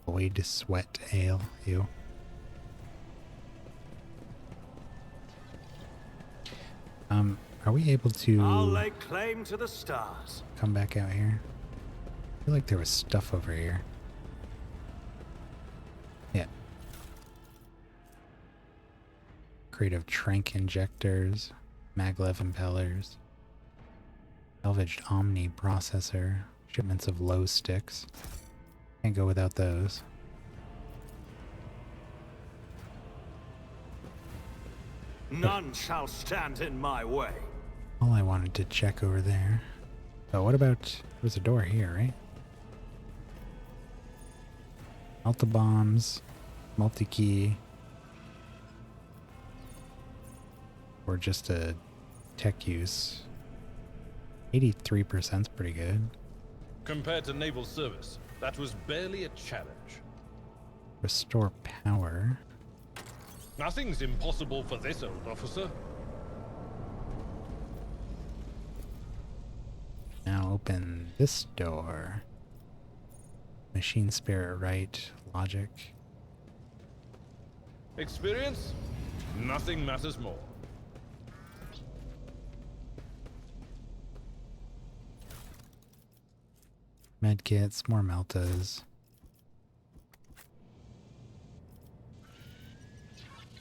Void sweat ale. Ew. Are we able to I'll lay claim to the stars. come back out here? I feel like there was stuff over here. Yeah. Crate of trank injectors, maglev impellers, salvaged Omni processor, shipments of low sticks. Can't go without those. None shall stand in my way. All I wanted to check over there. Oh, what about... There's a door here, right? Alta bombs, multi-key, or just a tech use. 83% is pretty good. Compared to naval service, that was barely a challenge. Restore power. Nothing's impossible for this old officer. Now open this door. Machine spirit right, logic. Experience? Nothing matters more. Medkits, more meltas.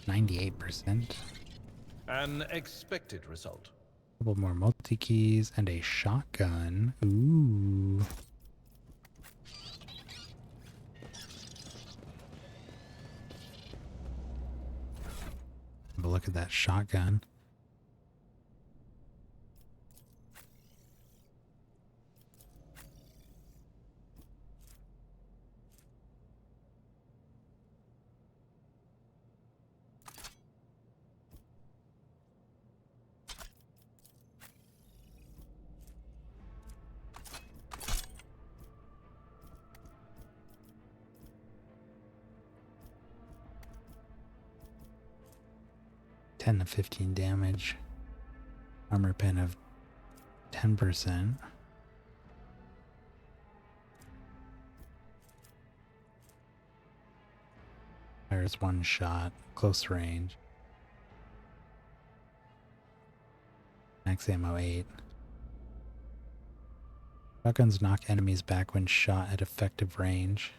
98%. An expected result. Couple more multi-keys and a shotgun. Ooh. Have a look at that shotgun. To 15 damage. Armor pen of 10%. Fires one shot, close range. Max ammo 8. Shotguns knock enemies back when shot at effective range.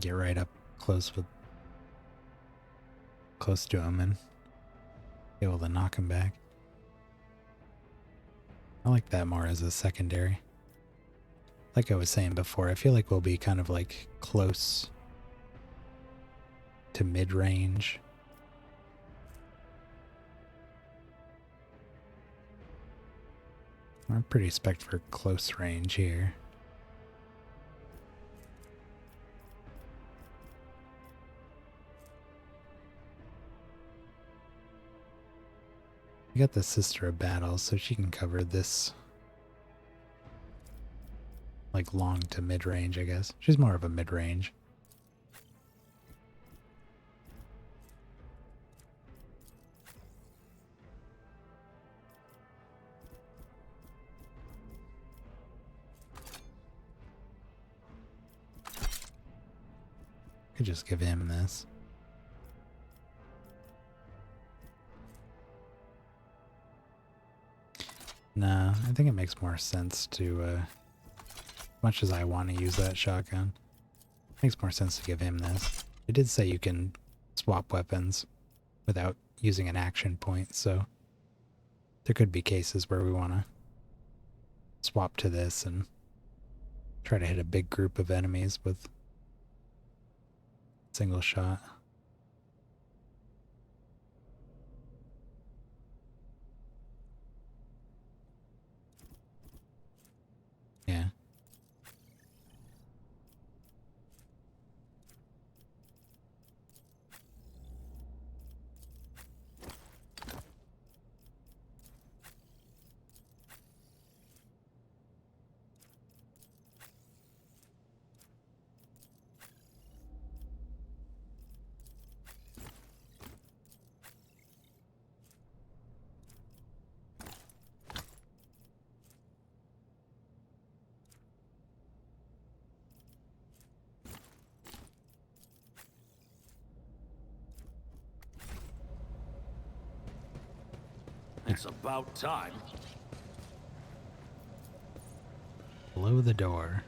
Get right up close to him and be able to knock him back. I like that more as a secondary. Like I was saying before, I feel like we'll be kind of like close to mid-range. I'm pretty spec'd for close range here. We got the Sister of Battle, so she can cover this like long to mid-range, I guess. She's more of a mid-range. could just give him this. No, I think it makes more sense to, much as I want to use that shotgun, it makes more sense to give him this. It did say you can swap weapons without using an action point, so there could be cases where we want to swap to this and try to hit a big group of enemies with single shot. Yeah. It's about time. Below the door.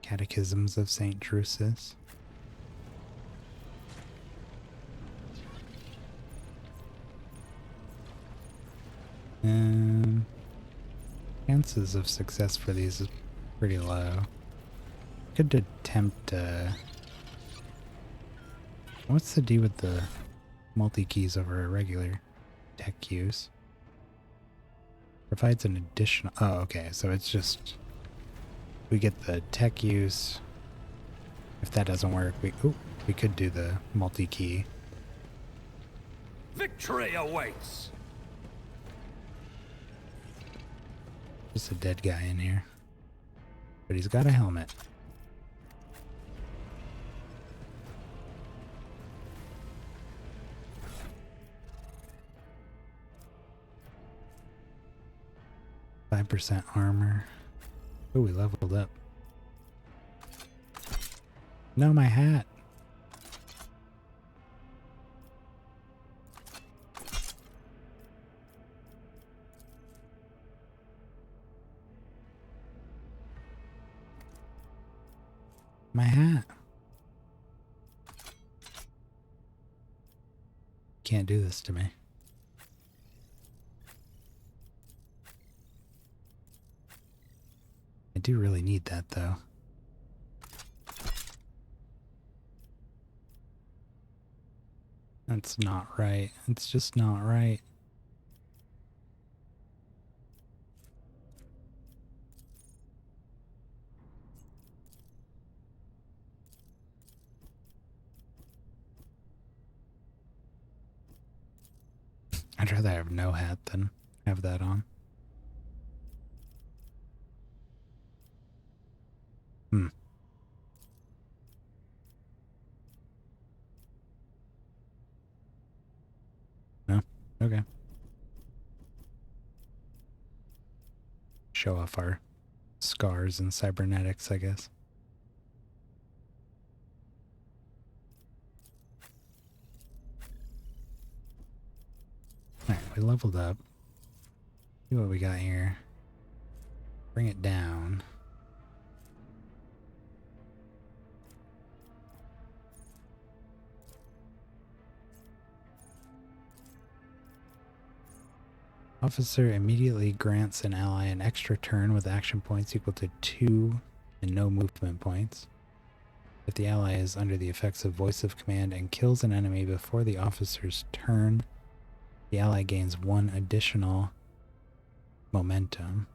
Catechisms of St. Drusus. Chances of success for these is pretty low. Could attempt, what's the deal with the multi-keys over a regular tech use? Provides an additional, oh, okay, so it's just, we get the tech use. If that doesn't work, we could do the multi-key. Victory awaits. Just a dead guy in here. But he's got a helmet. %5 armor. Oh, we leveled up. No, my hat. My hat. Can't do this to me. I do really need that, though. That's not right. It's just not right. I'd rather have no hat than have that on. No? Okay. Show off our scars and cybernetics, I guess. Alright, we leveled up. See what we got here. Bring it down. Officer immediately grants an ally an extra turn with action points equal to 2 and no movement points. If the ally is under the effects of Voice of Command and kills an enemy before the officer's turn, the ally gains 1 additional momentum,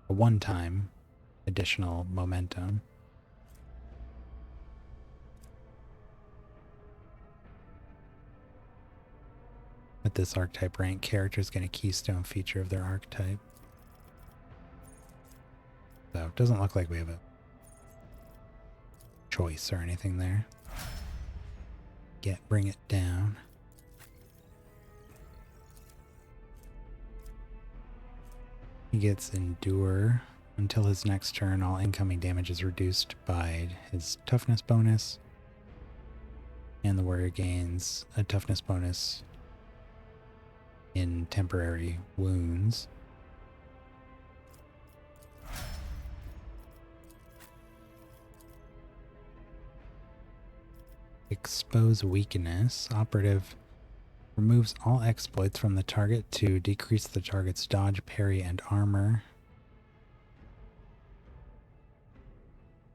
a one-time additional momentum. With this archetype rank, character is getting a keystone feature of their archetype. So it doesn't look like we have a choice or anything there. Bring it down. He gets Endure. Until his next turn, all incoming damage is reduced by his toughness bonus. And the warrior gains a toughness bonus in temporary wounds. Expose weakness. Operative removes all exploits from the target to decrease the target's dodge, parry, and armor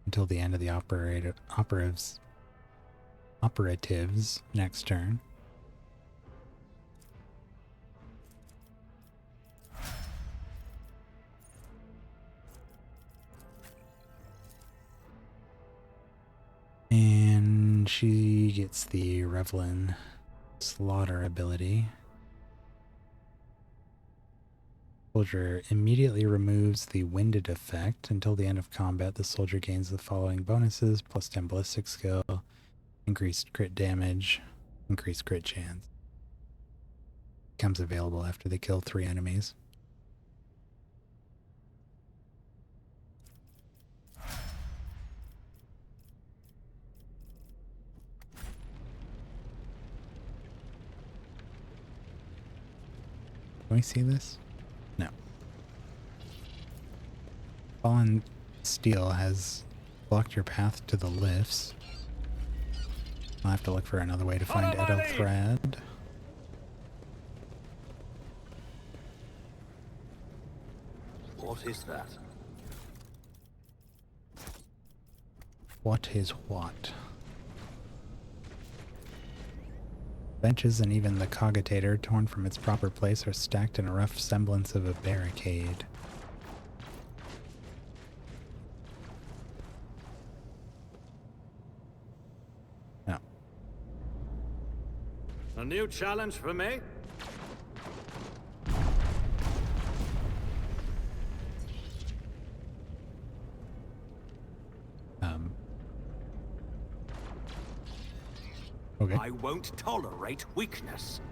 until the end of the operative's next turn. And she gets the Revelin Slaughter ability. Soldier immediately removes the winded effect. Until the end of combat, the soldier gains the following bonuses: plus 10 ballistic skill, increased crit damage, increased crit chance. Becomes available after they kill 3 enemies. Can we see this? No. Fallen Steel has blocked your path to the lifts. I'll have to look for another way to find Edelthred. What is that? What is what? Benches and even the cogitator, torn from its proper place, are stacked in a rough semblance of a barricade. No. A new challenge for me? Okay. I won't tolerate weakness.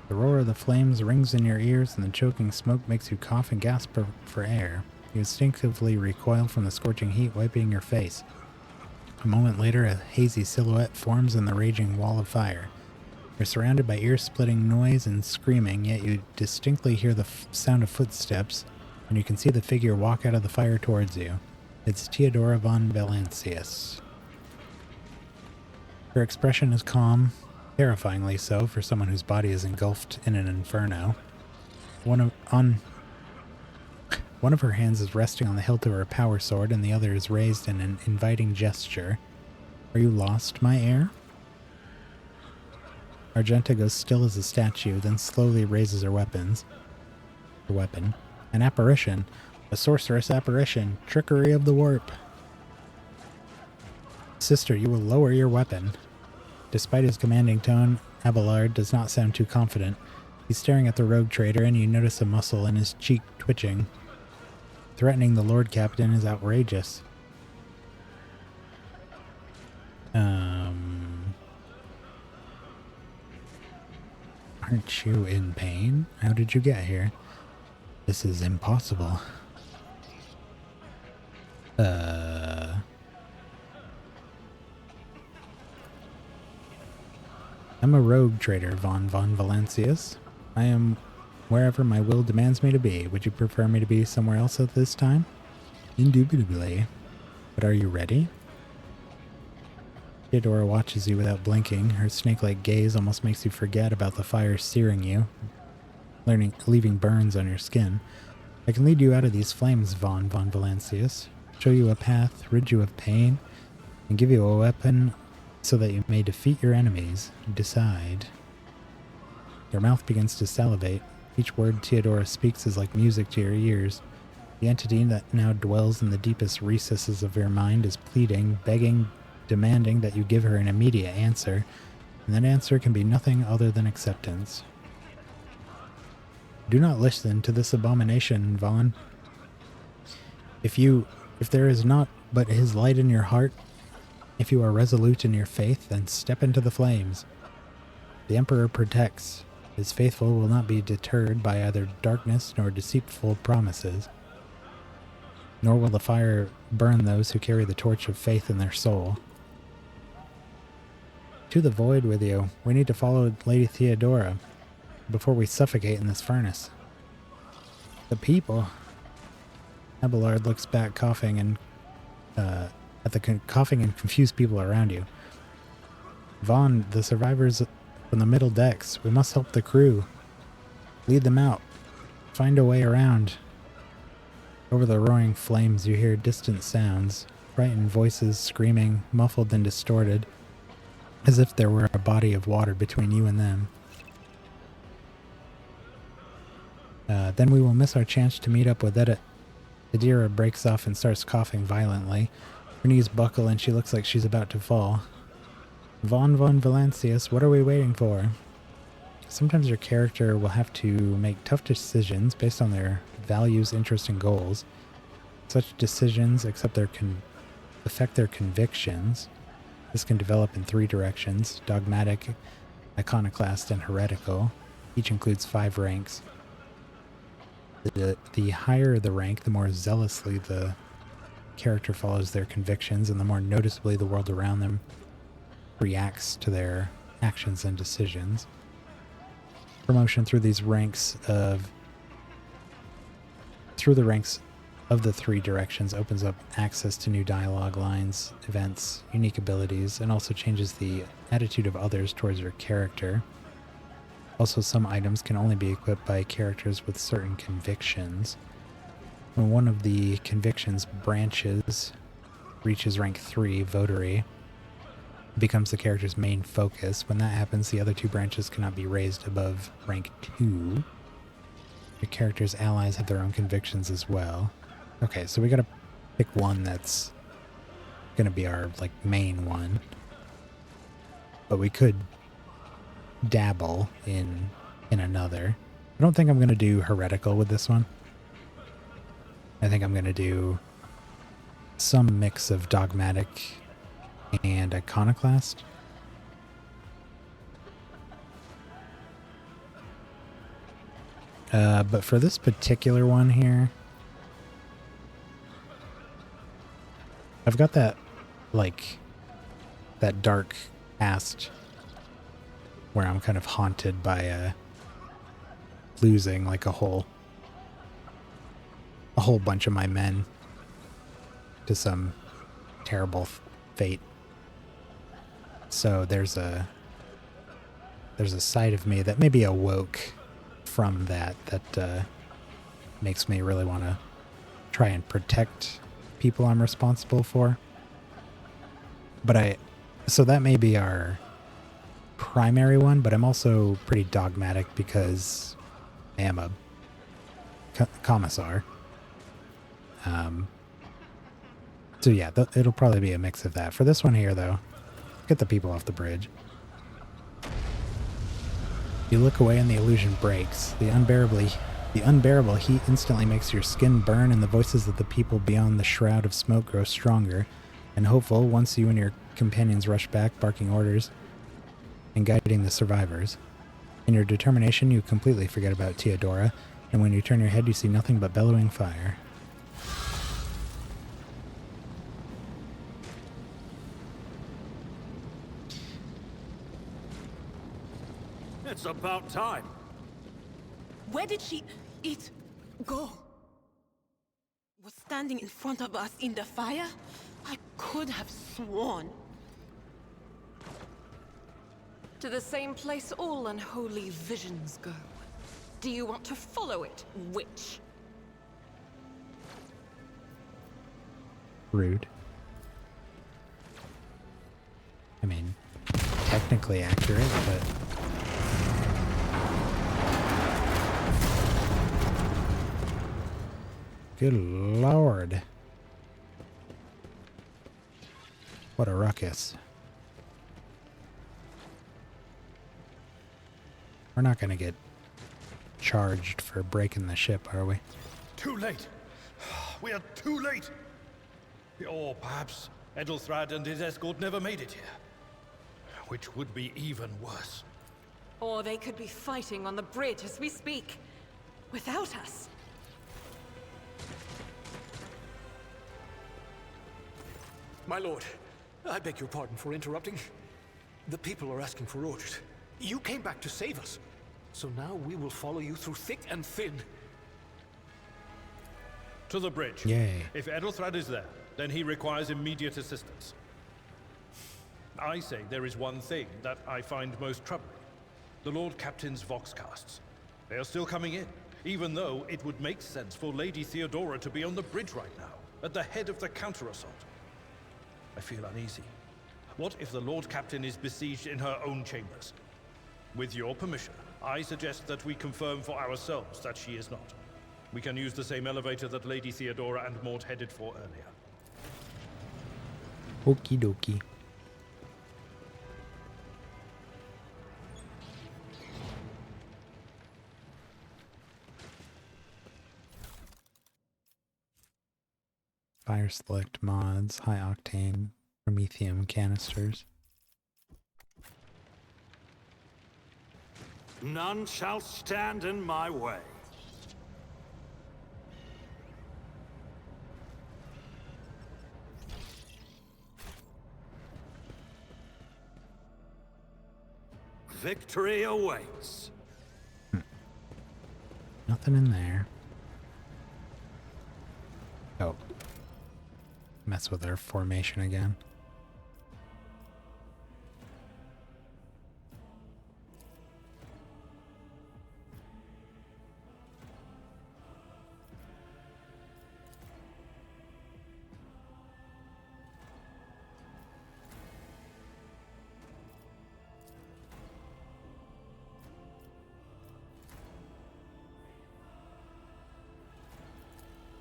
The roar of the flames rings in your ears, and the choking smoke makes you cough and gasp for air. You instinctively recoil from the scorching heat, wiping your face. A moment later, a hazy silhouette forms in the raging wall of fire. You're surrounded by ear-splitting noise and screaming, yet you distinctly hear the sound of footsteps, and you can see the figure walk out of the fire towards you. It's Theodora von Valancius. Her expression is calm, terrifyingly so for someone whose body is engulfed in an inferno. One of her hands is resting on the hilt of her power sword, and the other is raised in an inviting gesture. Are you lost, my heir? Argenta goes still as a statue, then slowly raises her weapon. An apparition. A sorceress apparition. Trickery of the warp. Sister, you will lower your weapon. Despite his commanding tone, Abelard does not sound too confident. He's staring at the rogue trader, and you notice a muscle in his cheek twitching. Threatening the Lord Captain is outrageous. Aren't you in pain? How did you get here? This is impossible. I'm a rogue trader, von Valancius. I am wherever my will demands me to be. Would you prefer me to be somewhere else at this time? Indubitably. But are you ready? Theodora watches you without blinking. Her snake-like gaze almost makes you forget about the fire searing you, leaving burns on your skin. I can lead you out of these flames, von Valancius, show you a path, rid you of pain, and give you a weapon so that you may defeat your enemies. Decide. Your mouth begins to salivate. Each word Theodora speaks is like music to your ears. The entity that now dwells in the deepest recesses of your mind is pleading, begging, demanding that you give her an immediate answer, and that answer can be nothing other than acceptance. Do not listen to this abomination, Vaughn. If there is not but his light in your heart, if you are resolute in your faith, then step into the flames. The Emperor protects. His faithful will not be deterred by either darkness nor deceitful promises. Nor will the fire burn those who carry the torch of faith in their soul. To the void with you. We need to follow Lady Theodora before we suffocate in this furnace. The people. Abelard looks back, coughing and at the coughing and confused people around you. Vaughn, the survivors from the middle decks. We must help the crew. Lead them out. Find a way around. Over the roaring flames, you hear distant sounds, frightened voices screaming, muffled and distorted, as if there were a body of water between you and them. Then we will miss our chance to meet up with Edith. Adira breaks off and starts coughing violently. Her knees buckle and she looks like she's about to fall. Von Valancius, what are we waiting for? Sometimes your character will have to make tough decisions based on their values, interests, and goals. Such decisions affect their convictions. This can develop in 3 directions: dogmatic, iconoclast, and heretical. Each includes 5 ranks. The higher the rank, the more zealously the character follows their convictions, and the more noticeably the world around them reacts to their actions and decisions. Promotion through the ranks of the 3 directions opens up access to new dialogue lines, events, unique abilities, and also changes the attitude of others towards your character. Also, some items can only be equipped by characters with certain convictions. When one of the convictions branches reaches rank 3, Votary, becomes the character's main focus. When that happens, the other 2 branches cannot be raised above rank 2. Your character's allies have their own convictions as well. Okay, so we gotta pick one that's gonna be our, main one. But we could dabble in another. I don't think I'm gonna do heretical with this one. I think I'm gonna do some mix of dogmatic and iconoclast. But for this particular one here, I've got that dark past where I'm kind of haunted by losing a whole bunch of my men to some terrible fate. So there's a side of me that maybe awoke from that makes me really want to try and protect people I'm responsible for. So that may be our primary one, but I'm also pretty dogmatic because I am a commissar. So yeah, it'll probably be a mix of that. For this one here, though, get the people off the bridge. You look away and the illusion breaks. The unbearable heat instantly makes your skin burn, and the voices of the people beyond the shroud of smoke grow stronger and hopeful once you and your companions rush back, barking orders and guiding the survivors. In your determination, you completely forget about Theodora, and when you turn your head, you see nothing but bellowing fire. It's about time. Where did it go? Was standing in front of us in the fire? I could have sworn. To the same place all unholy visions go. Do you want to follow it, witch? Rude. I mean, technically accurate, but... Good lord. What a ruckus. We're not going to get charged for breaking the ship, are we? Too late. We are too late. Or perhaps Edelthrad and his escort never made it here. Which would be even worse. Or they could be fighting on the bridge as we speak, without us. My lord, I beg your pardon for interrupting. The people are asking for orders. You came back to save us. So now we will follow you through thick and thin. To the bridge. Yay. If Edelthrad is there, then he requires immediate assistance. I say there is one thing that I find most troubling. The Lord Captain's Voxcasts. They are still coming in, even though it would make sense for Lady Theodora to be on the bridge right now, at the head of the counter-assault. I feel uneasy. What if the Lord Captain is besieged in her own chambers? With your permission, I suggest that we confirm for ourselves that she is not. We can use the same elevator that Lady Theodora and Mort headed for earlier. Okie dokie. Fire select mods, high octane, promethium canisters. None shall stand in my way. Victory awaits. Nothing in there. Oh. Mess with our formation again.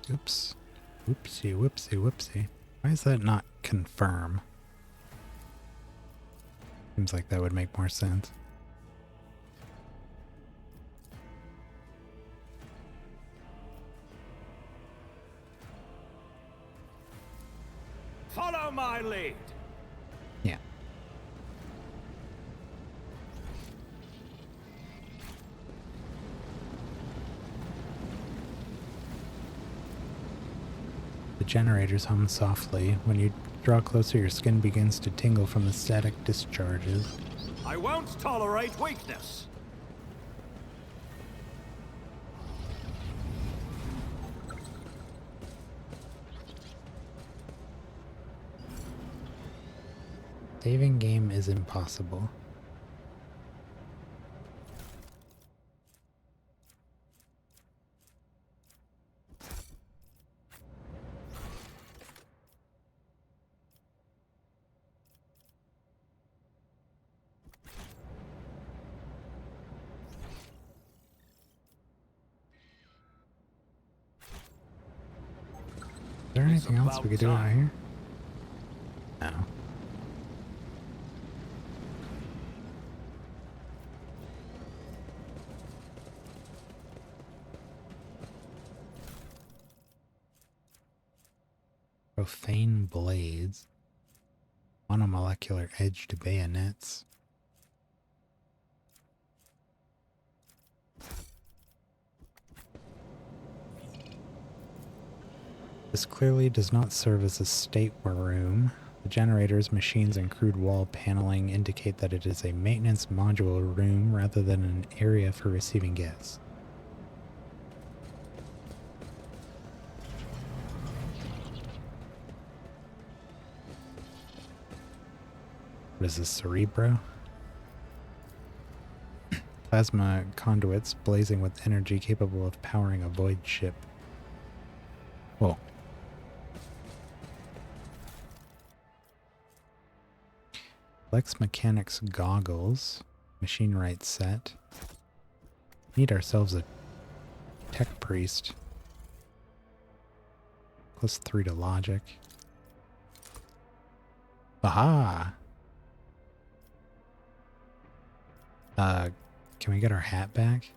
Oops. Whoopsie, whoopsie, whoopsie. Why is that not confirm? Seems like that would make more sense. Follow my lead. Yeah. The generators hum softly. When you draw closer, your skin begins to tingle from the static discharges. I won't tolerate weakness. Saving game is impossible. Is there anything else we could do out here? No. Profane blades. Monomolecular edged bayonets. This clearly does not serve as a stateroom. The generators, machines, and crude wall paneling indicate that it is a maintenance module room rather than an area for receiving guests. What is this, Cerebro? Plasma conduits blazing with energy capable of powering a void ship. Whoa. Flex Mechanics goggles. Machine right set. Need ourselves a tech priest. +3 to logic. Aha! Can we get our hat back?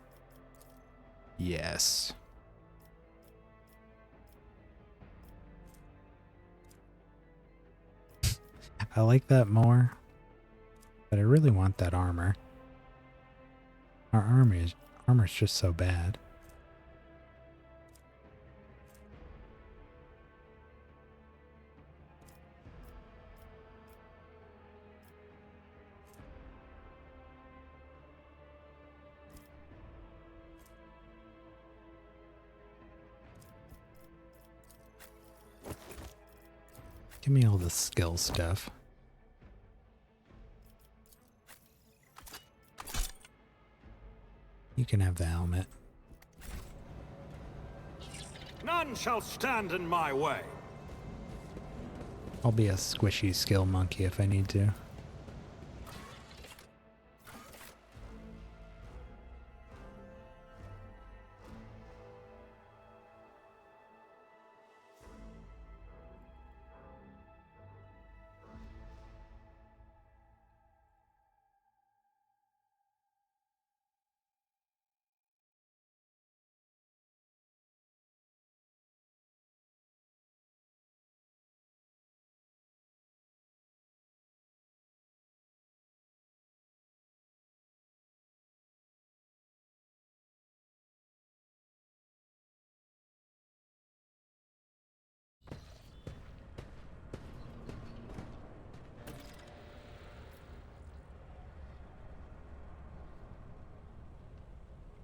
Yes. I like that more, but I really want that armor. Our armor's just so bad. Give me all the skill stuff. You can have the helmet. None shall stand in my way. I'll be a squishy skill monkey if I need to.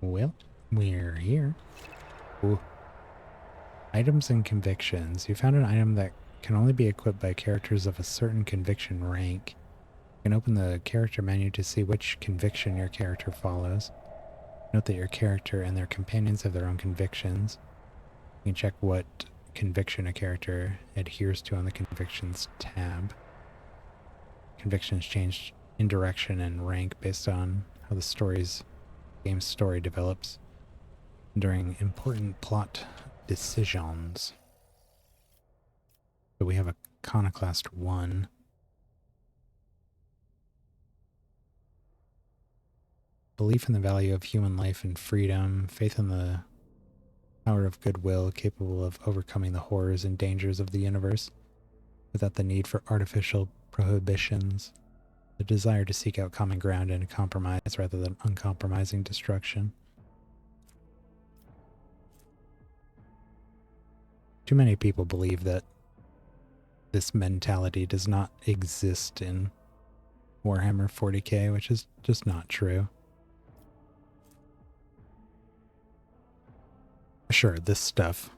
Well, we're here. Ooh. Items and convictions. You found an item that can only be equipped by characters of a certain conviction rank. You can open the character menu to see which conviction your character follows. Note that your character and their companions have their own convictions. You can check what conviction a character adheres to on the convictions tab. Convictions change in direction and rank based on how the game's story develops during important plot decisions. So we have a Iconoclast 1. Belief in the value of human life and freedom. Faith in the power of goodwill capable of overcoming the horrors and dangers of the universe without the need for artificial prohibitions. The desire to seek out common ground and compromise rather than uncompromising destruction. Too many people believe that this mentality does not exist in Warhammer 40k, which is just not true. Sure, this stuff,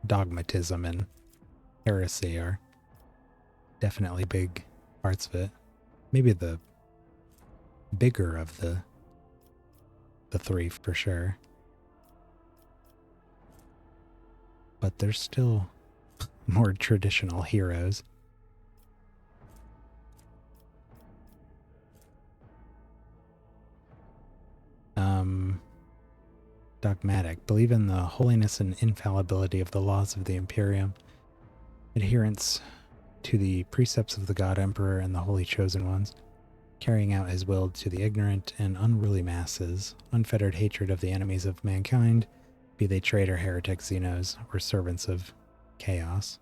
dogmatism and heresy are definitely big parts of it. Maybe the bigger of the three for sure. But there's still more traditional heroes. Dogmatic. Believe in the holiness and infallibility of the laws of the Imperium. Adherence to the precepts of the God Emperor and the Holy Chosen Ones. Carrying out his will to the ignorant and unruly masses. Unfettered hatred of the enemies of mankind, be they traitor, heretic, xenos, or servants of chaos.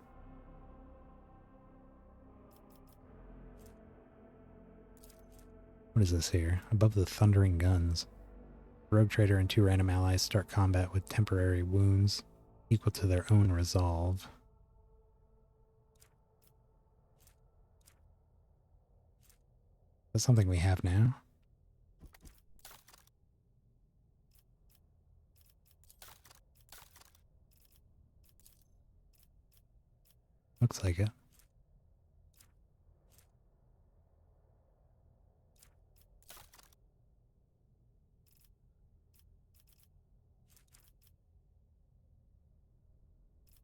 What is this here? Above the thundering guns. Rogue Trader and 2 random allies start combat with temporary wounds equal to their own resolve. That's something we have now. Looks like it.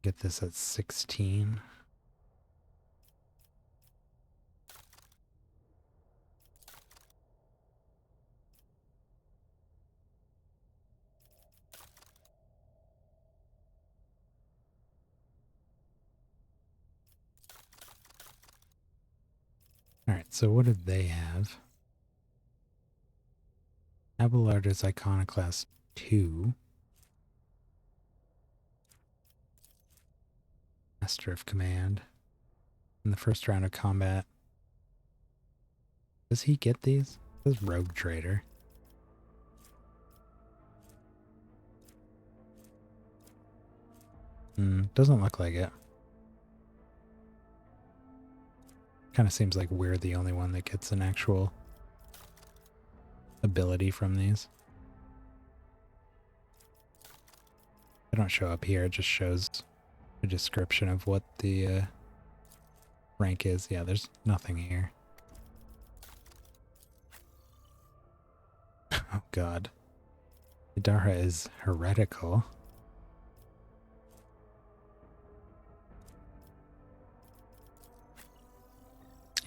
Get this at 16. Alright, so what did they have? Abelard's Iconoclast 2. Master of Command. In the first round of combat. Does he get these? This Rogue Trader. Doesn't look like it. Kind of seems like we're the only one that gets an actual ability from these. They don't show up here, it just shows a description of what the rank is. Yeah, there's nothing here. Oh god. Idara is heretical.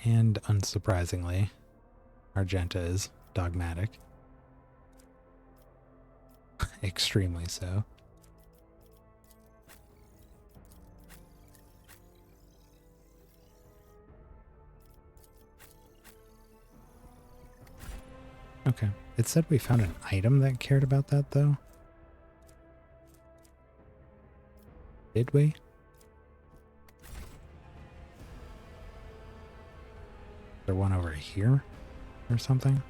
And unsurprisingly, Argenta is dogmatic. Extremely so. Okay. It said we found an item that cared about that, though. Did we? Is there one over here or something?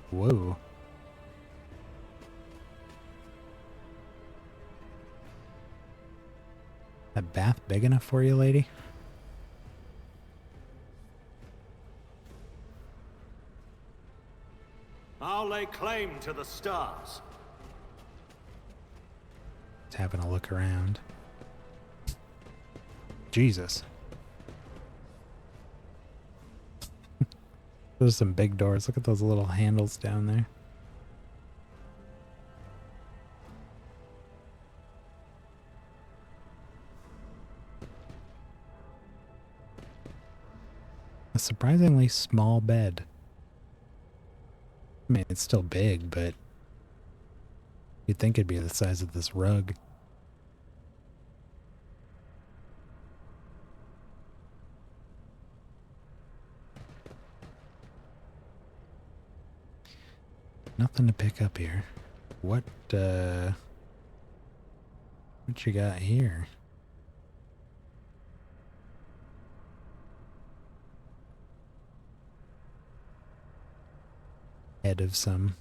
Whoa. That bath big enough for you, lady? I'll lay claim to the stars. Just having a look around. Jesus. There's some big doors. Look at those little handles down there. A surprisingly small bed. I mean, it's still big, but you'd think it'd be the size of this rug. Nothing to pick up here. What you got here? Head of some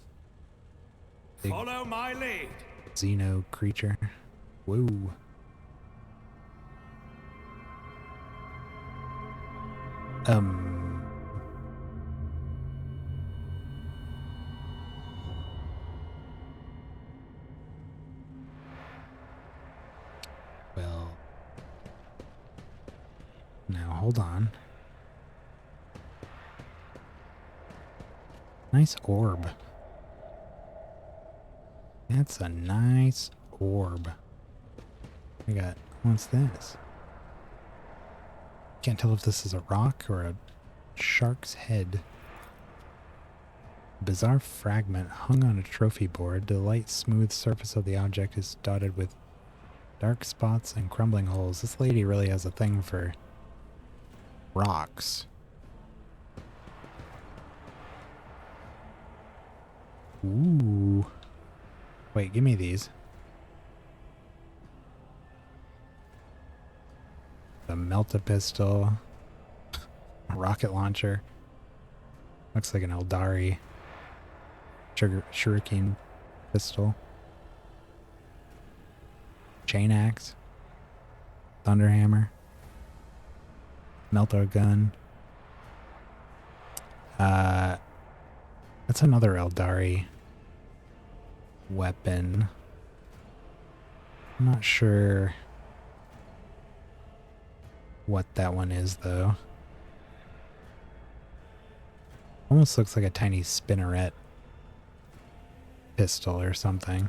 big Follow my lead. Xeno creature. Whoa. Well, now hold on. Nice orb. That's a nice orb. I got, what's this? Can't tell if this is a rock or a shark's head. A bizarre fragment hung on a trophy board. The light, smooth surface of the object is dotted with dark spots and crumbling holes. This lady really has a thing for rocks. Ooh. Wait, give me these. The melt-a-pistol. A rocket launcher. Looks like an Eldari shuriken pistol. Chain axe. Thunderhammer. Melter gun. That's another Eldari weapon. I'm not sure what that one is, though. Almost looks like a tiny spinneret pistol or something.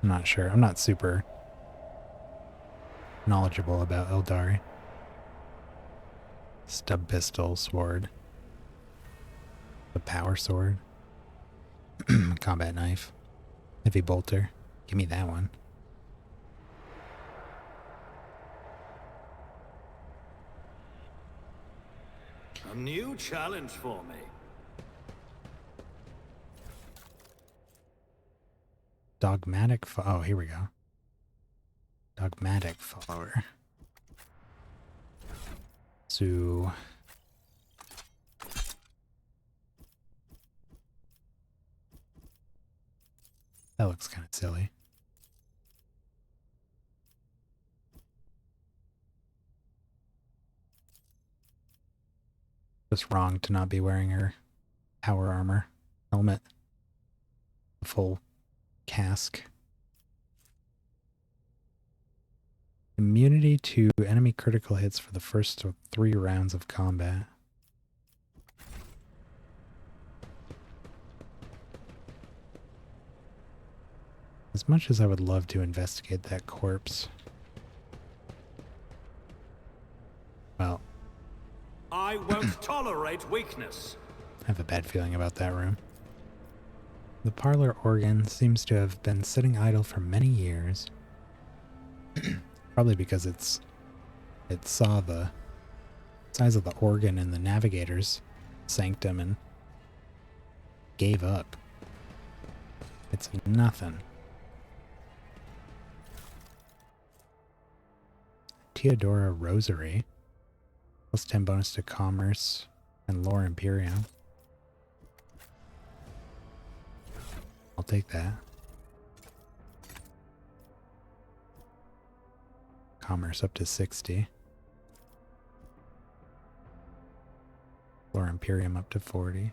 I'm not sure. I'm not super knowledgeable about Eldari. Stub pistol, sword. The power sword. Combat knife. Heavy bolter. Give me that one. A new challenge for me. Dogmatic oh, here we go. Dogmatic follower. So that looks kind of silly. Just wrong to not be wearing her power armor helmet. The full casque. Immunity to enemy critical hits for the first 3 rounds of combat. As much as I would love to investigate that corpse. Well, I won't tolerate weakness. I have a bad feeling about that room. The parlor organ seems to have been sitting idle for many years. Probably because it saw the size of the organ in the navigator's sanctum and gave up. It's nothing. Theodora Rosary. Plus 10 bonus to commerce and lore Imperium. I'll take that. Commerce up to 60. Lore Imperium up to 40.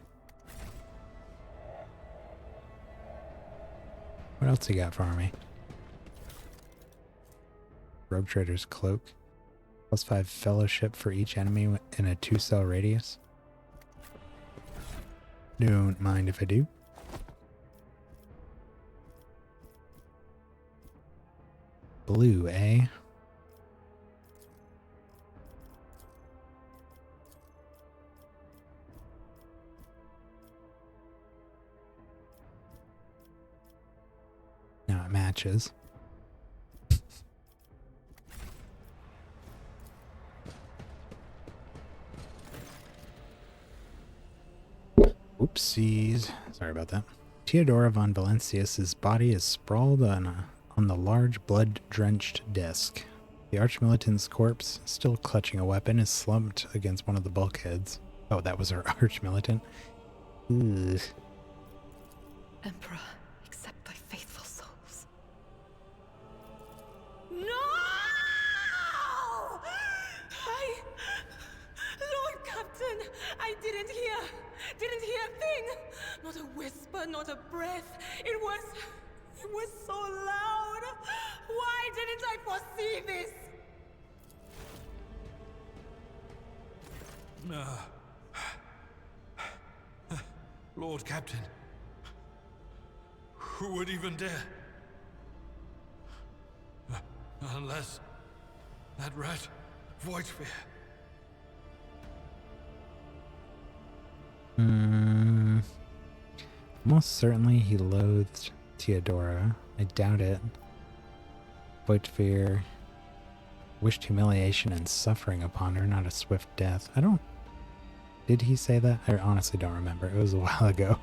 What else you got for me? Rogue Trader's Cloak. Plus 5 fellowship for each enemy in a 2-cell radius. Don't mind if I do. Blue, eh? Now it matches. Oopsies. Sorry about that. Theodora von Valencius's body is sprawled on the large blood-drenched desk. The Archmilitant's corpse, still clutching a weapon, is slumped against one of the bulkheads. Oh, that was her Archmilitant? Ugh. Emperor, accept thy faithful souls. No! Lord Captain, I didn't hear a thing. Not a whisper, not a breath. It was so loud. Why didn't I foresee this? Lord Captain, who would even dare? Unless that rat, Voidsphere. Most certainly he loathed Theodora. I doubt it. Voidsphere wished humiliation and suffering upon her, not a swift death. I don't... Did he say that? I honestly don't remember. It was a while ago.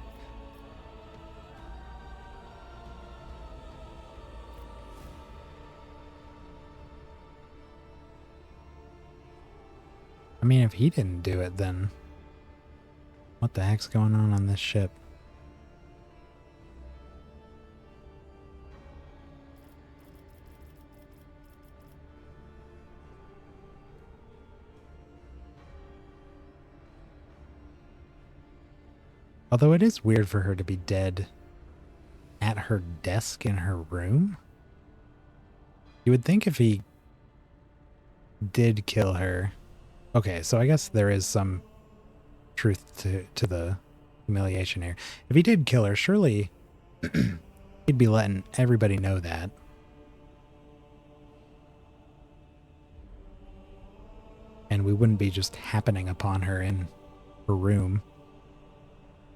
I mean, if he didn't do it, then what the heck's going on this ship? Although it is weird for her to be dead at her desk in her room. You would think if he did kill her... Okay, so I guess there is some truth to the humiliation here. If he did kill her, surely he'd be letting everybody know that. And we wouldn't be just happening upon her in her room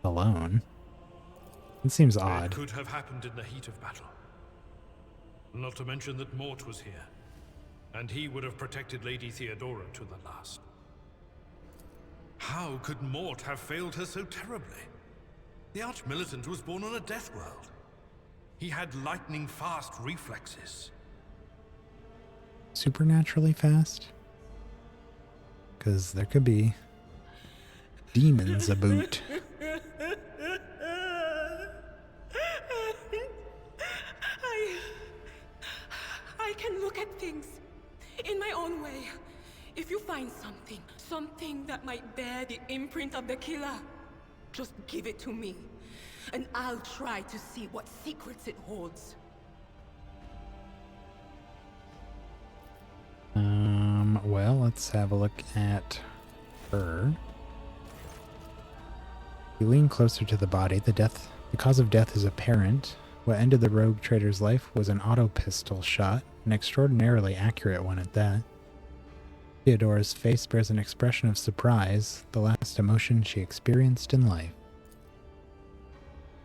alone. It seems odd. It could have happened in the heat of battle. Not to mention that Mort was here, and he would have protected Lady Theodora to the last. How could Mort have failed her so terribly? The Archmilitant was born on a death world. He had lightning-fast reflexes. Supernaturally fast? Because there could be demons about. I can look at things in my own way. If you find something that might bear the imprint of the killer, just give it to me, and I'll try to see what secrets it holds. Well, let's have a look at her. You lean closer to the body. The cause of death is apparent. What ended the rogue trader's life was an auto pistol shot, an extraordinarily accurate one at that. Theodora's face bears an expression of surprise, the last emotion she experienced in life.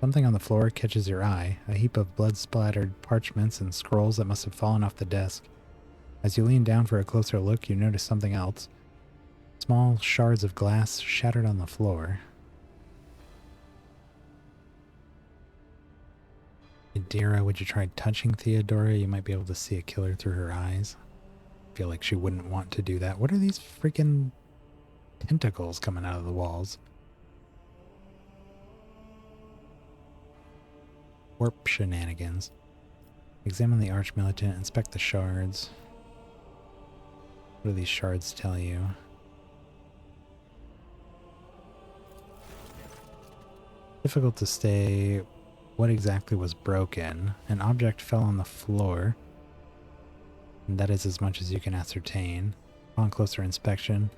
Something on the floor catches your eye, a heap of blood-splattered parchments and scrolls that must have fallen off the desk. As you lean down for a closer look, you notice something else. Small shards of glass shattered on the floor. Adira, would you try touching Theodora? You might be able to see a killer through her eyes. I feel like she wouldn't want to do that. What are these freaking tentacles coming out of the walls? Warp shenanigans. Examine the Archmilitant, inspect the shards. What do these shards tell you? Difficult to say what exactly was broken. An object fell on the floor, and that is as much as you can ascertain. Upon closer inspection,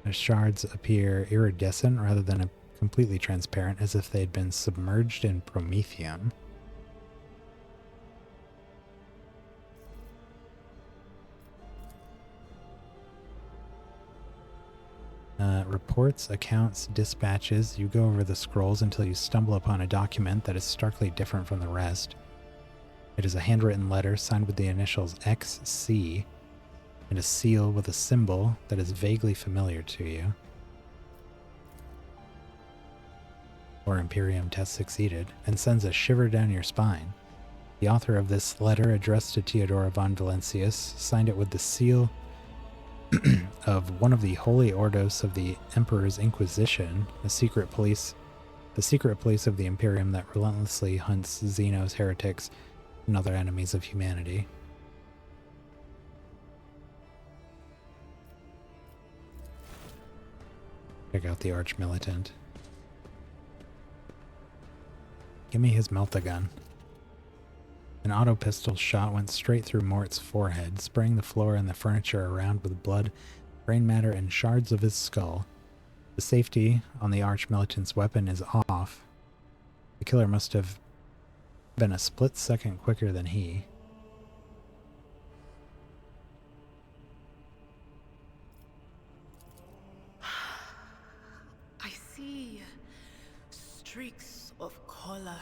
the shards appear iridescent rather than completely transparent, as if they had been submerged in promethium. Reports, accounts, dispatches. You go over the scrolls until you stumble upon a document that is starkly different from the rest. It is a handwritten letter signed with the initials XC and a seal with a symbol that is vaguely familiar to you. Or Imperium test succeeded, and sends a shiver down your spine. The author of this letter, addressed to Theodora von Valentius, signed it with the seal of one of the holy ordos of the Emperor's Inquisition, the secret police of the Imperium that relentlessly hunts Xenos, heretics, and other enemies of humanity. Check out the Archmilitant. Give me his melt-a-gun. An auto pistol shot went straight through Mort's forehead, spraying the floor and the furniture around with blood, brain matter, and shards of his skull. The safety on the Archmilitant's weapon is off. The killer must have been a split second quicker than he. I see streaks of color,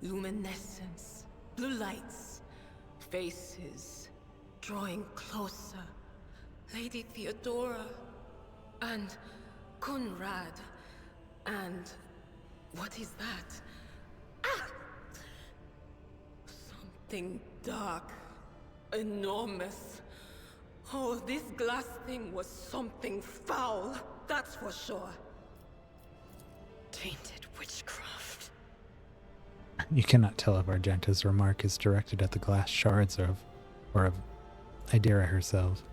luminescence. Blue lights, faces, drawing closer. Lady Theodora, and Conrad, and what is that? Ah! Something dark, enormous. Oh, this glass thing was something foul, that's for sure. Tainted witchcraft. You cannot tell if Argenta's remark is directed at the glass shards or of Idera herself.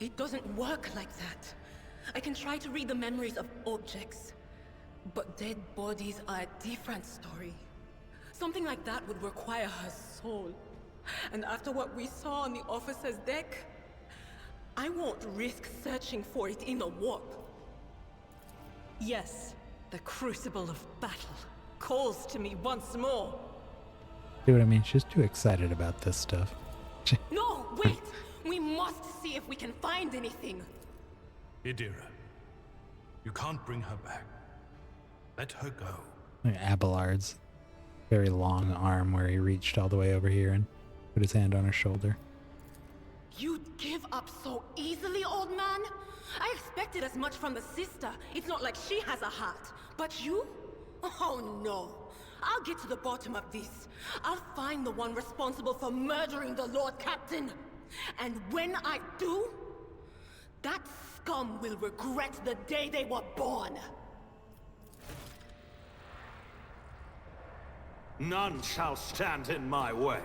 It doesn't work like that. I can try to read the memories of objects, but dead bodies are a different story. Something like that would require her soul. And after what we saw on the officer's deck, I won't risk searching for it in the warp. Yes, the crucible of battle calls to me once more. See what I mean? She's too excited about this stuff. No, wait! We must see if we can find anything. Idira, you can't bring her back. Let her go. Like Abelard's very long arm where he reached all the way over here and put his hand on her shoulder. You'd give up so easily, old man? I expected as much from the sister. It's not like she has a heart. But you? Oh no. I'll get to the bottom of this. I'll find the one responsible for murdering the Lord Captain. And when I do, that scum will regret the day they were born. None shall stand in my way.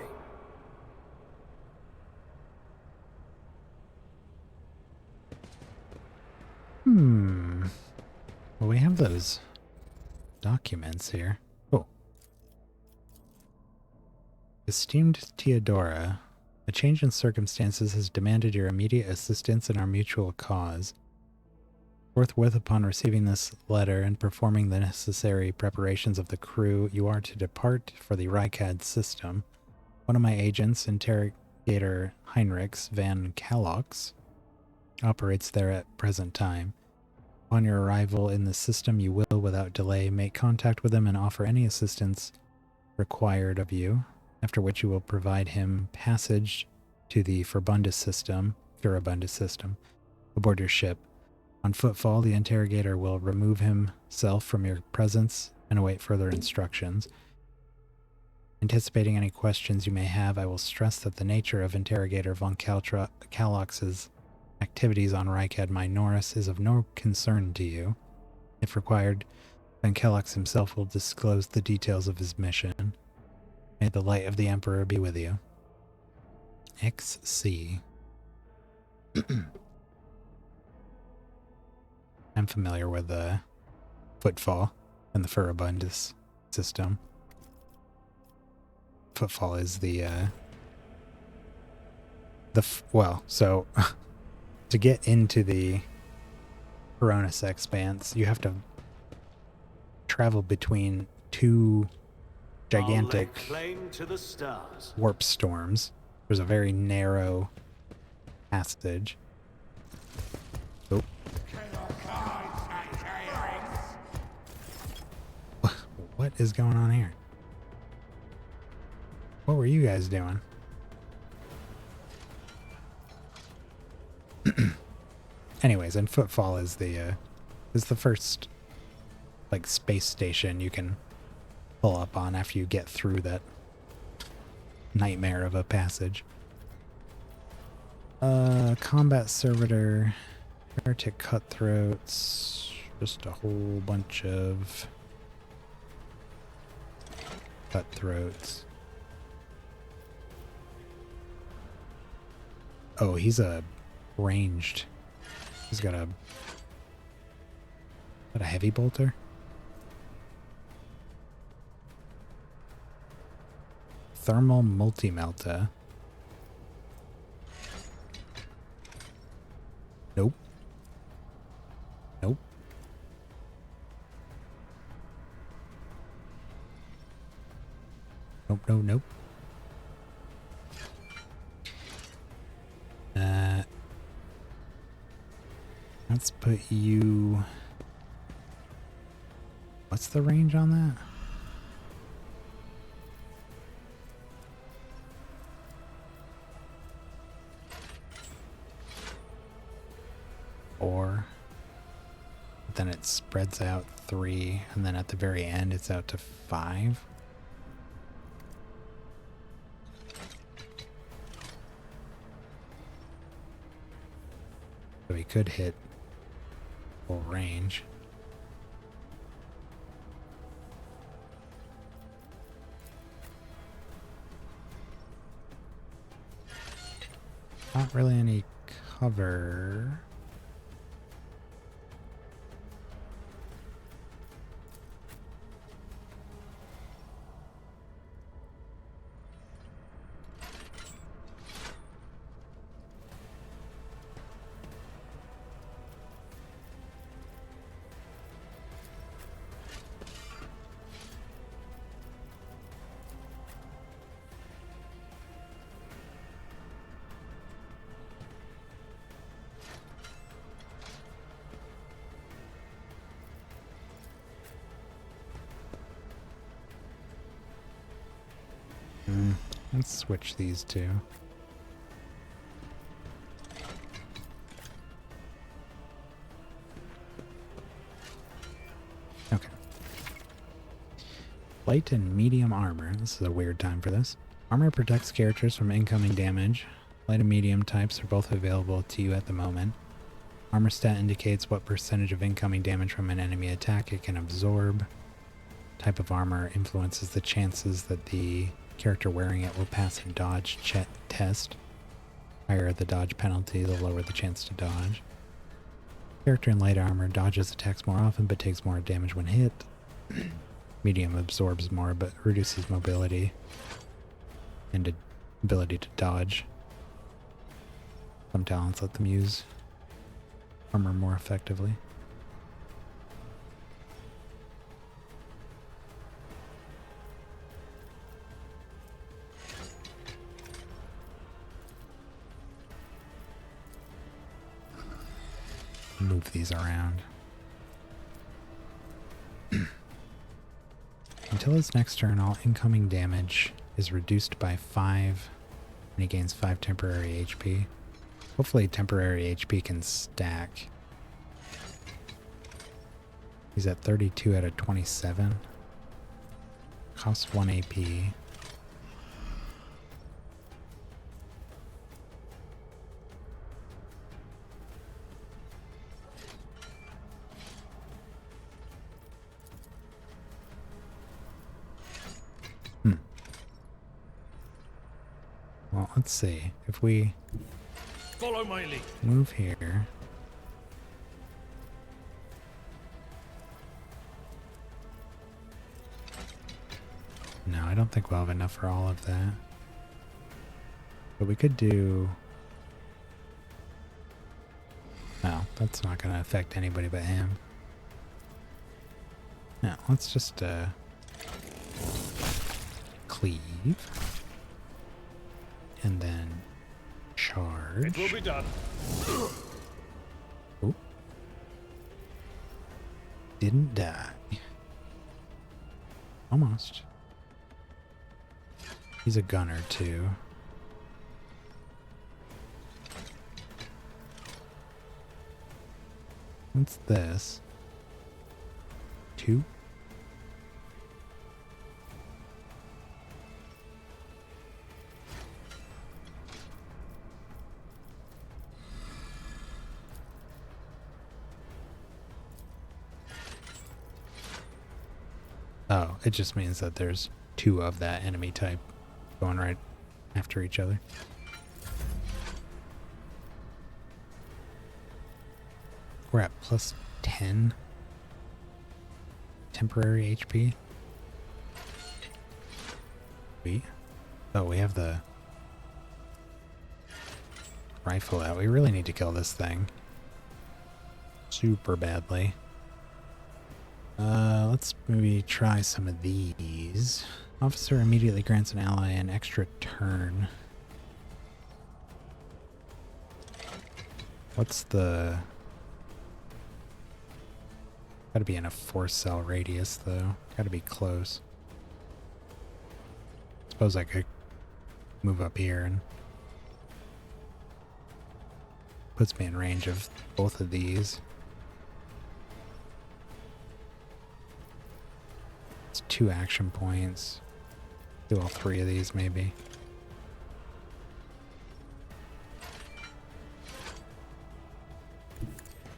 Well, we have those documents here. Oh. Esteemed Theodora, a change in circumstances has demanded your immediate assistance in our mutual cause. Forthwith upon receiving this letter and performing the necessary preparations of the crew, you are to depart for the Rykad system. One of my agents, Interrogator Heinrichs van Kalox, operates there at present time. Upon your arrival in the system, you will, without delay, make contact with him and offer any assistance required of you, after which you will provide him passage to the Furibundus system, aboard your ship. On footfall, the interrogator will remove himself from your presence and await further instructions. Anticipating any questions you may have, I will stress that the nature of Interrogator von Kalox's activities on Rykad Minoris is of no concern to you. If required, Van Kalox himself will disclose the details of his mission. May the light of the Emperor be with you. XC. I'm familiar with the Footfall and the Furibundus system. Footfall is so to get into the Koronus Expanse, you have to travel between two gigantic claim to the stars. warp storms. There's a very narrow passage. Oh. What is going on here? What were you guys doing? Anyways, and Footfall is the first like space station you can pull up on after you get through that nightmare of a passage. Combat servitor, heretic cutthroats, just a whole bunch of cutthroats. Oh, he's a ranged. He's got a heavy bolter? Thermal multi-melta. Nope. Nope. Nope, no, nope. Let's put you... What's the range on that? Four. But then it spreads out 3, and then at the very end it's out to 5. So he could hit full range. Not really any cover. Let's switch these two. Light and medium armor. This is a weird time for this. Armor protects characters from incoming damage. Light and medium types are both available to you at the moment. Armor stat indicates what percentage of incoming damage from an enemy attack it can absorb. Type of armor influences the chances that the character wearing it will pass a dodge test. Higher the dodge penalty, the lower the chance to dodge. Character in light armor dodges attacks more often but takes more damage when hit. Medium absorbs more but reduces mobility and ability to dodge. Some talents let them use armor more effectively. Move these around. Until his next turn, all incoming damage is reduced by 5, and he gains 5 temporary HP. Hopefully temporary HP can stack. He's at 32 out of 27. Costs 1 AP. Well, let's see. If we follow my lead. Move here. No, I don't think we'll have enough for all of that. But we could do... No, that's not going to affect anybody but him. No, let's just cleave. And then charge. It will be done. Ooh. Didn't die. Almost. He's a gunner too. What's this? 2? Oh, it just means that there's 2 of that enemy type going right after each other. We're at plus 10 temporary HP. Oh, we have the rifle out. We really need to kill this thing super badly. Let's maybe try some of these. Officer immediately grants an ally an extra turn. What's the... Gotta be in a 4-cell radius, though. Gotta be close. Suppose I could move up here and... Puts me in range of both of these. It's 2 action points. Do all 3 of these, maybe.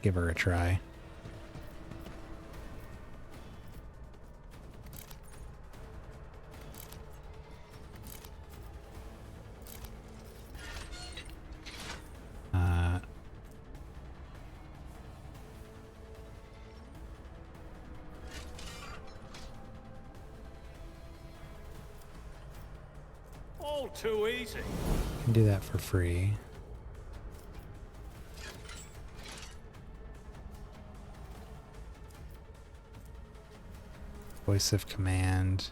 Give her a try. All too easy. Can do that for free. Voice of command.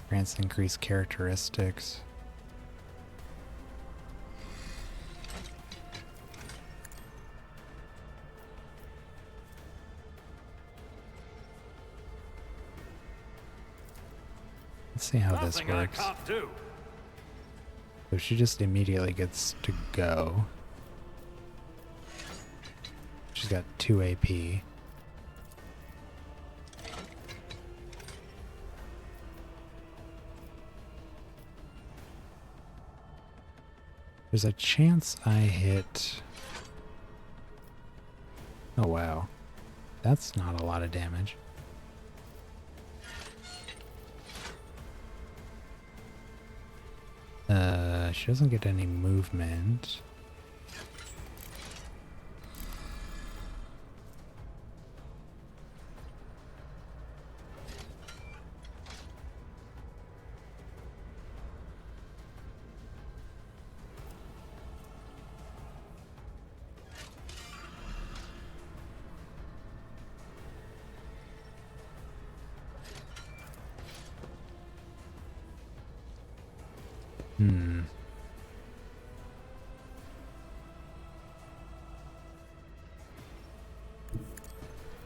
Grants increased characteristics. Let's see how this works. So she just immediately gets to go. She's got 2 AP. There's a chance I hit... Oh wow. That's not a lot of damage. She doesn't get any movement.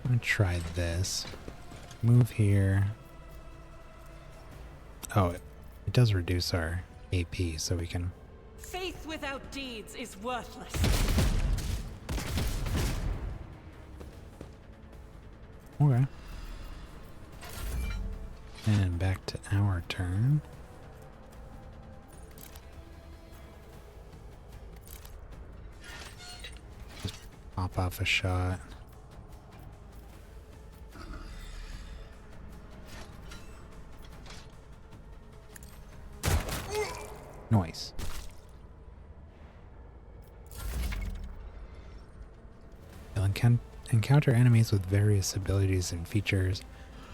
I'm gonna try this. Move here. Oh, it does reduce our AP, so we can... Faith without deeds is worthless. Okay. And back to our turn. Just pop off a shot. Nice. You'll encounter enemies with various abilities and features.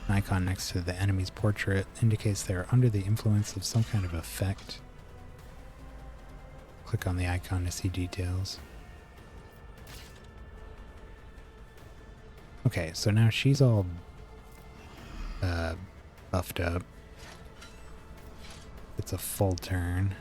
An icon next to the enemy's portrait indicates they are under the influence of some kind of effect. Click on the icon to see details. Okay, so now she's all buffed up. It's a full turn.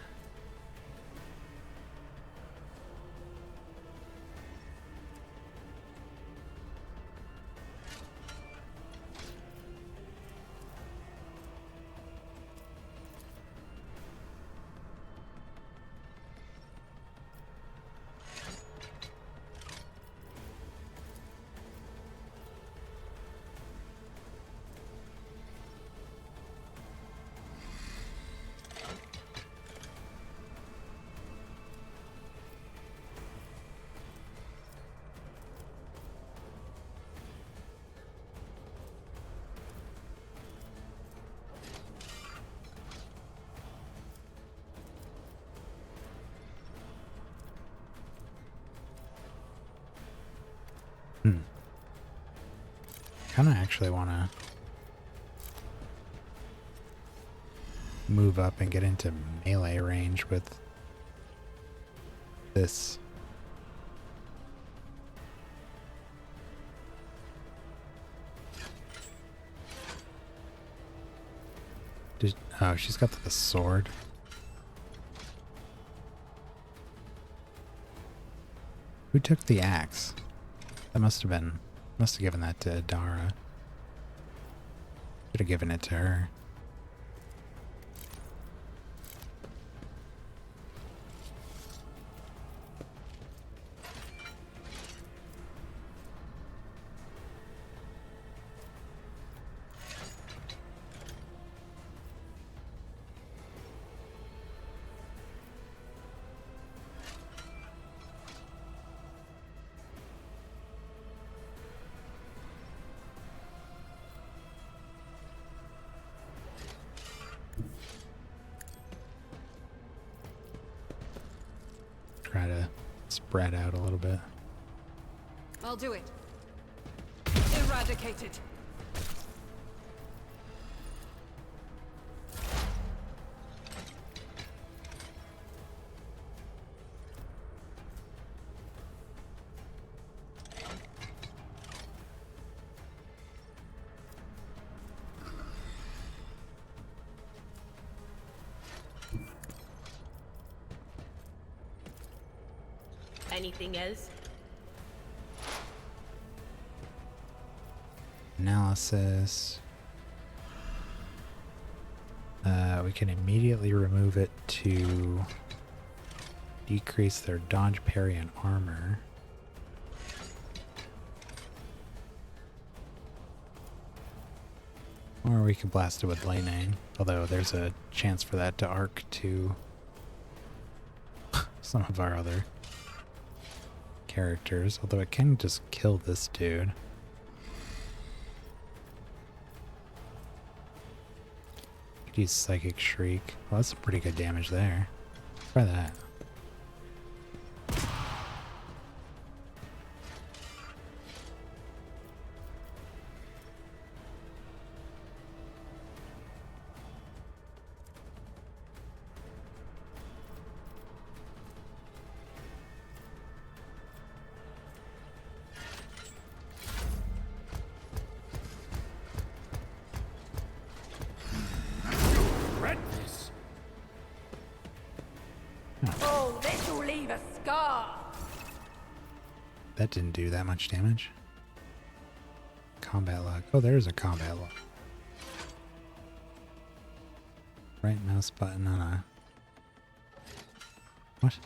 Kind of actually want to move up and get into melee range with this. Oh, she's got the sword. Who took the axe? That must have given that to Dara. Should have given it to her. Try to spread out a little bit. I'll do it. Eradicated. Anything else? Analysis. We can immediately remove it to decrease their dodge, parry, and armor. Or we could blast it with lightning, although there's a chance for that to arc to some of our other characters, although it can just kill this dude. Could use Psychic Shriek. Well, that's some pretty good damage there. Try that. Oh, this'll leave a scar. That didn't do that much damage. Combat log. Oh, there's a combat log. Right mouse button on a... What?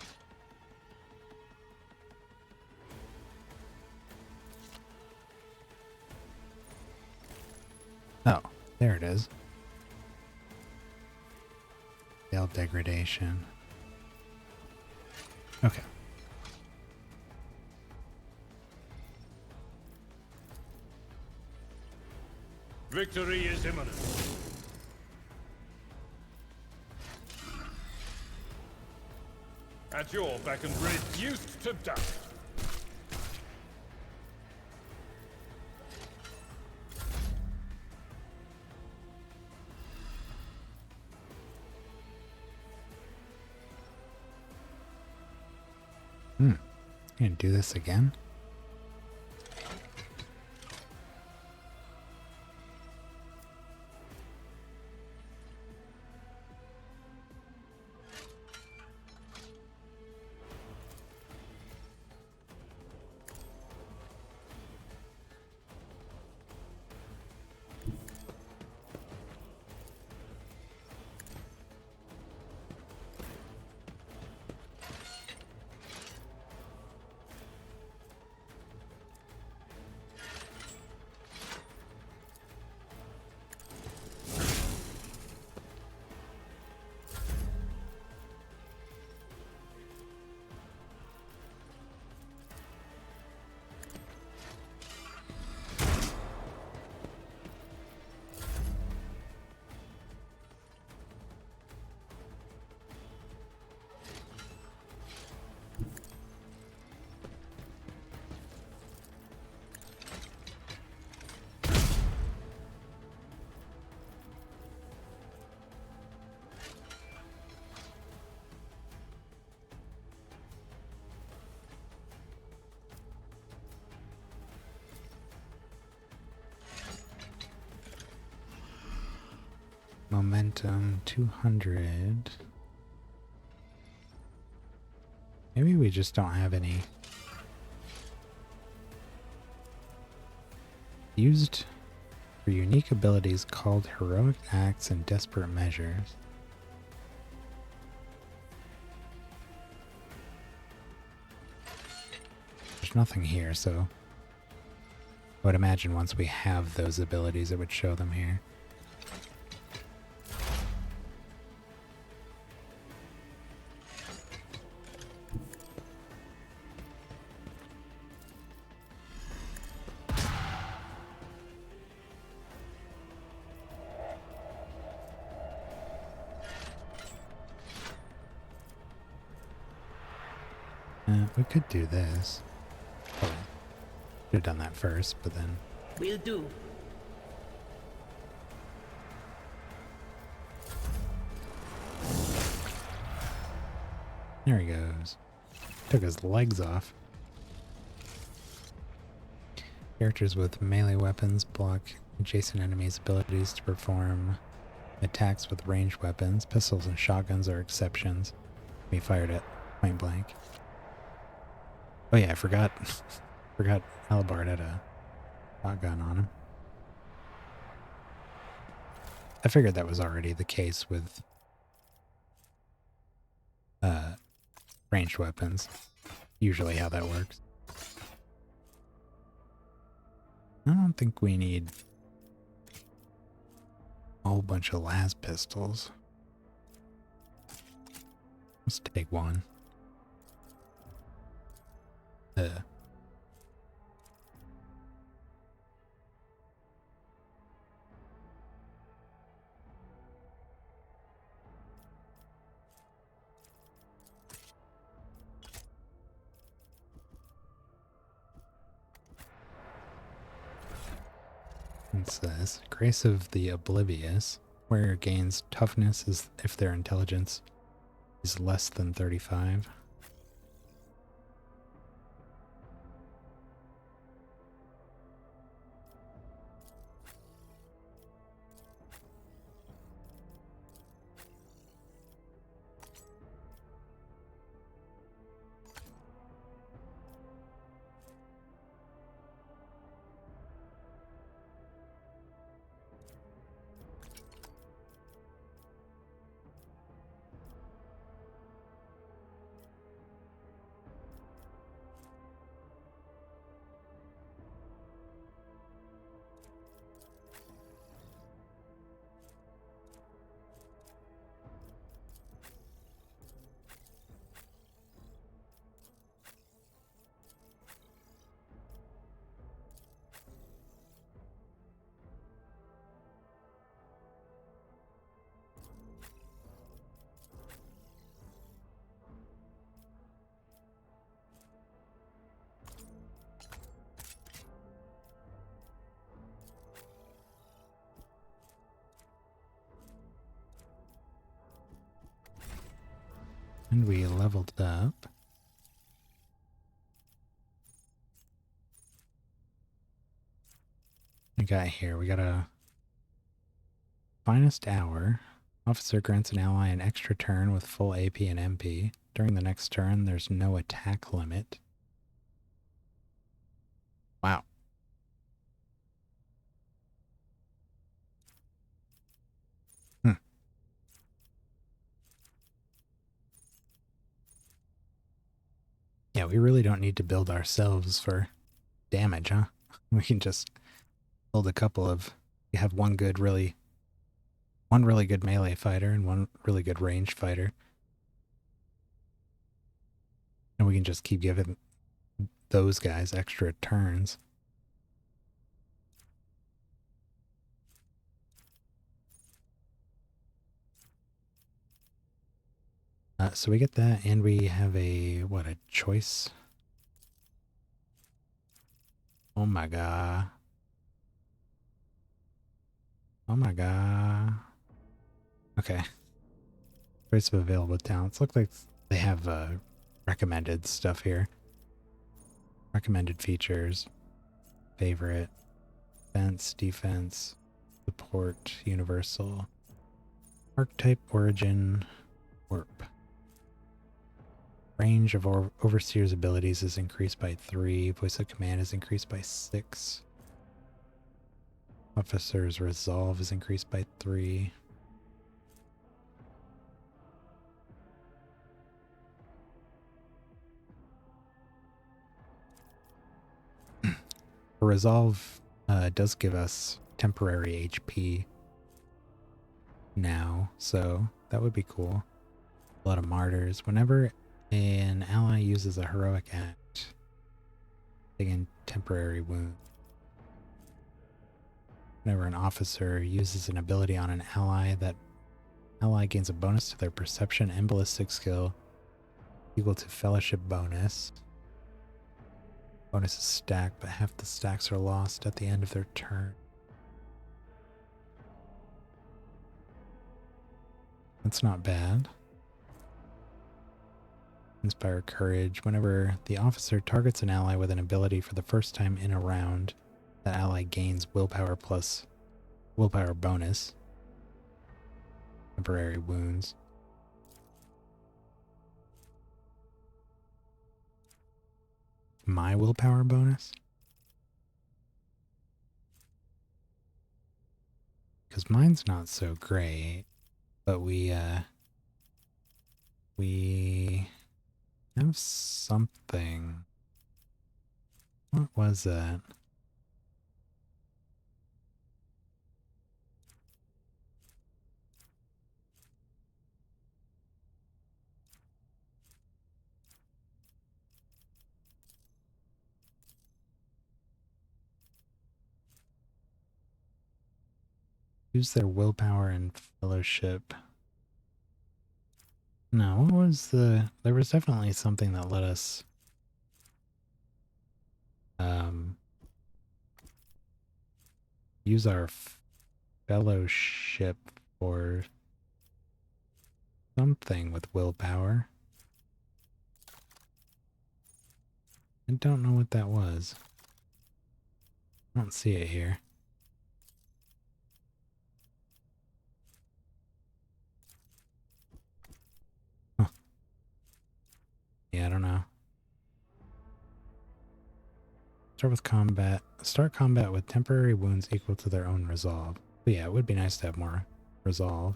Oh, there it is. Veil degradation. Okay. Victory is imminent. At your beck and reduced to dust. Gonna do this again? Momentum 200. Maybe we just don't have any used for unique abilities called heroic acts and desperate measures. There's nothing here, so I would imagine once we have those abilities it would show them here. We could do this. Oh, should have done that first, but then... Will do. There he goes. Took his legs off. Characters with melee weapons block adjacent enemies' abilities to perform attacks with ranged weapons. Pistols and shotguns are exceptions. Be fired at point blank. Oh yeah, I forgot. Forgot Halbard had a shotgun on him. I figured that was already the case with ranged weapons. Usually how that works. I don't think we need a whole bunch of las pistols. Let's take one. What's this? Grace of the Oblivious. Warrior gains toughness is if their intelligence is less than 35. And we leveled up. We got here, we got a finest hour. Officer grants an ally an extra turn with full AP and MP. During the next turn, there's no attack limit. Wow. Yeah, we really don't need to build ourselves for damage, huh? We can just build a couple of... You have one really good melee fighter and one really good ranged fighter. And we can just keep giving those guys extra turns. So we get that, and we have a choice? Oh my god. Oh my god. Okay. Choice of available talents. Look like they have recommended stuff here. Recommended features. Favorite. Defense, support, universal. Archetype, origin, warp. Range of Overseer's abilities is increased by 3. Voice of command is increased by 6. Officer's resolve is increased by 3. Resolve does give us temporary HP now, so that would be cool. A lot of martyrs. Whenever an ally uses a heroic act, they gain temporary wound. Whenever an officer uses an ability on an ally, that ally gains a bonus to their perception and ballistic skill equal to fellowship bonus. Bonus is stacked, but half the stacks are lost at the end of their turn. That's not bad. Inspire courage. Whenever the officer targets an ally with an ability for the first time in a round, that ally gains willpower plus willpower bonus. Temporary wounds. My willpower bonus? Because mine's not so great, but we have something. What was that? Use their willpower and fellowship. No, what was the... There was definitely something that let us... use our fellowship for something with willpower. I don't know what that was. I don't see it here. Huh. Yeah, I don't know. Start with combat. Start combat with temporary wounds equal to their own resolve. But yeah, it would be nice to have more resolve.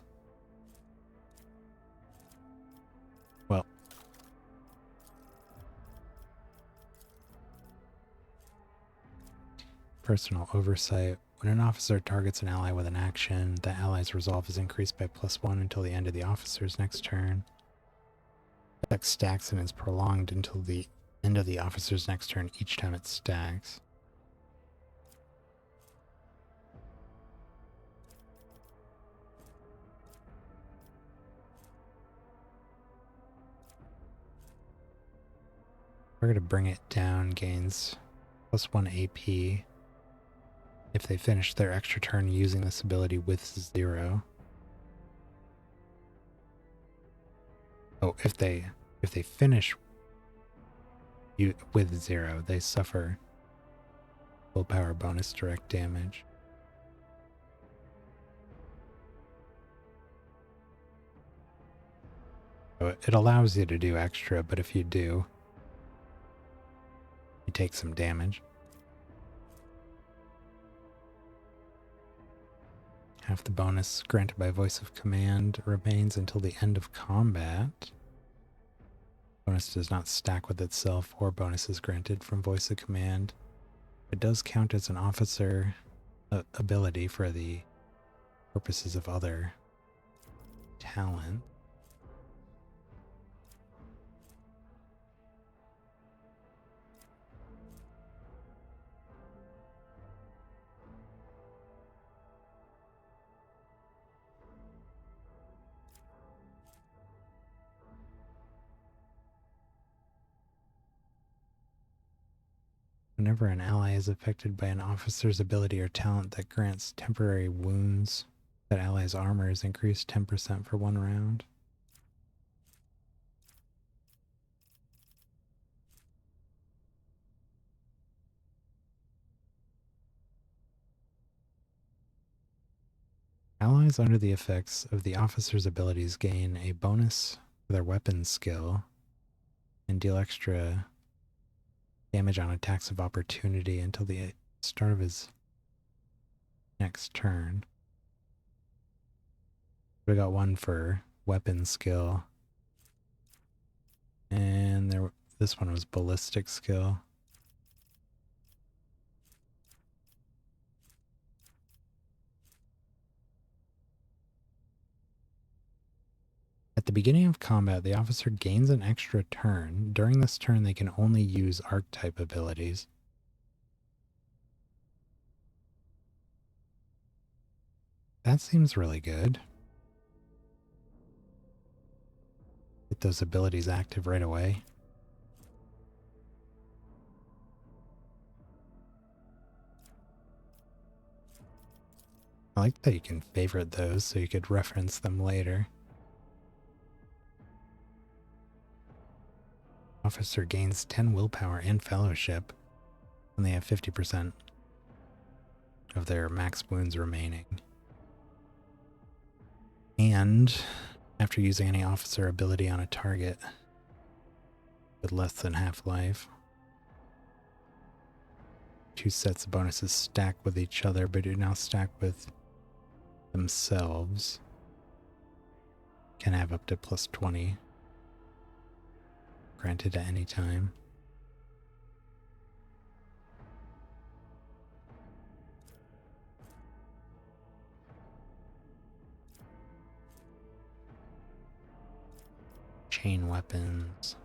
Well. Personal oversight. When an officer targets an ally with an action, the ally's resolve is increased by +1 until the end of the officer's next turn. Effect stacks and is prolonged until the end of the officer's next turn each time it stacks. We're going to bring it down, gains +1 AP if they finish their extra turn using this ability with 0. Oh, if they finish with 0, they suffer willpower bonus direct damage. So it allows you to do extra, but if you do, you take some damage. Half the bonus granted by voice of command remains until the end of combat. Bonus does not stack with itself or bonuses granted from voice of command. It does count as an officer ability for the purposes of other talent. Whenever an ally is affected by an officer's ability or talent that grants temporary wounds, that ally's armor is increased 10% for 1 round. Allies under the effects of the officer's abilities gain a bonus for their weapons skill and deal extra damage on attacks of opportunity until the start of his next turn. We got one for weapon skill, and this one was ballistic skill. At the beginning of combat, the officer gains an extra turn. During this turn, they can only use archetype abilities. That seems really good. Get those abilities active right away. I like that you can favorite those so you could reference them later. Officer gains 10 willpower and fellowship, and they have 50% of their max wounds remaining. And after using any officer ability on a target with less than half life, 2 sets of bonuses stack with each other, but do now stack with themselves. Can have up to +20 granted at any time. Chain weapons.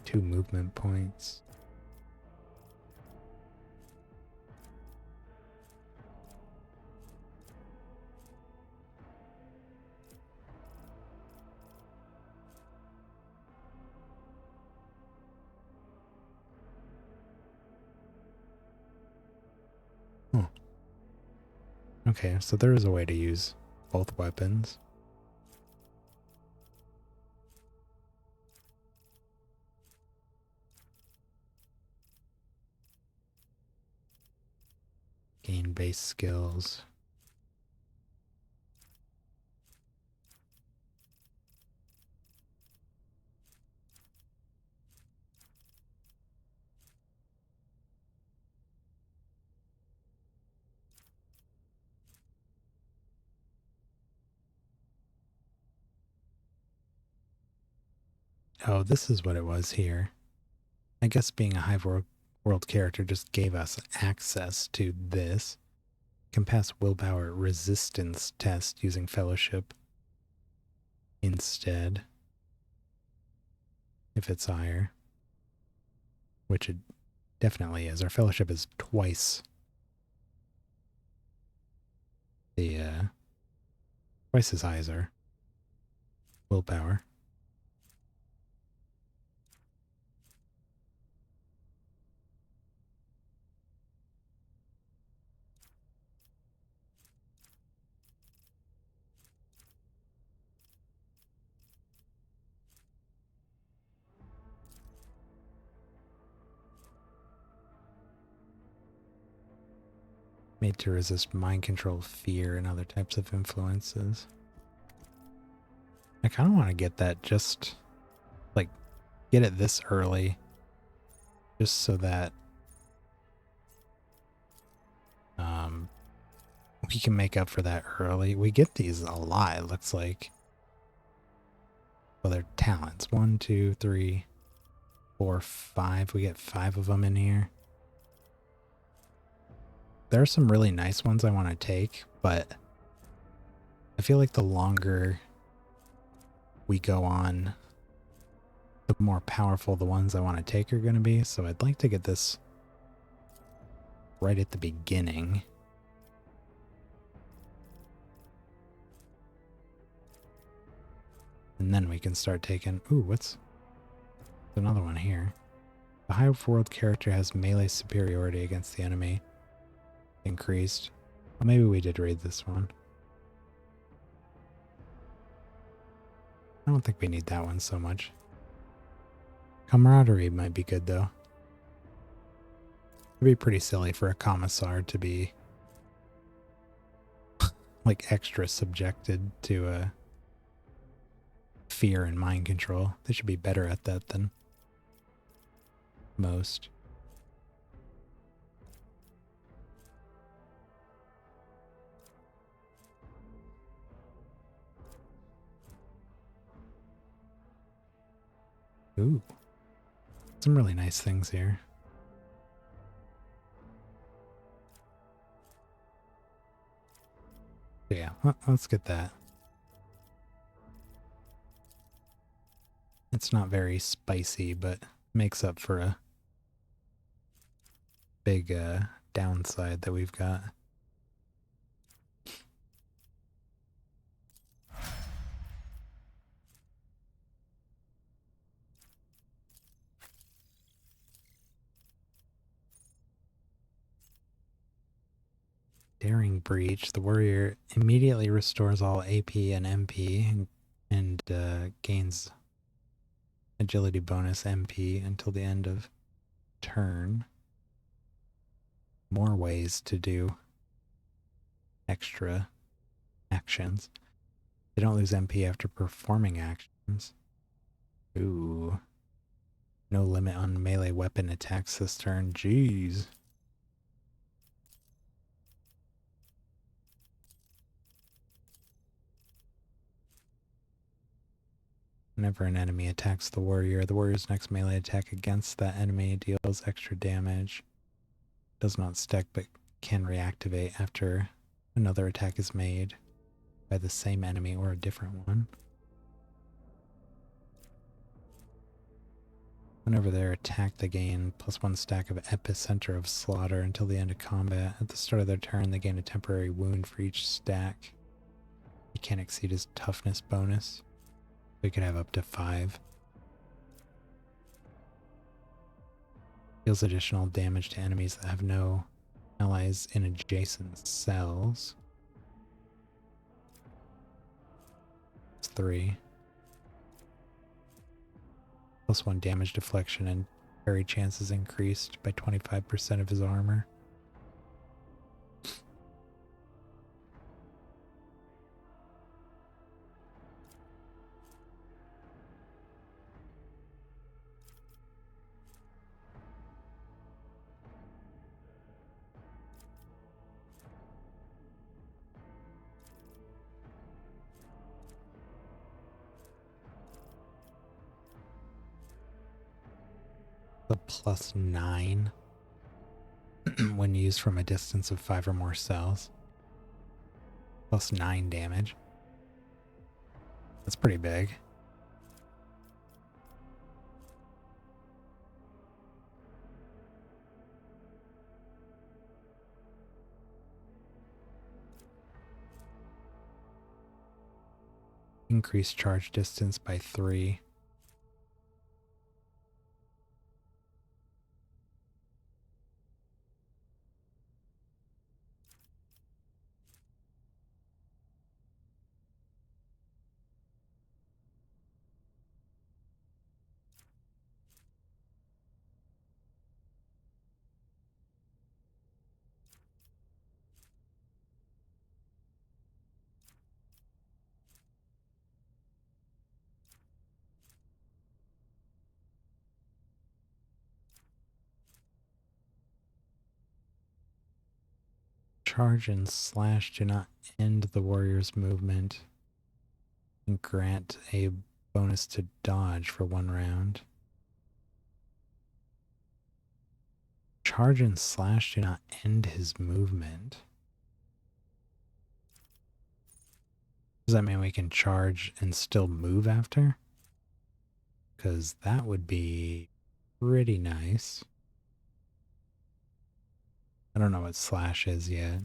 2 movement points. Oh. Okay, so there is a way to use both weapons. Gain base skills. Oh, this is what it was here. I guess being a world character just gave us access to this. Can pass willpower resistance test using fellowship instead. If it's higher. Which it definitely is. Our fellowship is twice the twice as high as our willpower. Made to resist mind control, fear, and other types of influences. I kind of want to get that just, like, get it this early. Just so that we can make up for that early. We get these a lot, it looks like. Well, they're talents. 1, 2, 3, 4, 5. We get 5 of them in here. There are some really nice ones I want to take, but I feel like the longer we go on, the more powerful the ones I want to take are going to be. So I'd like to get this right at the beginning. And then we can start taking... Ooh, what's... There's another one here. The high world character has melee superiority against the enemy. Increased. Well, maybe we did read this one. I don't think we need that one so much. Camaraderie might be good, though. It'd be pretty silly for a commissar to be like extra subjected to fear and mind control. They should be better at that than most. Ooh. Some really nice things here. Yeah, let's get that. It's not very spicy, but makes up for a big downside that we've got. Daring Breach. The warrior immediately restores all AP and MP and gains agility bonus MP until the end of turn. More ways to do extra actions. They don't lose MP after performing actions. Ooh. No limit on melee weapon attacks this turn. Jeez. Whenever an enemy attacks the warrior's next melee attack against that enemy deals extra damage. Does not stack but can reactivate after another attack is made by the same enemy or a different one. Whenever they're attacked, they gain +1 stack of Epicenter of Slaughter until the end of combat. At the start of their turn, they gain a temporary wound for each stack. He can't exceed his toughness bonus. We could have up to 5. Deals additional damage to enemies that have no allies in adjacent cells. It's 3. +1 damage deflection and parry chances increased by 25% of his armor. The +9 when used from a distance of 5 or more cells. +9 damage. That's pretty big. Increase charge distance by 3. Charge and slash do not end the warrior's movement and grant a bonus to dodge for 1 round. Charge and slash do not end his movement. Does that mean we can charge and still move after? Because that would be pretty nice. I don't know what slash is yet.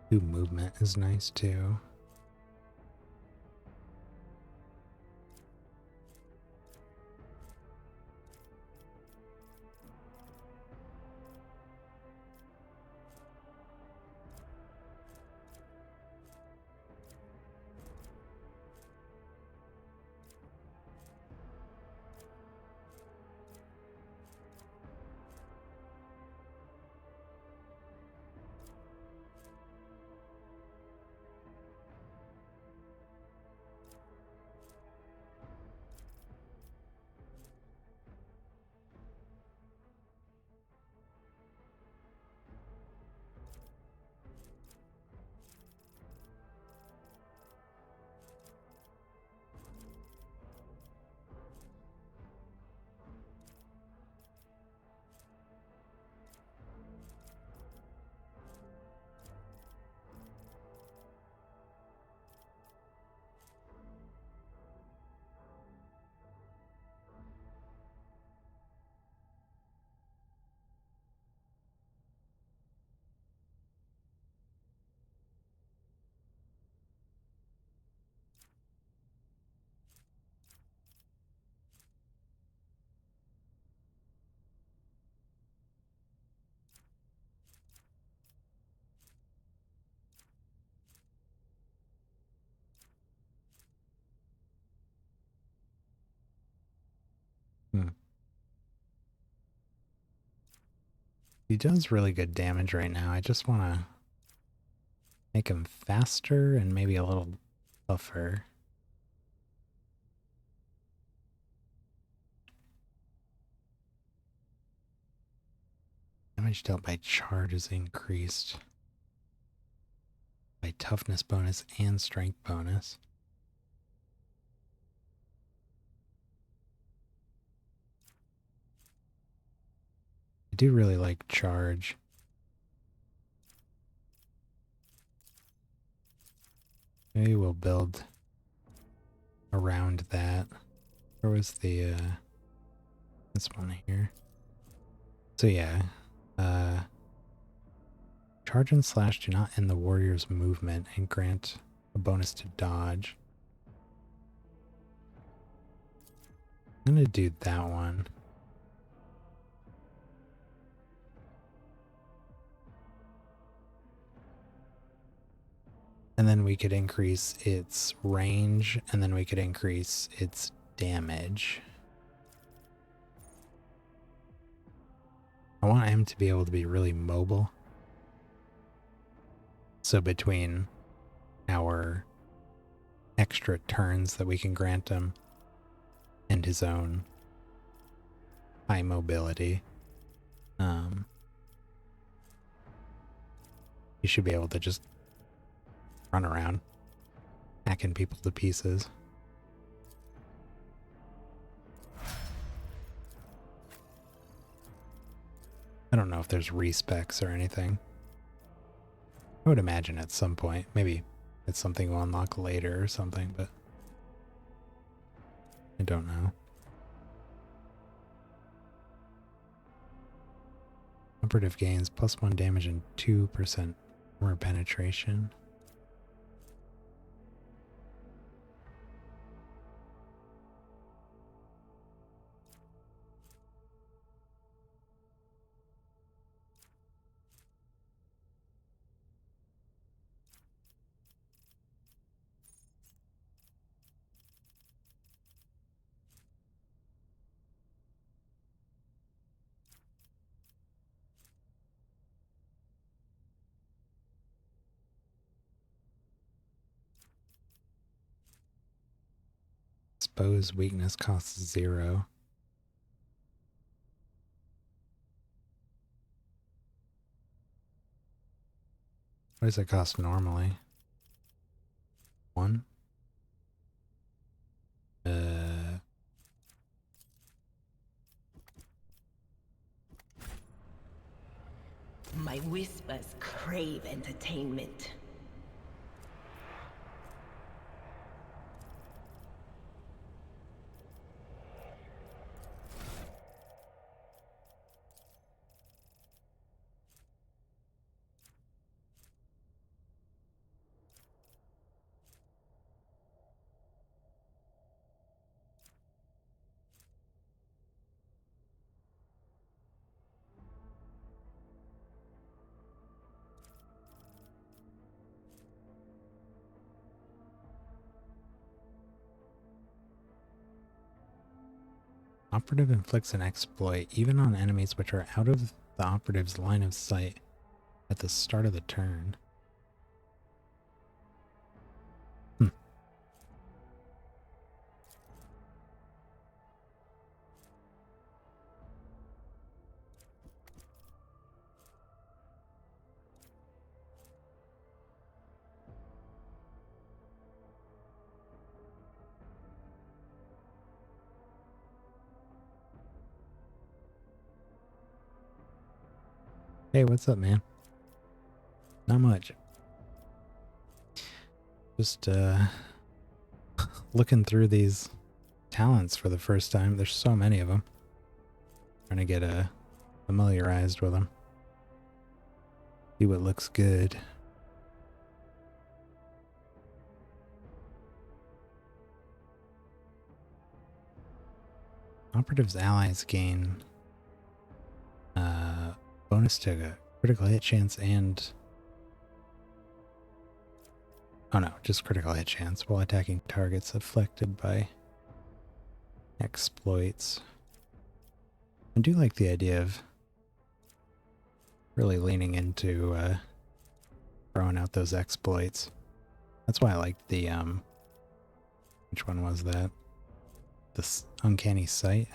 Movement is nice too. He does really good damage right now. I just want to make him faster and maybe a little tougher. Damage dealt by charge is increased by toughness bonus and strength bonus. I do really like charge. Maybe we'll build around that. Where was the this one here? So yeah, charge and slash do not end the warrior's movement and grant a bonus to dodge. I'm gonna do that one. And then we could increase its range, and then we could increase its damage. I want him to be able to be really mobile. So between our extra turns that we can grant him and his own high mobility, he should be able to just run around, hacking people to pieces. I don't know if there's respecs or anything. I would imagine at some point. Maybe it's something we'll unlock later or something, but I don't know. Operative gains +1 damage and 2% more penetration. Expose weakness costs 0. What does it cost normally? 1? My whispers crave entertainment. Operative inflicts an exploit even on enemies which are out of the operative's line of sight at the start of the turn. Hey, what's up, man? Not much. Just looking through these talents for the first time. There's so many of them. Trying to get familiarized with them. See what looks good. Operative's allies gain bonus to critical hit chance and... Oh no, just critical hit chance while attacking targets affected by exploits. I do like the idea of Really leaning into throwing out those exploits. That's why I like the which one was that? This uncanny sight.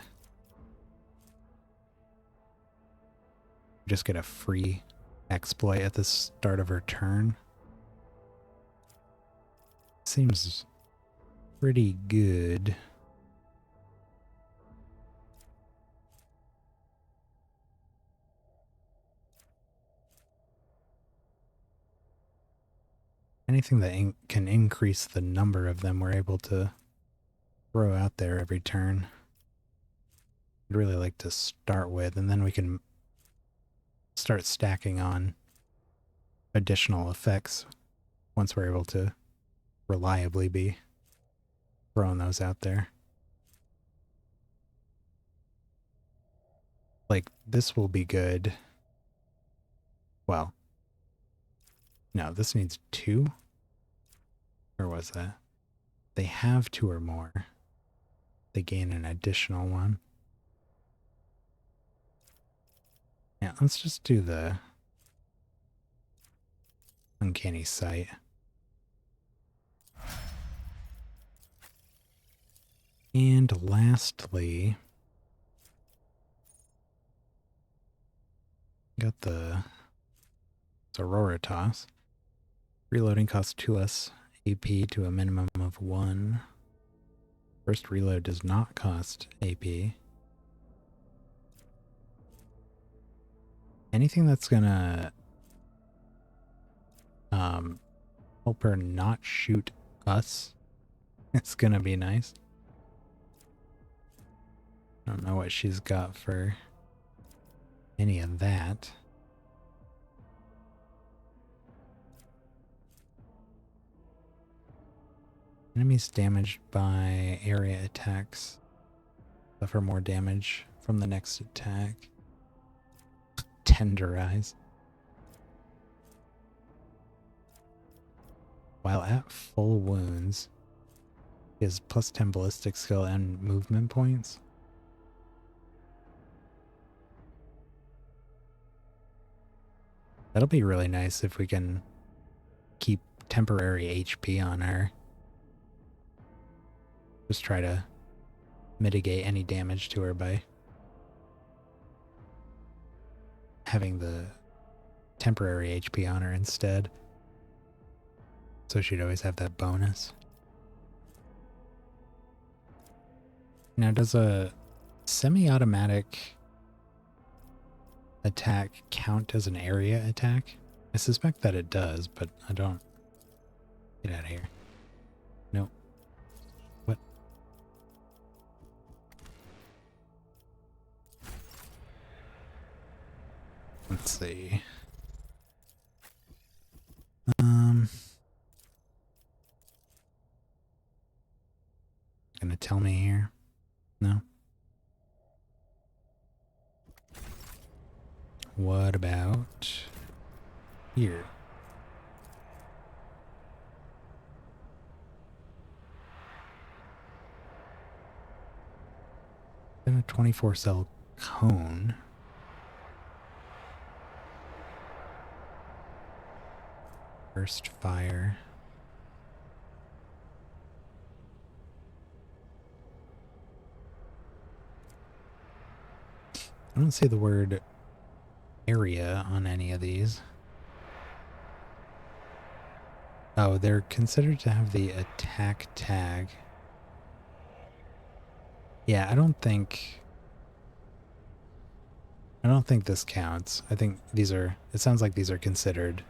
Just get a free exploit at the start of her turn. Seems pretty good. Anything that can increase the number of them we're able to throw out there every turn. I'd really like to start with, and then we can start stacking on additional effects once we're able to reliably be throwing those out there. Like, this will be good. Well, no, this needs 2. Or was that? They have 2 or more. They gain an additional 1. Yeah, let's just do the uncanny sight. And lastly, got the Aurora Toss. Reloading costs 2 less AP to a minimum of 1. First reload does not cost AP. Anything that's gonna help her not shoot us, it's gonna be nice. I don't know what she's got for any of that. Enemies damaged by area attacks suffer more damage from the next attack. Tenderize. While at full wounds, he has plus 10 ballistic skill and movement points. That'll be really nice if we can keep temporary HP on her. Just try to mitigate any damage to her by having the temporary HP on her instead. So she'd always have that bonus. Now, does a semi-automatic attack count as an area attack? I suspect that it does, but I don't. Get out of here. Nope. What? Let's see. Gonna tell me here? No. What about here? Then a 24 cell cone. Burst fire. I don't see the word area on any of these. Oh, they're considered to have the attack tag. Yeah, I don't think this counts. I think these are, it sounds like these are considered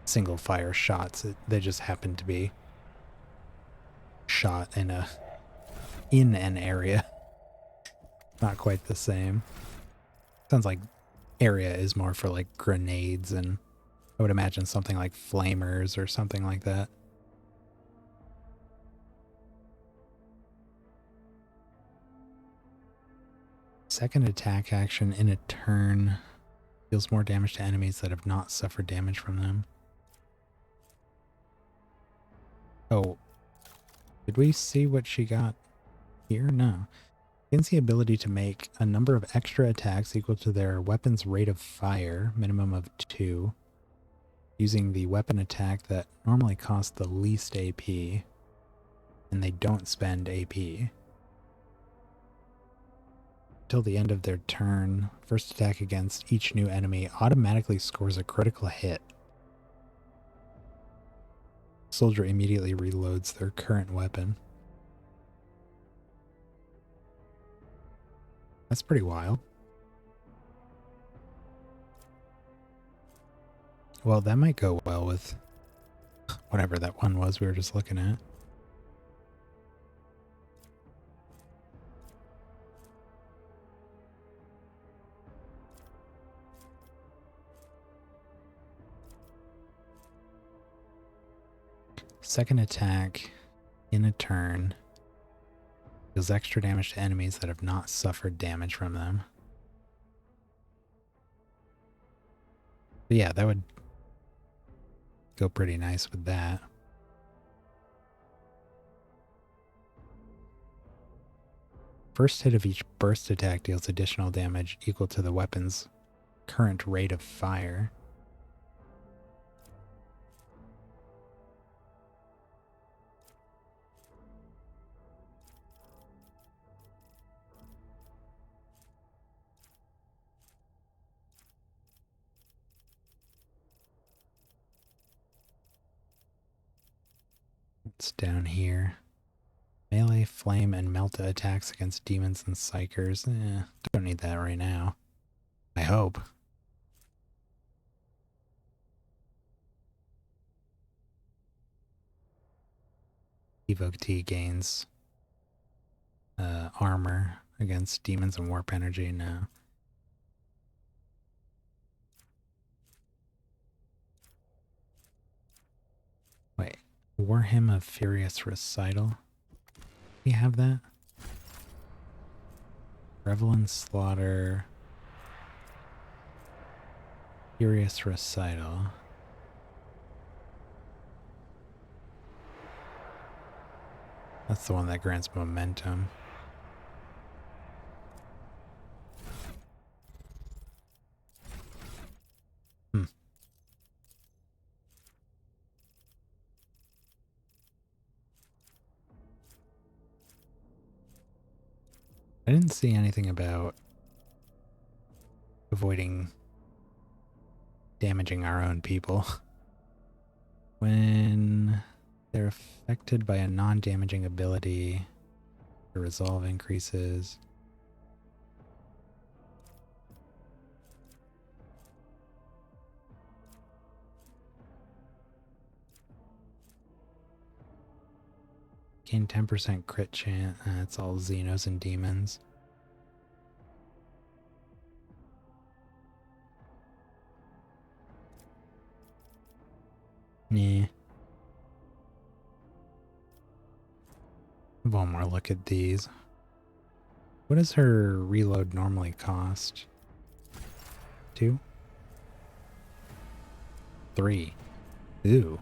single fire shots. They just happen to be shot in an area. Not quite the same. Sounds like area is more for like grenades, and I would imagine something like flamers or something like that. Second attack action in a turn deals more damage to enemies that have not suffered damage from them. Oh, did we see what she got here? No. Gains the ability to make a number of extra attacks equal to their weapon's rate of fire, minimum of 2, using the weapon attack that normally costs the least AP, and they don't spend AP. Till the end of their turn, first attack against each new enemy automatically scores a critical hit. Soldier immediately reloads their current weapon. That's pretty wild. Well, that might go well with whatever that one was we were just looking at. Second attack in a turn deals extra damage to enemies that have not suffered damage from them. But yeah, that would go pretty nice with that. First hit of each burst attack deals additional damage equal to the weapon's current rate of fire. It's down here. Melee, flame, and melta attacks against demons and psychers. Don't need that right now. I hope. Evoke T gains armor against demons and warp energy. No. Wait. Warhammer Furious Recital. Do you have that? Revel in Slaughter. Furious Recital. That's the one that grants momentum. I didn't see anything about avoiding damaging our own people. When they're affected by a non-damaging ability, the resolve increases. Gain 10% crit chance. It's all Xenos and demons. Nah. One more look at these. What does her reload normally cost? 2? 3. Ooh.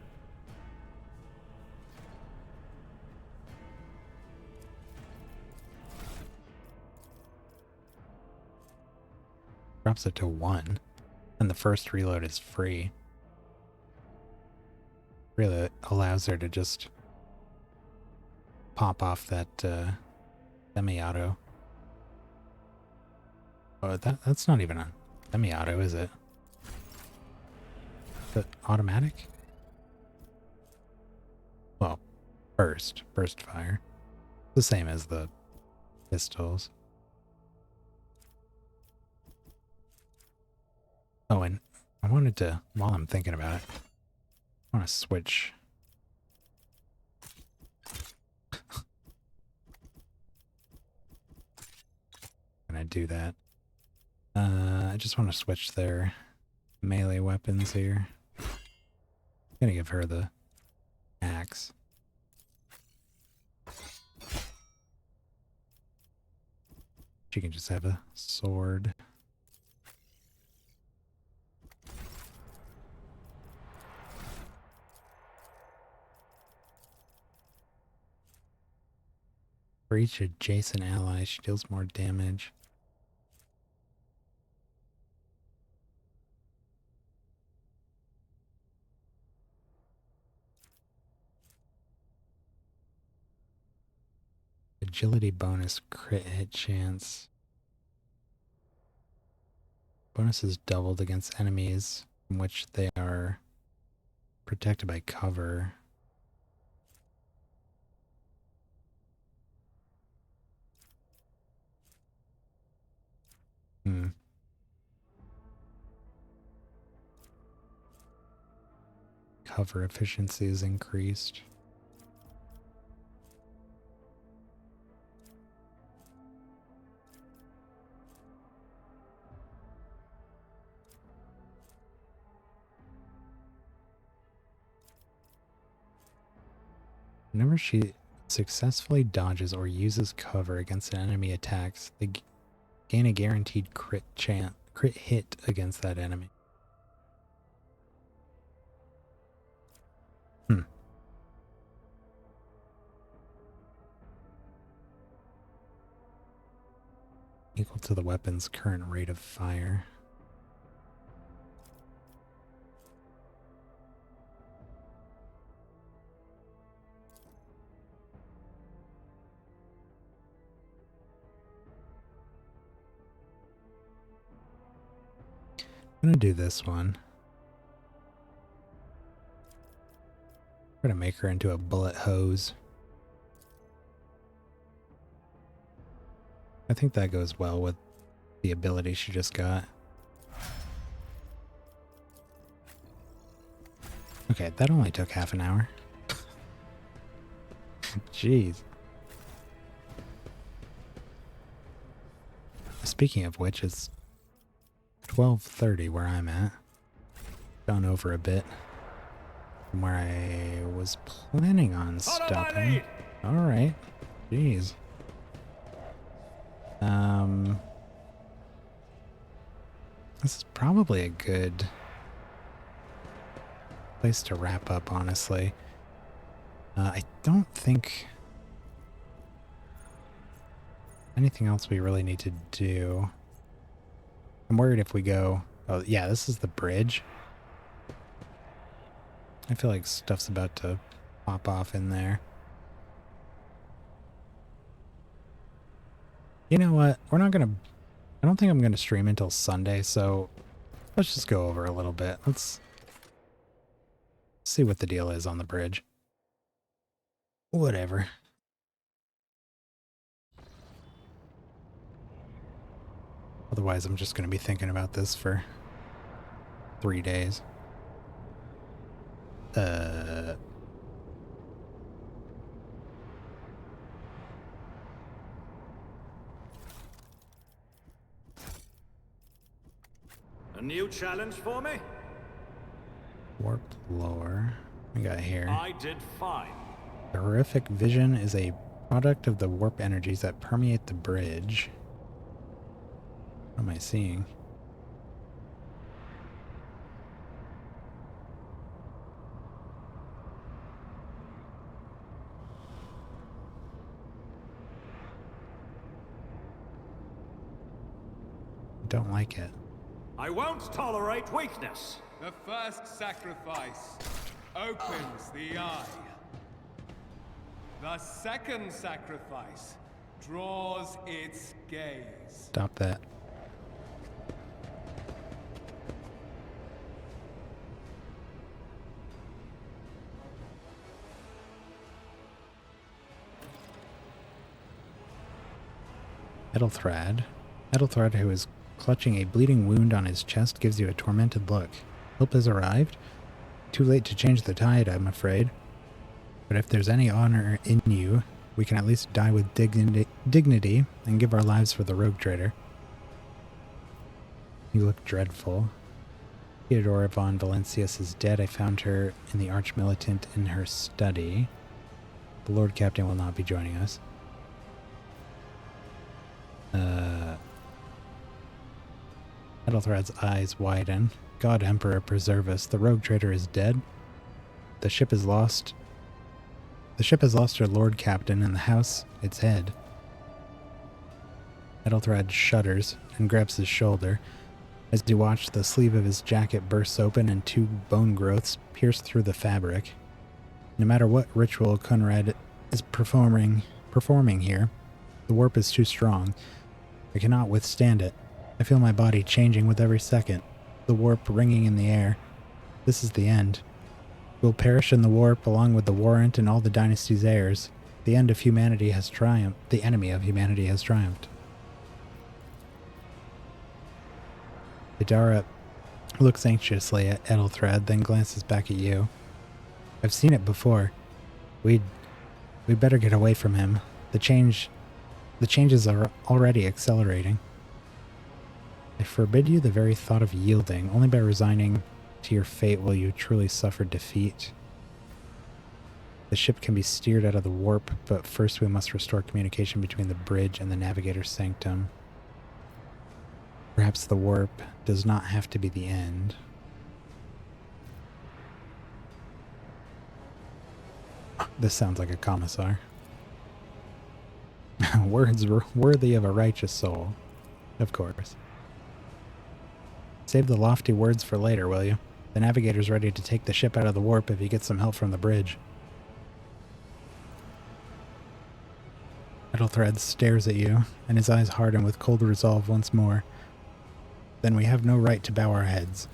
Drops it to 1, and the first reload is free. Really allows her to just pop off that semi-auto. Oh, that's not even a semi-auto, is it? Is it automatic? Well, burst fire. The same as the pistols. Oh, and I wanted to, while I'm thinking about it, I want to switch. Can I do that? I just want to switch their melee weapons here. I'm gonna give her the axe. She can just have a sword. For each adjacent ally, she deals more damage. Agility bonus, crit hit chance. Bonus is doubled against enemies from which they are protected by cover. Cover efficiency is increased. Whenever she successfully dodges or uses cover against an enemy attacks, they gain a guaranteed crit hit against that enemy. Equal to the weapon's current rate of fire. I'm gonna do this one. I'm gonna make her into a bullet hose. I think that goes well with the ability she just got. Okay, that only took half an hour. Jeez. Speaking of which, it's 12:30 where I'm at. Gone over a bit from where I was planning on stopping. Alright. Jeez. This is probably a good place to wrap up, honestly. I don't think anything else we really need to do. I'm worried if we go... Oh, yeah, this is the bridge. I feel like stuff's about to pop off in there. You know what? We're not gonna... I don't think I'm gonna stream until Sunday, so let's just go over a little bit. Let's see what the deal is on the bridge. Whatever. Otherwise, I'm just gonna be thinking about this for 3 days. A new challenge for me? Warped lore. We got here. I did fine. The horrific vision is a product of the warp energies that permeate the bridge. What am I seeing? Don't like it. I won't tolerate weakness. The first sacrifice opens the eye. The second sacrifice draws its gaze. Stop that. Edelthrad, who is clutching a bleeding wound on his chest, gives you a tormented look. Help has arrived. Too late to change the tide, I'm afraid. But if there's any honor in you, we can at least die with dignity and give our lives for the rogue trader. You look dreadful. Theodora von Valencius is dead. I found her in the Archmilitant in her study. The Lord Captain will not be joining us. Edelthrad's eyes widen. God Emperor preserve us. The rogue trader is dead. The ship is lost. The ship has lost her lord captain and the house its head. Ethelthred shudders and grabs his shoulder. As he watched, the sleeve of his jacket bursts open and 2 bone growths pierce through the fabric. No matter what ritual Conrad is performing here, the warp is too strong. I cannot withstand it. I feel my body changing with every second, the warp ringing in the air. This is the end. We'll perish in the warp along with the warrant and all the dynasty's heirs. The end of humanity has triumphed. The enemy of humanity has triumphed. Idara looks anxiously at Ethelthred, then glances back at you. I've seen it before. We'd better get away from him. The changes are already accelerating. I forbid you the very thought of yielding. Only by resigning to your fate will you truly suffer defeat. The ship can be steered out of the warp, but first we must restore communication between the bridge and the navigator's sanctum. Perhaps the warp does not have to be the end. This sounds like a commissar. Words worthy of a righteous soul. Of course. Save the lofty words for later, will you? The navigator's ready to take the ship out of the warp if he gets some help from the bridge. Ethelthred stares at you, and his eyes harden with cold resolve once more. Then we have no right to bow our heads.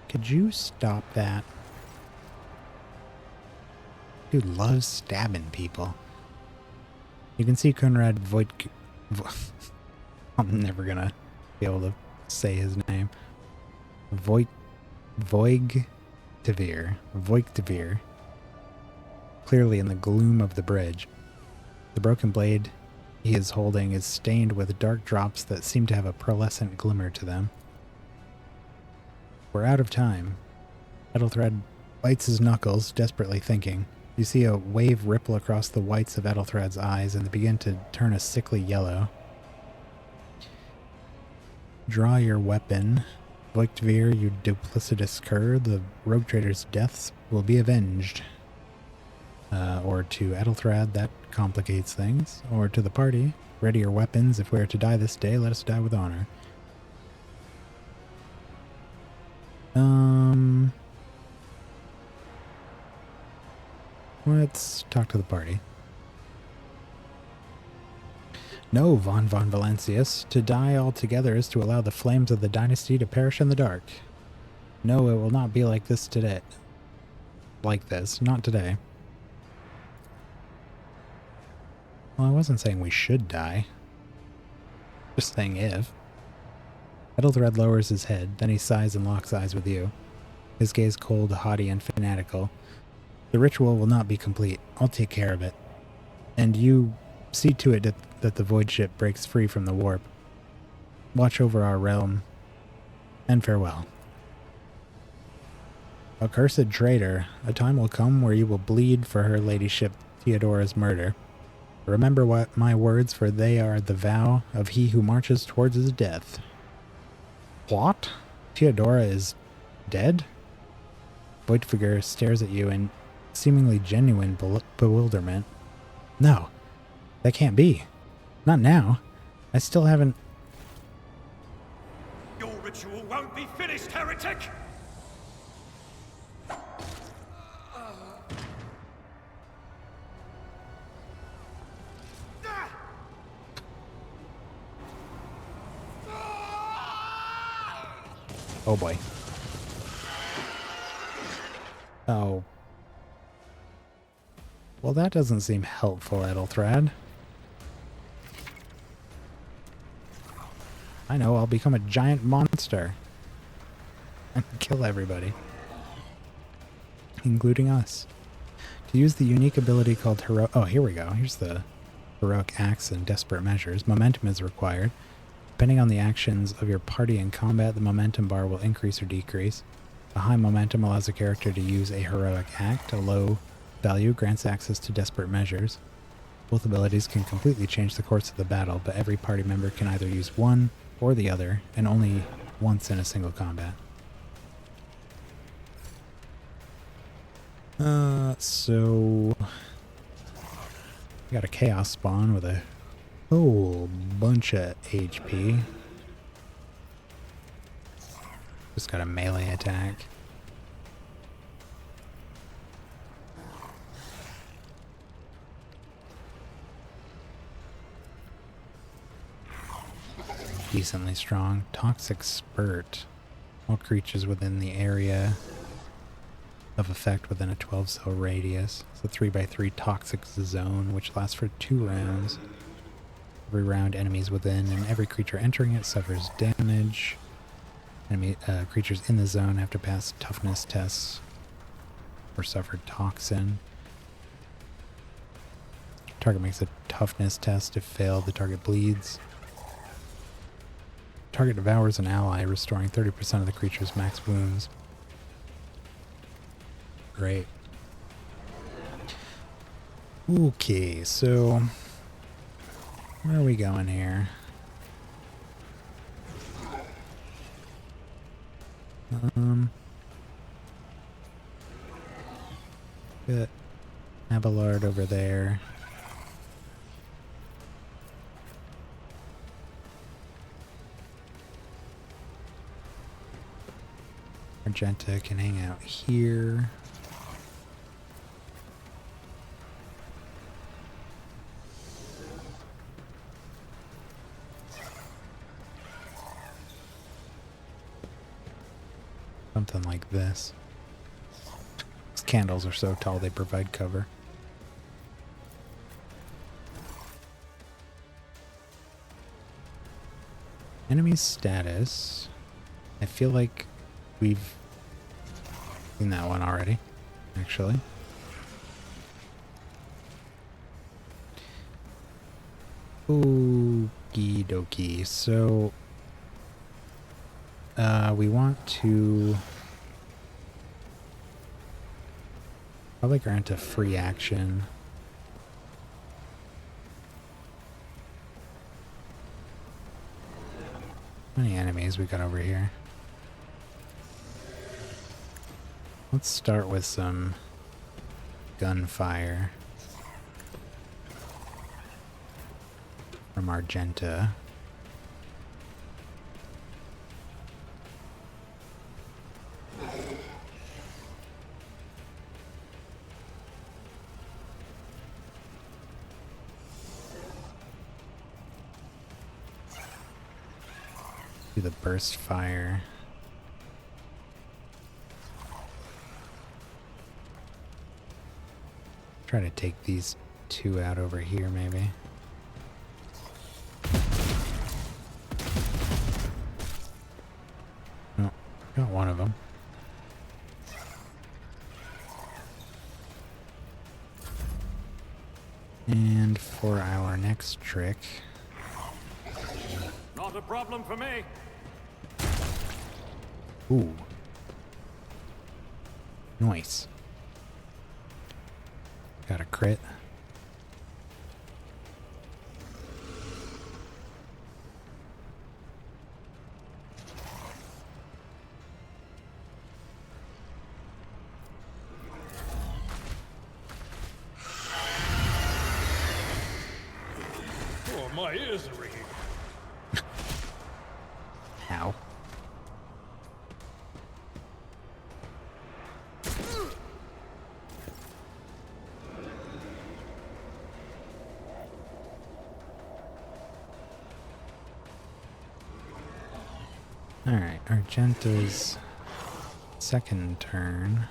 Could you stop that? Dude loves stabbing people. You can see Conrad I'm never gonna be able to say his name. Voigtavir. Clearly in the gloom of the bridge. The broken blade he is holding is stained with dark drops that seem to have a pearlescent glimmer to them. We're out of time. Ethelthred bites his knuckles, desperately thinking. You see a wave ripple across the whites of Ethelthred's eyes and they begin to turn a sickly yellow. Draw your weapon. Voigtavir, you duplicitous cur. The rogue trader's deaths will be avenged. Or to Ethelthred, that complicates things. Or to the party, ready your weapons. If we are to die this day, let us die with honor. Let's talk to the party. No, von Valancius. To die altogether is to allow the flames of the dynasty to perish in the dark. No, it will not be like this today. Like this, not today. Well, I wasn't saying we should die. Just saying if. Ethelthred lowers his head, then he sighs and locks eyes with you. His gaze cold, haughty, and fanatical. The ritual will not be complete. I'll take care of it. And you see to it that the void ship breaks free from the warp. Watch over our realm. And farewell. Accursed traitor, a time will come where you will bleed for her ladyship Theodora's murder. Remember what my words, for they are the vow of he who marches towards his death. What? Theodora is dead? Voigtavir stares at you in seemingly genuine bewilderment. No, that can't be. Not now. I still haven't... Your ritual won't be finished, heretic! Oh boy. Oh. Well, that doesn't seem helpful, Ethelthred. I know, I'll become a giant monster. And kill everybody. Including us. To use the unique ability called Hero... Oh, here we go. Here's the Heroic Acts and Desperate Measures. Momentum is required. Depending on the actions of your party in combat, the momentum bar will increase or decrease. A high momentum allows a character to use a heroic act. A low value grants access to desperate measures. Both abilities can completely change the course of the battle, but every party member can either use one or the other, and only once in a single combat. So we got a chaos spawn with a whole bunch of HP. Just got a melee attack. Decently strong. Toxic Spurt. All creatures within the area of effect within a 12-cell radius. It's a 3x3 toxic zone, which lasts for 2 rounds. Every round, enemies within and every creature entering it suffers damage. Enemy creatures in the zone have to pass toughness tests or suffer toxin. Target makes a toughness test. If failed, the target bleeds. Target devours an ally, restoring 30% of the creature's max wounds. Great. Okay, so where are we going here? Got Abelard over there. Argenta can hang out here. Something like this. These candles are so tall they provide cover. Enemy status. I feel like we've seen that one already, actually. Okie dokie. So, we want to probably grant a free action. How many enemies we got over here? Let's start with some gunfire from Argenta. Do the burst fire. Try to take these 2 out over here, maybe. No, got one of them. And for our next trick. Not a problem for me. Ooh. Nice. Got a crit. Oh, my ears are ringing. Ow. Alright, Argenta's second turn.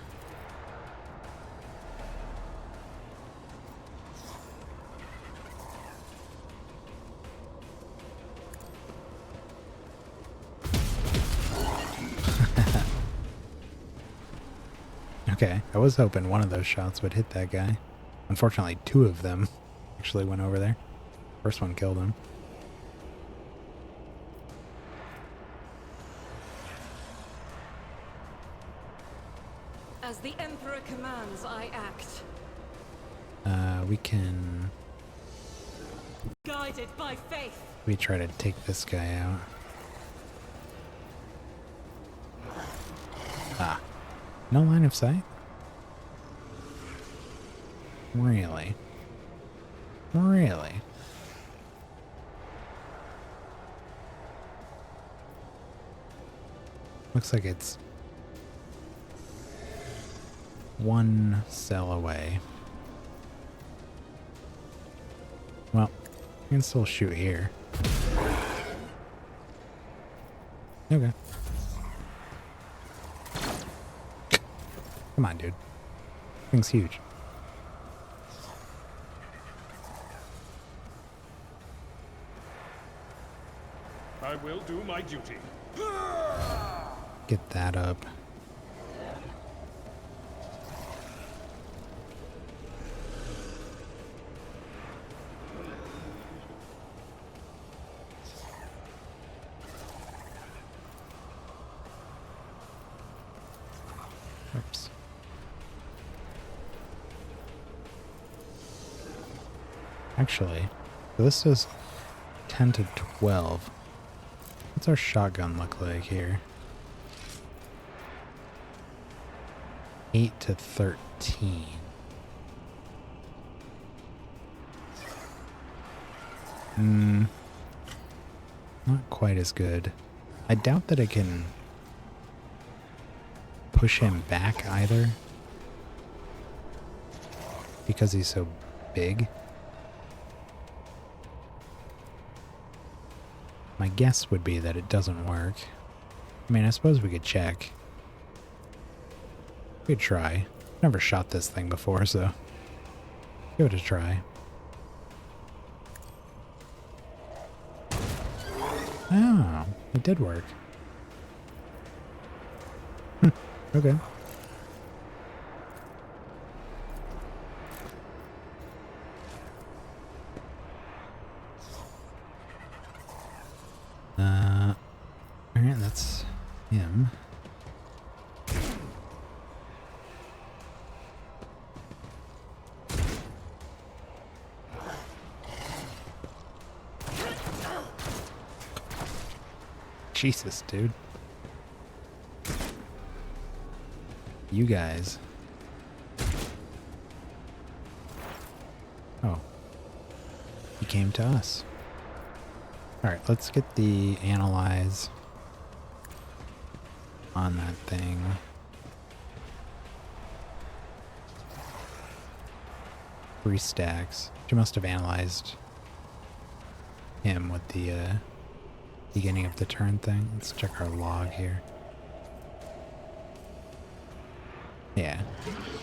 Okay, I was hoping one of those shots would hit that guy. Unfortunately, 2 of them actually went over there. First one killed him. As the Emperor commands, I act. We can... Guided by faith. We try to take this guy out. Ah. No line of sight? Really? Really? Looks like it's one cell away. Well, I can still shoot here. Okay. Come on, dude. Thing's huge. I will do my duty. Get that up. Oops. Actually, so this is 10 to 12. What's our shotgun look like here? 8 to 13. Not quite as good. I doubt that it can push him back either, because he's so big. My guess would be that it doesn't work. I mean, I suppose we could check. We could try. Never shot this thing before, so give it a try. Oh, it did work. Okay. Alright, that's him. Jesus, dude. You guys. Oh. He came to us. Alright, let's get the analyze on that thing. Three stacks. She must have analyzed him with the beginning of the turn thing. Let's check our log here. Yeah.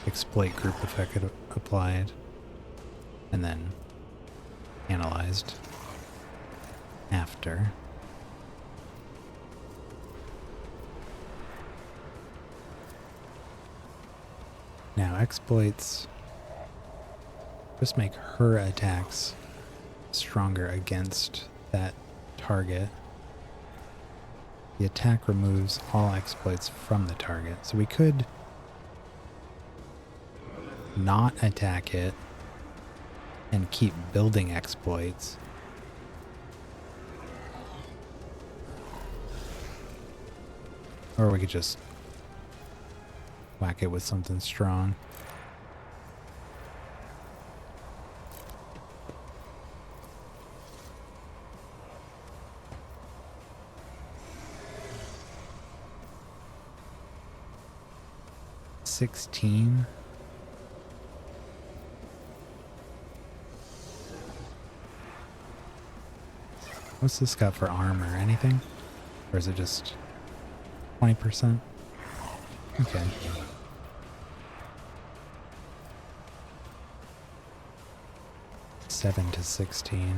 Exploit group effect applied. And then analyzed after. Now exploits just make her attacks stronger against that target. The attack removes all exploits from the target. So we could not attack it and keep building exploits. Or we could just whack it with something strong. $16. What's this got for armor? Anything? Or is it just 20%? Okay. $7 to $16.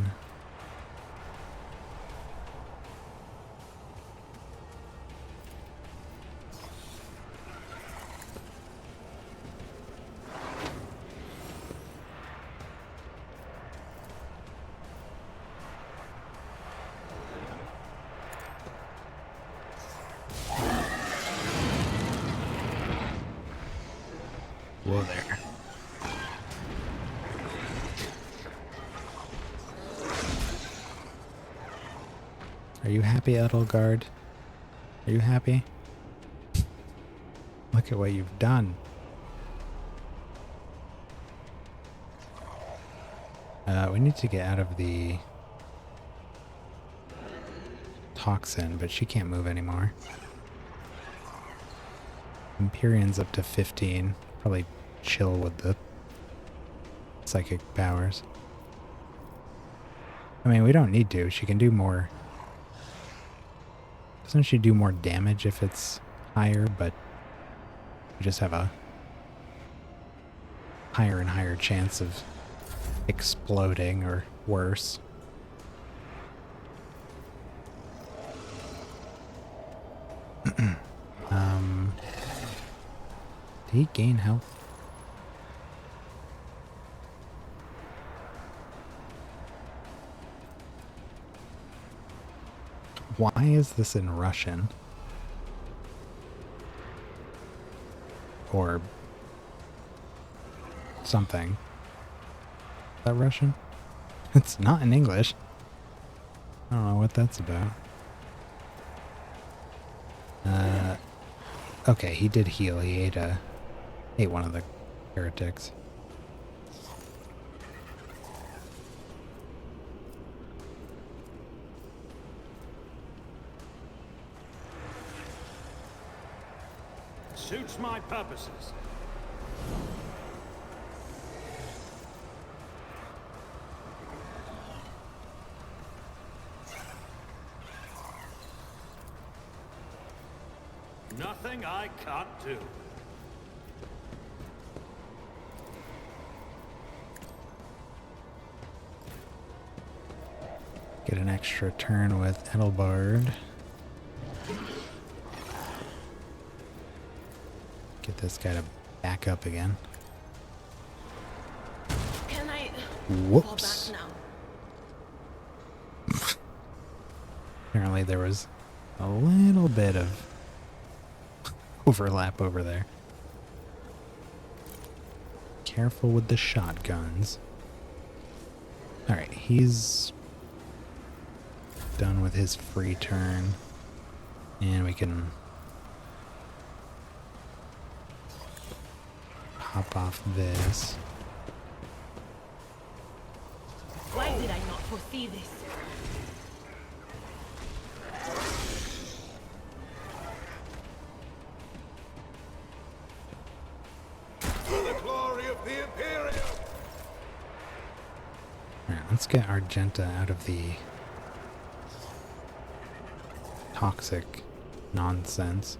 Whoa there. Are you happy, Edelgard? Are you happy? Look at what you've done. We need to get out of the toxin, but she can't move anymore. Empyrean's up to 15. Probably chill with the psychic powers. I mean, we don't need to. She can do more. Doesn't she do more damage if it's higher, but we just have a higher and higher chance of exploding or worse. Did he gain health? Why is this in Russian? Or something. Is that Russian? It's not in English. I don't know what that's about. Okay, he did heal. He ate one of the heretics. Suits my purposes. Nothing I can't do. Get an extra turn with Edelbard. Get this guy to back up again. Can I Whoops. fall back now? Apparently there was a little bit of overlap over there. Careful with the shotguns. Alright, he's done with his free turn. And we can pop off this. Why did I not foresee this? For the glory of the Imperium! Alright, let's get Argenta out of the toxic nonsense.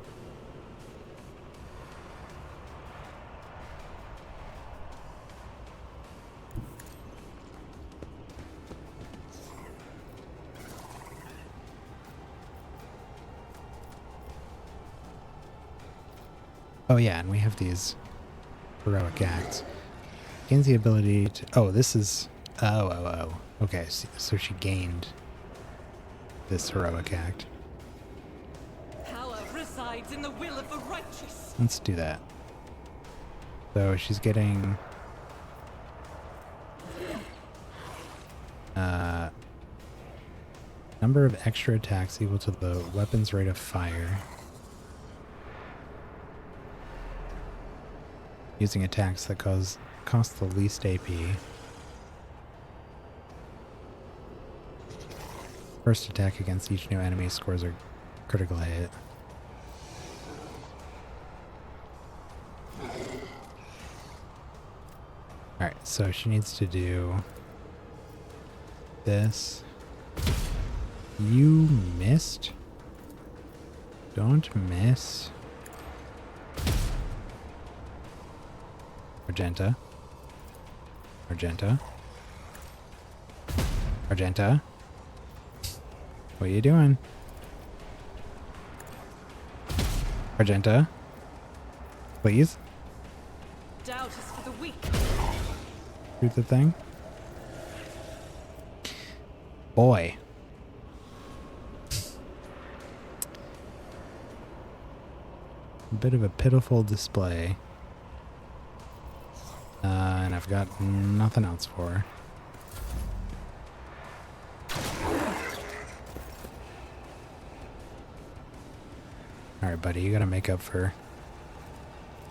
Oh yeah, and we have these heroic acts. Gains the ability to... Oh, this is... Oh. Okay, so she gained this heroic act. Power resides in the will of the righteous. Let's do that. So she's getting... number of extra attacks equal to the weapon's rate of fire. Using attacks that cost the least AP. First attack against each new enemy scores a critical hit. Alright, so she needs to do this. You missed? Don't miss. Argenta. Argenta. Argenta. What are you doing? Argenta. Please. Doubt is for the weak. Shoot the thing. Boy. A bit of a pitiful display. And I've got nothing else for her. Alright, buddy, you gotta make up for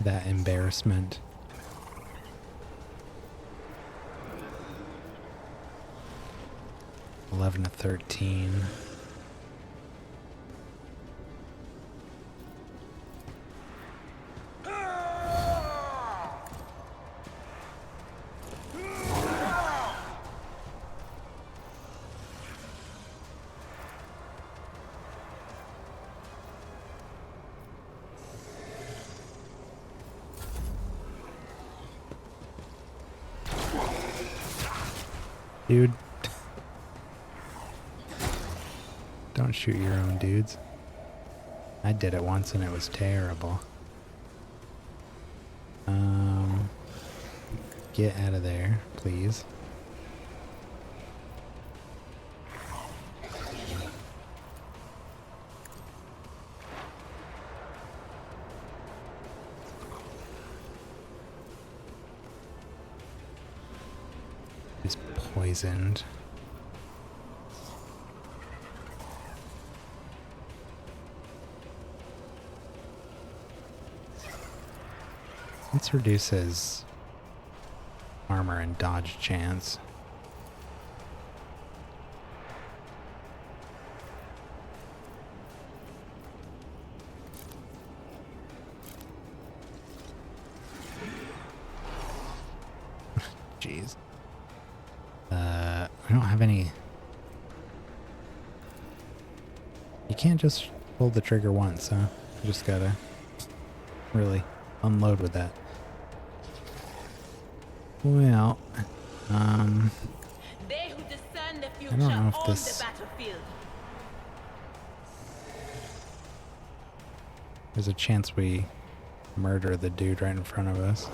that embarrassment. 11 to 13. Dude. Don't shoot your own dudes. I did it once and it was terrible. Get out of there, please. He's poisoned. Let's reduce his armor and dodge chance. Jeez. We don't have any... You can't just pull the trigger once, huh? You just gotta really unload with that. Well, They who discern the I future don't know if own this... the battlefield. There's a chance we murder the dude right in front of us.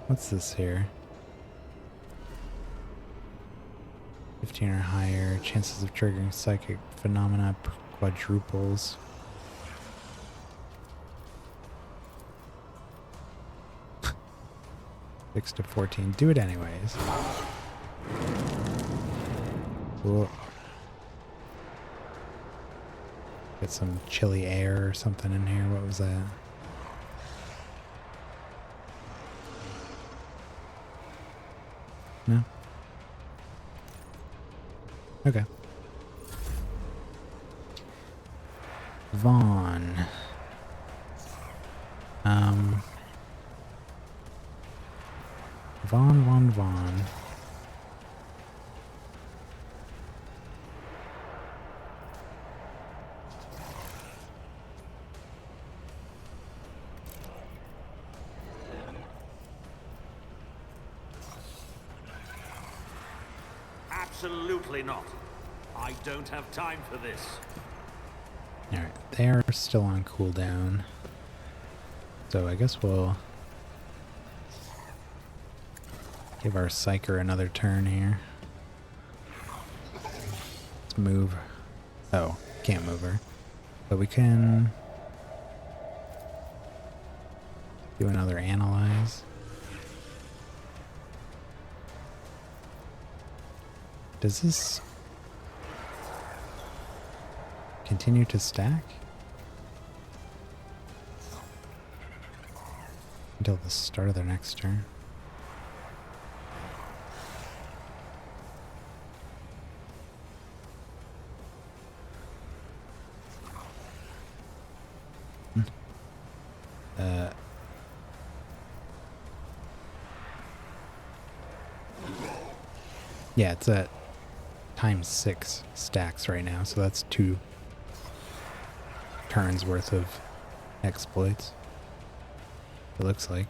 What's this here? 15 or higher. Chances of triggering psychic phenomena quadruples. Six to 14. Do it anyways. Cool. Get some chilly air or something in here. What was that? No? Okay. Vaughn. Vaughn. Absolutely not. I don't have time for this. Alright, they are still on cooldown. So I guess we'll give our Psyker another turn here. Let's move. Oh, can't move her. But we can do another Analyze. Does this continue to stack? Until the start of their next turn. Yeah, it's at ×6 stacks right now, so that's 2 turns worth of exploits. It looks like.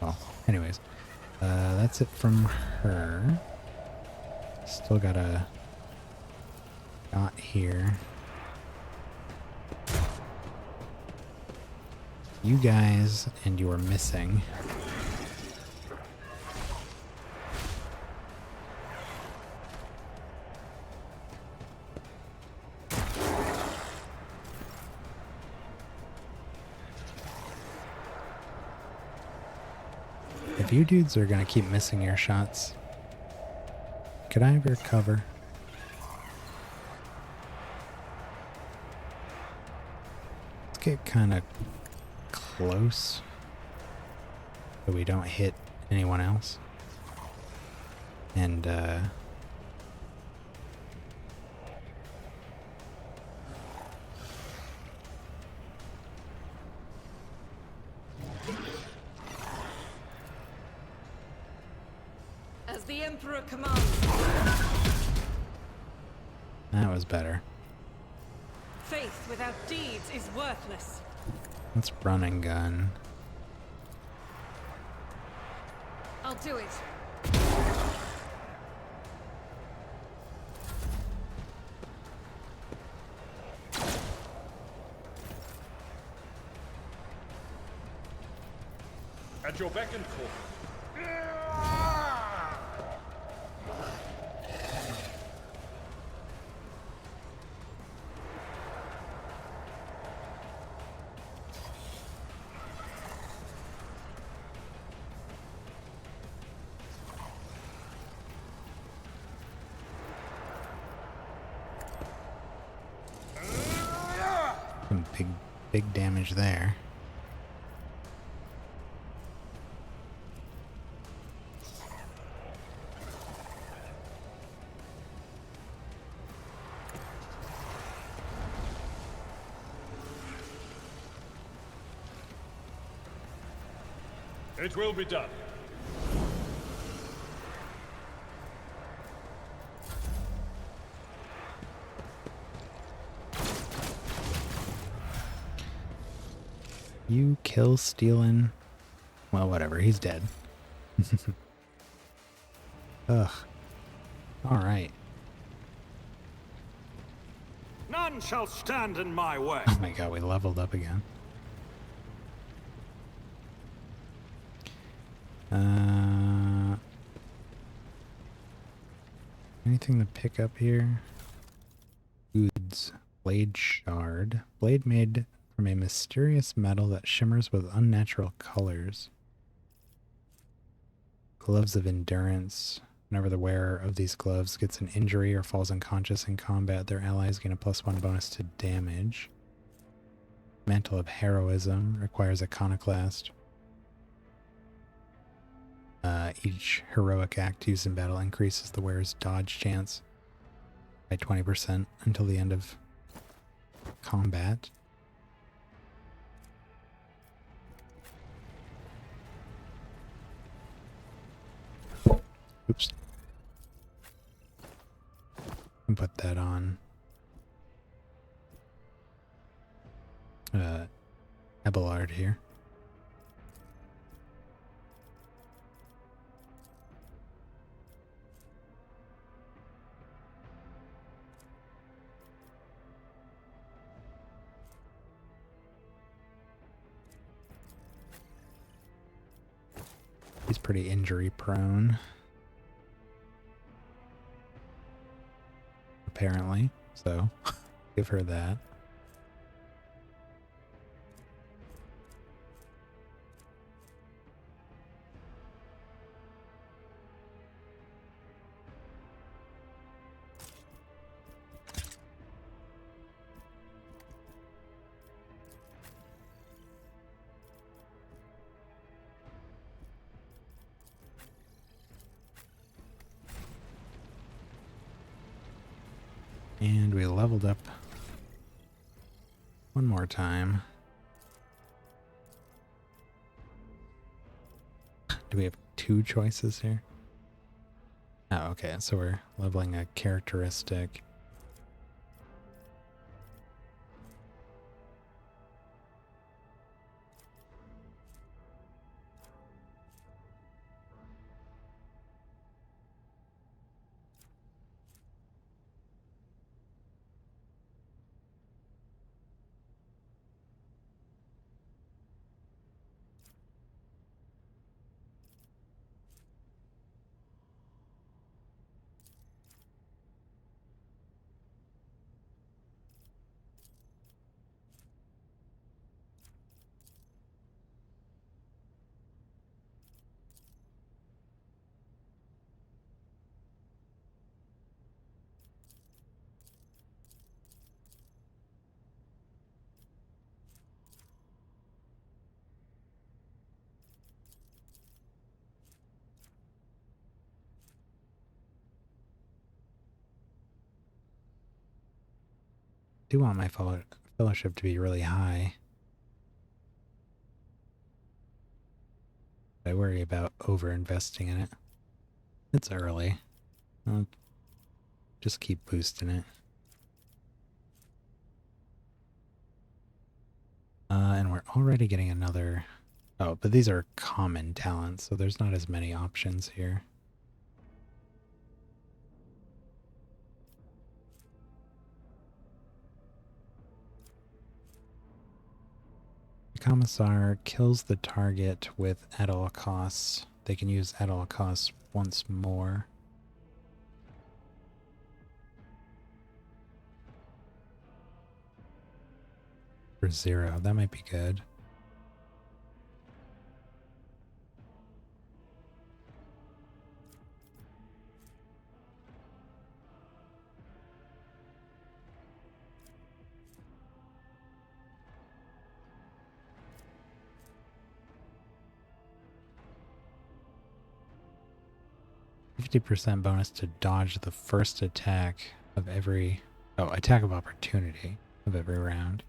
Well, anyways, that's it from her. Still got a dot here. You guys and you are missing. If you dudes are gonna keep missing your shots, could I have your cover? get kind of close so we don't hit anyone else. And, As the Emperor commands. that was better. Faith without deeds is worthless. Let's run and gun. I'll do it. At your beck and call. Some big damage there. It will be done. You kill stealing. Well, whatever. He's dead. Ugh. All right. None shall stand in my way. Oh my god, we leveled up again. Anything to pick up here? Foods. Blade shard. Blade made from a mysterious metal that shimmers with unnatural colors. Gloves of endurance. Whenever the wearer of these gloves gets an injury or falls unconscious in combat, their allies gain a +1 bonus to damage. Mantle of heroism requires iconoclast. Each heroic act used in battle increases the wearer's dodge chance by 20% until the end of combat. Oops. And put that on. Abelard here. He's pretty injury prone. Apparently, so give her that. And we leveled up one more time. Do we have two choices here? Oh, okay, so we're leveling a characteristic. do want my fellowship to be really high. I worry about over-investing in it. It's early. I'll just keep boosting it. And we're already getting another... Oh, but these are common talents, so there's not as many options here. The Commissar kills the target with at all costs. They can use at all costs once more. For 0, that might be good. %50 bonus to dodge the first attack of every... Oh, attack of opportunity of every round.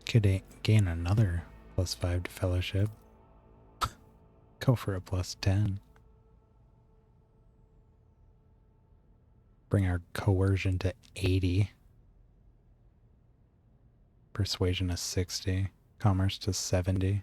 'Could gain another +5 to fellowship. Go for a +10. Bring our coercion to 80. Persuasion to 60. Commerce to 70.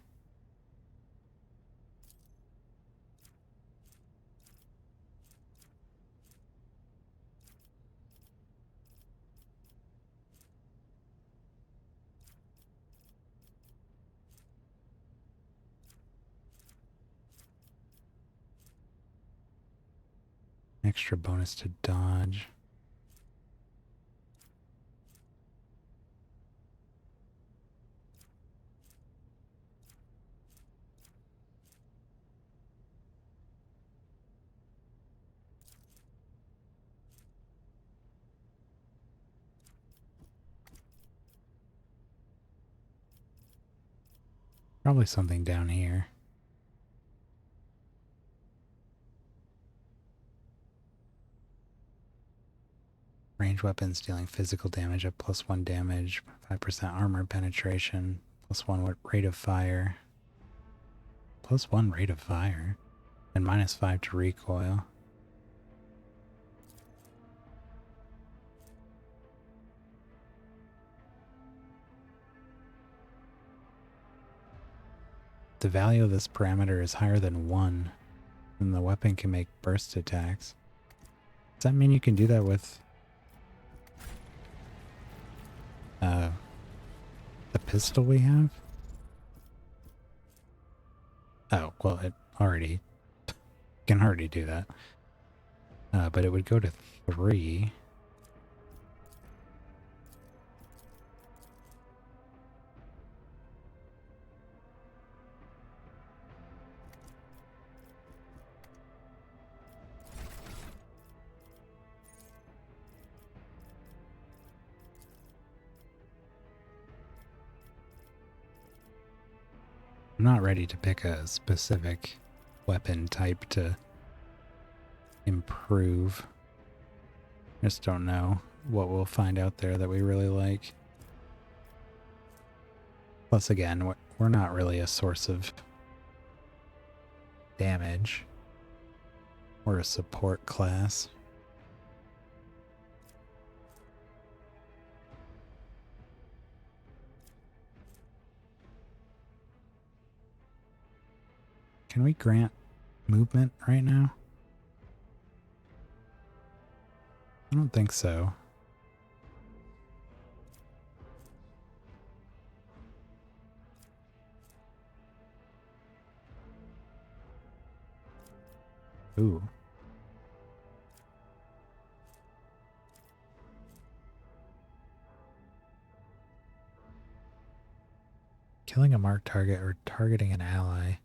Extra bonus to dodge. Probably something down here. Range weapons dealing physical damage at +1 damage, 5% armor penetration, +1 rate of fire. +1 rate of fire. And -5 to recoil. The value of this parameter is higher than 1, and the weapon can make burst attacks. Does that mean you can do that with the pistol we have? Oh, well, it already can already do that. But it would go to 3. I'm not ready to pick a specific weapon type to improve. Just don't know what we'll find out there that we really like. Plus, again, we're not really a source of damage. We're a support class. Can we grant movement right now? I don't think so. Ooh. Killing a marked target or targeting an ally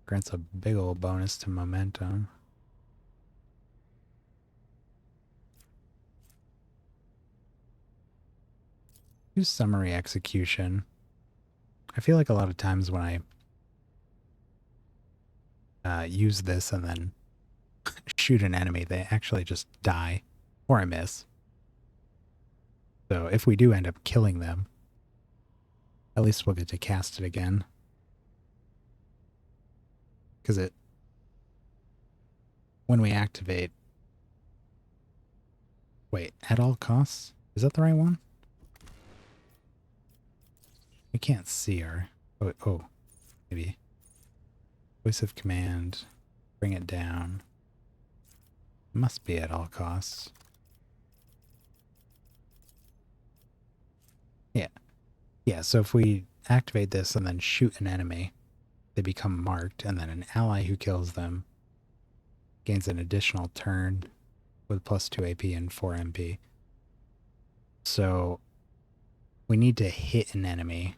grants a big old bonus to momentum. Use summary execution. I feel like a lot of times when I use this and then shoot an enemy, they actually just die or I miss. So if we do end up killing them, at least we'll get to cast it again. Because when we activate, wait, at all costs? Is that the right one? We can't see her. Oh, maybe. Voice of command, bring it down. Must be at all costs. Yeah. Yeah, so if we activate this and then shoot an enemy, they become marked, and then an ally who kills them gains an additional turn with +2 AP and 4 MP. So we need to hit an enemy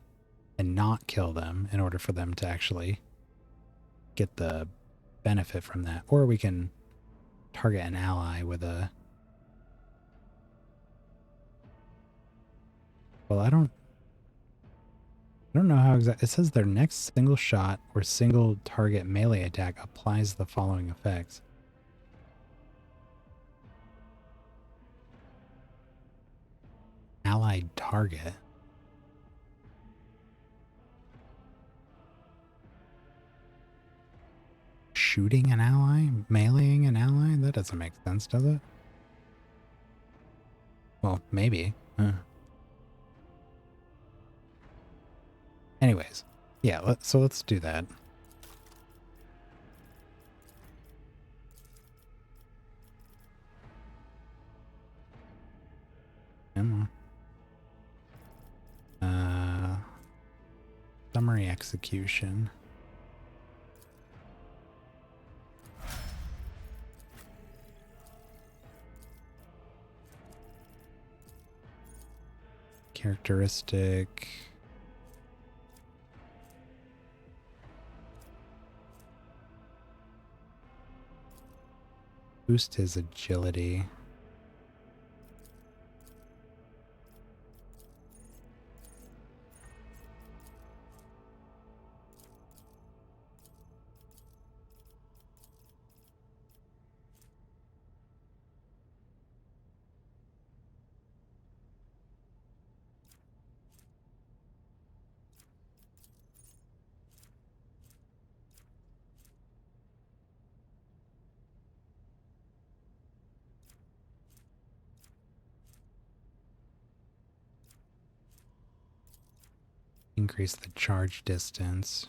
and not kill them in order for them to actually get the benefit from that. Or we can target an ally with a... Well, I don't know how exactly... It says their next single shot or single target melee attack applies the following effects. Allied target. Shooting an ally? Meleeing an ally? That doesn't make sense, does it? Well, maybe. Anyways. Yeah, so let's do that. Summary execution. Characteristic. Boost his agility. Increase the charge distance.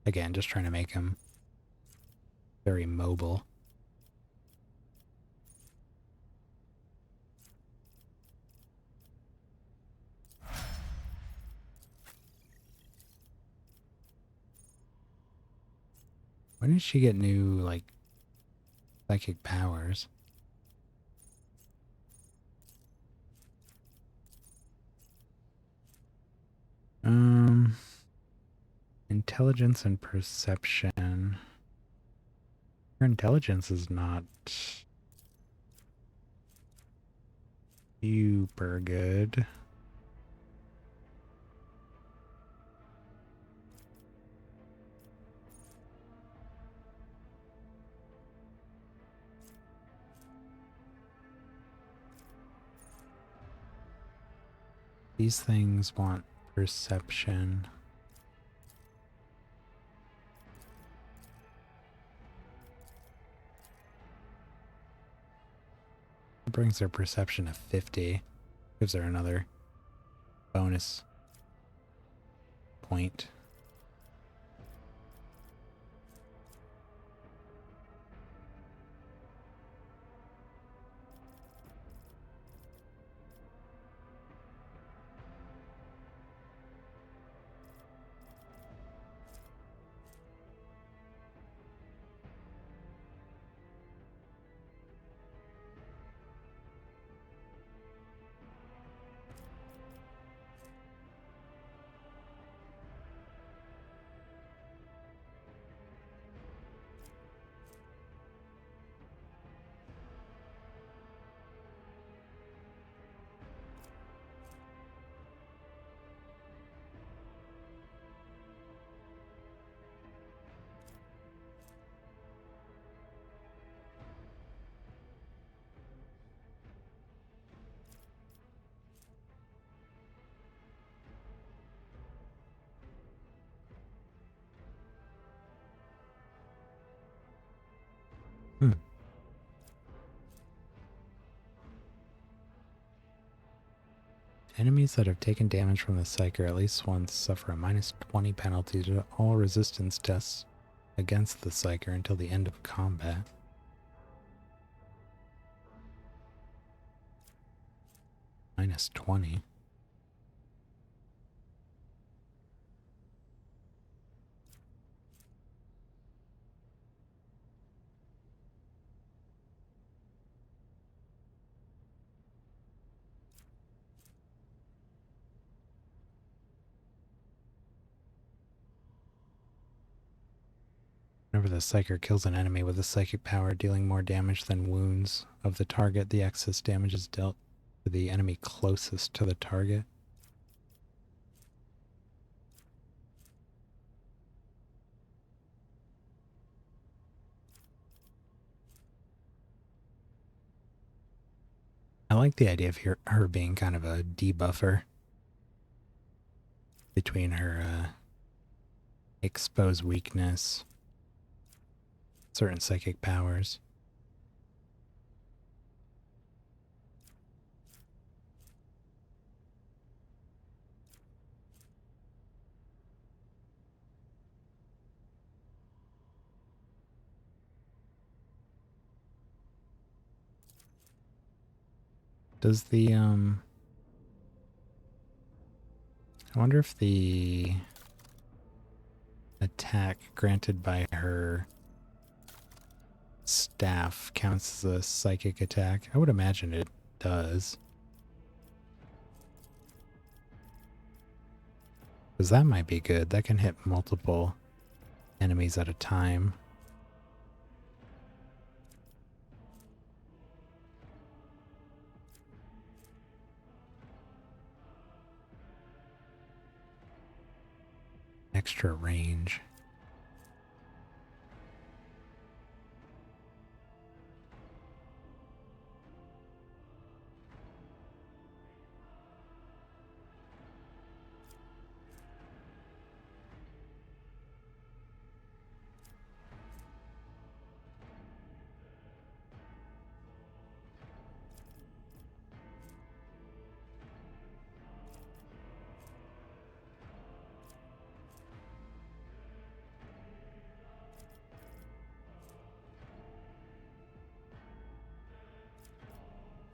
Again, just trying to make him very mobile. When did she get new, like, psychic powers? Intelligence and perception. Her intelligence is not super good. These things want perception. It brings her perception to 50. Gives her another bonus point. Enemies that have taken damage from the Psyker at least once suffer a -20 penalty to all resistance tests against the Psyker until the end of combat. -20. Whenever the Psyker kills an enemy with a psychic power dealing more damage than wounds of the target, the excess damage is dealt to the enemy closest to the target. I like the idea of her being kind of a debuffer between her exposed weakness, certain psychic powers. Does the I wonder if the attack granted by her staff counts as a psychic attack? I would imagine it does. Because that might be good. That can hit multiple enemies at a time. Extra range.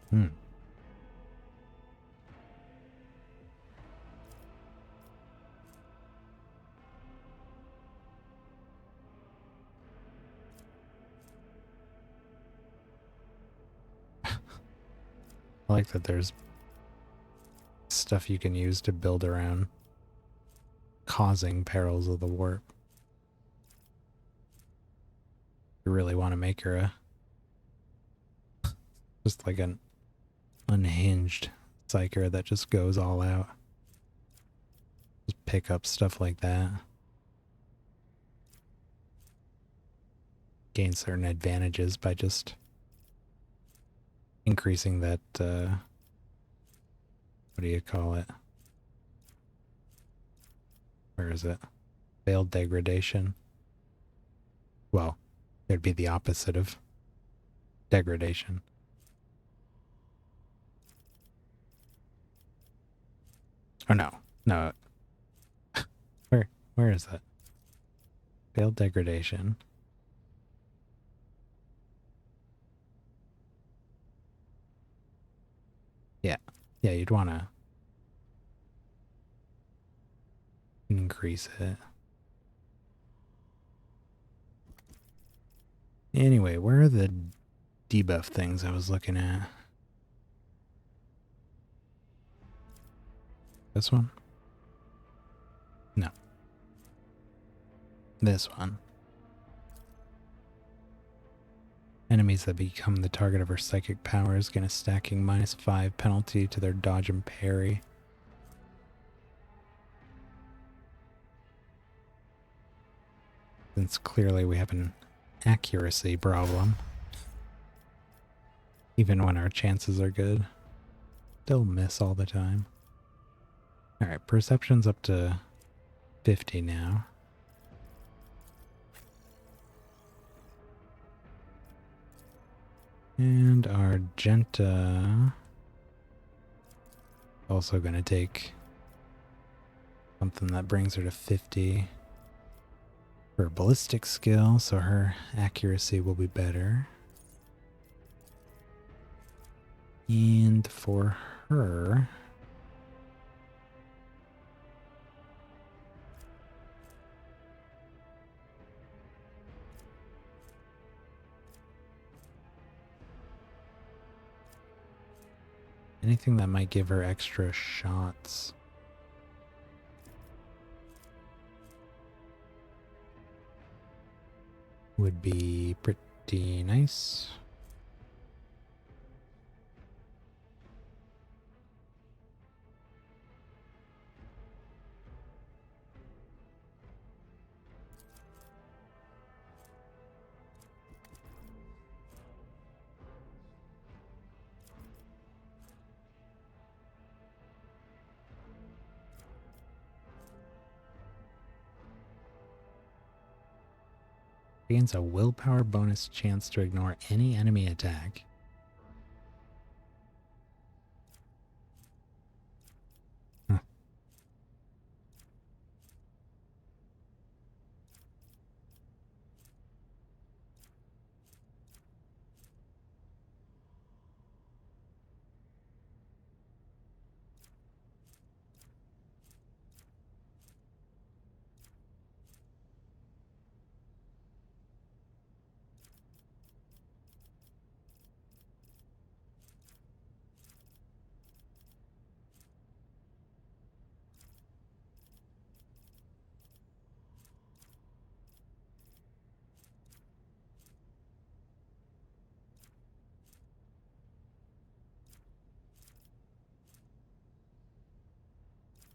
Hmm. I like that there's stuff you can use to build around causing perils of the warp. You really want to make her just like an unhinged psyker that just goes all out. Just pick up stuff like that. Gain certain advantages by just increasing that, what do you call it? Where is it? Veiled degradation. Well, it'd be the opposite of degradation. Oh no, no. Where is that? Veiled degradation. Yeah, you'd want to increase it. Anyway, where are the debuff things I was looking at? This one? No. This one. Enemies that become the target of her psychic powers gain a stacking -5 penalty to their dodge and parry. Since clearly we have an accuracy problem. Even when our chances are good. Still miss all the time. Alright, perception's up to 50 now. And Argenta Also going to take something that brings her to 50 for ballistic skill, so her accuracy will be better. And for her, anything that might give her extra shots. Would be pretty nice. Gains a willpower bonus chance to ignore any enemy attack. Huh.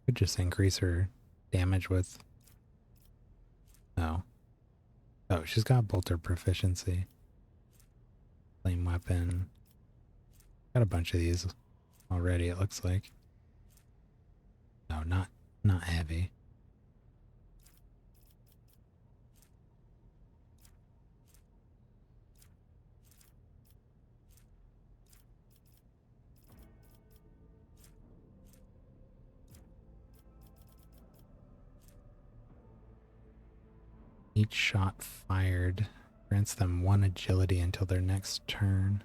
Could just increase her damage with... Oh. Oh, she's got bolter proficiency. Flame weapon. Got a bunch of these already, it looks like. No, not heavy. Each shot fired grants them 1 agility until their next turn.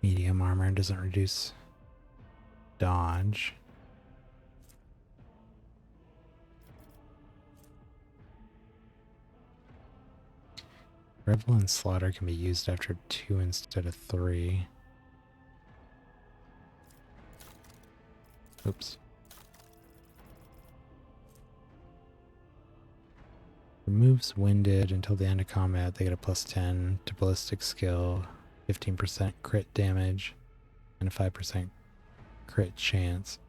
Medium armor doesn't reduce dodge. Revel and Slaughter can be used after 2 instead of 3. Oops. Removes Winded until the end of combat. They get a +10 to ballistic skill, 15% crit damage, and a 5% crit chance.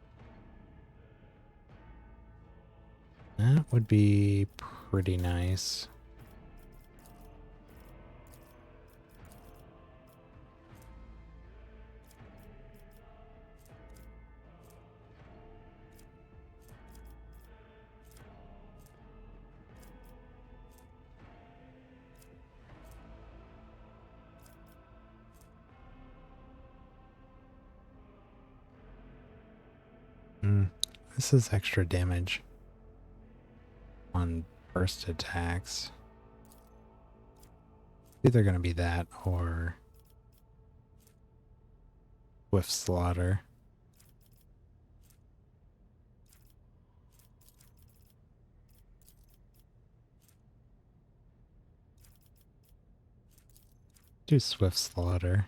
That would be pretty nice. This is extra damage on burst attacks. Either going to be that or Swift Slaughter. Do Swift Slaughter.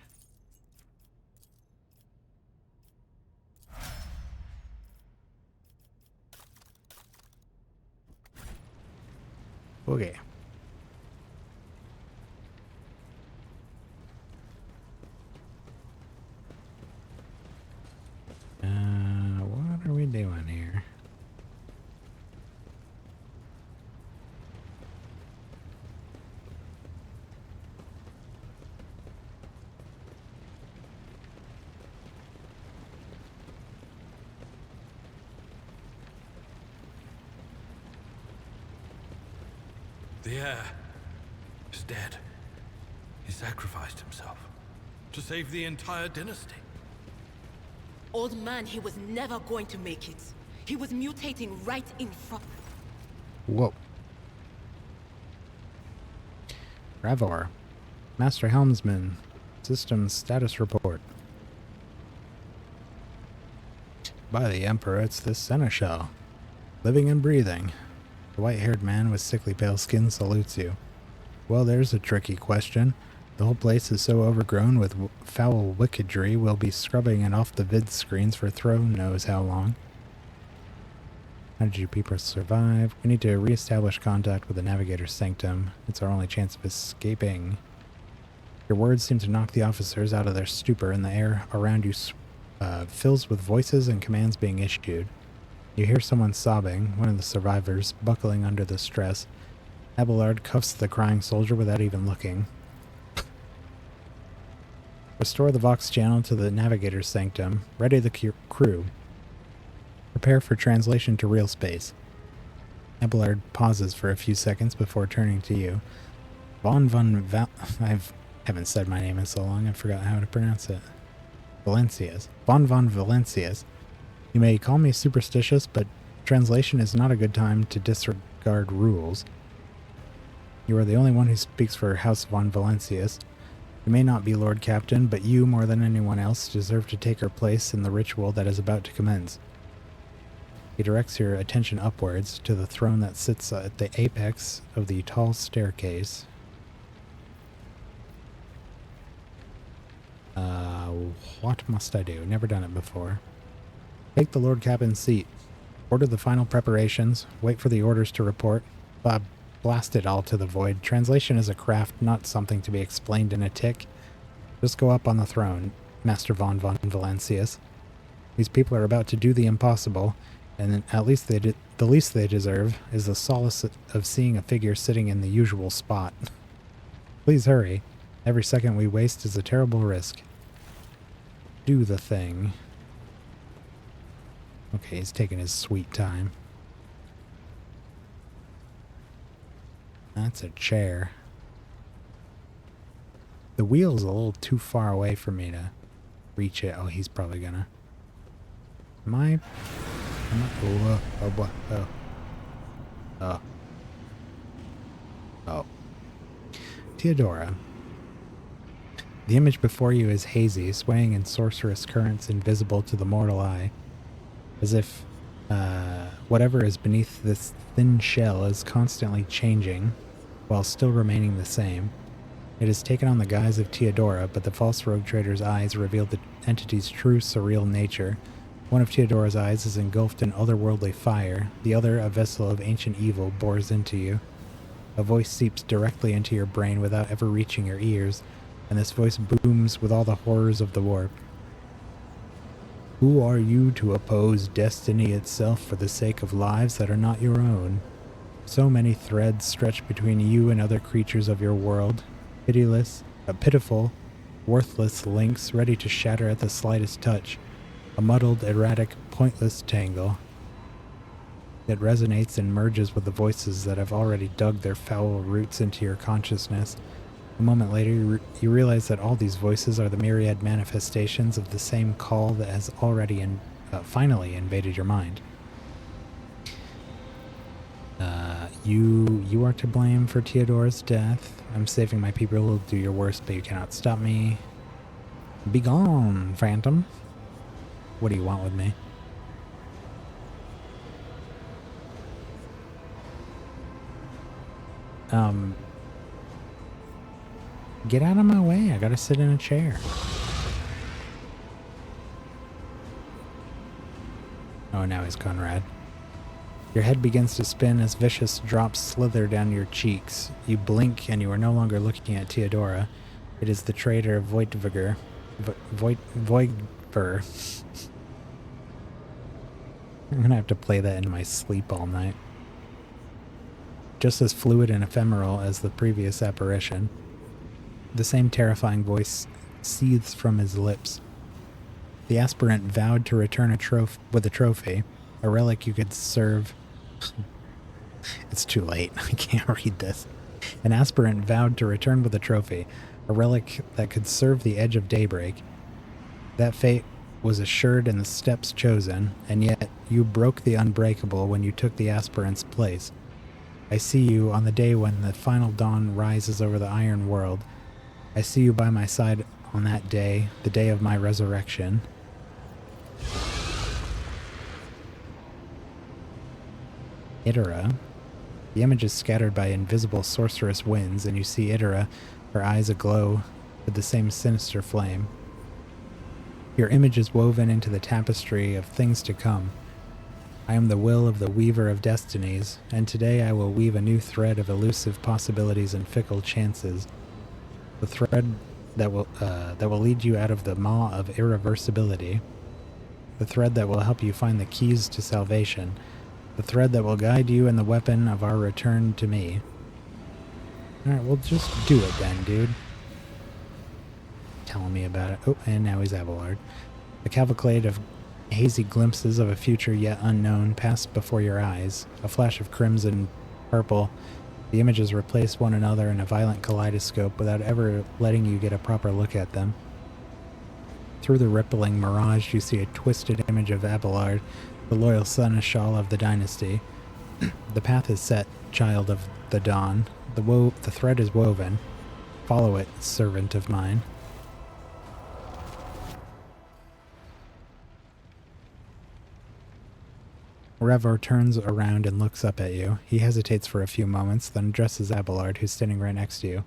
Okay. What are we doing here? The air is dead. He sacrificed himself to save the entire dynasty. Old man, he was never going to make it. He was mutating right in front. Whoa. Ravor. Master Helmsman. System status report. By the Emperor, it's this seneschal. Living and breathing. The white-haired man with sickly pale skin salutes you. Well, there's a tricky question. The whole place is so overgrown with foul wickedry, we'll be scrubbing it off the vid screens for throne knows how long. How did you people survive? We need to re-establish contact with the Navigator's Sanctum. It's our only chance of escaping. Your words seem to knock the officers out of their stupor, and the air around you fills with voices and commands being issued. You hear someone sobbing, one of the survivors, buckling under the stress. Abelard cuffs the crying soldier without even looking. Restore the Vox channel to the Navigator's Sanctum. Ready the crew. Prepare for translation to real space. Abelard pauses for a few seconds before turning to you. I haven't said my name in so long, I forgot how to pronounce it. Valencias. Von Valencias. You may call me superstitious, but translation is not a good time to disregard rules. You are the only one who speaks for House von Valencias. You may not be Lord Captain, but you, more than anyone else, deserve to take your place in the ritual that is about to commence. He directs your attention upwards to the throne that sits at the apex of the tall staircase. What must I do? Never done it before. Take the Lord Captain's seat. Order the final preparations. Wait for the orders to report. Blast it all to the void. Translation is a craft, not something to be explained in a tick. Just go up on the throne, Master von Valencias. These people are about to do the impossible, and at least the least they deserve is the solace of seeing a figure sitting in the usual spot. Please hurry. Every second we waste is a terrible risk. Do the thing. Okay, he's taking his sweet time. That's a chair. The wheel's a little too far away for me to reach it. Oh, he's probably gonna. Oh. Theodora. The image before you is hazy, swaying in sorcerous currents invisible to the mortal eye. As if whatever is beneath this thin shell is constantly changing, while still remaining the same. It has taken on the guise of Theodora, but the false rogue trader's eyes reveal the entity's true surreal nature. One of Theodora's eyes is engulfed in otherworldly fire, the other, a vessel of ancient evil, bores into you. A voice seeps directly into your brain without ever reaching your ears, and this voice booms with all the horrors of the warp. Who are you to oppose destiny itself for the sake of lives that are not your own? So many threads stretch between you and other creatures of your world, pitiful, worthless links ready to shatter at the slightest touch, a muddled, erratic, pointless tangle. It resonates and merges with the voices that have already dug their foul roots into your consciousness. A moment later, you realize that all these voices are the myriad manifestations of the same call that has already finally invaded your mind. You are to blame for Theodora's death. I'm saving my people. Will do your worst, but you cannot stop me. Be gone, Phantom. What do you want with me? Get out of my way. I gotta sit in a chair. Oh, now he's Conrad. Your head begins to spin as vicious drops slither down your cheeks. You blink and you are no longer looking at Theodora. It is the traitor Voigtver. I'm gonna have to play that in my sleep all night. Just as fluid and ephemeral as the previous apparition. The same terrifying voice seethes from his lips. The aspirant vowed to return with a trophy, a relic you could serve. It's too late. I can't read this. An aspirant vowed to return with a trophy, a relic that could serve the edge of daybreak. That fate was assured in the steps chosen, and yet you broke the unbreakable when you took the aspirant's place. I see you on the day when the final dawn rises over the iron world. I see you by my side on that day, the day of my resurrection. Itera. The image is scattered by invisible sorcerous winds, and you see Itera, her eyes aglow with the same sinister flame. Your image is woven into the tapestry of things to come. I am the will of the weaver of destinies, and today I will weave a new thread of elusive possibilities and fickle chances. The thread that will lead you out of the maw of irreversibility. The thread that will help you find the keys to salvation. The thread that will guide you in the weapon of our return to me. Alright, well just do it then, dude. Telling me about it. Oh, and now he's Abelard. A cavalcade of hazy glimpses of a future yet unknown passed before your eyes. A flash of crimson, purple. The images replace one another in a violent kaleidoscope without ever letting you get a proper look at them. Through the rippling mirage, you see a twisted image of Abelard, the loyal seneschal of the dynasty. The path is set, child of the dawn. The thread is woven. Follow it, servant of mine. Revor turns around and looks up at you. He hesitates for a few moments, then addresses Abelard, who's standing right next to you.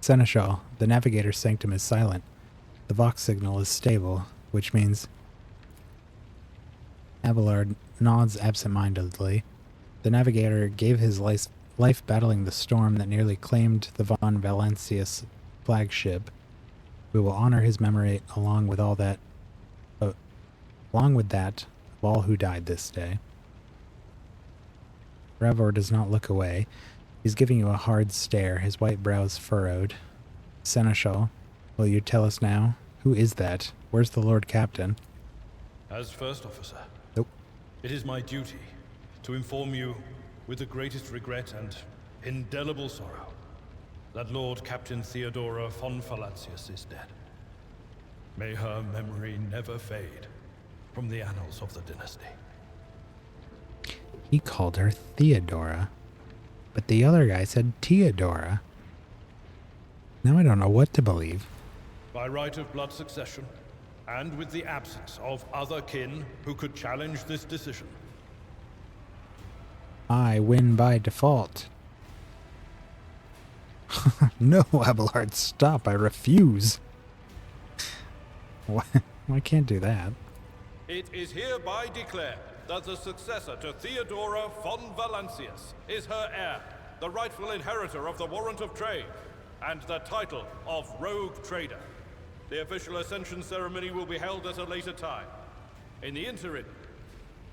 Seneschal, the navigator's sanctum is silent. The Vox signal is stable, which means... Abelard nods absent-mindedly. The navigator gave his life battling the storm that nearly claimed the Von Valancius flagship. We will honor his memory along with that of all who died this day. Revor does not look away. He's giving you a hard stare, his white brows furrowed. Seneschal, will you tell us now? Who is that? Where's the Lord Captain? As first officer, nope. It is my duty to inform you with the greatest regret and indelible sorrow that Lord Captain Theodora von Valancius is dead. May her memory never fade from the annals of the dynasty. He called her Theodora, but the other guy said Theodora. Now I don't know what to believe. By right of blood succession, and with the absence of other kin who could challenge this decision, I win by default. No, Abelard, stop. I refuse. Why I can't do that. it is hereby declared that the successor to Theodora von Valancius is her heir, the rightful inheritor of the warrant of trade, and the title of Rogue Trader. The official ascension ceremony will be held at a later time. In the interim,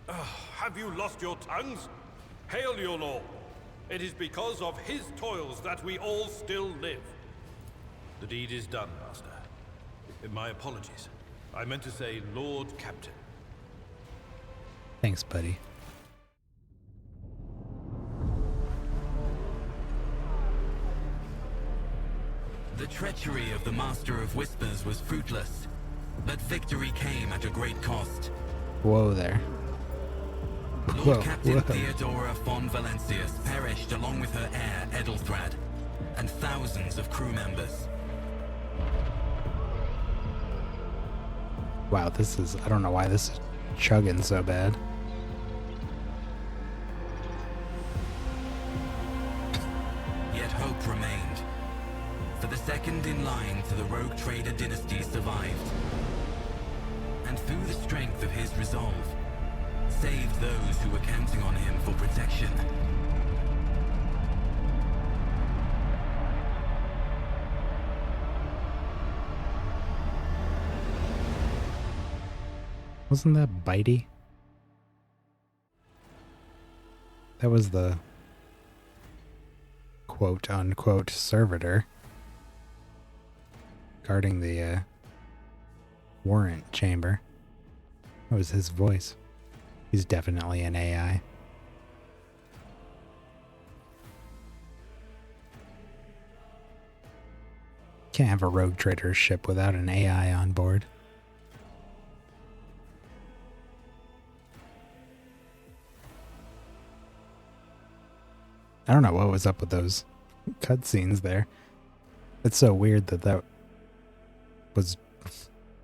have you lost your tongues? Hail your lord. It is because of his toils that we all still live. The deed is done, Master. My apologies. I meant to say Lord Captain. Thanks, buddy. The treachery of the Master of Whispers was fruitless, but victory came at a great cost. Whoa there. Lord Captain Theodora von Valancius perished along with her heir, Edelthrad, and thousands of crew members. Wow, I don't know why this is chugging so bad. Yet hope remained. For the second in line to the Rogue Trader dynasty survived. And through the strength of his resolve, saved those who were counting on him for protection. Wasn't that Bitey? That was the quote-unquote servitor guarding the warrant chamber. That was his voice. He's definitely an AI. Can't have a rogue trader ship without an AI on board. I don't know what was up with those cutscenes there. It's so weird that that was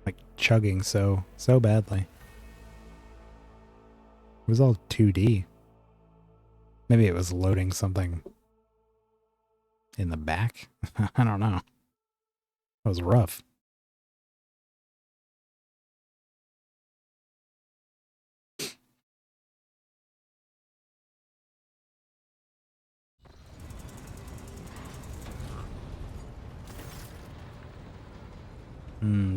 like chugging so badly. It was all 2D. Maybe it was loading something in the back. I don't know. It was rough.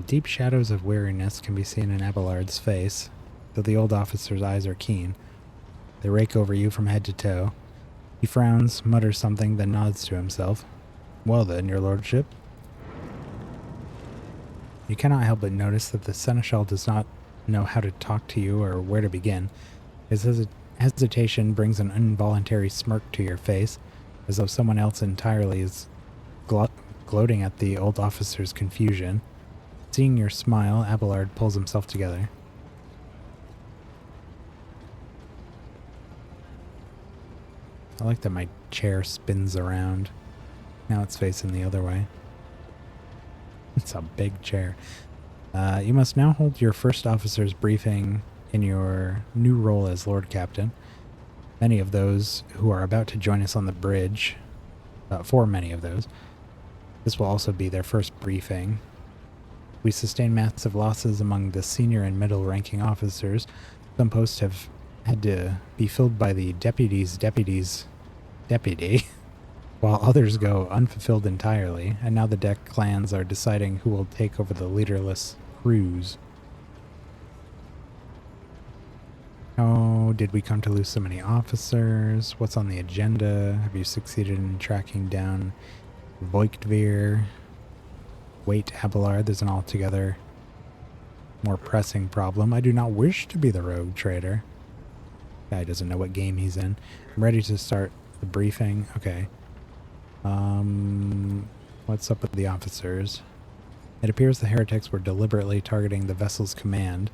Deep shadows of weariness can be seen in Abelard's face, though the old officer's eyes are keen. They rake over you from head to toe. He frowns, mutters something, then nods to himself. Well then, your lordship. You cannot help but notice that the seneschal does not know how to talk to you or where to begin. His hesitation brings an involuntary smirk to your face, as though someone else entirely is gloating at the old officer's confusion. Seeing your smile, Abelard pulls himself together. I like that my chair spins around. Now it's facing the other way. It's a big chair. You must now hold your first officer's briefing in your new role as Lord Captain. Many of those who are about to join us on the bridge, for many of those, this will also be their first briefing. We sustain massive losses among the senior and middle-ranking officers. Some posts have had to be filled by the deputy, while others go unfulfilled entirely, and now the deck clans are deciding who will take over the leaderless crews. How did we come to lose so many officers? What's on the agenda? Have you succeeded in tracking down Voigtveer? Wait, Abelard, there's an altogether more pressing problem. I do not wish to be the rogue trader. Guy doesn't know what game he's in. I'm ready to start the briefing. Okay. What's up with the officers? It appears the heretics were deliberately targeting the vessel's command.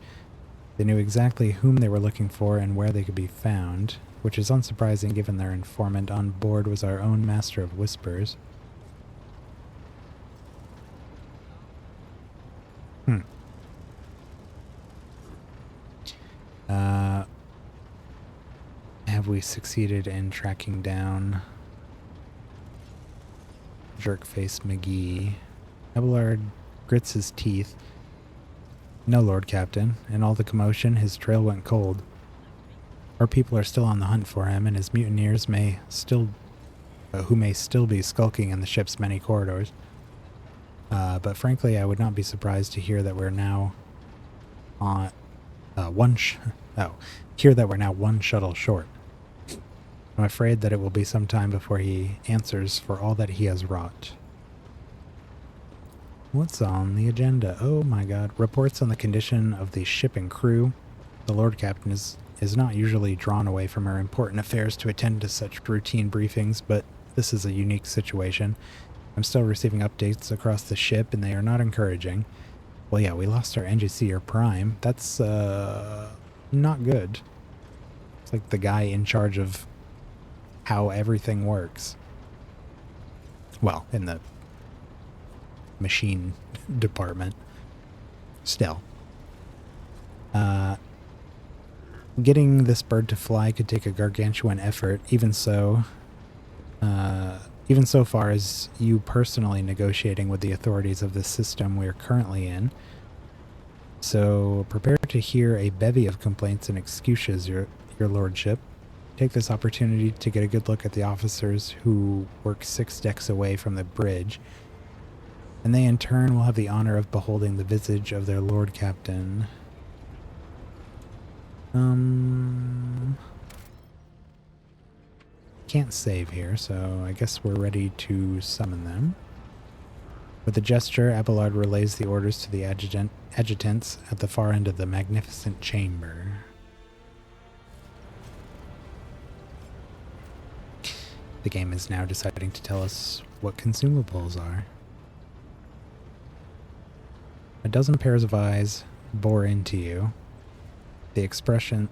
They knew exactly whom they were looking for and where they could be found, which is unsurprising given their informant on board was our own Master of Whispers. Have we succeeded in tracking down Jerkface McGee? Abelard grits his teeth. No, Lord Captain. In all the commotion, his trail went cold. Our people are still on the hunt for him, and his mutineers may still be skulking in the ship's many corridors. But frankly, I would not be surprised to hear that we're now on one shuttle short. I'm afraid that it will be some time before he answers for all that he has wrought. What's on the agenda? Oh my god. Reports on the condition of the ship and crew. The Lord Captain is not usually drawn away from her important affairs to attend to such routine briefings, but this is a unique situation. I'm still receiving updates across the ship, and they are not encouraging. Well, yeah, we lost our Engineer Prime. That's, not good. It's like the guy in charge of how everything works. Well, in the machine department. Still. Getting this bird to fly could take a gargantuan effort, even so far as you personally negotiating with the authorities of the system we are currently in. So prepare to hear a bevy of complaints and excuses, your lordship. Take this opportunity to get a good look at the officers who work 6 decks away from the bridge, and they in turn will have the honor of beholding the visage of their Lord Captain. Can't save here, so I guess we're ready to summon them. With a gesture, Abelard relays the orders to the adjutants at the far end of the magnificent chamber. The game is now deciding to tell us what consumables are. A dozen pairs of eyes bore into you, the expressions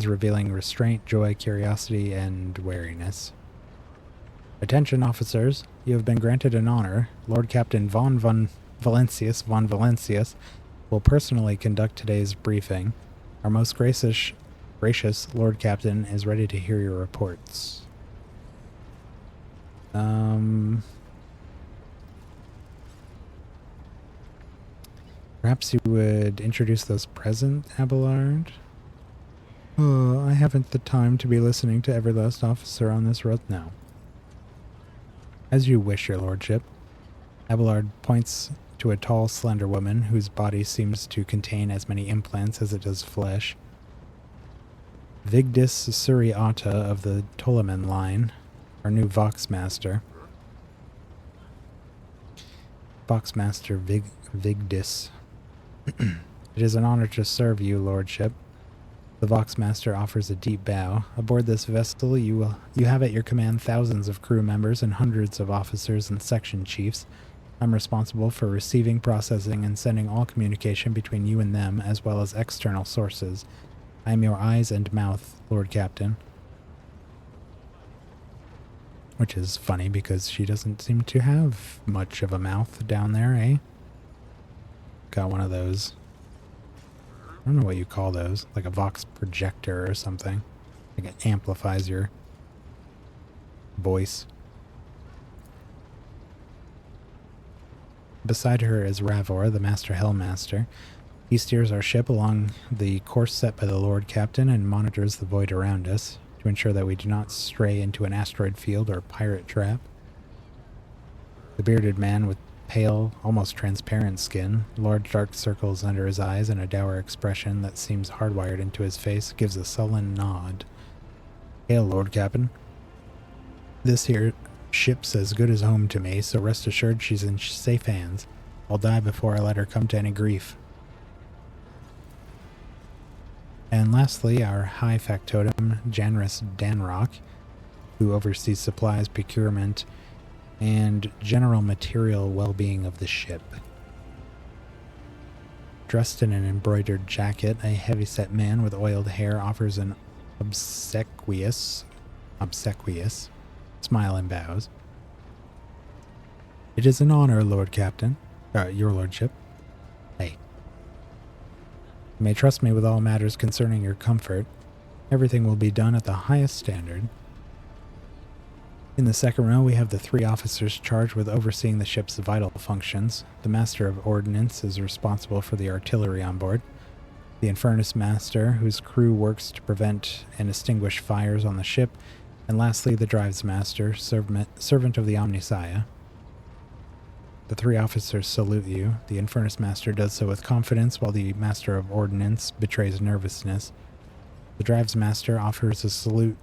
revealing restraint, joy, curiosity, and wariness. Attention, officers. You have been granted an honor. Lord Captain von Valencius will personally conduct today's briefing. Our most gracious Lord Captain is ready to hear your reports. Perhaps you would introduce those present, Abelard? Oh, I haven't the time to be listening to every last officer on this road now. As you wish, your lordship. Abelard points to a tall, slender woman whose body seems to contain as many implants as it does flesh. Vigdis Suriata of the Ptoleman line, our new Voxmaster. Voxmaster Vigdis. It is an honor to serve you, lordship. The Voxmaster offers a deep bow. Aboard this vessel, you have at your command thousands of crew members and hundreds of officers and section chiefs. I'm responsible for receiving, processing, and sending all communication between you and them, as well as external sources. I am your eyes and mouth, Lord Captain. Which is funny because she doesn't seem to have much of a mouth down there, eh? Got one of those. I don't know what you call those. Like a Vox projector or something. Like it amplifies your voice. Beside her is Ravor, the Master Hellmaster. He steers our ship along the course set by the Lord Captain and monitors the void around us to ensure that we do not stray into an asteroid field or pirate trap. The bearded man with pale, almost transparent skin, large dark circles under his eyes, and a dour expression that seems hardwired into his face gives a sullen nod. Hail, Lord Captain. This here ship's as good as home to me, so rest assured she's in safe hands. I'll die before I let her come to any grief. And lastly, our high factotum, Janris Danrock, who oversees supplies, procurement, and general material well-being of the ship. Dressed in an embroidered jacket, a heavy-set man with oiled hair offers an obsequious smile and bows. It is an honor, Lord Captain. Your lordship. Hey. You may trust me with all matters concerning your comfort. Everything will be done at the highest standard. In the second row, we have the 3 officers charged with overseeing the ship's vital functions. The Master of Ordnance is responsible for the artillery on board. The Infernus Master, whose crew works to prevent and extinguish fires on the ship. And lastly, the Drives Master, servant of the Omnissiah. The 3 officers salute you. The Infernus Master does so with confidence, while the Master of Ordnance betrays nervousness. The Drives Master offers a salute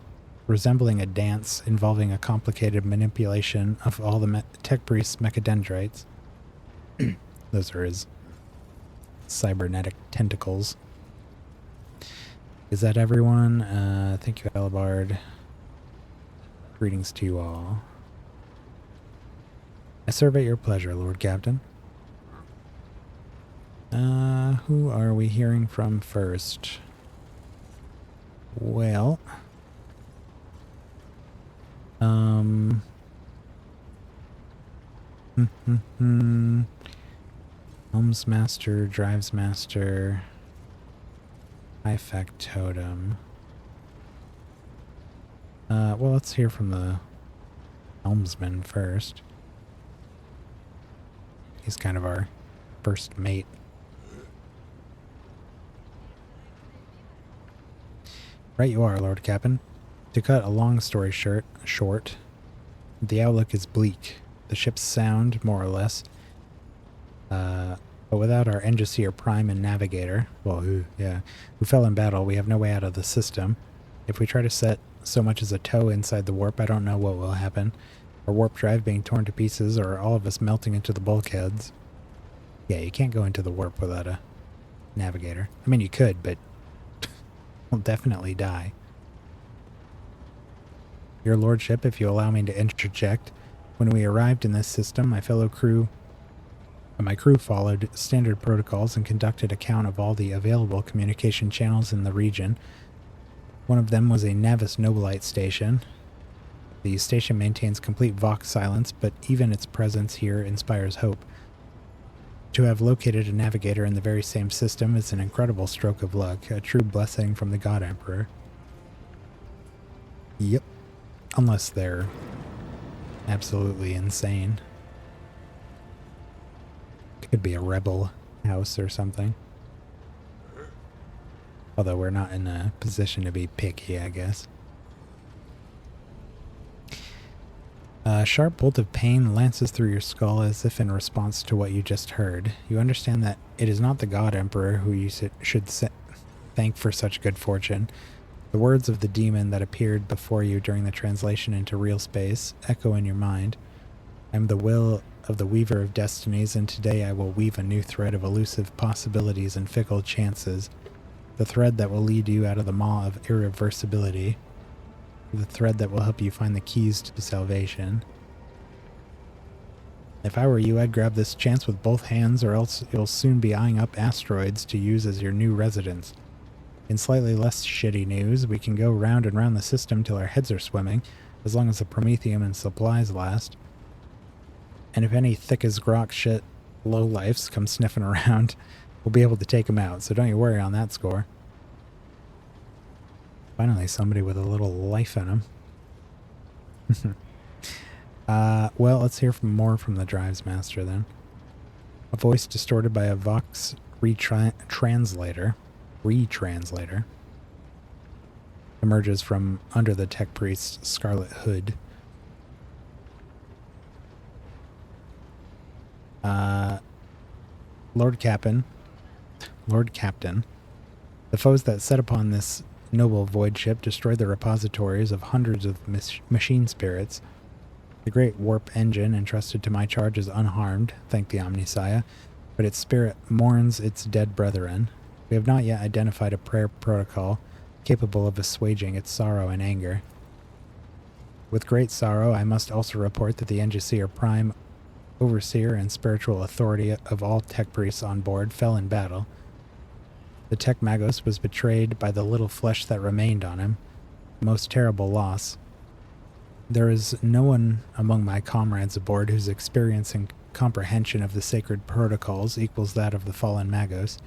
resembling a dance involving a complicated manipulation of all the Tech Priest's mechadendrites. Those are his cybernetic tentacles. Is that everyone? Thank you, Alabard. Greetings to you all. I serve at your pleasure, Lord Captain. Who are we hearing from first? Well... Helms Master, Drives Master, High Factotum. Well, let's hear from the helmsman first. He's kind of our first mate. Right you are, Lord Captain. To cut a long story short, the outlook is bleak. The ship's sound, more or less. But without our Engineer Prime and Navigator, who fell in battle, we have no way out of the system. If we try to set so much as a toe inside the warp, I don't know what will happen. Our warp drive being torn to pieces, or all of us melting into the bulkheads. Yeah, you can't go into the warp without a Navigator. I mean, you could, but we'll definitely die. Your Lordship, if you allow me to interject, when we arrived in this system, my fellow crew My crew followed standard protocols and conducted a count of all the available communication channels in the region. One of them was a Navis Nobilite station. The station maintains complete Vox silence, but even its presence here inspires hope. To have located a navigator in the very same system is an incredible stroke of luck, a true blessing from the God Emperor. Yep. Unless they're absolutely insane. Could be a rebel house or something. Although we're not in a position to be picky, I guess. A sharp bolt of pain lances through your skull as if in response to what you just heard. You understand that it is not the God Emperor who you should thank for such good fortune. The words of the demon that appeared before you during the translation into real space echo in your mind. I am the will of the Weaver of Destinies, and today I will weave a new thread of elusive possibilities and fickle chances. The thread that will lead you out of the maw of irreversibility. The thread that will help you find the keys to salvation. If I were you, I'd grab this chance with both hands, or else you'll soon be eyeing up asteroids to use as your new residence. In slightly less shitty news, we can go round and round the system till our heads are swimming, as long as the promethium and supplies last. And if any thick as grok shit lowlifes come sniffing around, we'll be able to take them out, so don't you worry on that score. Finally, somebody with a little life in them. Well, let's hear more from the Drives Master then. A voice distorted by a Vox retranslator emerges from under the Tech Priest's scarlet hood. Lord Captain, the foes that set upon this noble void ship destroyed the repositories of hundreds of machine spirits. The great warp engine entrusted to my charge is unharmed, thank the Omnissiah, but its spirit mourns its dead brethren. We have not yet identified a prayer protocol capable of assuaging its sorrow and anger. With great sorrow, I must also report that the Engiseer Prime, overseer and spiritual authority of all tech priests on board, fell in battle. The Tech Magos was betrayed by the little flesh that remained on him. Most terrible loss. There is no one among my comrades aboard whose experience and comprehension of the sacred protocols equals that of the fallen Magos.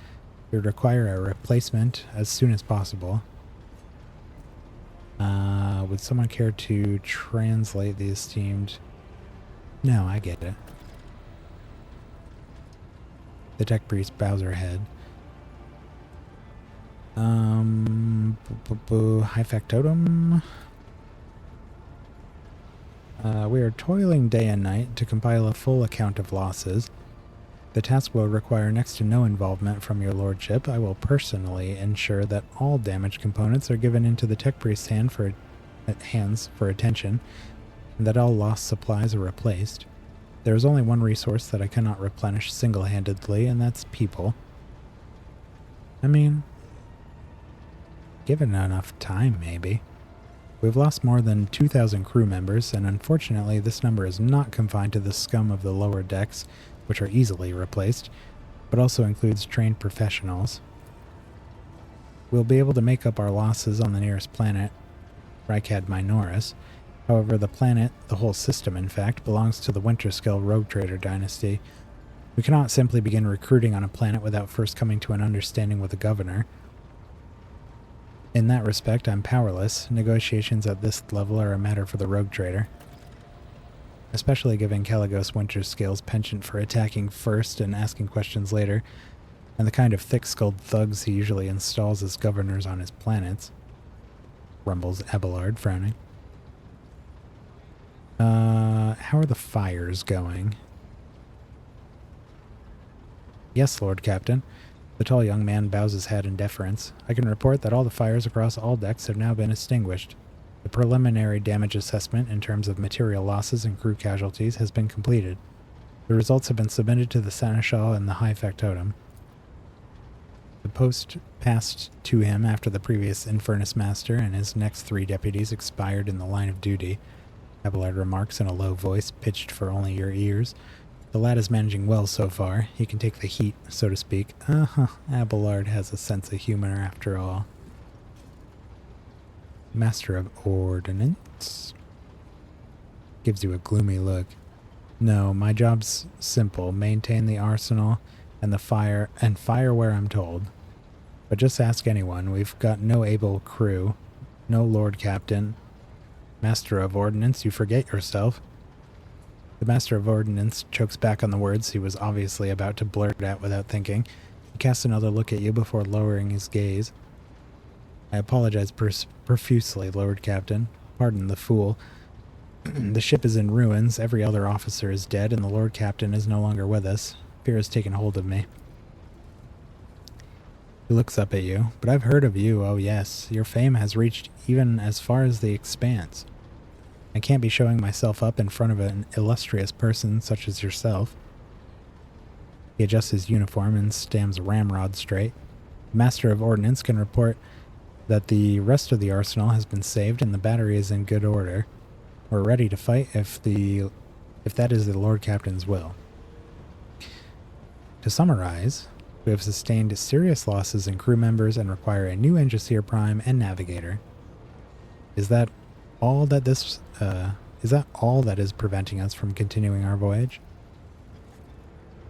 We would require a replacement as soon as possible. Would someone care to translate the esteemed... No, I get it. The Tech Priest bows her head. High factotum. We are toiling day and night to compile a full account of losses. The task will require next to no involvement from your lordship. I will personally ensure that all damaged components are given into the Tech Priest's hands for attention, and that all lost supplies are replaced. There is only one resource that I cannot replenish single-handedly, and that's people. I mean, given enough time, maybe. We've lost more than 2,000 crew members, and unfortunately this number is not confined to the scum of the lower decks, which are easily replaced, but also includes trained professionals. We'll be able to make up our losses on the nearest planet, Rykad Minoris. However, the planet, the whole system in fact, belongs to the Winterskill Rogue Trader dynasty. We cannot simply begin recruiting on a planet without first coming to an understanding with the governor. In that respect, I'm powerless. Negotiations at this level are a matter for the Rogue Trader. Especially given Caligos Winterskill's penchant for attacking first and asking questions later, and the kind of thick-skulled thugs he usually installs as governors on his planets. Rumbles Abelard, frowning. How are the fires going? Yes, Lord Captain. The tall young man bows his head in deference. I can report that all the fires across all decks have now been extinguished. The preliminary damage assessment in terms of material losses and crew casualties has been completed. The results have been submitted to the Seneschal and the High Factotum. The post passed to him after the previous Infernus Master and his next 3 deputies expired in the line of duty, Abelard remarks in a low voice pitched for only your ears. The lad is managing well so far. He can take the heat, so to speak. Abelard has a sense of humor after all. Master of Ordnance. Gives you a gloomy look. No, my job's simple. Maintain the arsenal and fire where I'm told. But just ask anyone. We've got no able crew. No Lord Captain. Master of Ordnance, you forget yourself. The Master of Ordnance chokes back on the words he was obviously about to blurt out without thinking. He casts another look at you before lowering his gaze. I apologize profusely, Lord Captain. Pardon the fool. The ship is in ruins, every other officer is dead, and the Lord Captain is no longer with us. Fear has taken hold of me. He looks up at you. But I've heard of you, oh yes. Your fame has reached even as far as the Expanse. I can't be showing myself up in front of an illustrious person such as yourself. He adjusts his uniform and stands ramrod straight. The Master of Ordnance can report that the rest of the arsenal has been saved and the battery is in good order. We're ready to fight if that is the Lord Captain's will. To summarize, we have sustained serious losses in crew members and require a new Engineer Prime and Navigator. Is that all that is preventing us from continuing our voyage?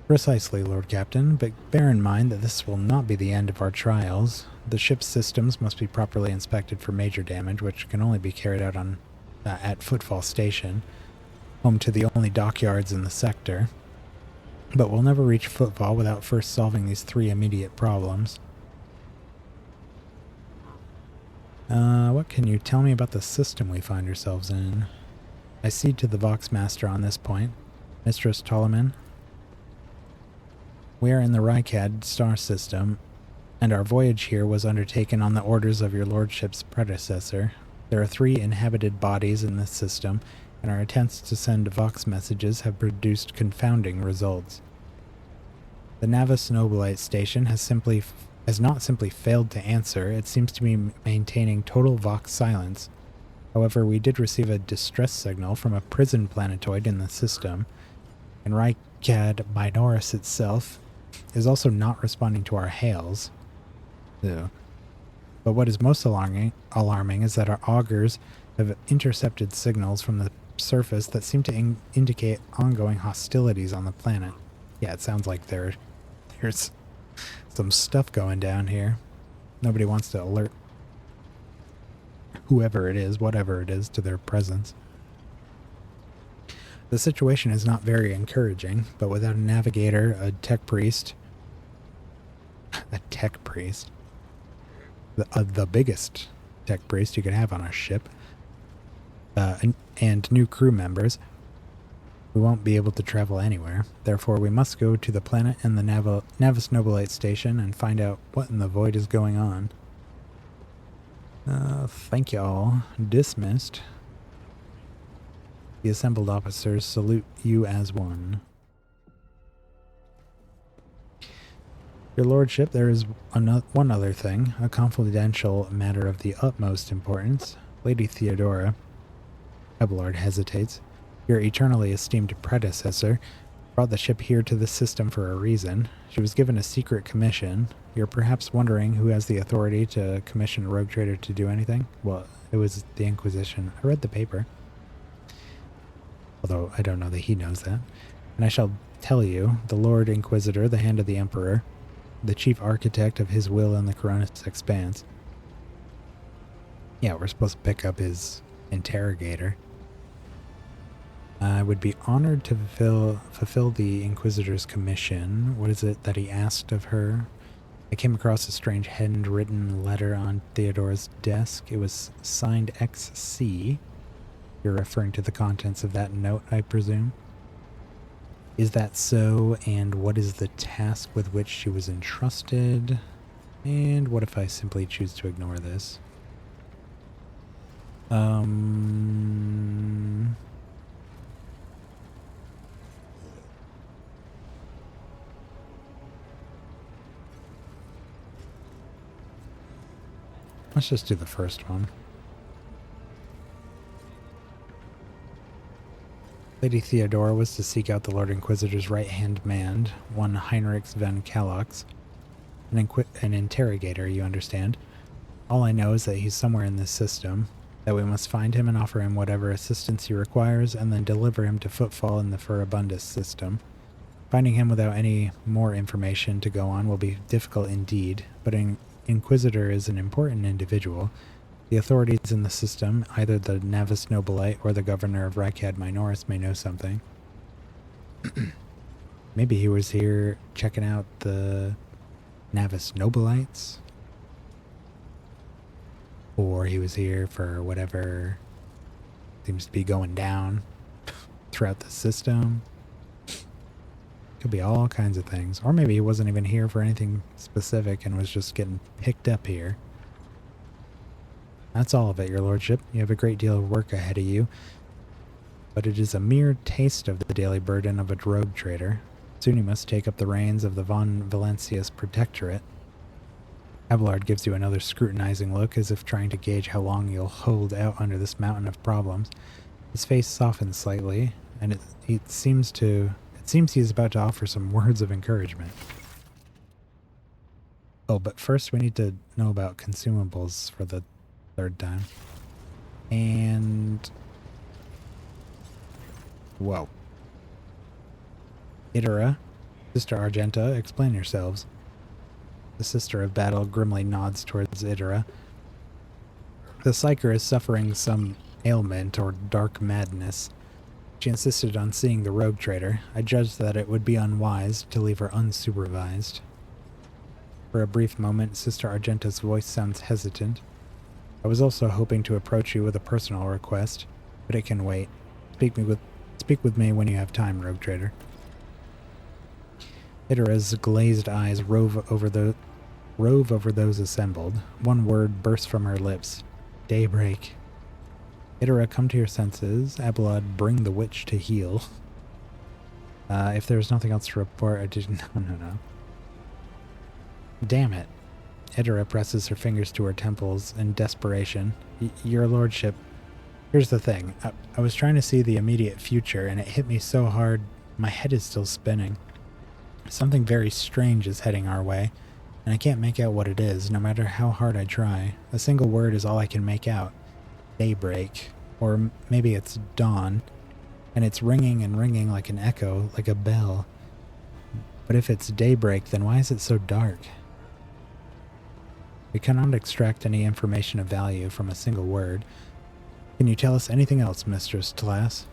Precisely, Lord Captain, but bear in mind that this will not be the end of our trials. The ship's systems must be properly inspected for major damage, which can only be carried out at Footfall Station, home to the only dockyards in the sector. But we'll never reach Footfall without first solving these 3 immediate problems. What can you tell me about the system we find ourselves in? I cede to the Vox Master on this point. Mistress Ptolemy. We are in the Rykad star system, and our voyage here was undertaken on the orders of your lordship's predecessor. There are 3 inhabited bodies in this system, and our attempts to send Vox messages have produced confounding results. The Navis Nobilite station has not simply failed to answer, it seems to be maintaining total Vox silence. However, we did receive a distress signal from a prison planetoid in the system, and Rykad Minoris itself is also not responding to our hails. Ew. But what is most alarming is that our augurs have intercepted signals from the surface that seem to indicate ongoing hostilities on the planet. Yeah, it sounds like there's some stuff going down here. Nobody wants to alert whoever it is, whatever it is, to their presence. The situation is not very encouraging, but without a navigator, a tech priest, the biggest tech priest you could have on a ship, and new crew members, we won't be able to travel anywhere. Therefore, we must go to the planet and the Navis Nobilite station and find out what in the void is going on. Thank y'all. Dismissed. The assembled officers salute you as one. Your lordship, there is one other thing, a confidential matter of the utmost importance. Lady Theodora, Abelard hesitates, your eternally esteemed predecessor, brought the ship here to this system for a reason. She was given a secret commission. You're perhaps wondering who has the authority to commission a rogue trader to do anything? Well, it was the Inquisition. I read the paper. Although I don't know that he knows that. And I shall tell you, the Lord Inquisitor, the hand of the Emperor, the chief architect of his will in the Koronus Expanse. Yeah, we're supposed to pick up his interrogator. I would be honored to fulfill the Inquisitor's commission. What is it that he asked of her? I came across a strange handwritten letter on Theodora's desk. It was signed XC. You're referring to the contents of that note, I presume? Is that so? And what is the task with which she was entrusted? And what if I simply choose to ignore this? Let's just do the first one. Lady Theodora was to seek out the Lord Inquisitor's right-hand man, one Heinrich von Kalox. An interrogator, you understand. All I know is that he's somewhere in this system, that we must find him and offer him whatever assistance he requires, and then deliver him to Footfall in the Furibundus system. Finding him without any more information to go on will be difficult indeed, but an Inquisitor is an important individual. The authorities in the system, either the Navis Nobilite or the governor of Rykad Minoris, may know something. Maybe he was here checking out the Navis Nobilites? Or he was here for whatever seems to be going down throughout the system. Could be all kinds of things. Or maybe he wasn't even here for anything specific and was just getting picked up here. That's all of it, your lordship. You have a great deal of work ahead of you, but it is a mere taste of the daily burden of a rogue trader. Soon you must take up the reins of the Von Valencius Protectorate. Abelard gives you another scrutinizing look, as if trying to gauge how long you'll hold out under this mountain of problems. His face softens slightly, and it seems he is about to offer some words of encouragement. Oh, but first we need to know about consumables for the third time. And whoa. Idara, Sister Argenta, explain yourselves. The Sister of Battle grimly nods towards Idara. The Psyker is suffering some ailment or dark madness. She insisted on seeing the rogue trader. I judged that it would be unwise to leave her unsupervised. For a brief moment, Sister Argenta's voice sounds hesitant. I was also hoping to approach you with a personal request, but it can wait. Speak with me when you have time, rogue trader. Idara's glazed eyes rove over those assembled. One word bursts from her lips. Daybreak. Idara, come to your senses. Abelard, bring the witch to heel. If there's nothing else to report, I didn't... No. Damn it. Idara presses her fingers to her temples in desperation. Your lordship, here's the thing. I was trying to see the immediate future, and it hit me so hard, my head is still spinning. Something very strange is heading our way, and I can't make out what it is, no matter how hard I try. A single word is all I can make out. Daybreak. Or maybe it's dawn, and it's ringing and ringing like an echo, like a bell. But if it's daybreak, then why is it so dark? We cannot extract any information of value from a single word. Can you tell us anything else, Mistress Tlass?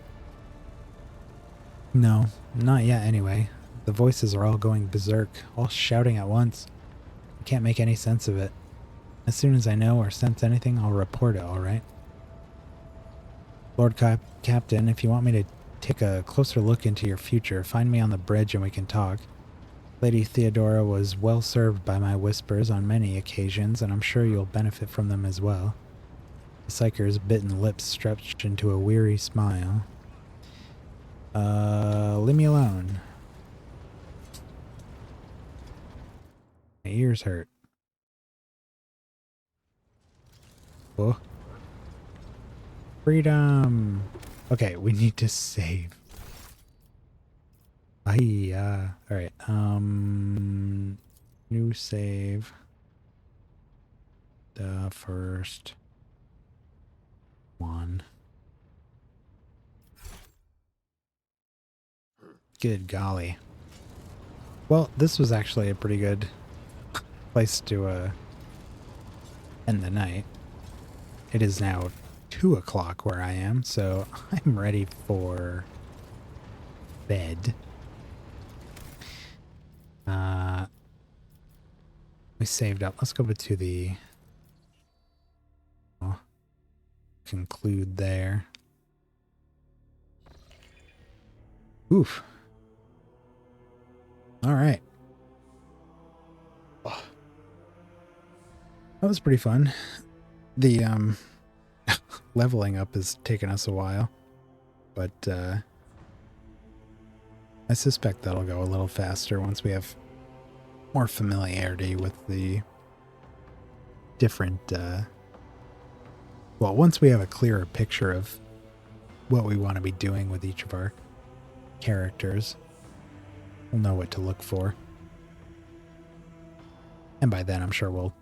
No, not yet anyway. The voices are all going berserk, all shouting at once. I can't make any sense of it. As soon as I know or sense anything, I'll report it, alright? Lord Captain, if you want me to take a closer look into your future, find me on the bridge and we can talk. Lady Theodora was well served by my whispers on many occasions, and I'm sure you'll benefit from them as well. The Psyker's bitten lips stretched into a weary smile. Leave me alone. My ears hurt. Oh. Freedom! Okay, we need to save. Alright, new save. The first one. Good golly. Well, this was actually a pretty good place to end the night. It is now 2 o'clock where I am, so I'm ready for bed. We saved up. Let's go to the conclude there. Oof. All right. Oh. That was pretty fun. The leveling up has taken us a while, but I suspect that'll go a little faster once we have more familiarity with the different, well, once we have a clearer picture of what we want to be doing with each of our characters. We'll know what to look for. And by then, I'm sure we'll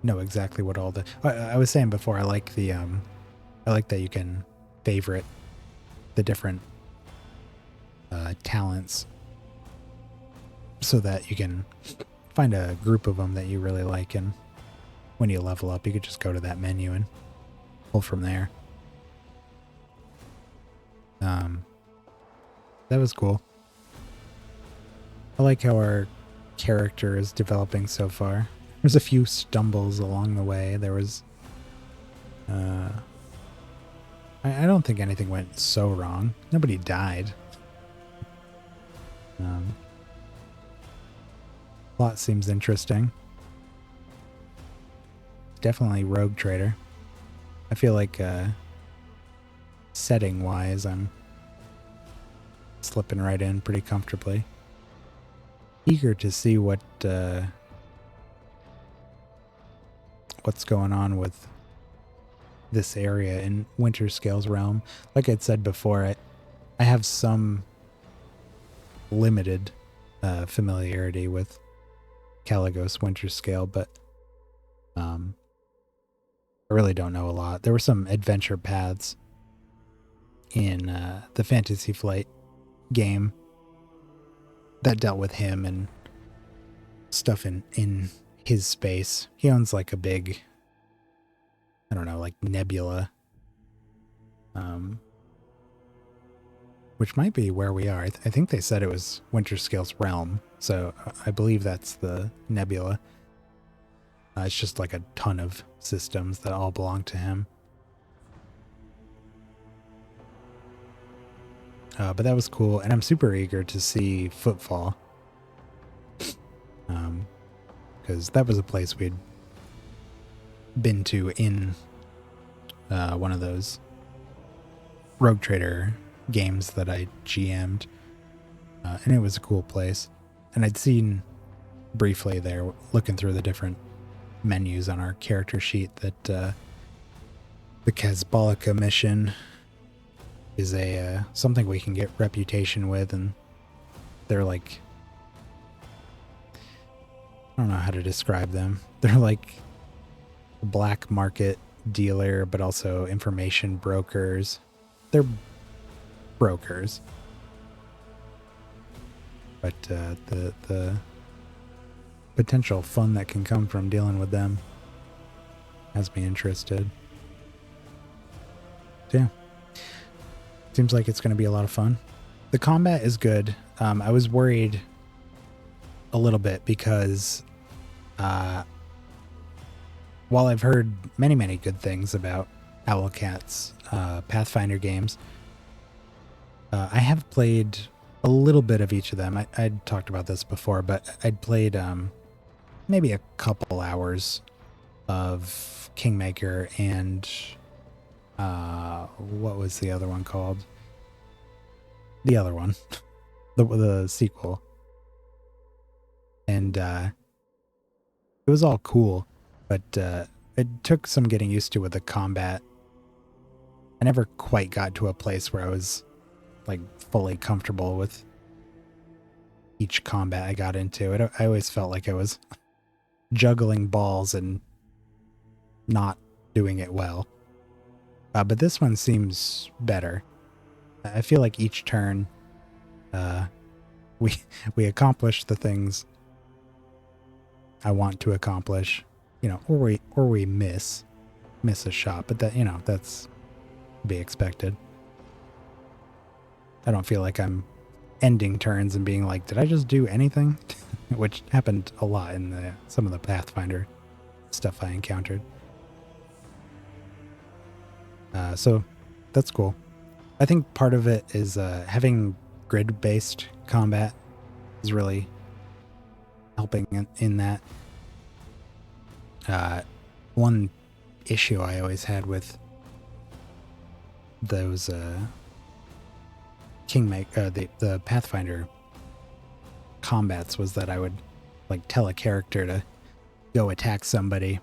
know exactly what all the... I was saying before, I like the... I like that you can favorite the different talents so that you can find a group of them that you really like, and when you level up, you could just go to that menu and pull from there. That was cool. I like how our character is developing so far. There's a few stumbles along the way. There was... I don't think anything went so wrong. Nobody died. Plot seems interesting. Definitely Rogue Trader. I feel like setting-wise, I'm slipping right in pretty comfortably. Eager to see what's going on with this area in Winterscale's realm. Like I'd said before, I have some limited familiarity with Caligos Winterscale, but I really don't know a lot. There were some adventure paths in the Fantasy Flight game that dealt with him and stuff in his space. He owns like a big, I don't know, like nebula, which might be where we are. I think they said it was Winterscale's realm, so I believe that's the nebula. It's just like a ton of systems that all belong to him. But that was cool, and I'm super eager to see Footfall. Because that was a place we'd been to in one of those Rogue Trader games that I GM'd. And it was a cool place. And I'd seen briefly there, looking through the different menus on our character sheet, that the Kazbalika mission is a something we can get reputation with, and they're like, I don't know how to describe them. They're like a black market dealer, but also information brokers. They're brokers, but the potential fun that can come from dealing with them has me interested. So yeah. Seems like it's going to be a lot of fun. The combat is good. I was worried a little bit because while I've heard many, many good things about Owlcat's Pathfinder games, I have played a little bit of each of them. I'd talked about this before, but I'd played maybe a couple hours of Kingmaker and what was the other one called? The other one. the sequel. And it was all cool, but it took some getting used to with the combat. I never quite got to a place where I was like fully comfortable with each combat I got into. I always felt like I was juggling balls and not doing it well. But this one seems better. I feel like each turn, we accomplish the things I want to accomplish, or we miss a shot. But that, that's to be expected. I don't feel like I'm ending turns and being like, did I just do anything? Which happened a lot in some of the Pathfinder stuff I encountered. So that's cool. I think part of it is having grid-based combat is really helping in that. One issue I always had with those the Pathfinder combats was that I would like tell a character to go attack somebody,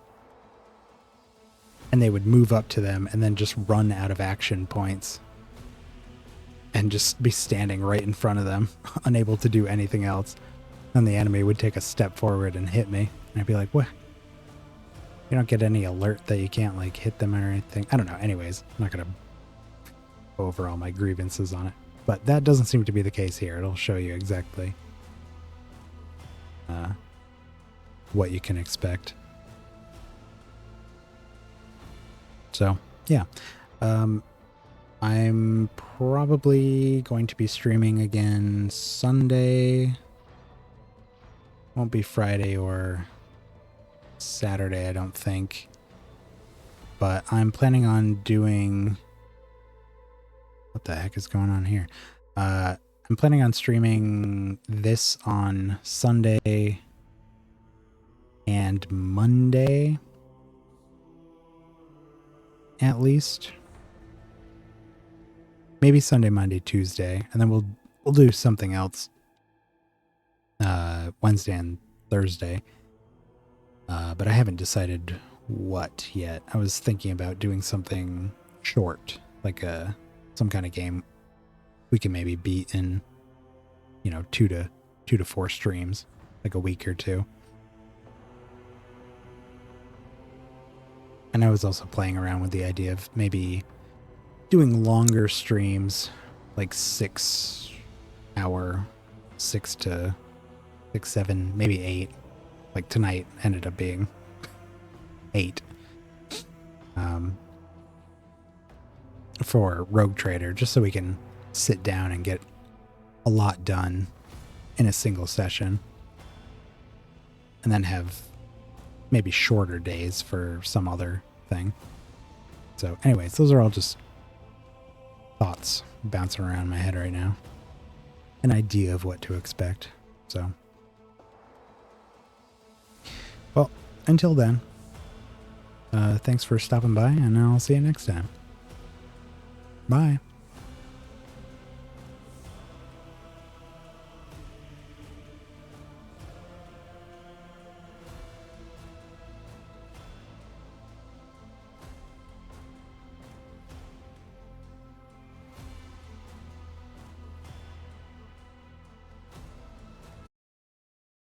and they would move up to them and then just run out of action points and just be standing right in front of them, unable to do anything else. Then the enemy would take a step forward and hit me. And I'd be like, what? You don't get any alert that you can't like hit them or anything. I don't know. Anyways, I'm not going to go over all my grievances on it. But that doesn't seem to be the case here. It'll show you exactly what you can expect. So, yeah. I'm probably going to be streaming again Sunday. Won't be Friday or Saturday, I don't think. But I'm planning on doing... What the heck is going on here? I'm planning on streaming this on Sunday and Monday, at least. Maybe Sunday, Monday, Tuesday, and then we'll do something else Wednesday and Thursday. But I haven't decided what yet. I was thinking about doing something short, like some kind of game we can maybe beat in, 2 to 4 streams, like a week or two. And I was also playing around with the idea of maybe doing longer streams, like 6 hour, 6 to 6, 7, maybe 8. Like tonight ended up being 8. For Rogue Trader, just so we can sit down and get a lot done in a single session. And then have maybe shorter days for some other thing. So anyways, those are all just thoughts bouncing around in my head right now. An idea of what to expect. So, well, until then, thanks for stopping by, and I'll see you next time. Bye.